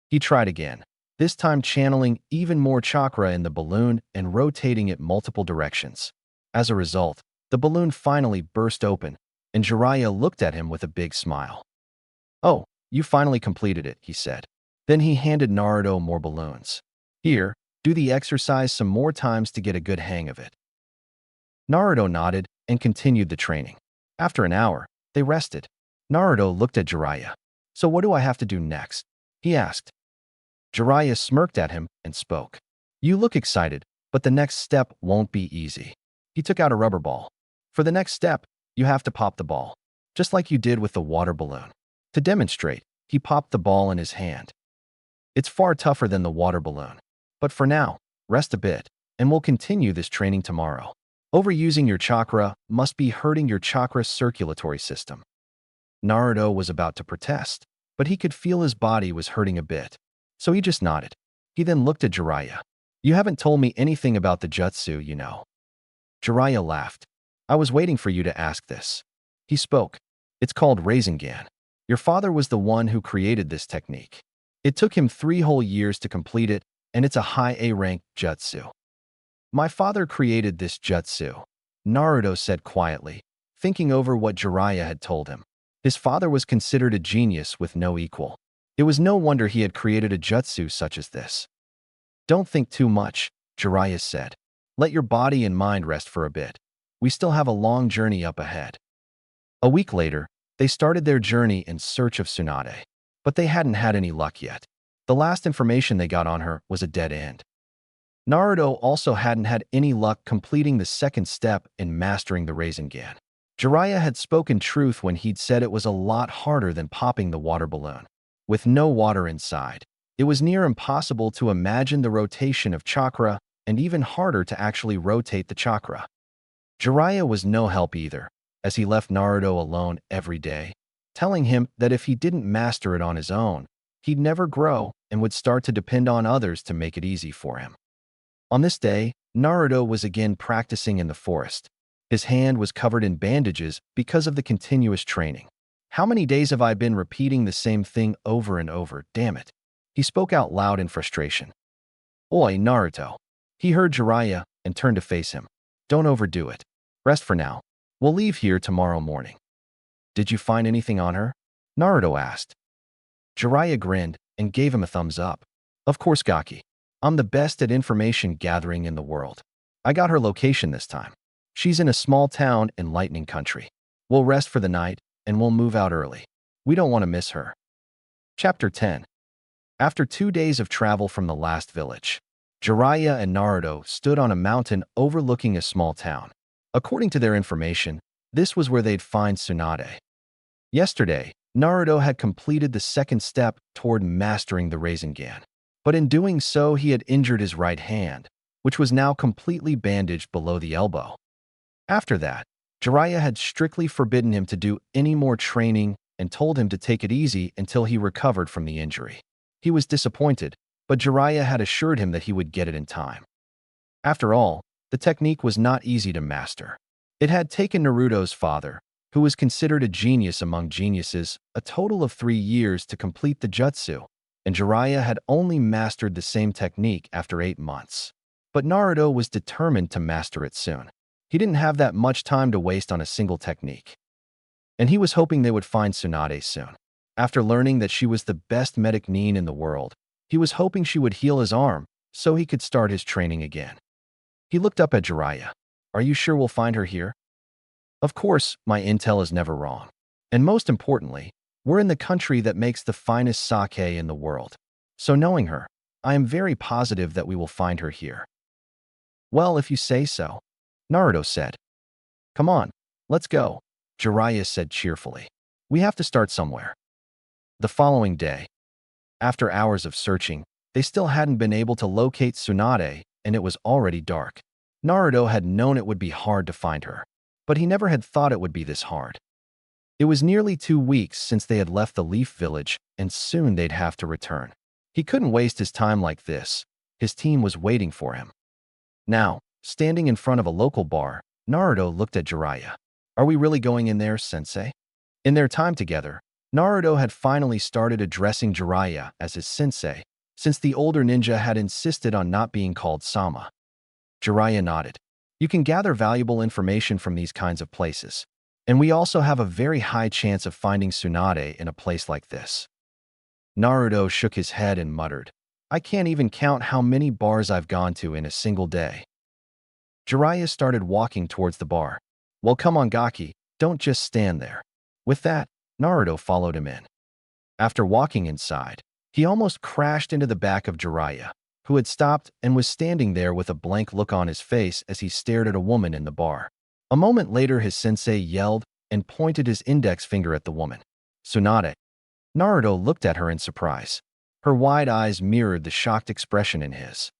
He tried again, this time channeling even more chakra in the balloon and rotating it multiple directions. As a result, the balloon finally burst open, and Jiraiya looked at him with a big smile. Oh, you finally completed it, he said. Then he handed Naruto more balloons. Here, do the exercise some more times to get a good hang of it. Naruto nodded and continued the training. After an hour, they rested. Naruto looked at Jiraiya. So what do I have to do next? He asked. Jiraiya smirked at him and spoke. You look excited, but the next step won't be easy. He took out a rubber ball. For the next step, you have to pop the ball, just like you did with the water balloon. To demonstrate, he popped the ball in his hand. It's far tougher than the water balloon. But for now, rest a bit, and we'll continue this training tomorrow. Overusing your chakra must be hurting your chakra circulatory system. Naruto was about to protest, but he could feel his body was hurting a bit, so he just nodded. He then looked at Jiraiya. You haven't told me anything about the jutsu, you know. Jiraiya laughed. I was waiting for you to ask this. He spoke. It's called Rasengan. Your father was the one who created this technique. It took him 3 whole years to complete it, and it's a high A-rank jutsu. My father created this jutsu, Naruto said quietly, thinking over what Jiraiya had told him. His father was considered a genius with no equal. It was no wonder he had created a jutsu such as this. Don't think too much, Jiraiya said. Let your body and mind rest for a bit. We still have a long journey up ahead. A week later, they started their journey in search of Tsunade. But they hadn't had any luck yet. The last information they got on her was a dead end. Naruto also hadn't had any luck completing the second step in mastering the Rasengan. Jiraiya had spoken truth when he'd said it was a lot harder than popping the water balloon. With no water inside, it was near impossible to imagine the rotation of chakra and even harder to actually rotate the chakra. Jiraiya was no help either, as he left Naruto alone every day, telling him that if he didn't master it on his own, he'd never grow and would start to depend on others to make it easy for him. On this day, Naruto was again practicing in the forest. His hand was covered in bandages because of the continuous training. How many days have I been repeating the same thing over and over, damn it? He spoke out loud in frustration. Oi, Naruto. He heard Jiraiya and turned to face him. Don't overdo it. Rest for now. We'll leave here tomorrow morning. Did you find anything on her? Naruto asked. Jiraiya grinned and gave him a thumbs up. Of course, Gaki. I'm the best at information gathering in the world. I got her location this time. She's in a small town in Lightning Country. We'll rest for the night and we'll move out early. We don't want to miss her. Chapter 10. After 2 days of travel from the last village, Jiraiya and Naruto stood on a mountain overlooking a small town. According to their information, this was where they'd find Tsunade. Yesterday, Naruto had completed the second step toward mastering the Rasengan. But in doing so, he had injured his right hand, which was now completely bandaged below the elbow. After that, Jiraiya had strictly forbidden him to do any more training and told him to take it easy until he recovered from the injury. He was disappointed, but Jiraiya had assured him that he would get it in time. After all, the technique was not easy to master. It had taken Naruto's father, who was considered a genius among geniuses, a total of 3 years to complete the jutsu, and Jiraiya had only mastered the same technique after 8 months. But Naruto was determined to master it soon. He didn't have that much time to waste on a single technique. And he was hoping they would find Tsunade soon. After learning that she was the best medic nin in the world, he was hoping she would heal his arm so he could start his training again. He looked up at Jiraiya. Are you sure we'll find her here? Of course, my intel is never wrong. And most importantly, we're in the country that makes the finest sake in the world. So knowing her, I am very positive that we will find her here. Well, if you say so, Naruto said. Come on, let's go, Jiraiya said cheerfully. We have to start somewhere. The following day, after hours of searching, they still hadn't been able to locate Tsunade, and it was already dark. Naruto had known it would be hard to find her, but he never had thought it would be this hard. It was nearly 2 weeks since they had left the Leaf Village, and soon they'd have to return. He couldn't waste his time like this. His team was waiting for him. Now, standing in front of a local bar, Naruto looked at Jiraiya. Are we really going in there, sensei? In their time together, Naruto had finally started addressing Jiraiya as his sensei, since the older ninja had insisted on not being called Sama. Jiraiya nodded. You can gather valuable information from these kinds of places, and we also have a very high chance of finding Tsunade in a place like this. Naruto shook his head and muttered, I can't even count how many bars I've gone to in a single day. Jiraiya started walking towards the bar. Well, come on, Gaki, don't just stand there. With that, Naruto followed him in. After walking inside, he almost crashed into the back of Jiraiya, who had stopped and was standing there with a blank look on his face as he stared at a woman in the bar. A moment later, his sensei yelled and pointed his index finger at the woman. Tsunade. Naruto looked at her in surprise. Her wide eyes mirrored the shocked expression in his.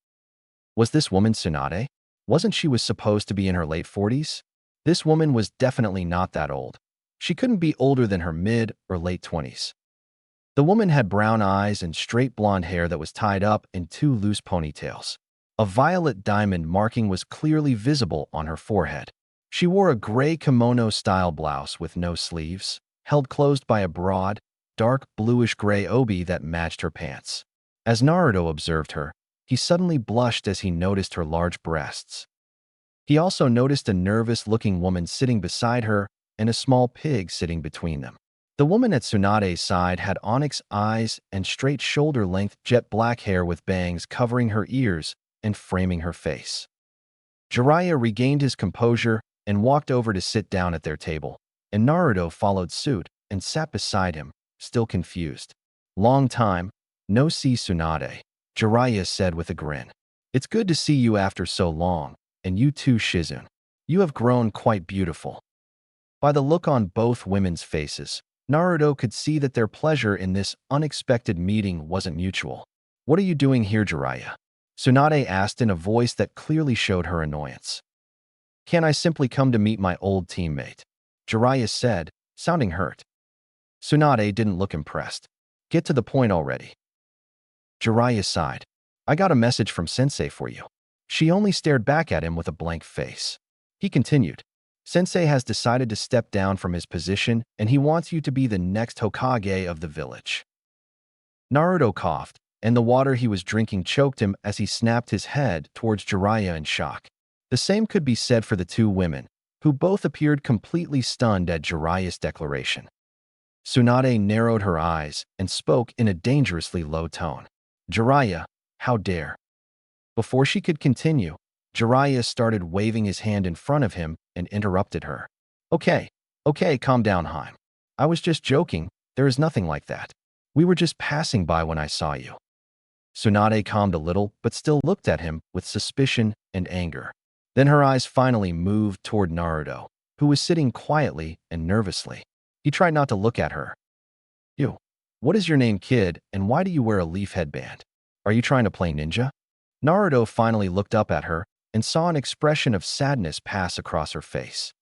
Was this woman Tsunade? Wasn't she supposed to be in her late 40s? This woman was definitely not that old. She couldn't be older than her mid or late 20s. The woman had brown eyes and straight blonde hair that was tied up in 2 loose ponytails. A violet diamond marking was clearly visible on her forehead. She wore a gray kimono-style blouse with no sleeves, held closed by a broad, dark bluish-gray obi that matched her pants. As Naruto observed her, he suddenly blushed as he noticed her large breasts. He also noticed a nervous-looking woman sitting beside her and a small pig sitting between them. The woman at Tsunade's side had onyx eyes and straight shoulder-length jet black hair with bangs covering her ears and framing her face. Jiraiya regained his composure and walked over to sit down at their table, and Naruto followed suit and sat beside him, still confused. Long time, no see Tsunade, Jiraiya said with a grin. It's good to see you after so long, and you too, Shizune. You have grown quite beautiful. By the look on both women's faces, Naruto could see that their pleasure in this unexpected meeting wasn't mutual. What are you doing here, Jiraiya? Tsunade asked in a voice that clearly showed her annoyance. Can't I simply come to meet my old teammate? Jiraiya said, sounding hurt. Tsunade didn't look impressed. Get to the point already. Jiraiya sighed. I got a message from Sensei for you. She only stared back at him with a blank face. He continued. Sensei has decided to step down from his position, and he wants you to be the next Hokage of the village. Naruto coughed, and the water he was drinking choked him as he snapped his head towards Jiraiya in shock. The same could be said for the two women, who both appeared completely stunned at Jiraiya's declaration. Tsunade narrowed her eyes and spoke in a dangerously low tone. Jiraiya, how dare? Before she could continue, Jiraiya started waving his hand in front of him and interrupted her. Okay, calm down, Haim. I was just joking, there is nothing like that. We were just passing by when I saw you. Tsunade calmed a little but still looked at him with suspicion and anger. Then her eyes finally moved toward Naruto, who was sitting quietly and nervously. He tried not to look at her. You. What is your name, kid, and why do you wear a leaf headband? Are you trying to play ninja? Naruto finally looked up at her and saw an expression of sadness pass across her face.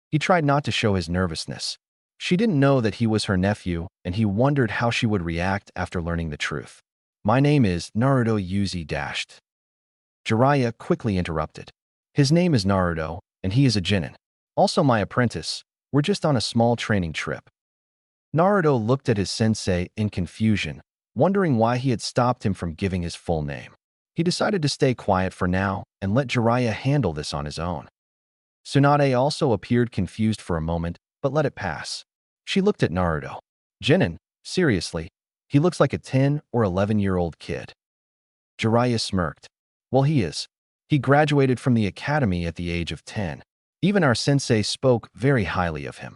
He tried not to show his nervousness. She didn't know that he was her nephew, and he wondered how she would react after learning the truth. My name is Naruto Uzi dashed. Jiraiya quickly interrupted. His name is Naruto, and he is a Chunin. Also my apprentice. We're just on a small training trip. Naruto looked at his sensei in confusion, wondering why he had stopped him from giving his full name. He decided to stay quiet for now and let Jiraiya handle this on his own. Tsunade also appeared confused for a moment, but let it pass. She looked at Naruto. Chunin, seriously, he looks like a 10 or 11-year-old kid. Jiraiya smirked. Well, he is. He graduated from the academy at the age of 10. Even our sensei spoke very highly of him.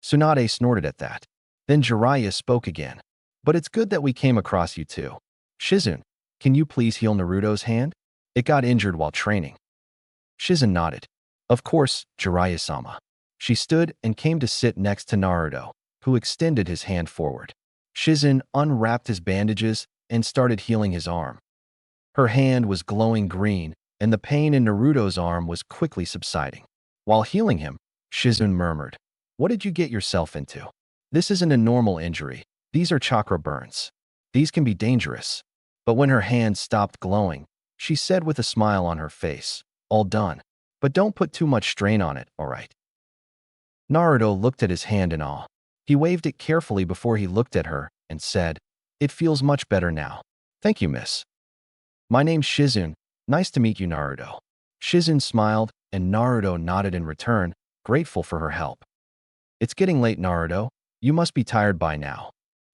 Tsunade snorted at that. Then Jiraiya spoke again. But it's good that we came across you too. Shizune, can you please heal Naruto's hand? It got injured while training. Shizune nodded. Of course, Jiraiya-sama. She stood and came to sit next to Naruto, who extended his hand forward. Shizune unwrapped his bandages and started healing his arm. Her hand was glowing green, and the pain in Naruto's arm was quickly subsiding. While healing him, Shizune murmured, "What did you get yourself into? This isn't a normal injury. These are chakra burns. These can be dangerous." But when her hand stopped glowing, she said with a smile on her face, "All done. But don't put too much strain on it, all right?" Naruto looked at his hand in awe. He waved it carefully before he looked at her and said, "It feels much better now. Thank you, miss." "My name's Shizune. Nice to meet you, Naruto." Shizune smiled, and Naruto nodded in return, grateful for her help. "It's getting late, Naruto. You must be tired by now."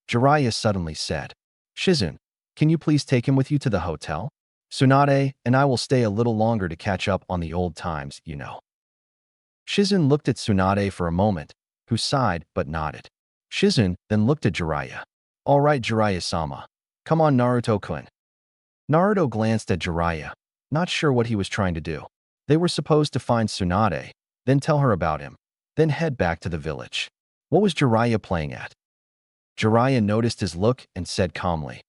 Jiraiya suddenly said, "Shizune, can you please take him with you to the hotel? Tsunade and I will stay a little longer to catch up on the old times, you know." Shizune looked at Tsunade for a moment, who sighed but nodded. Shizune then looked at Jiraiya. "All right, Jiraiya-sama. Come on, Naruto-kun." Naruto glanced at Jiraiya, not sure what he was trying to do. They were supposed to find Tsunade, then tell her about him, then head back to the village. What was Jiraiya playing at? Jiraiya noticed his look and said calmly,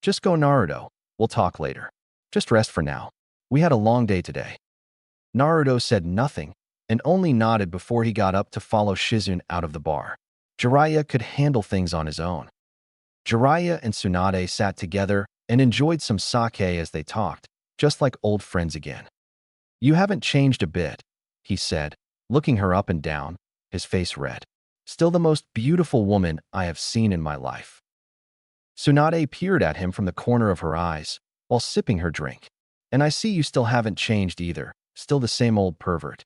"Just go, Naruto. We'll talk later. Just rest for now. We had a long day today." Naruto said nothing and only nodded before he got up to follow Shizune out of the bar. Jiraiya could handle things on his own. Jiraiya and Tsunade sat together and enjoyed some sake as they talked, just like old friends again. "You haven't changed a bit," he said, looking her up and down, his face red. "Still the most beautiful woman I have seen in my life." Tsunade peered at him from the corner of her eyes while sipping her drink. "And I see you still haven't changed either, still the same old pervert."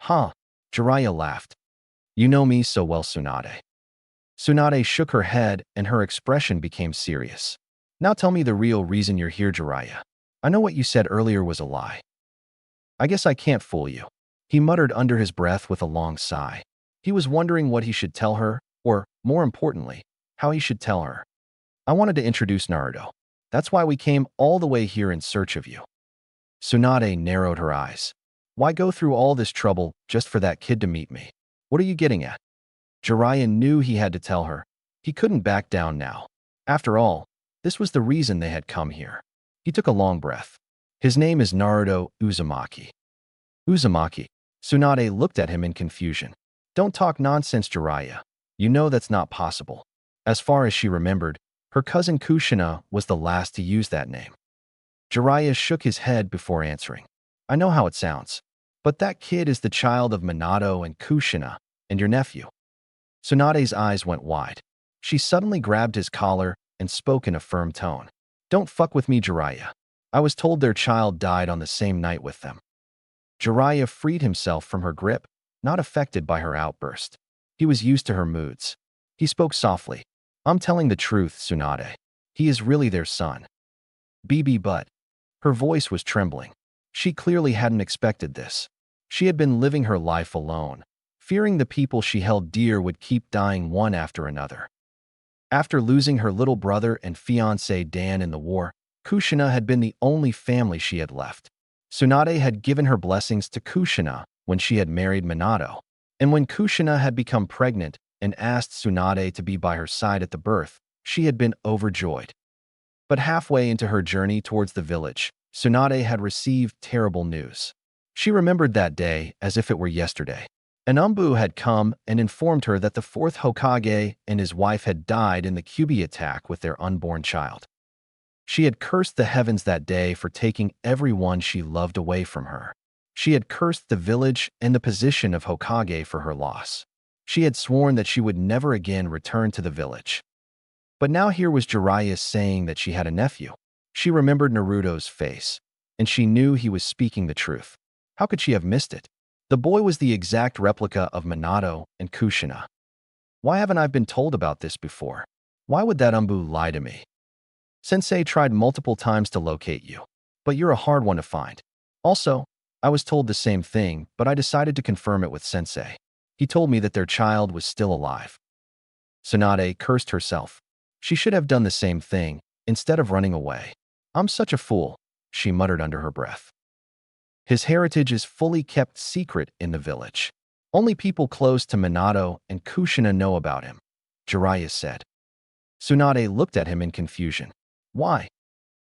"Huh," Jiraiya laughed. "You know me so well, Tsunade." Tsunade shook her head and her expression became serious. "Now tell me the real reason you're here, Jiraiya. I know what you said earlier was a lie." "I guess I can't fool you," he muttered under his breath with a long sigh. He was wondering what he should tell her, or, more importantly, how he should tell her. "I wanted to introduce Naruto. That's why we came all the way here in search of you." Tsunade narrowed her eyes. "Why go through all this trouble just for that kid to meet me? What are you getting at?" Jiraiya knew he had to tell her. He couldn't back down now. After all, this was the reason they had come here. He took a long breath. "His name is Naruto Uzumaki." "Uzumaki?" Tsunade looked at him in confusion. "Don't talk nonsense, Jiraiya. You know that's not possible." As far as she remembered, her cousin Kushina was the last to use that name. Jiraiya shook his head before answering. "I know how it sounds, but that kid is the child of Minato and Kushina, and your nephew." Tsunade's eyes went wide. She suddenly grabbed his collar and spoke in a firm tone. "Don't fuck with me, Jiraiya. I was told their child died on the same night with them." Jiraiya freed himself from her grip, not affected by her outburst. He was used to her moods. He spoke softly. I'm telling the truth, Tsunade. He is really their son. But. Her voice was trembling. She clearly hadn't expected this. She had been living her life alone, fearing the people she held dear would keep dying one after another. After losing her little brother and fiancé Dan in the war, Kushina had been the only family she had left. Tsunade had given her blessings to Kushina when she had married Minato, and when Kushina had become pregnant and asked Tsunade to be by her side at the birth, she had been overjoyed. But halfway into her journey towards the village, Tsunade had received terrible news. She remembered that day as if it were yesterday. An Umbu had come and informed her that the fourth Hokage and his wife had died in the Kyuubi attack with their unborn child. She had cursed the heavens that day for taking everyone she loved away from her. She had cursed the village and the position of Hokage for her loss. She had sworn that she would never again return to the village. But now here was Jiraiya saying that she had a nephew. She remembered Naruto's face, and she knew he was speaking the truth. How could she have missed it? The boy was the exact replica of Minato and Kushina. Why haven't I been told about this before? Why would that Umbu lie to me? Sensei tried multiple times to locate you, but you're a hard one to find. Also, I was told the same thing, but I decided to confirm it with Sensei. He told me that their child was still alive. Tsunade cursed herself. She should have done the same thing, instead of running away. I'm such a fool, she muttered under her breath. His heritage is fully kept secret in the village. Only people close to Minato and Kushina know about him, Jiraiya said. Tsunade looked at him in confusion. Why?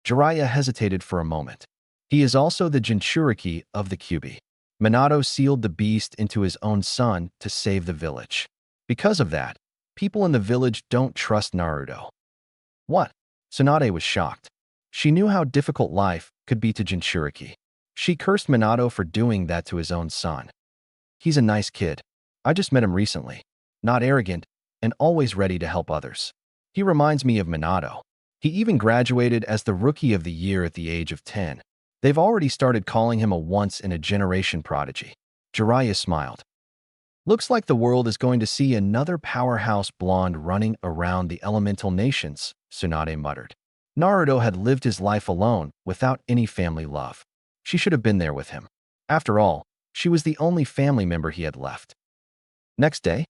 Jiraiya hesitated for a moment. He is also the Jinchuriki of the Kyuubi. Minato sealed the beast into his own son to save the village. Because of that, people in the village don't trust Naruto. What? Tsunade was shocked. She knew how difficult life could be to Jinchuriki. She cursed Minato for doing that to his own son. He's a nice kid. I just met him recently. Not arrogant, and always ready to help others. He reminds me of Minato. He even graduated as the Rookie of the Year at the age of 10. They've already started calling him a once-in-a-generation prodigy. Jiraiya smiled. Looks like the world is going to see another powerhouse blonde running around the elemental nations, Tsunade muttered. Naruto had lived his life alone, without any family love. She should have been there with him. After all, she was the only family member he had left. Next day,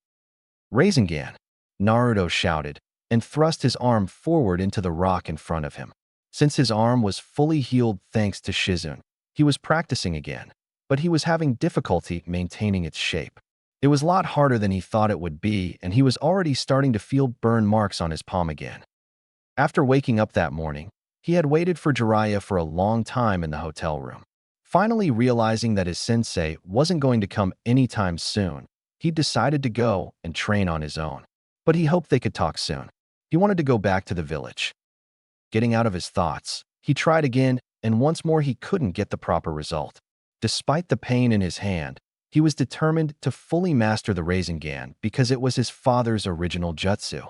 Rasengan, Naruto shouted, and thrust his arm forward into the rock in front of him. Since his arm was fully healed thanks to Shizune, he was practicing again, but he was having difficulty maintaining its shape. It was a lot harder than he thought it would be, and he was already starting to feel burn marks on his palm again. After waking up that morning, he had waited for Jiraiya for a long time in the hotel room. Finally realizing that his sensei wasn't going to come anytime soon, he decided to go and train on his own. But he hoped they could talk soon. He wanted to go back to the village. Getting out of his thoughts, he tried again, and once more he couldn't get the proper result. Despite the pain in his hand, he was determined to fully master the Rasengan because it was his father's original jutsu.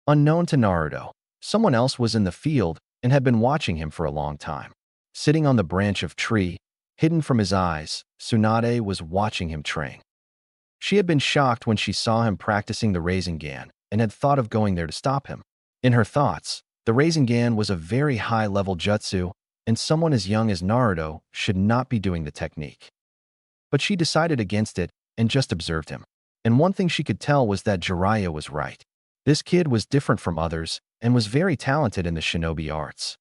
Unknown to Naruto, someone else was in the field and had been watching him for a long time. Sitting on the branch of tree, hidden from his eyes, Tsunade was watching him train. She had been shocked when she saw him practicing the Rasengan and had thought of going there to stop him. In her thoughts, the Rasengan was a very high-level jutsu, and someone as young as Naruto should not be doing the technique. But she decided against it and just observed him. And one thing she could tell was that Jiraiya was right. This kid was different from others and was very talented in the shinobi arts.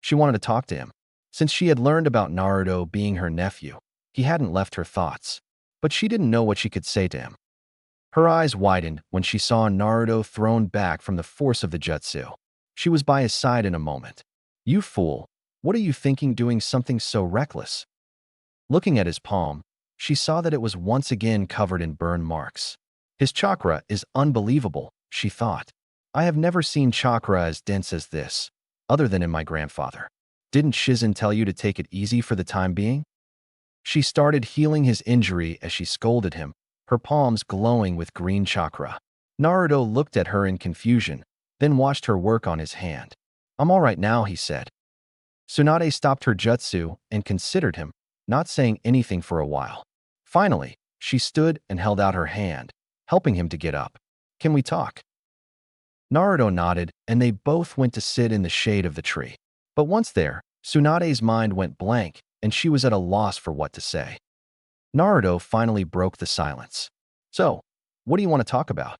She wanted to talk to him. Since she had learned about Naruto being her nephew, he hadn't left her thoughts, but she didn't know what she could say to him. Her eyes widened when she saw Naruto thrown back from the force of the jutsu. She was by his side in a moment. You fool, what are you thinking doing something so reckless? Looking at his palm, she saw that it was once again covered in burn marks. His chakra is unbelievable, she thought. I have never seen chakra as dense as this, other than in my grandfather. Didn't Shizune tell you to take it easy for the time being? She started healing his injury as she scolded him, her palms glowing with green chakra. Naruto looked at her in confusion, then watched her work on his hand. I'm all right now, he said. Tsunade stopped her jutsu and considered him, not saying anything for a while. Finally, she stood and held out her hand, helping him to get up. Can we talk? Naruto nodded, and they both went to sit in the shade of the tree. But once there, Tsunade's mind went blank, and she was at a loss for what to say. Naruto finally broke the silence. So, what do you want to talk about?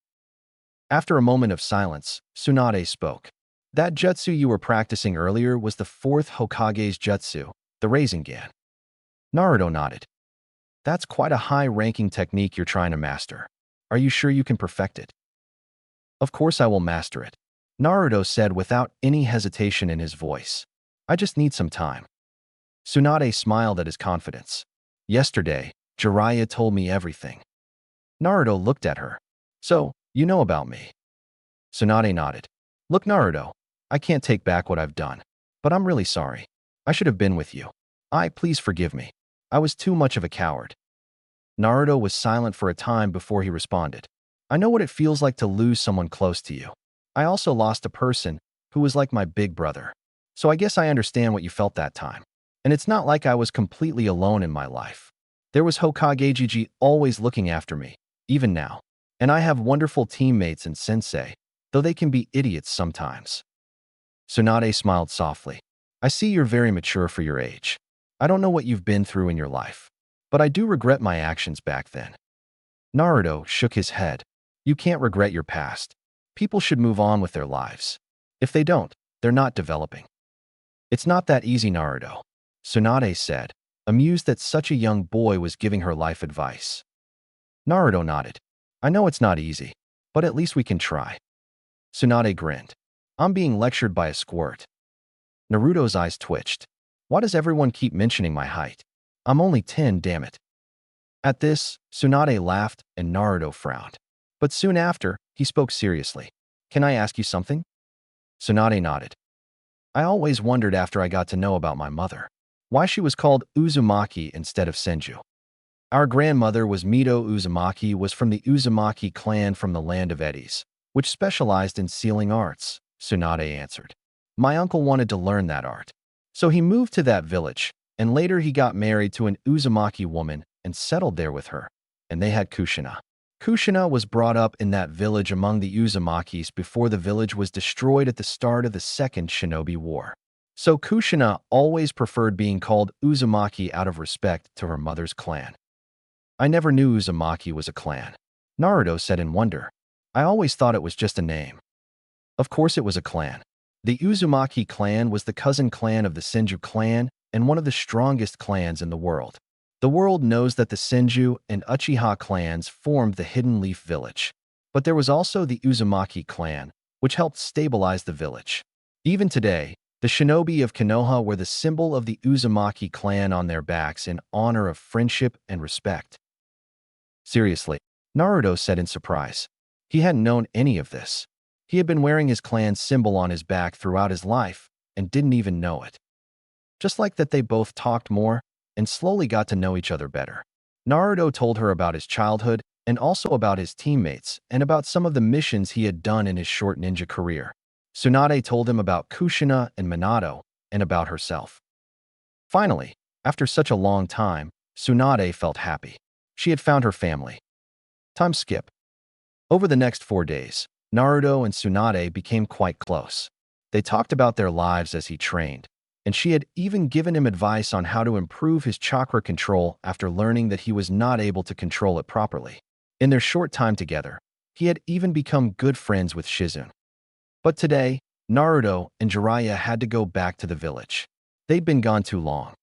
After a moment of silence, Tsunade spoke. That jutsu you were practicing earlier was the fourth Hokage's jutsu, the Rasengan. Naruto nodded. That's quite a high-ranking technique you're trying to master. Are you sure you can perfect it? Of course I will master it, Naruto said without any hesitation in his voice. I just need some time. Tsunade smiled at his confidence. Yesterday, Jiraiya told me everything. Naruto looked at her. So, you know about me? Tsunade nodded. Look, Naruto, I can't take back what I've done, but I'm really sorry. I should have been with you. Please forgive me. I was too much of a coward. Naruto was silent for a time before he responded. I know what it feels like to lose someone close to you. I also lost a person who was like my big brother. So I guess I understand what you felt that time. And it's not like I was completely alone in my life. There was Hokage always looking after me, even now. And I have wonderful teammates and sensei, though they can be idiots sometimes. Tsunade smiled softly. I see you're very mature for your age. I don't know what you've been through in your life, but I do regret my actions back then. Naruto shook his head. You can't regret your past. People should move on with their lives. If they don't, they're not developing. It's not that easy, Naruto, Tsunade said, amused that such a young boy was giving her life advice. Naruto nodded. I know it's not easy, but at least we can try. Tsunade grinned. I'm being lectured by a squirt. Naruto's eyes twitched. Why does everyone keep mentioning my height? I'm only 10, damn it. At this, Tsunade laughed and Naruto frowned. But soon after, he spoke seriously. Can I ask you something? Tsunade nodded. I always wondered after I got to know about my mother, why she was called Uzumaki instead of Senju. Our grandmother was Mito Uzumaki, was from the Uzumaki clan from the land of Eddies, which specialized in sealing arts, Tsunade answered. My uncle wanted to learn that art. So he moved to that village, and later he got married to an Uzumaki woman and settled there with her, and they had Kushina. Kushina was brought up in that village among the Uzumakis before the village was destroyed at the start of the Second Shinobi War. So Kushina always preferred being called Uzumaki out of respect to her mother's clan. I never knew Uzumaki was a clan, Naruto said in wonder. I always thought it was just a name. Of course it was a clan. The Uzumaki clan was the cousin clan of the Senju clan and one of the strongest clans in the world. The world knows that the Senju and Uchiha clans formed the Hidden Leaf Village. But there was also the Uzumaki clan, which helped stabilize the village. Even today, the shinobi of Konoha wear the symbol of the Uzumaki clan on their backs in honor of friendship and respect. Seriously, Naruto said in surprise. He hadn't known any of this. He had been wearing his clan's symbol on his back throughout his life and didn't even know it. Just like that, they both talked more and slowly got to know each other better. Naruto told her about his childhood and also about his teammates and about some of the missions he had done in his short ninja career. Tsunade told him about Kushina and Minato and about herself. Finally, after such a long time, Tsunade felt happy. She had found her family. Time skip. Over the next 4 days, Naruto and Tsunade became quite close. They talked about their lives as he trained, and she had even given him advice on how to improve his chakra control after learning that he was not able to control it properly. In their short time together, he had even become good friends with Shizune. But today, Naruto and Jiraiya had to go back to the village. They'd been gone too long.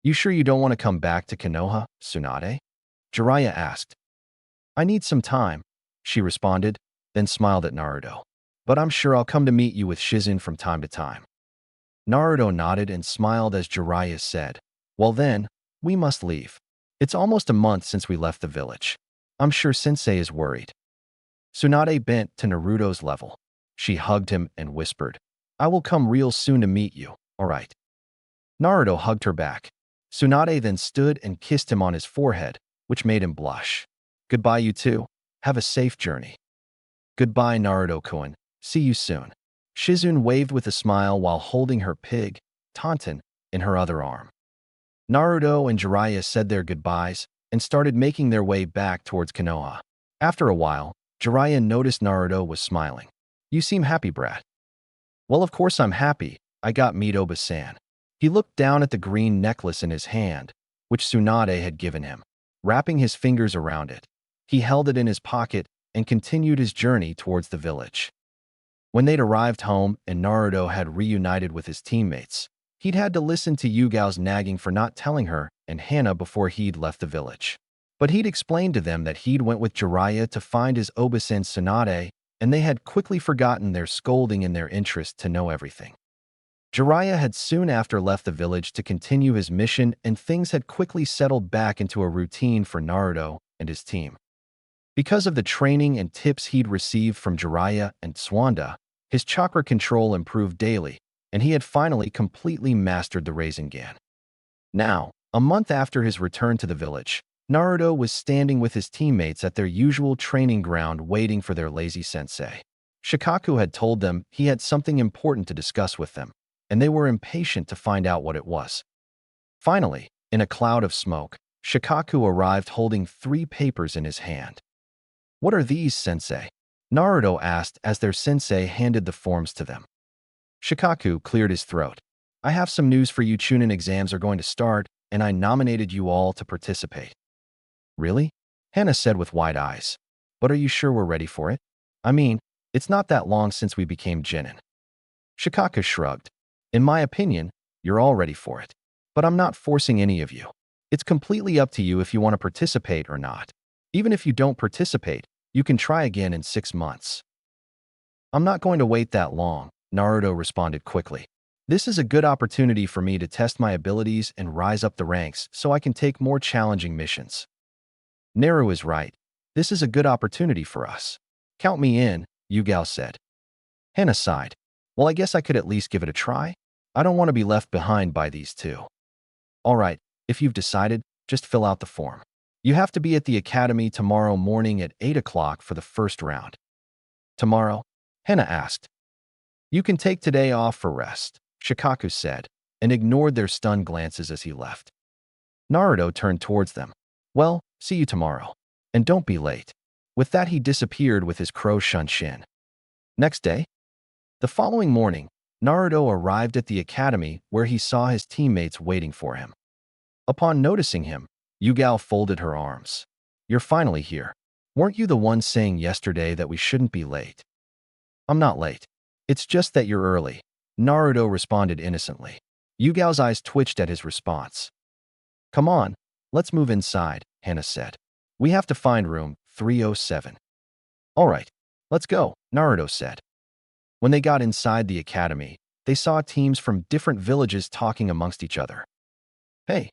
You sure you don't want to come back to Konoha, Tsunade? Jiraiya asked. I need some time, she responded, then smiled at Naruto. But I'm sure I'll come to meet you with Shizune from time to time. Naruto nodded and smiled as Jiraiya said, well then, we must leave. It's almost a month since we left the village. I'm sure Sensei is worried. Tsunade bent to Naruto's level. She hugged him and whispered, I will come real soon to meet you, alright? Naruto hugged her back. Tsunade then stood and kissed him on his forehead, which made him blush. Goodbye, you two. Have a safe journey. Goodbye, Naruto-kun. See you soon. Shizune waved with a smile while holding her pig, Tauntaun, in her other arm. Naruto and Jiraiya said their goodbyes and started making their way back towards Konoha. After a while, Jiraiya noticed Naruto was smiling. "You seem happy, brat." "Well, of course I'm happy. I got Midouba-san." He looked down at the green necklace in his hand, which Tsunade had given him. Wrapping his fingers around it, he held it in his pocket and continued his journey towards the village. When they'd arrived home and Naruto had reunited with his teammates, he'd had to listen to Yugao's nagging for not telling her and Hana before he'd left the village. But he'd explained to them that he'd went with Jiraiya to find his Obasan Tsunade, and they had quickly forgotten their scolding in their interest to know everything. Jiraiya had soon after left the village to continue his mission, and things had quickly settled back into a routine for Naruto and his team. Because of the training and tips he'd received from Jiraiya and Tsunade, his chakra control improved daily, and he had finally completely mastered the Rasengan. Now, a month after his return to the village, Naruto was standing with his teammates at their usual training ground waiting for their lazy sensei. Shikaku had told them he had something important to discuss with them, and they were impatient to find out what it was. Finally, in a cloud of smoke, Shikaku arrived holding 3 papers in his hand. "What are these, sensei?" Naruto asked as their sensei handed the forms to them. Shikaku cleared his throat. "I have some news for you. Chunin exams are going to start, and I nominated you all to participate." "Really?" Hana said with wide eyes. "But are you sure we're ready for it? I mean, it's not that long since we became Chunin." Shikaku shrugged. "In my opinion, you're all ready for it. But I'm not forcing any of you. It's completely up to you if you want to participate or not. Even if you don't participate, you can try again in 6 months." "I'm not going to wait that long," Naruto responded quickly. "This is a good opportunity for me to test my abilities and rise up the ranks so I can take more challenging missions." "Naru is right. This is a good opportunity for us. Count me in," Yugao said. Hana sighed. "Well, I guess I could at least give it a try. I don't want to be left behind by these two." "All right, if you've decided, just fill out the form. You have to be at the academy tomorrow morning at 8 o'clock for the first round." "Tomorrow?" Hana asked. "You can take today off for rest," Shikaku said, and ignored their stunned glances as he left. Naruto turned towards them. "Well, see you tomorrow. And don't be late." With that, he disappeared with his crow Shunshin. Next day? The following morning, Naruto arrived at the academy where he saw his teammates waiting for him. Upon noticing him, Yugao folded her arms. "You're finally here. Weren't you the one saying yesterday that we shouldn't be late?" "I'm not late. It's just that you're early," Naruto responded innocently. Yugao's eyes twitched at his response. "Come on, let's move inside," Hana said. "We have to find room 307. "All right, let's go," Naruto said. When they got inside the academy, they saw teams from different villages talking amongst each other. "Hey,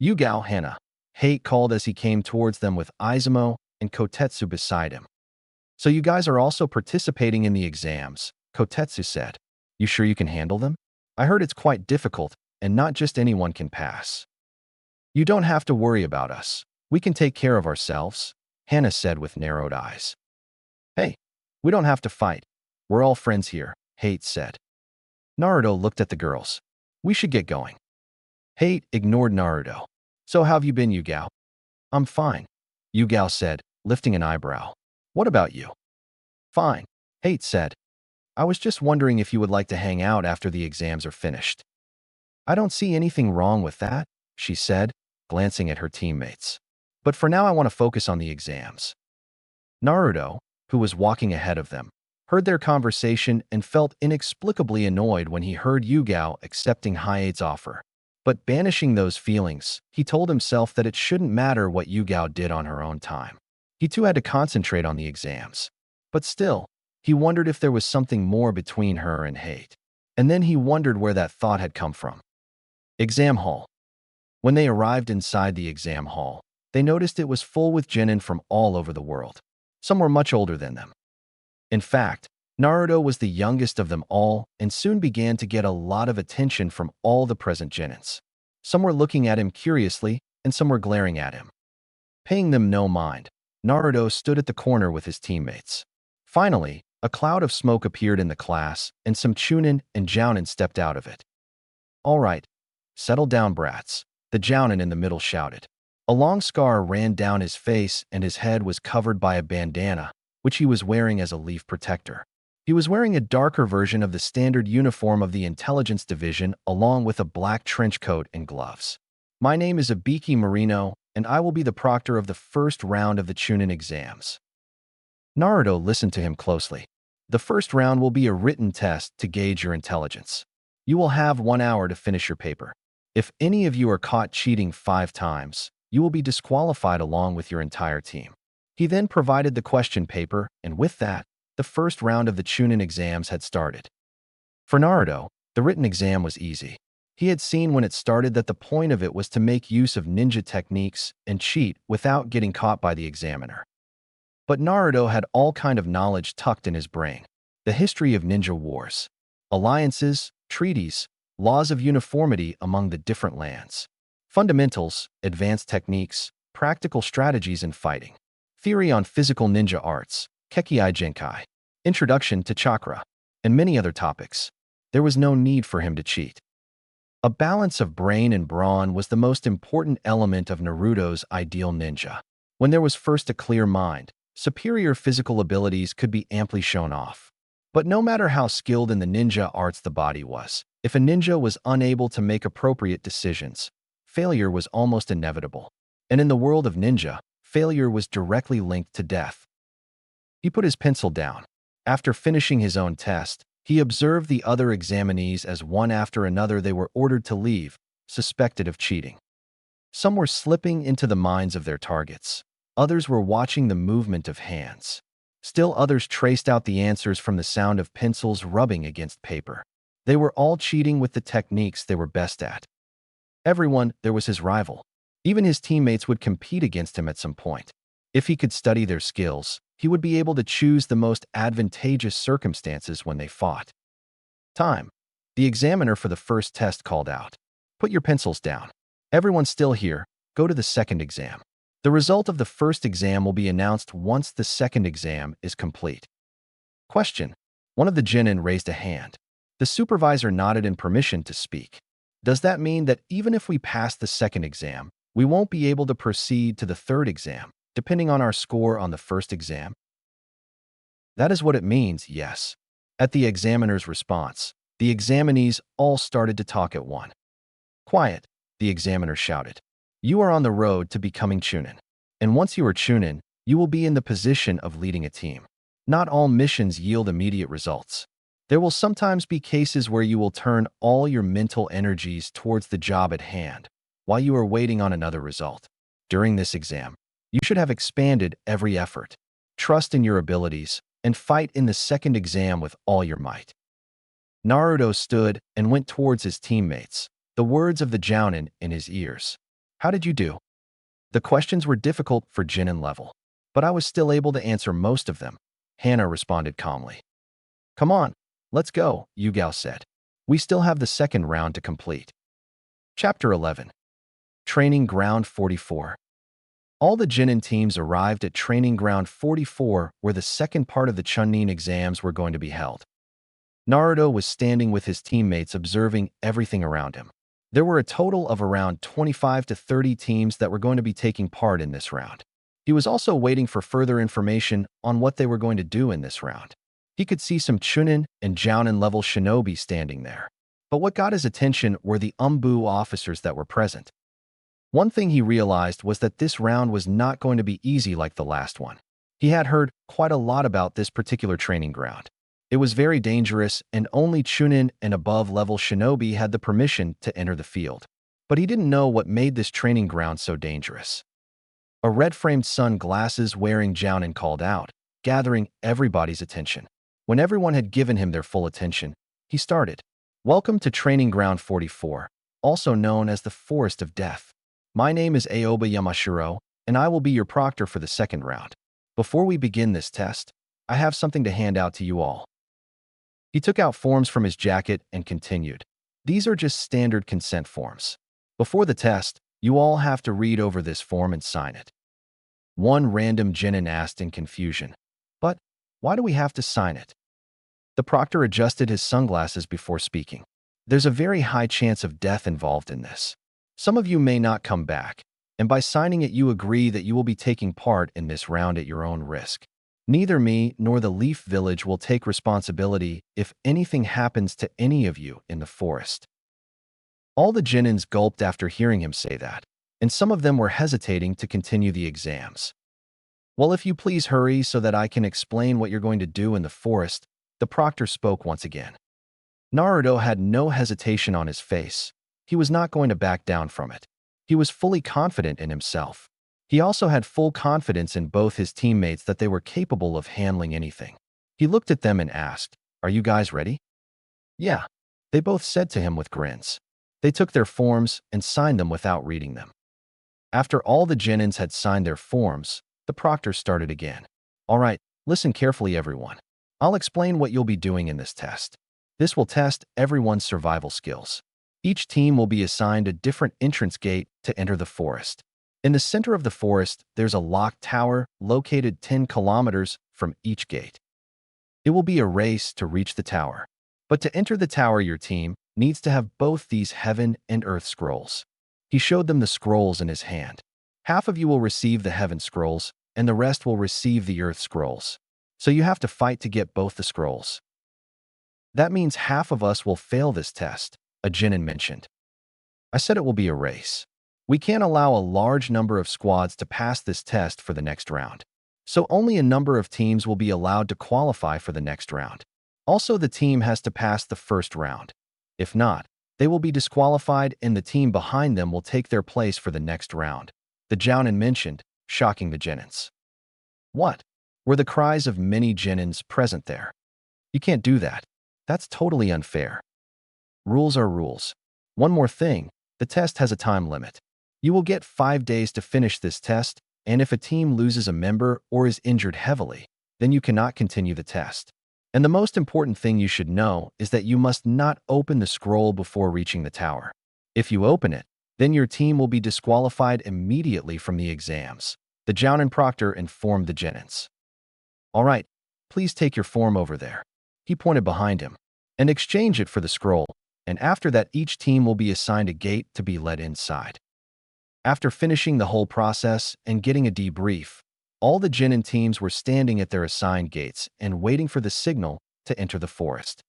Yugao," Hana Hate called as he came towards them with Izumo and Kotetsu beside him. "So you guys are also participating in the exams," Kotetsu said. "You sure you can handle them? I heard it's quite difficult, and not just anyone can pass." "You don't have to worry about us. We can take care of ourselves," Hana said with narrowed eyes. "Hey, we don't have to fight. We're all friends here," Hate said. Naruto looked at the girls. "We should get going." Hate ignored Naruto. "So how have you been, Yugao?" "I'm fine," Yugao said, lifting an eyebrow. "What about you?" "Fine," Hate said. "I was just wondering if you would like to hang out after the exams are finished." "I don't see anything wrong with that," she said, glancing at her teammates. "But for now I want to focus on the exams." Naruto, who was walking ahead of them, heard their conversation and felt inexplicably annoyed when he heard Yugao accepting Hayate's offer. But banishing those feelings, he told himself that it shouldn't matter what Yugao did on her own time. He too had to concentrate on the exams. But still, he wondered if there was something more between her and Hate. And then he wondered where that thought had come from. Exam hall. When they arrived inside the exam hall, they noticed it was full with genin from all over the world. Some were much older than them. In fact, Naruto was the youngest of them all and soon began to get a lot of attention from all the present genins. Some were looking at him curiously, and some were glaring at him. Paying them no mind, Naruto stood at the corner with his teammates. Finally, a cloud of smoke appeared in the class, and some Chunin and Jounin stepped out of it. "All right, settle down, brats. The Jounin in the middle shouted. A long scar ran down his face and his head was covered by a bandana, which he was wearing as a leaf protector. He was wearing a darker version of the standard uniform of the Intelligence Division along with a black trench coat and gloves. My name is Ibiki Marino, and I will be the proctor of the first round of the Chunin exams. Naruto listened to him closely. The first round will be a written test to gauge your intelligence. You will have 1 hour to finish your paper. If any of you are caught cheating 5 times, you will be disqualified along with your entire team. He then provided the question paper, and with that, the first round of the Chunin exams had started. For Naruto, the written exam was easy. He had seen when it started that the point of it was to make use of ninja techniques and cheat without getting caught by the examiner. But Naruto had all kind of knowledge tucked in his brain. The history of ninja wars, alliances, treaties, laws of uniformity among the different lands, fundamentals, advanced techniques, practical strategies in fighting, theory on physical ninja arts, Kekkei Genkai, introduction to chakra, and many other topics. There was no need for him to cheat. A balance of brain and brawn was the most important element of Naruto's ideal ninja. When there was first a clear mind, superior physical abilities could be amply shown off. But no matter how skilled in the ninja arts the body was, if a ninja was unable to make appropriate decisions, failure was almost inevitable. And in the world of ninja, failure was directly linked to death. He put his pencil down. After finishing his own test, he observed the other examinees as one after another they were ordered to leave, suspected of cheating. Some were slipping into the minds of their targets. Others were watching the movement of hands. Still others traced out the answers from the sound of pencils rubbing against paper. They were all cheating with the techniques they were best at. Everyone there was his rival. Even his teammates would compete against him at some point. If he could study their skills, he would be able to choose the most advantageous circumstances when they fought. Time. The examiner for the first test called out. Put your pencils down. Everyone still here, go to the second exam. The result of the first exam will be announced once the second exam is complete. Question. One of the genin raised a hand. The supervisor nodded in permission to speak. Does that mean that even if we pass the second exam, we won't be able to proceed to the third exam, depending on our score on the first exam? That is what it means, yes. At the examiner's response, the examinees all started to talk at once. Quiet, the examiner shouted. You are on the road to becoming Chunin. And once you are Chunin, you will be in the position of leading a team. Not all missions yield immediate results. There will sometimes be cases where you will turn all your mental energies towards the job at hand, while you are waiting on another result. During this exam, you should have expanded every effort. Trust in your abilities, and fight in the second exam with all your might. Naruto stood and went towards his teammates, the words of the Jounin in his ears. How did you do? The questions were difficult for Genin level, but I was still able to answer most of them. Hana responded calmly. Come on, let's go, Yugao said. We still have the second round to complete. Chapter 11. Training Ground 44. All the Genin teams arrived at Training Ground 44 where the second part of the Chunin exams were going to be held. Naruto was standing with his teammates observing everything around him. There were a total of around 25 to 30 teams that were going to be taking part in this round. He was also waiting for further information on what they were going to do in this round. He could see some Chunin and Jounin level shinobi standing there. But what got his attention were the Umbu officers that were present. One thing he realized was that this round was not going to be easy like the last one. He had heard quite a lot about this particular training ground. It was very dangerous and only Chunin and above level shinobi had the permission to enter the field. But he didn't know what made this training ground so dangerous. A red-framed sunglasses wearing Jounin called out, gathering everybody's attention. When everyone had given him their full attention, he started. Welcome to Training Ground 44, also known as the Forest of Death. My name is Aoba Yamashiro, and I will be your proctor for the second round. Before we begin this test, I have something to hand out to you all. He took out forms from his jacket and continued. These are just standard consent forms. Before the test, you all have to read over this form and sign it. One random genin asked in confusion. But why do we have to sign it? The proctor adjusted his sunglasses before speaking. There's a very high chance of death involved in this. Some of you may not come back, and by signing it you agree that you will be taking part in this round at your own risk. Neither me nor the Leaf Village will take responsibility if anything happens to any of you in the forest. All the Genins gulped after hearing him say that, and some of them were hesitating to continue the exams. Well, if you please hurry so that I can explain what you're going to do in the forest, the proctor spoke once again. Naruto had no hesitation on his face. He was not going to back down from it. He was fully confident in himself. He also had full confidence in both his teammates that they were capable of handling anything. He looked at them and asked, "Are you guys ready?" "Yeah," they both said to him with grins. They took their forms and signed them without reading them. After all the Genins had signed their forms, the proctor started again. "All right, listen carefully everyone. I'll explain what you'll be doing in this test. This will test everyone's survival skills. Each team will be assigned a different entrance gate to enter the forest. In the center of the forest, there's a locked tower located 10 kilometers from each gate. It will be a race to reach the tower. But to enter the tower, your team needs to have both these heaven and earth scrolls." He showed them the scrolls in his hand. "Half of you will receive the heaven scrolls, and the rest will receive the earth scrolls. So you have to fight to get both the scrolls." "That means half of us will fail this test," a Genin mentioned. "I said it will be a race. We can't allow a large number of squads to pass this test for the next round. So only a number of teams will be allowed to qualify for the next round. Also, the team has to pass the first round. If not, they will be disqualified and the team behind them will take their place for the next round," the Jounin mentioned, shocking the Genins. "What?" were the cries of many Genins present there. "You can't do that. That's totally unfair. Rules are rules. One more thing, the test has a time limit. You will get 5 days to finish this test, and if a team loses a member or is injured heavily, then you cannot continue the test. And the most important thing you should know is that you must not open the scroll before reaching the tower. If you open it, then your team will be disqualified immediately from the exams," the Jounin proctor informed the Genins. "All right, please take your form over there." He pointed behind him. "And exchange it for the scroll, and after that each team will be assigned a gate to be led inside." After finishing the whole process and getting a debrief, all the Genin teams were standing at their assigned gates and waiting for the signal to enter the forest.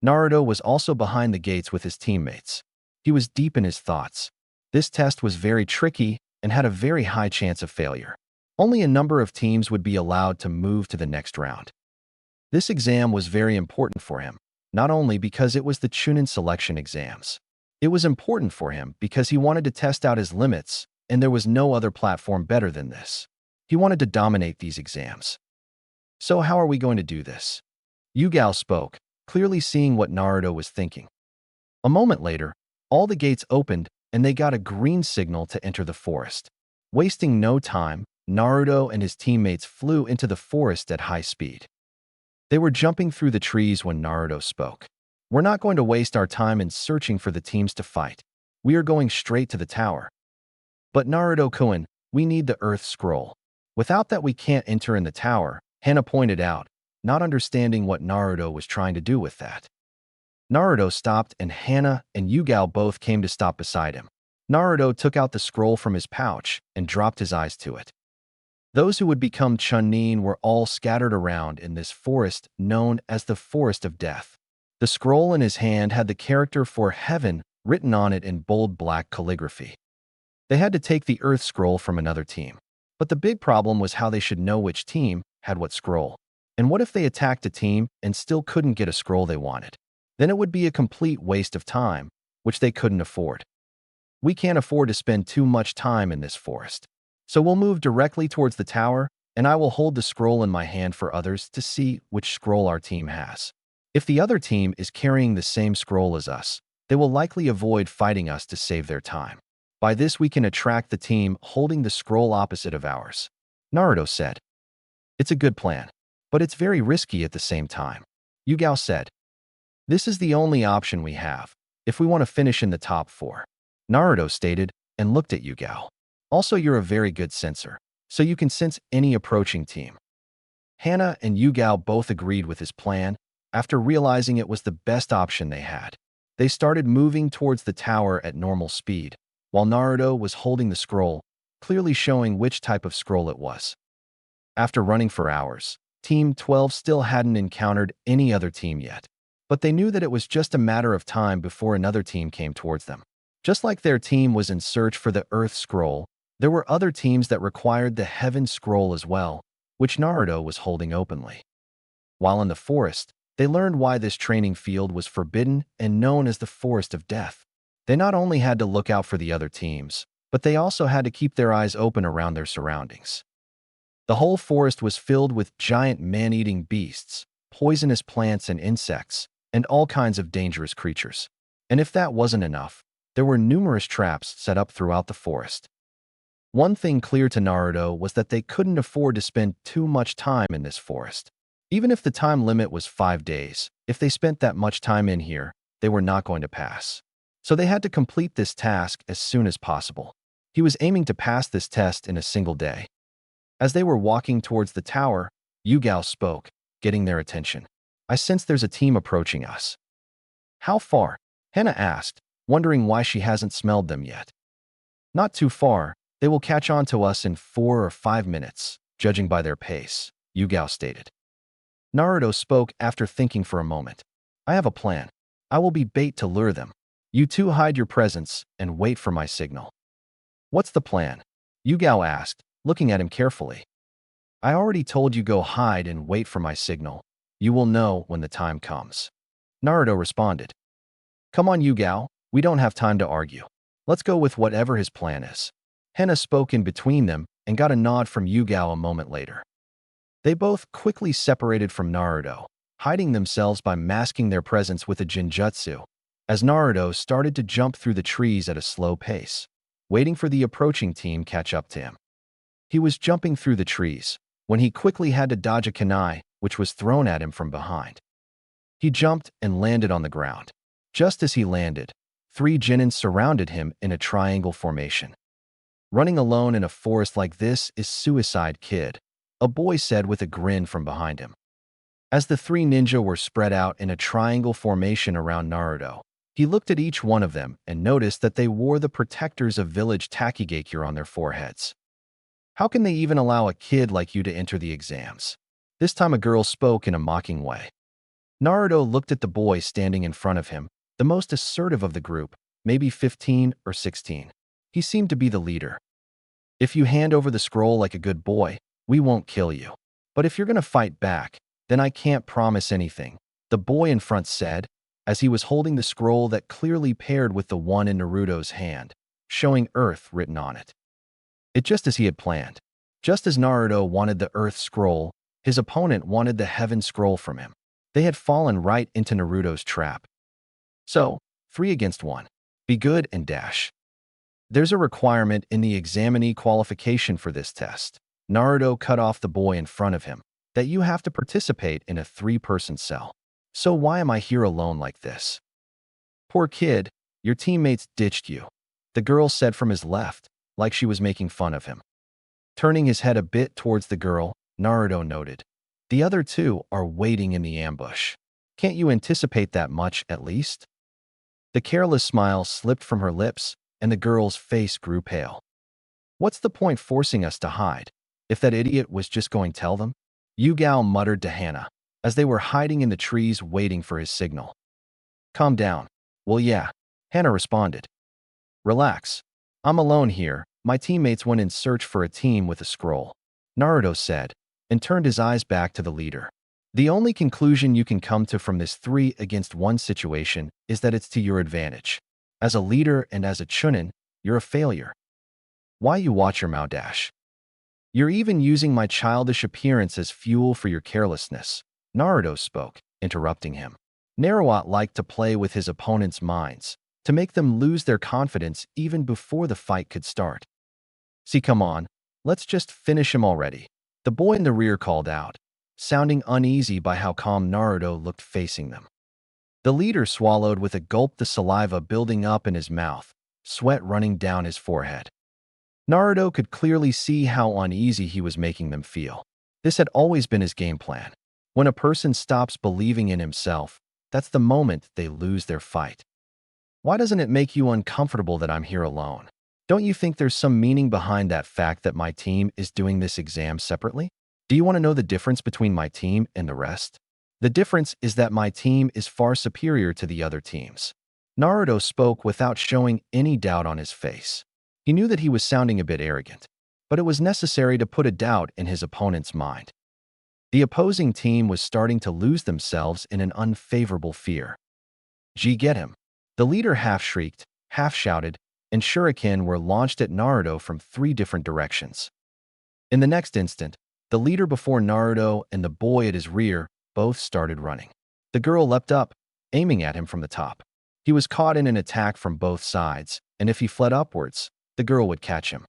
Naruto was also behind the gates with his teammates. He was deep in his thoughts. This test was very tricky and had a very high chance of failure. Only a number of teams would be allowed to move to the next round. This exam was very important for him, not only because it was the Chunin selection exams. It was important for him because he wanted to test out his limits, and there was no other platform better than this. He wanted to dominate these exams. "So how are we going to do this?" Yugao spoke, clearly seeing what Naruto was thinking. A moment later, all the gates opened and they got a green signal to enter the forest. Wasting no time, Naruto and his teammates flew into the forest at high speed. They were jumping through the trees when Naruto spoke. "We're not going to waste our time in searching for the teams to fight. We are going straight to the tower." "But Naruto-kun, we need the Earth Scroll. Without that we can't enter in the tower," Hana pointed out, not understanding what Naruto was trying to do with that. Naruto stopped and Hana and Yugao both came to stop beside him. Naruto took out the scroll from his pouch and dropped his eyes to it. Those who would become Chunin were all scattered around in this forest known as the Forest of Death. The scroll in his hand had the character for heaven written on it in bold black calligraphy. They had to take the Earth Scroll from another team. But the big problem was how they should know which team had what scroll. And what if they attacked a team and still couldn't get a scroll they wanted? Then it would be a complete waste of time, which they couldn't afford. "We can't afford to spend too much time in this forest. So we'll move directly towards the tower, and I will hold the scroll in my hand for others to see which scroll our team has. If the other team is carrying the same scroll as us, they will likely avoid fighting us to save their time. By this we can attract the team holding the scroll opposite of ours," Naruto said. "It's a good plan, but it's very risky at the same time," Yugao said. "This is the only option we have, if we want to finish in the top 4, Naruto stated and looked at Yugao. "Also, you're a very good sensor, so you can sense any approaching team." Hana and Yugao both agreed with his plan. After realizing it was the best option they had, they started moving towards the tower at normal speed. while Naruto was holding the scroll, clearly showing which type of scroll it was. After running for hours, Team 12 still hadn't encountered any other team yet, but they knew that it was just a matter of time before another team came towards them. Just like their team was in search for the Earth Scroll, there were other teams that required the Heaven Scroll as well, which Naruto was holding openly. While in the forest, they learned why this training field was forbidden and known as the Forest of Death. They not only had to look out for the other teams, but they also had to keep their eyes open around their surroundings. The whole forest was filled with giant man-eating beasts, poisonous plants and insects, and all kinds of dangerous creatures. And if that wasn't enough, there were numerous traps set up throughout the forest. One thing clear to Naruto was that they couldn't afford to spend too much time in this forest. Even if the time limit was 5 days, if they spent that much time in here, they were not going to pass. So they had to complete this task as soon as possible. He was aiming to pass this test in a single day. As they were walking towards the tower, Yugao spoke, getting their attention. "I sense there's a team approaching us." "How far?" Hana asked, wondering why she hasn't smelled them yet. "Not too far. They will catch on to us in 4 or 5 minutes, judging by their pace," Yugao stated. Naruto spoke after thinking for a moment. "I have a plan. I will be bait to lure them. You two hide your presence and wait for my signal." "What's the plan?" Yugao asked, looking at him carefully. "I already told you go hide and wait for my signal. You will know when the time comes," Naruto responded. "Come on, Yugao. We don't have time to argue. Let's go with whatever his plan is." Hana spoke in between them and got a nod from Yugao a moment later. They both quickly separated from Naruto, hiding themselves by masking their presence with a genjutsu, as Naruto started to jump through the trees at a slow pace, waiting for the approaching team catch up to him. He was jumping through the trees when he quickly had to dodge a kunai, which was thrown at him from behind. He jumped and landed on the ground. Just as he landed, 3 Chunin surrounded him in a triangle formation. "Running alone in a forest like this is suicide, kid," a boy said with a grin from behind him. As the 3 ninja were spread out in a triangle formation around Naruto, he looked at each one of them and noticed that they wore the protectors of village Takigakure on their foreheads. "How can they even allow a kid like you to enter the exams?" This time a girl spoke in a mocking way. Naruto looked at the boy standing in front of him, the most assertive of the group, maybe 15 or 16. He seemed to be the leader. "If you hand over the scroll like a good boy, we won't kill you. But if you're going to fight back, then I can't promise anything," the boy in front said, as he was holding the scroll that clearly paired with the one in Naruto's hand, showing Earth written on it. It just as he had planned. Just as Naruto wanted the Earth Scroll, his opponent wanted the Heaven Scroll from him. They had fallen right into Naruto's trap. So, 3 against 1. Be good and dash. There's a requirement in the examinee qualification for this test. Naruto cut off the boy in front of him, that you have to participate in a 3-person cell. So why am I here alone like this? Poor kid, your teammates ditched you, the girl said from his left, like she was making fun of him. Turning his head a bit towards the girl, Naruto noted, "The other 2 are waiting in the ambush. Can't you anticipate that much, at least?" The careless smile slipped from her lips, and the girl's face grew pale. "What's the point forcing us to hide? If that idiot was just going to tell them?" Yugao muttered to Hana, as they were hiding in the trees waiting for his signal. "Calm down." "Well, yeah," Hana responded. "Relax. I'm alone here. My teammates went in search for a team with a scroll," Naruto said, and turned his eyes back to the leader. "The only conclusion you can come to from this 3 against 1 situation is that it's to your advantage. As a leader and as a Chunin, you're a failure. Why you watch your mouth dash? You're even using my childish appearance as fuel for your carelessness," Naruto spoke, interrupting him. Naruto liked to play with his opponents' minds, to make them lose their confidence even before the fight could start. "See, come on, let's just finish him already," the boy in the rear called out, sounding uneasy by how calm Naruto looked facing them. The leader swallowed with a gulp, the saliva building up in his mouth, sweat running down his forehead. Naruto could clearly see how uneasy he was making them feel. This had always been his game plan. When a person stops believing in himself, that's the moment they lose their fight. "Why doesn't it make you uncomfortable that I'm here alone?" Don't you think there's some meaning behind that fact that my team is doing this exam separately? Do you want to know the difference between my team and the rest? The difference is that my team is far superior to the other teams. Naruto spoke without showing any doubt on his face. He knew that he was sounding a bit arrogant, but it was necessary to put a doubt in his opponent's mind. The opposing team was starting to lose themselves in an unfavorable fear. "Gee, get him!" The leader half shrieked, half shouted, and Shuriken were launched at Naruto from 3 different directions. In the next instant, the leader before Naruto and the boy at his rear both started running. The girl leapt up, aiming at him from the top. He was caught in an attack from both sides, and if he fled upwards, the girl would catch him.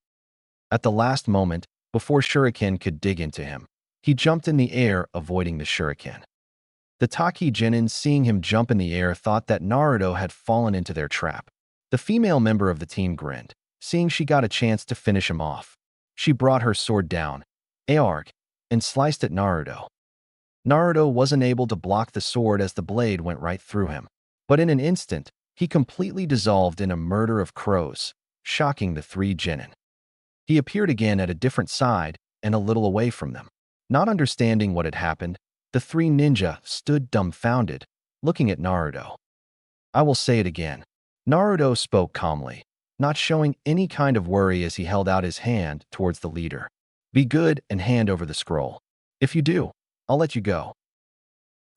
At the last moment, before Shuriken could dig into him, he jumped in the air, avoiding the Shuriken. The Taki Genin, seeing him jump in the air, thought that Naruto had fallen into their trap. The female member of the team grinned, seeing she got a chance to finish him off. She brought her sword down, Aorg, and sliced at Naruto. Naruto wasn't able to block the sword as the blade went right through him. But in an instant, he completely dissolved in a murder of crows, shocking the 3 genin. He appeared again at a different side and a little away from them. Not understanding what had happened, the 3 ninja stood dumbfounded, looking at Naruto. "I will say it again." Naruto spoke calmly, not showing any kind of worry as he held out his hand towards the leader. "Be good and hand over the scroll. If you do, I'll let you go."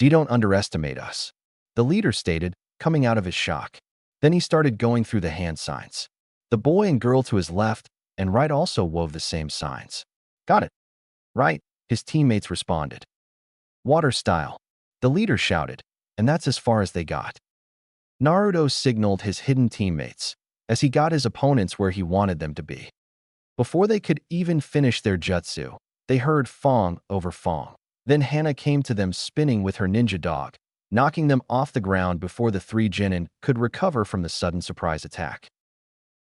"You don't underestimate us," the leader stated, coming out of his shock. Then he started going through the hand signs. The boy and girl to his left and right also wove the same signs. "Got it." "Right," his teammates responded. "Water style," the leader shouted, and that's as far as they got. Naruto signaled his hidden teammates as he got his opponents where he wanted them to be. Before they could even finish their jutsu, they heard Fong over Fong. Then Hana came to them spinning with her ninja dog, knocking them off the ground before the 3 genin could recover from the sudden surprise attack.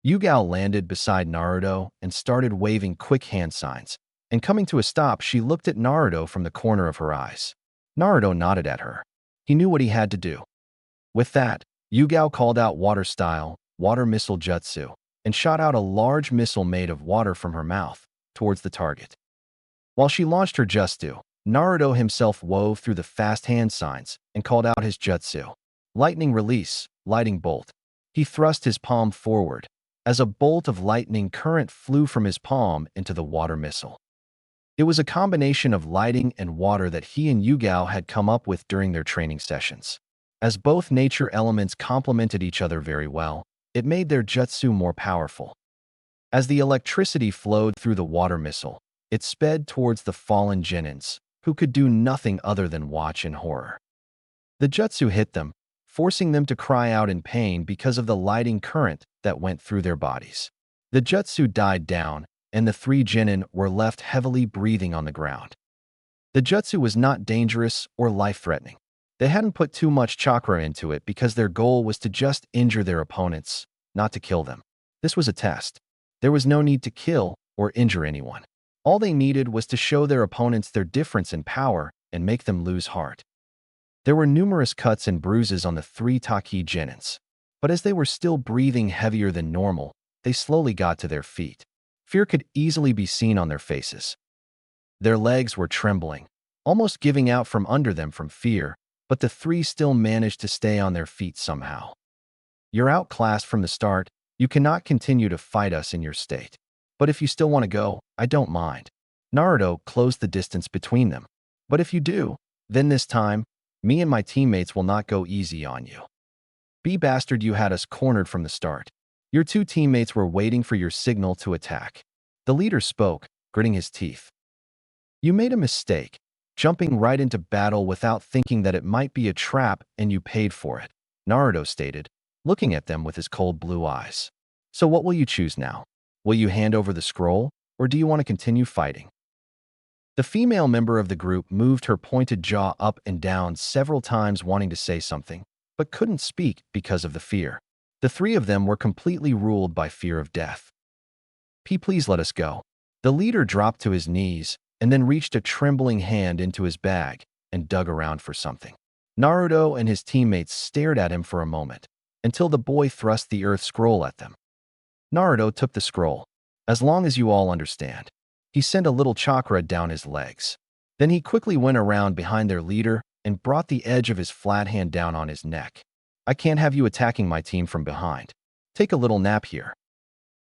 Yugao landed beside Naruto and started waving quick hand signs, and coming to a stop, she looked at Naruto from the corner of her eyes. Naruto nodded at her. He knew what he had to do. With that, Yugao called out water style, water missile jutsu, and shot out a large missile made of water from her mouth towards the target. While she launched her jutsu, Naruto himself wove through the fast hand signs and called out his jutsu. Lightning release, lighting bolt. He thrust his palm forward, as a bolt of lightning current flew from his palm into the water missile. It was a combination of lighting and water that he and Yugao had come up with during their training sessions. As both nature elements complemented each other very well, it made their jutsu more powerful. As the electricity flowed through the water missile, it sped towards the fallen genins, who could do nothing other than watch in horror. The jutsu hit them, forcing them to cry out in pain because of the lighting current that went through their bodies. The jutsu died down, and the 3 genin were left heavily breathing on the ground. The jutsu was not dangerous or life-threatening. They hadn't put too much chakra into it because their goal was to just injure their opponents, not to kill them. This was a test. There was no need to kill or injure anyone. All they needed was to show their opponents their difference in power and make them lose heart. There were numerous cuts and bruises on the 3 Taki genins, but as they were still breathing heavier than normal, they slowly got to their feet. Fear could easily be seen on their faces. Their legs were trembling, almost giving out from under them from fear, but the 3 still managed to stay on their feet somehow. "You're outclassed from the start. You cannot continue to fight us in your state. But if you still want to go, I don't mind." Naruto closed the distance between them. "But if you do, then this time, me and my teammates will not go easy on you. Bastard, you had us cornered from the start. Your 2 teammates were waiting for your signal to attack." The leader spoke, gritting his teeth. "You made a mistake, jumping right into battle without thinking that it might be a trap, and you paid for it," Naruto stated, looking at them with his cold blue eyes. "So what will you choose now? Will you hand over the scroll, or do you want to continue fighting?" The female member of the group moved her pointed jaw up and down several times, wanting to say something, but couldn't speak because of the fear. The 3 of them were completely ruled by fear of death. Please let us go." The leader dropped to his knees and then reached a trembling hand into his bag and dug around for something. Naruto and his teammates stared at him for a moment, until the boy thrust the earth scroll at them. Naruto took the scroll. As long as you all understand. He sent a little chakra down his legs. Then he quickly went around behind their leader and brought the edge of his flat hand down on his neck. I can't have you attacking my team from behind. Take a little nap here.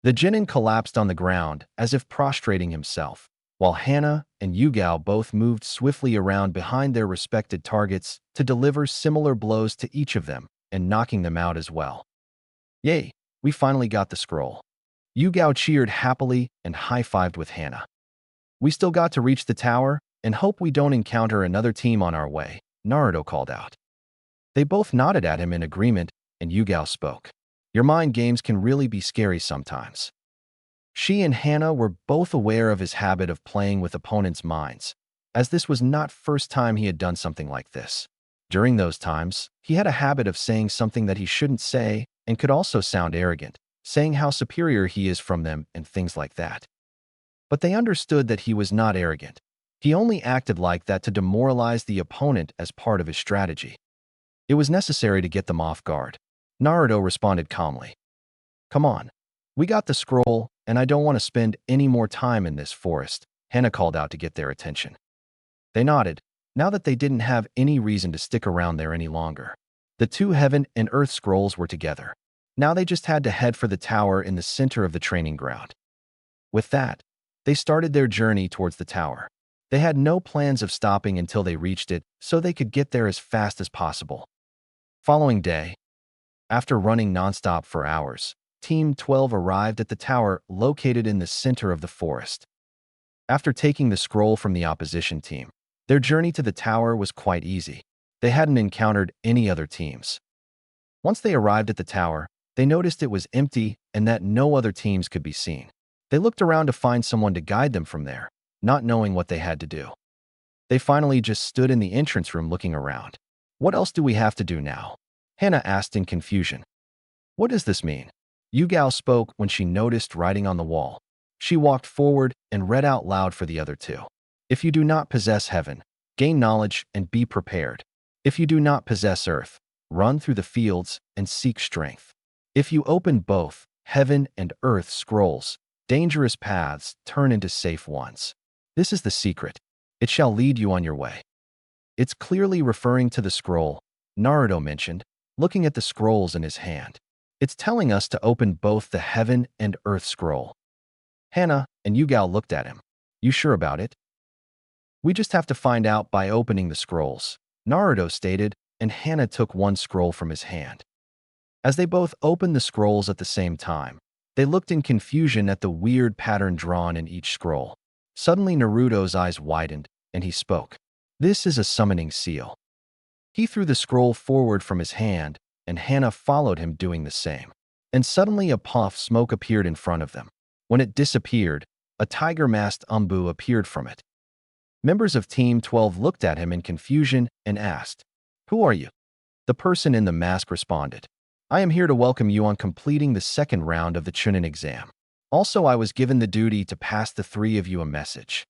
The Chunin collapsed on the ground as if prostrating himself, while Hana and Yugao both moved swiftly around behind their respected targets to deliver similar blows to each of them and knocking them out as well. Yay, we finally got the scroll. Yugao cheered happily and high-fived with Hana. We still got to reach the tower and hope we don't encounter another team on our way, Naruto called out. They both nodded at him in agreement, and Yugao spoke. Your mind games can really be scary sometimes. She and Hana were both aware of his habit of playing with opponents' minds, as this was not first time he had done something like this. During those times, he had a habit of saying something that he shouldn't say and could also sound arrogant, saying how superior he is from them and things like that. But they understood that he was not arrogant. He only acted like that to demoralize the opponent as part of his strategy. It was necessary to get them off guard. Naruto responded calmly. Come on. We got the scroll, and I don't want to spend any more time in this forest, Hana called out to get their attention. They nodded, now that they didn't have any reason to stick around there any longer. The two heaven and earth scrolls were together. Now they just had to head for the tower in the center of the training ground. With that, they started their journey towards the tower. They had no plans of stopping until they reached it, so they could get there as fast as possible. Following day, after running nonstop for hours, Team 12 arrived at the tower located in the center of the forest. After taking the scroll from the opposition team, their journey to the tower was quite easy. They hadn't encountered any other teams. Once they arrived at the tower, they noticed it was empty and that no other teams could be seen. They looked around to find someone to guide them from there, not knowing what they had to do. They finally just stood in the entrance room looking around. What else do we have to do now? Hana asked in confusion. What does this mean? Yugao spoke when she noticed writing on the wall. She walked forward and read out loud for the other two. If you do not possess heaven, gain knowledge and be prepared. If you do not possess earth, run through the fields and seek strength. If you open both heaven and earth scrolls, dangerous paths turn into safe ones. This is the secret. It shall lead you on your way. It's clearly referring to the scroll, Naruto mentioned, looking at the scrolls in his hand. It's telling us to open both the heaven and earth scroll. Hana and Yugao looked at him. You sure about it? We just have to find out by opening the scrolls, Naruto stated, and Hana took one scroll from his hand. As they both opened the scrolls at the same time, they looked in confusion at the weird pattern drawn in each scroll. Suddenly Naruto's eyes widened, and he spoke. This is a summoning seal. He threw the scroll forward from his hand, and Hana followed him doing the same. And suddenly a puff of smoke appeared in front of them. When it disappeared, a tiger-masked Umbu appeared from it. Members of Team 12 looked at him in confusion and asked, Who are you? The person in the mask responded, I am here to welcome you on completing the second round of the Chunin exam. Also, I was given the duty to pass the three of you a message.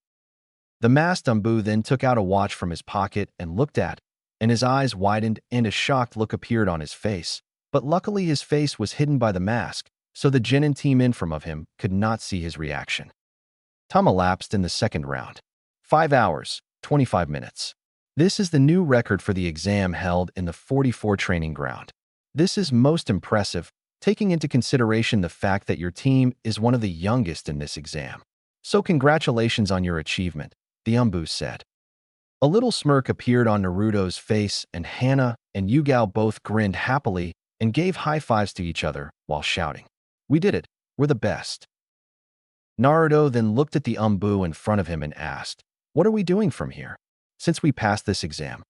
The masked Umbu then took out a watch from his pocket and looked at, and his eyes widened and a shocked look appeared on his face. But luckily his face was hidden by the mask, so the Chunin team in front of him could not see his reaction. Time elapsed in the second round. 5 hours, 25 minutes. This is the new record for the exam held in the 44 training ground. This is most impressive, taking into consideration the fact that your team is one of the youngest in this exam. So congratulations on your achievement, the Umbu said. A little smirk appeared on Naruto's face, and Hana and Yugao both grinned happily and gave high fives to each other while shouting, We did it, we're the best. Naruto then looked at the Umbu in front of him and asked, What are we doing from here, since we passed this exam?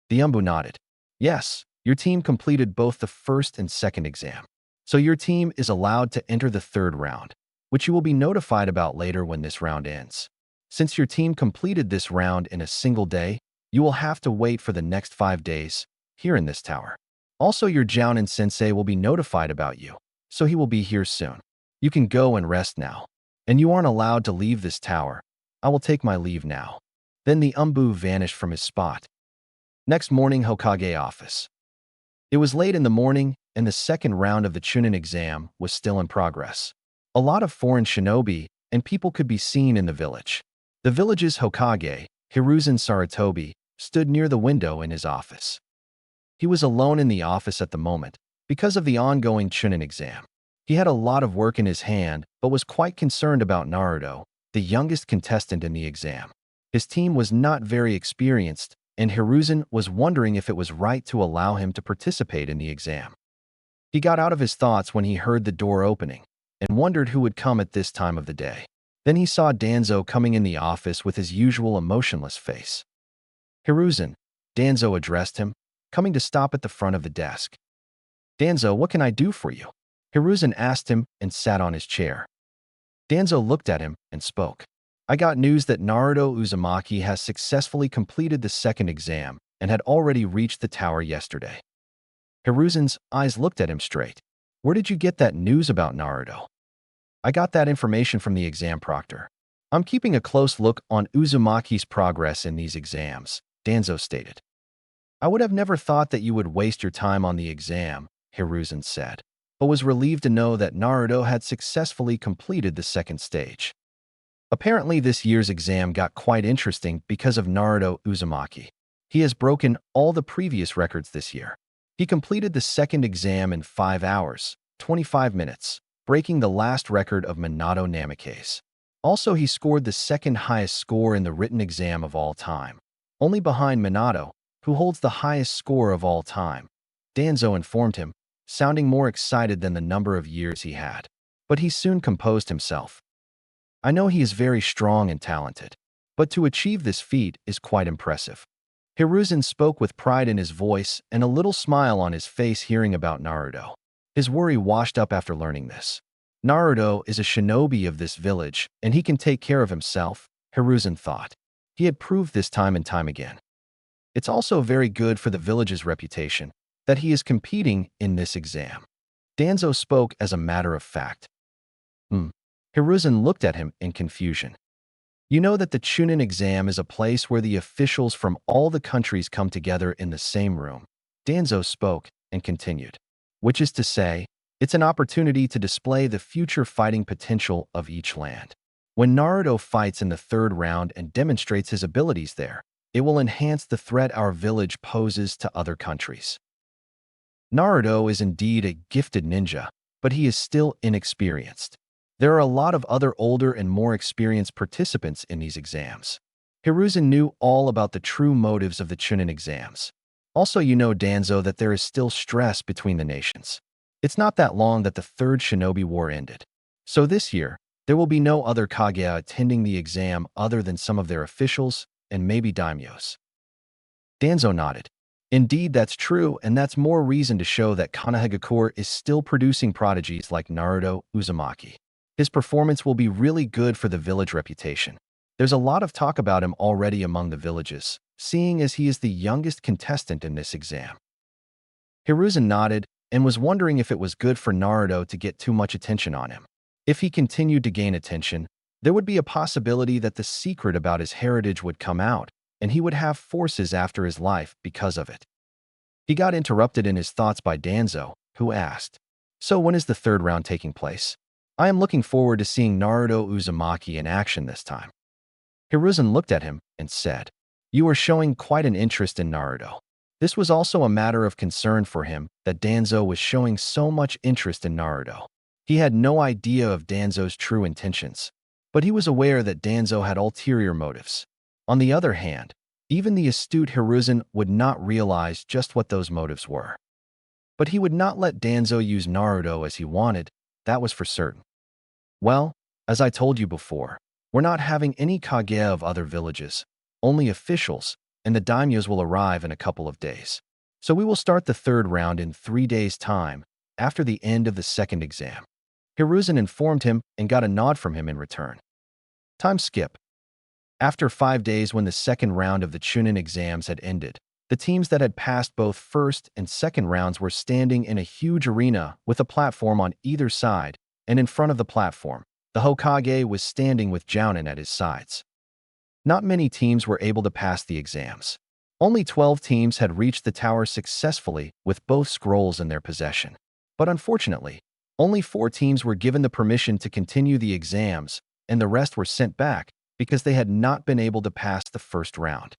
The Umbu nodded. Yes, your team completed both the first and second exam, so your team is allowed to enter the third round, which you will be notified about later when this round ends. Since your team completed this round in a single day, you will have to wait for the next 5 days here in this tower. Also, your Jounin sensei will be notified about you, so he will be here soon. You can go and rest now, and you aren't allowed to leave this tower. I will take my leave now. Then the Umbu vanished from his spot. Next morning, Hokage office. It was late in the morning, and the second round of the Chunin exam was still in progress. A lot of foreign shinobi and people could be seen in the village. The village's Hokage, Hiruzen Sarutobi, stood near the window in his office. He was alone in the office at the moment because of the ongoing Chunin exam. He had a lot of work in his hand, but was quite concerned about Naruto, the youngest contestant in the exam. His team was not very experienced, and Hiruzen was wondering if it was right to allow him to participate in the exam. He got out of his thoughts when he heard the door opening and wondered who would come at this time of the day. Then he saw Danzo coming in the office with his usual emotionless face. "Hiruzen," Danzo addressed him, coming to stop at the front of the desk. "Danzo, what can I do for you?" Hiruzen asked him and sat on his chair. Danzo looked at him and spoke. "I got news that Naruto Uzumaki has successfully completed the second exam and had already reached the tower yesterday." Hiruzen's eyes looked at him straight. "Where did you get that news about Naruto?" "I got that information from the exam proctor. I'm keeping a close look on Uzumaki's progress in these exams," Danzo stated. "I would have never thought that you would waste your time on the exam," Hiruzen said, but was relieved to know that Naruto had successfully completed the second stage. Apparently, this year's exam got quite interesting because of Naruto Uzumaki. He has broken all the previous records this year. He completed the second exam in 5 hours, 25 minutes, breaking the last record of Minato Namikaze. Also, he scored the second highest score in the written exam of all time, only behind Minato, who holds the highest score of all time. Danzo informed him, sounding more excited than the number of years he had. But he soon composed himself. "I know he is very strong and talented, but to achieve this feat is quite impressive." Hiruzen spoke with pride in his voice and a little smile on his face hearing about Naruto. His worry washed up after learning this. Naruto is a shinobi of this village, and he can take care of himself, Hiruzen thought. He had proved this time and time again. It's also very good for the village's reputation that he is competing in this exam. Danzo spoke as a matter of fact. Hiruzen looked at him in confusion. "You know that the Chunin exam is a place where the officials from all the countries come together in the same room," Danzo spoke and continued. "Which is to say, it's an opportunity to display the future fighting potential of each land. When Naruto fights in the third round and demonstrates his abilities there, it will enhance the threat our village poses to other countries." Naruto is indeed a gifted ninja, but he is still inexperienced. There are a lot of other older and more experienced participants in these exams. Hiruzen knew all about the true motives of the Chunin exams. Also, you know, Danzo, that there is still stress between the nations. It's not that long that the Third Shinobi War ended. So this year, there will be no other Kage attending the exam other than some of their officials and maybe daimyos. Danzo nodded. Indeed, that's true, and that's more reason to show that Konohagakure is still producing prodigies like Naruto Uzumaki. His performance will be really good for the village reputation. There's a lot of talk about him already among the villages, seeing as he is the youngest contestant in this exam. Hiruzen nodded and was wondering if it was good for Naruto to get too much attention on him. If he continued to gain attention, there would be a possibility that the secret about his heritage would come out, and he would have forces after his life because of it. He got interrupted in his thoughts by Danzo, who asked, "So when is the third round taking place? I am looking forward to seeing Naruto Uzumaki in action this time." Hiruzen looked at him and said, "You are showing quite an interest in Naruto." This was also a matter of concern for him that Danzo was showing so much interest in Naruto. He had no idea of Danzo's true intentions, but he was aware that Danzo had ulterior motives. On the other hand, even the astute Hiruzen would not realize just what those motives were. But he would not let Danzo use Naruto as he wanted, that was for certain. "Well, as I told you before, we're not having any Kage of other villages, only officials, and the daimyos will arrive in a couple of days. So we will start the third round in 3 days' time, after the end of the second exam." Hiruzen informed him and got a nod from him in return. Time skip. After 5 days, when the second round of the Chunin exams had ended, the teams that had passed both first and second rounds were standing in a huge arena with a platform on either side, and in front of the platform, the Hokage was standing with Jounin at his sides. Not many teams were able to pass the exams. Only 12 teams had reached the tower successfully with both scrolls in their possession. But unfortunately, only 4 teams were given the permission to continue the exams, and the rest were sent back because they had not been able to pass the first round.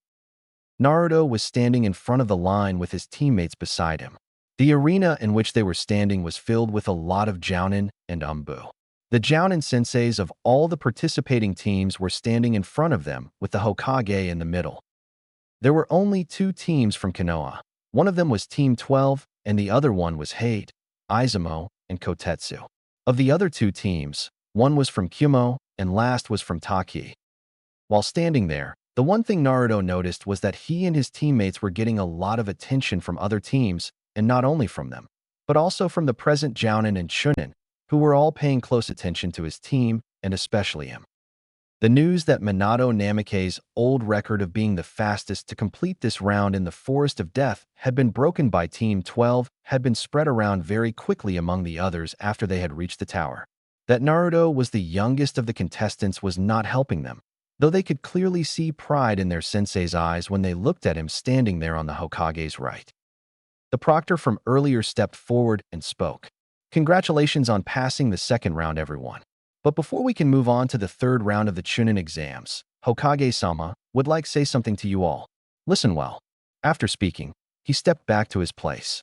Naruto was standing in front of the line with his teammates beside him. The arena in which they were standing was filled with a lot of jounin and umbu. The jounin senseis of all the participating teams were standing in front of them with the Hokage in the middle. There were only 2 teams from Konoha. One of them was Team 12, and the other one was Hade, Izumo, and Kotetsu. Of the other 2 teams, one was from Kumo, and last was from Taki. While standing there, the one thing Naruto noticed was that he and his teammates were getting a lot of attention from other teams, and not only from them, but also from the present Jounin and Chunin, who were all paying close attention to his team, and especially him. The news that Minato Namake's old record of being the fastest to complete this round in the Forest of Death had been broken by Team 12 had been spread around very quickly among the others after they had reached the tower. That Naruto was the youngest of the contestants was not helping them, though they could clearly see pride in their sensei's eyes when they looked at him standing there on the Hokage's right. The proctor from earlier stepped forward and spoke. "Congratulations on passing the second round, everyone. But before we can move on to the third round of the Chunin exams, Hokage-sama would like to say something to you all. Listen well." After speaking, he stepped back to his place.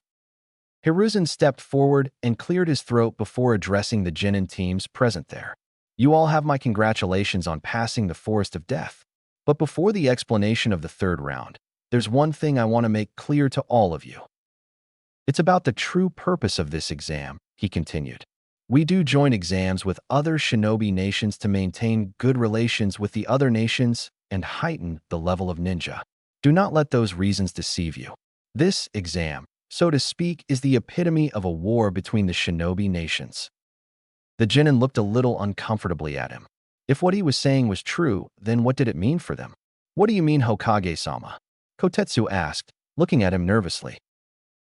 Hiruzen stepped forward and cleared his throat before addressing the Genin teams present there. "You all have my congratulations on passing the Forest of Death. But before the explanation of the third round, there's one thing I want to make clear to all of you. It's about the true purpose of this exam," he continued. "We do joint exams with other shinobi nations to maintain good relations with the other nations and heighten the level of ninja. Do not let those reasons deceive you. This exam, so to speak, is the epitome of a war between the shinobi nations." The genin looked a little uncomfortably at him. If what he was saying was true, then what did it mean for them? "What do you mean, Hokage-sama?" Kotetsu asked, looking at him nervously.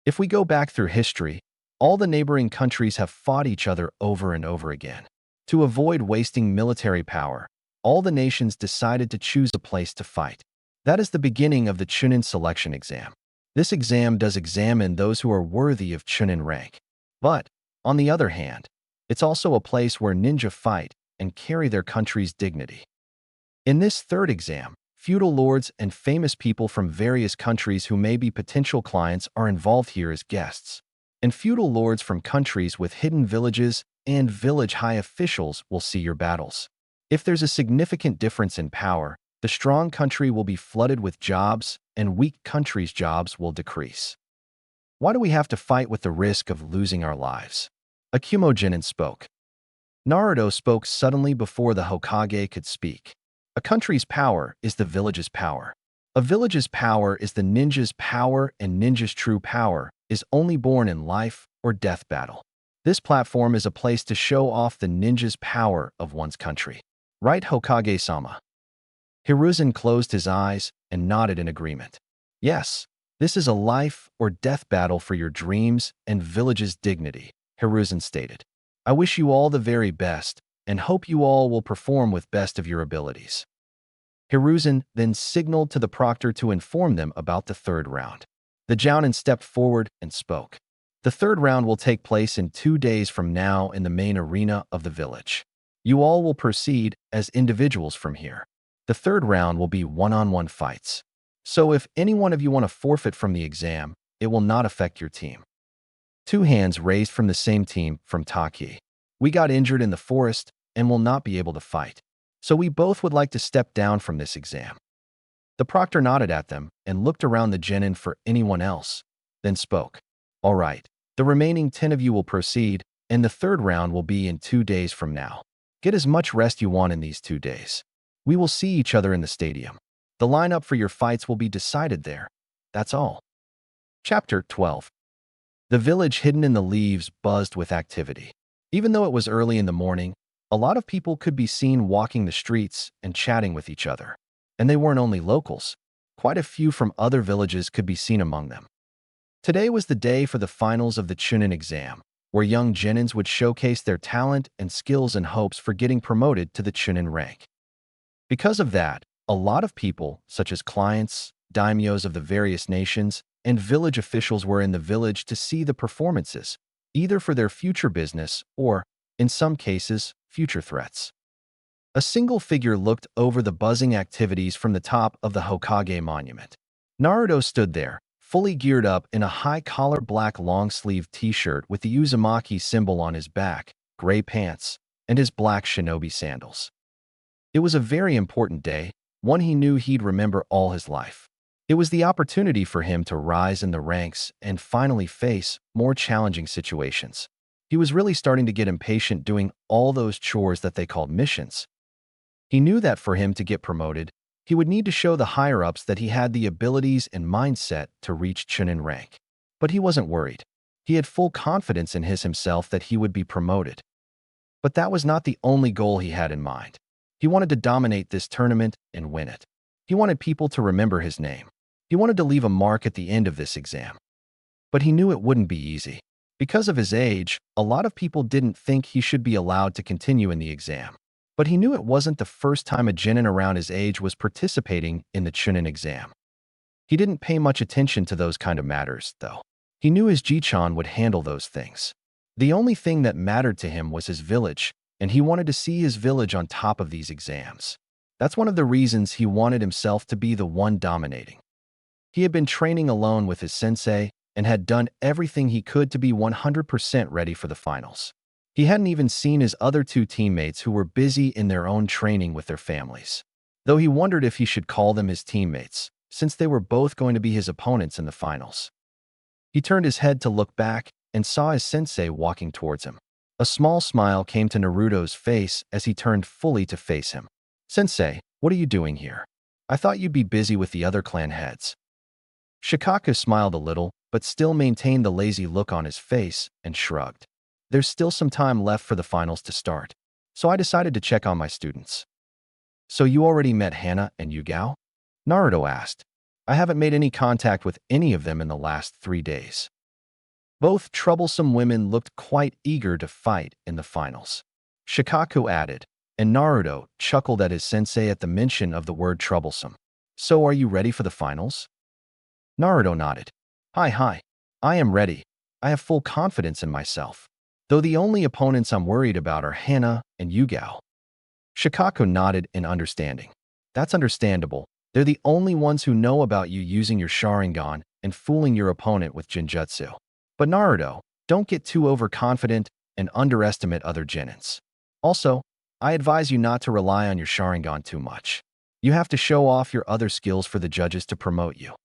"If we go back through history, all the neighboring countries have fought each other over and over again. To avoid wasting military power, all the nations decided to choose a place to fight. That is the beginning of the Chunin selection exam. This exam does examine those who are worthy of Chunin rank. But, on the other hand, it's also a place where ninja fight and carry their country's dignity. In this third exam, feudal lords and famous people from various countries who may be potential clients are involved here as guests. And feudal lords from countries with hidden villages and village high officials will see your battles. If there's a significant difference in power, the strong country will be flooded with jobs, and weak countries' jobs will decrease. Why do we have to fight with the risk of losing our lives?" A Kumo genin spoke. Naruto spoke suddenly before the Hokage could speak. "A country's power is the village's power. A village's power is the ninja's power, and ninja's true power is only born in life or death battle. This platform is a place to show off the ninja's power of one's country. Right, Hokage-sama?" Hiruzen closed his eyes and nodded in agreement. "Yes, this is a life or death battle for your dreams and village's dignity," Hiruzen stated. "I wish you all the very best and hope you all will perform with best of your abilities." Hiruzen then signaled to the proctor to inform them about the third round. The jounin stepped forward and spoke. "The third round will take place in 2 days from now in the main arena of the village. You all will proceed as individuals from here. The third round will be one-on-one fights. So if any one of you want to forfeit from the exam, it will not affect your team." 2 hands raised from the same team from Taki. "We got injured in the forest and will not be able to fight. So we both would like to step down from this exam." The proctor nodded at them and looked around the genin for anyone else, then spoke. "All right, the remaining 10 of you will proceed, and the third round will be in 2 days from now. Get as much rest you want in these 2 days. We will see each other in the stadium. The lineup for your fights will be decided there. That's all." Chapter 12. The village hidden in the leaves buzzed with activity. Even though it was early in the morning, a lot of people could be seen walking the streets and chatting with each other. And they weren't only locals. Quite a few from other villages could be seen among them. Today was the day for the finals of the Chunin exam, where young genins would showcase their talent and skills in hopes for getting promoted to the Chunin rank. Because of that, a lot of people, such as clients, daimyos of the various nations, and village officials were in the village to see the performances, either for their future business or, in some cases, future threats. A single figure looked over the buzzing activities from the top of the Hokage monument. Naruto stood there, fully geared up in a high-collar black long-sleeved t-shirt with the Uzumaki symbol on his back, gray pants, and his black shinobi sandals. It was a very important day, one he knew he'd remember all his life. It was the opportunity for him to rise in the ranks and finally face more challenging situations. He was really starting to get impatient doing all those chores that they called missions. He knew that for him to get promoted, he would need to show the higher-ups that he had the abilities and mindset to reach Chunin rank. But he wasn't worried. He had full confidence in himself that he would be promoted. But that was not the only goal he had in mind. He wanted to dominate this tournament and win it. He wanted people to remember his name. He wanted to leave a mark at the end of this exam. But he knew it wouldn't be easy. Because of his age, a lot of people didn't think he should be allowed to continue in the exam. But he knew it wasn't the first time a genin around his age was participating in the Chunin exam. He didn't pay much attention to those kind of matters, though. He knew his Jichan would handle those things. The only thing that mattered to him was his village, and he wanted to see his village on top of these exams. That's one of the reasons he wanted himself to be the one dominating. He had been training alone with his sensei and had done everything he could to be 100% ready for the finals. He hadn't even seen his other two teammates who were busy in their own training with their families. Though he wondered if he should call them his teammates, since they were both going to be his opponents in the finals. He turned his head to look back and saw his sensei walking towards him. A small smile came to Naruto's face as he turned fully to face him. "Sensei, what are you doing here? I thought you'd be busy with the other clan heads." Shikaku smiled a little, but still maintained the lazy look on his face and shrugged. "There's still some time left for the finals to start, so I decided to check on my students." "So you already met Hana and Yugao?" Naruto asked. "I haven't made any contact with any of them in the last 3 days." Both troublesome women looked quite eager to fight in the finals. Shikaku added, and Naruto chuckled at his sensei at the mention of the word troublesome. "So are you ready for the finals?" Naruto nodded. Hi, I am ready. I have full confidence in myself. Though the only opponents I'm worried about are Hana and Yugao." Shikaku nodded in understanding. "That's understandable. They're the only ones who know about you using your Sharingan and fooling your opponent with Genjutsu. But Naruto, don't get too overconfident and underestimate other genins. Also, I advise you not to rely on your Sharingan too much. You have to show off your other skills for the judges to promote you."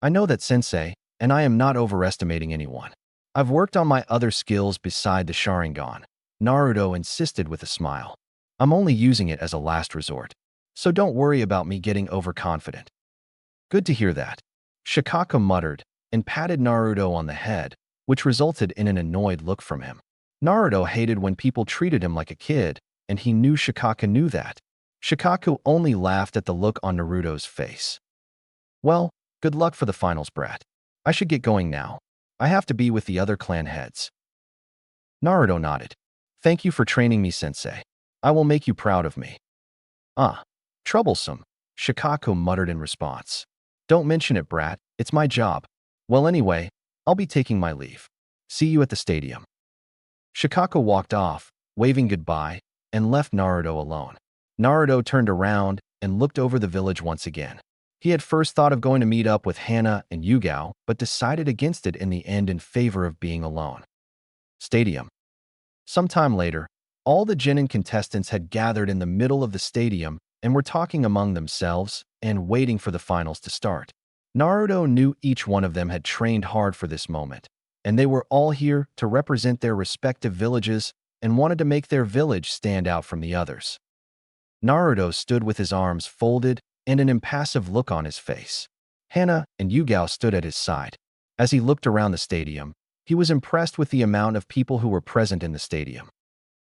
"I know that, sensei, and I am not overestimating anyone. I've worked on my other skills beside the Sharingan," Naruto insisted with a smile. "I'm only using it as a last resort. So don't worry about me getting overconfident." "Good to hear that," Shikaku muttered and patted Naruto on the head, which resulted in an annoyed look from him. Naruto hated when people treated him like a kid, and he knew Shikaku knew that. Shikaku only laughed at the look on Naruto's face. "Well, good luck for the finals, brat. I should get going now. I have to be with the other clan heads." Naruto nodded. "Thank you for training me, sensei. I will make you proud of me." "Ah, troublesome," Shikaku muttered in response. "Don't mention it, brat. It's my job. Well, anyway, I'll be taking my leave. See you at the stadium." Shikaku walked off, waving goodbye, and left Naruto alone. Naruto turned around and looked over the village once again. He had first thought of going to meet up with Hana and Yugao, but decided against it in the end in favor of being alone. Stadium. Sometime later, all the genin contestants had gathered in the middle of the stadium and were talking among themselves and waiting for the finals to start. Naruto knew each one of them had trained hard for this moment, and they were all here to represent their respective villages and wanted to make their village stand out from the others. Naruto stood with his arms folded and an impassive look on his face. Hana and Yugao stood at his side. As he looked around the stadium, he was impressed with the amount of people who were present in the stadium.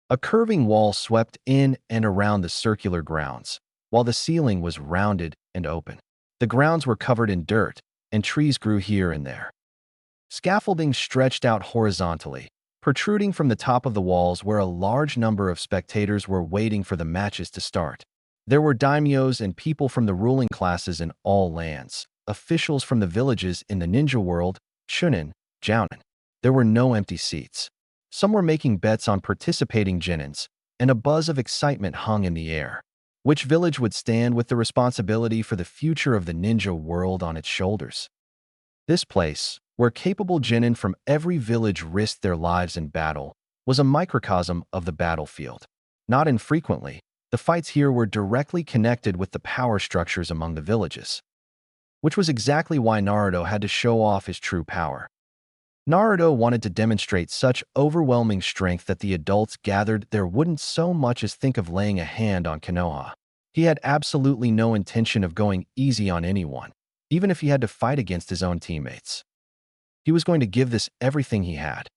A curving wall swept in and around the circular grounds, while the ceiling was rounded and open. The grounds were covered in dirt, and trees grew here and there. Scaffolding stretched out horizontally, protruding from the top of the walls where a large number of spectators were waiting for the matches to start. There were daimyos and people from the ruling classes in all lands, officials from the villages in the ninja world, Chunin, Jounin. There were no empty seats. Some were making bets on participating Jinins, and a buzz of excitement hung in the air. Which village would stand with the responsibility for the future of the ninja world on its shoulders? This place, where capable Genin from every village risked their lives in battle, was a microcosm of the battlefield. Not infrequently, the fights here were directly connected with the power structures among the villages, which was exactly why Naruto had to show off his true power. Naruto wanted to demonstrate such overwhelming strength that the adults gathered there wouldn't so much as think of laying a hand on Konoha. He had absolutely no intention of going easy on anyone, even if he had to fight against his own teammates. He was going to give this everything he had.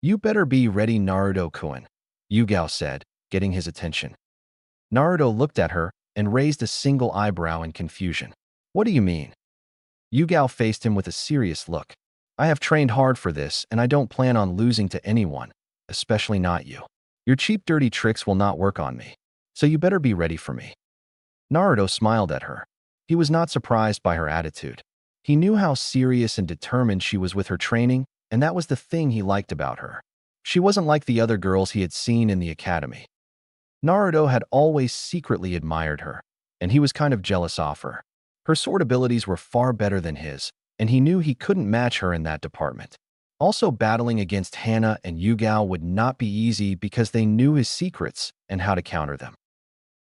"You better be ready, Naruto-kun," Yugao said, getting his attention. Naruto looked at her and raised a single eyebrow in confusion. "What do you mean?" Yugao faced him with a serious look. "I have trained hard for this, and I don't plan on losing to anyone, especially not you. Your cheap dirty tricks will not work on me, so you better be ready for me." Naruto smiled at her. He was not surprised by her attitude. He knew how serious and determined she was with her training, and that was the thing he liked about her. She wasn't like the other girls he had seen in the academy. Naruto had always secretly admired her, and he was kind of jealous of her. Her sword abilities were far better than his, and he knew he couldn't match her in that department. Also, battling against Hana and Yugao would not be easy because they knew his secrets and how to counter them.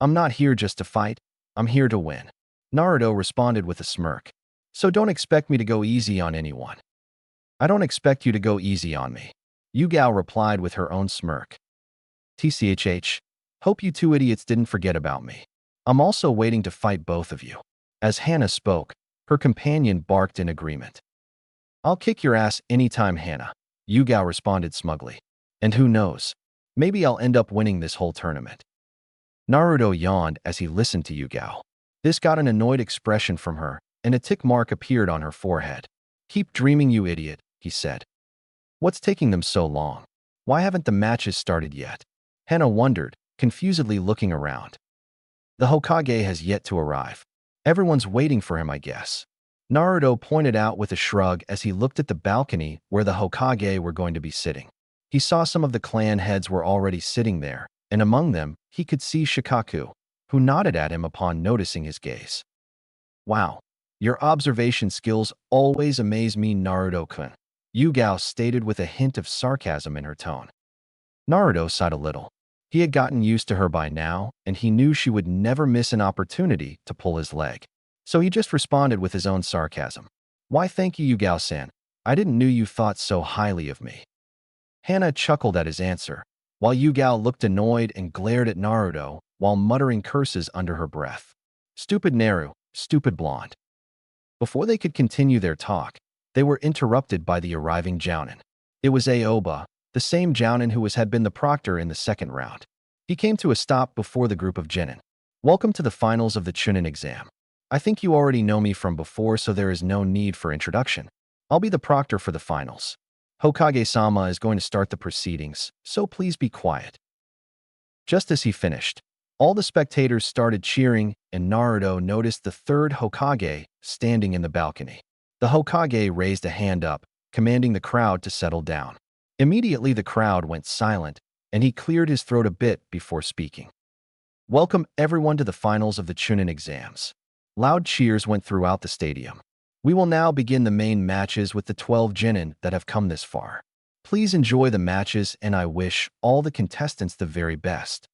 "I'm not here just to fight, I'm here to win," Naruto responded with a smirk. "So don't expect me to go easy on anyone." "I don't expect you to go easy on me," Yugao replied with her own smirk. "TCHH, hope you two idiots didn't forget about me. I'm also waiting to fight both of you." As Hana spoke, her companion barked in agreement. "I'll kick your ass anytime, Hana," Yugao responded smugly. "And who knows, maybe I'll end up winning this whole tournament." Naruto yawned as he listened to Yugao. This got an annoyed expression from her, and a tick mark appeared on her forehead. "Keep dreaming, you idiot," he said. "What's taking them so long? Why haven't the matches started yet?" Hana wondered, confusedly looking around. "The Hokage has yet to arrive. Everyone's waiting for him, I guess," Naruto pointed out with a shrug as he looked at the balcony where the Hokage were going to be sitting. He saw some of the clan heads were already sitting there, and among them, he could see Shikaku, who nodded at him upon noticing his gaze. "Wow, your observation skills always amaze me, Naruto-kun," Yugao stated with a hint of sarcasm in her tone. Naruto sighed a little. He had gotten used to her by now, and he knew she would never miss an opportunity to pull his leg. So he just responded with his own sarcasm. "Why, thank you, Yugao-san. I didn't know you thought so highly of me." Hana chuckled at his answer, while Yugao looked annoyed and glared at Naruto while muttering curses under her breath. "Stupid Naru, stupid blonde." Before they could continue their talk, they were interrupted by the arriving Jounin. It was Aoba, the same Jounin who had been the proctor in the second round. He came to a stop before the group of Genin. "Welcome to the finals of the Chunin exam. I think you already know me from before, so there is no need for introduction. I'll be the proctor for the finals. Hokage-sama is going to start the proceedings, so please be quiet." Just as he finished, all the spectators started cheering, and Naruto noticed the third Hokage standing in the balcony. The Hokage raised a hand up, commanding the crowd to settle down. Immediately the crowd went silent, and he cleared his throat a bit before speaking. "Welcome everyone to the finals of the Chunin exams." Loud cheers went throughout the stadium. "We will now begin the main matches with the 12 Genin that have come this far. Please enjoy the matches, and I wish all the contestants the very best."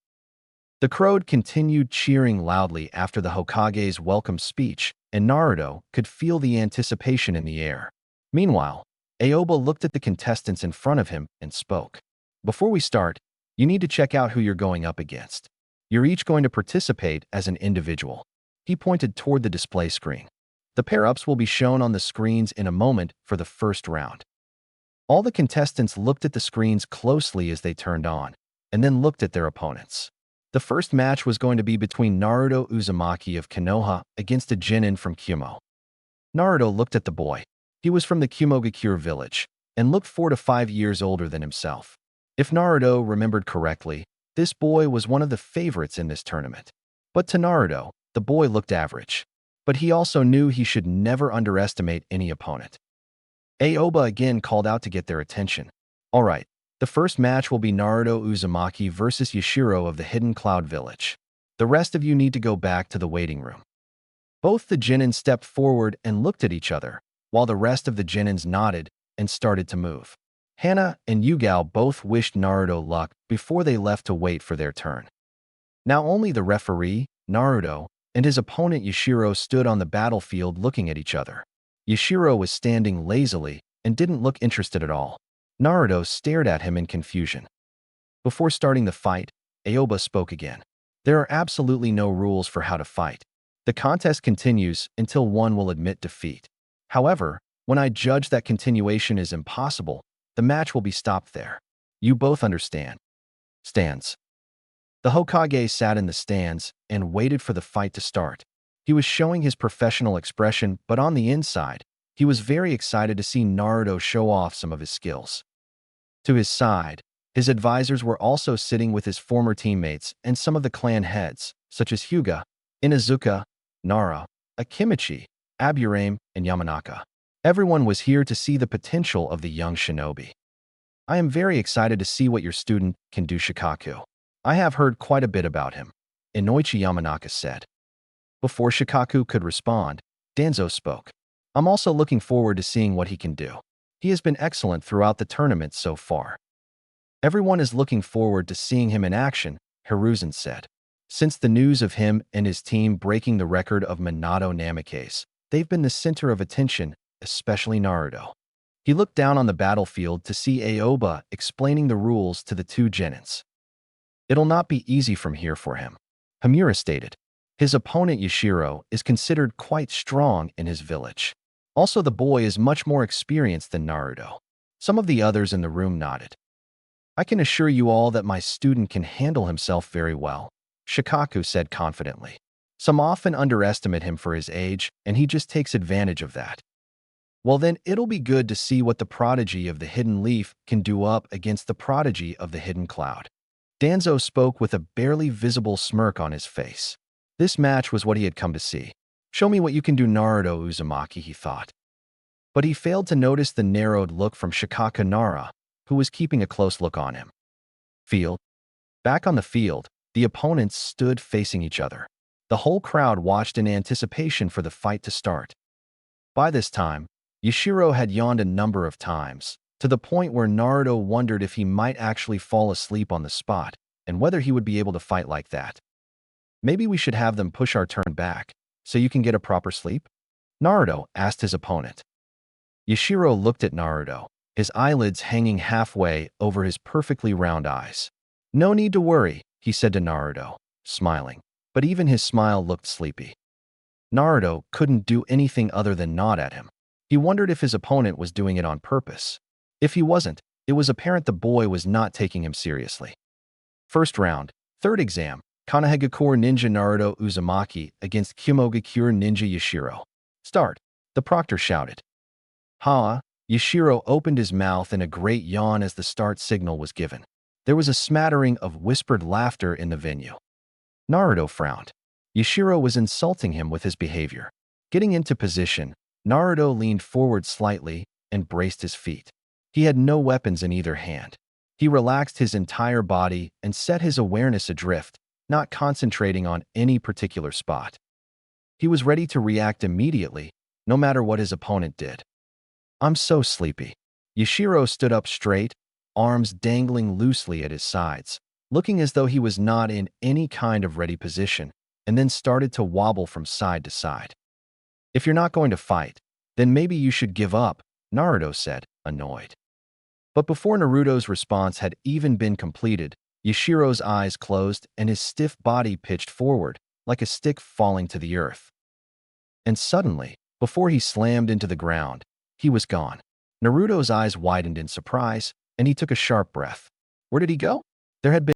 The crowd continued cheering loudly after the Hokage's welcome speech, and Naruto could feel the anticipation in the air. Meanwhile, Aoba looked at the contestants in front of him and spoke. "Before we start, you need to check out who you're going up against. You're each going to participate as an individual." He pointed toward the display screen. "The pair-ups will be shown on the screens in a moment for the first round." All the contestants looked at the screens closely as they turned on, and then looked at their opponents. The first match was going to be between Naruto Uzumaki of Konoha against a Genin from Kumo. Naruto looked at the boy. He was from the Kumogakure village, and looked 4 to 5 years older than himself. If Naruto remembered correctly, this boy was one of the favorites in this tournament. But to Naruto, the boy looked average. But he also knew he should never underestimate any opponent. Aoba again called out to get their attention. All right, the first match will be Naruto Uzumaki versus Yoshiro of the Hidden Cloud Village. The rest of you need to go back to the waiting room. Both the Chunin stepped forward and looked at each other, while the rest of the Junins nodded and started to move. Hana and Yugao both wished Naruto luck before they left to wait for their turn. Now only the referee, Naruto, and his opponent Yoshiro stood on the battlefield looking at each other. Yoshiro was standing lazily and didn't look interested at all. Naruto stared at him in confusion. Before starting the fight, Aoba spoke again. There are absolutely no rules for how to fight. The contest continues until one will admit defeat. However, when I judge that continuation is impossible, the match will be stopped there. You both understand. Stands. The Hokage sat in the stands and waited for the fight to start. He was showing his professional expression, but on the inside, he was very excited to see Naruto show off some of his skills. To his side, his advisors were also sitting with his former teammates and some of the clan heads, such as Hyuga, Inuzuka, Nara, Akimichi, Aburame, and Yamanaka. Everyone was here to see the potential of the young shinobi. I am very excited to see what your student can do, Shikaku. I have heard quite a bit about him, Inoichi Yamanaka said. Before Shikaku could respond, Danzo spoke. I'm also looking forward to seeing what he can do. He has been excellent throughout the tournament so far. Everyone is looking forward to seeing him in action, Hiruzen said. Since the news of him and his team breaking the record of Minato Namikaze, they've been the center of attention, especially Naruto. He looked down on the battlefield to see Aoba explaining the rules to the two Genins. It'll not be easy from here for him, Hamura stated. His opponent Yoshiro is considered quite strong in his village. Also, the boy is much more experienced than Naruto. Some of the others in the room nodded. I can assure you all that my student can handle himself very well, Shikaku said confidently. Some often underestimate him for his age, and he just takes advantage of that. Well then, it'll be good to see what the prodigy of the Hidden Leaf can do up against the prodigy of the Hidden Cloud. Danzo spoke with a barely visible smirk on his face. This match was what he had come to see. Show me what you can do, Naruto Uzumaki, he thought. But he failed to notice the narrowed look from Shikaku Nara, who was keeping a close look on him. Field. Back on the field, the opponents stood facing each other. The whole crowd watched in anticipation for the fight to start. By this time, Yoshiro had yawned a number of times, to the point where Naruto wondered if he might actually fall asleep on the spot, and whether he would be able to fight like that. Maybe we should have them push our turn back, so you can get a proper sleep? Naruto asked his opponent. Yoshiro looked at Naruto, his eyelids hanging halfway over his perfectly round eyes. No need to worry, he said to Naruto, smiling, but even his smile looked sleepy. Naruto couldn't do anything other than nod at him. He wondered if his opponent was doing it on purpose. If he wasn't, it was apparent the boy was not taking him seriously. First round, third exam, Konohagakure Ninja Naruto Uzumaki against Kumogakure Ninja Yoshiro. Start, the proctor shouted. Ha! Yoshiro opened his mouth in a great yawn as the start signal was given. There was a smattering of whispered laughter in the venue. Naruto frowned. Yoshiro was insulting him with his behavior. Getting into position, Naruto leaned forward slightly and braced his feet. He had no weapons in either hand. He relaxed his entire body and set his awareness adrift, not concentrating on any particular spot. He was ready to react immediately, no matter what his opponent did. I'm so sleepy. Yoshiro stood up straight, arms dangling loosely at his sides, looking as though he was not in any kind of ready position, and then started to wobble from side to side. If you're not going to fight, then maybe you should give up, Naruto said, annoyed. But before Naruto's response had even been completed, Yoshiro's eyes closed and his stiff body pitched forward, like a stick falling to the earth. And suddenly, before he slammed into the ground, he was gone. Naruto's eyes widened in surprise, and he took a sharp breath. Where did he go? There had been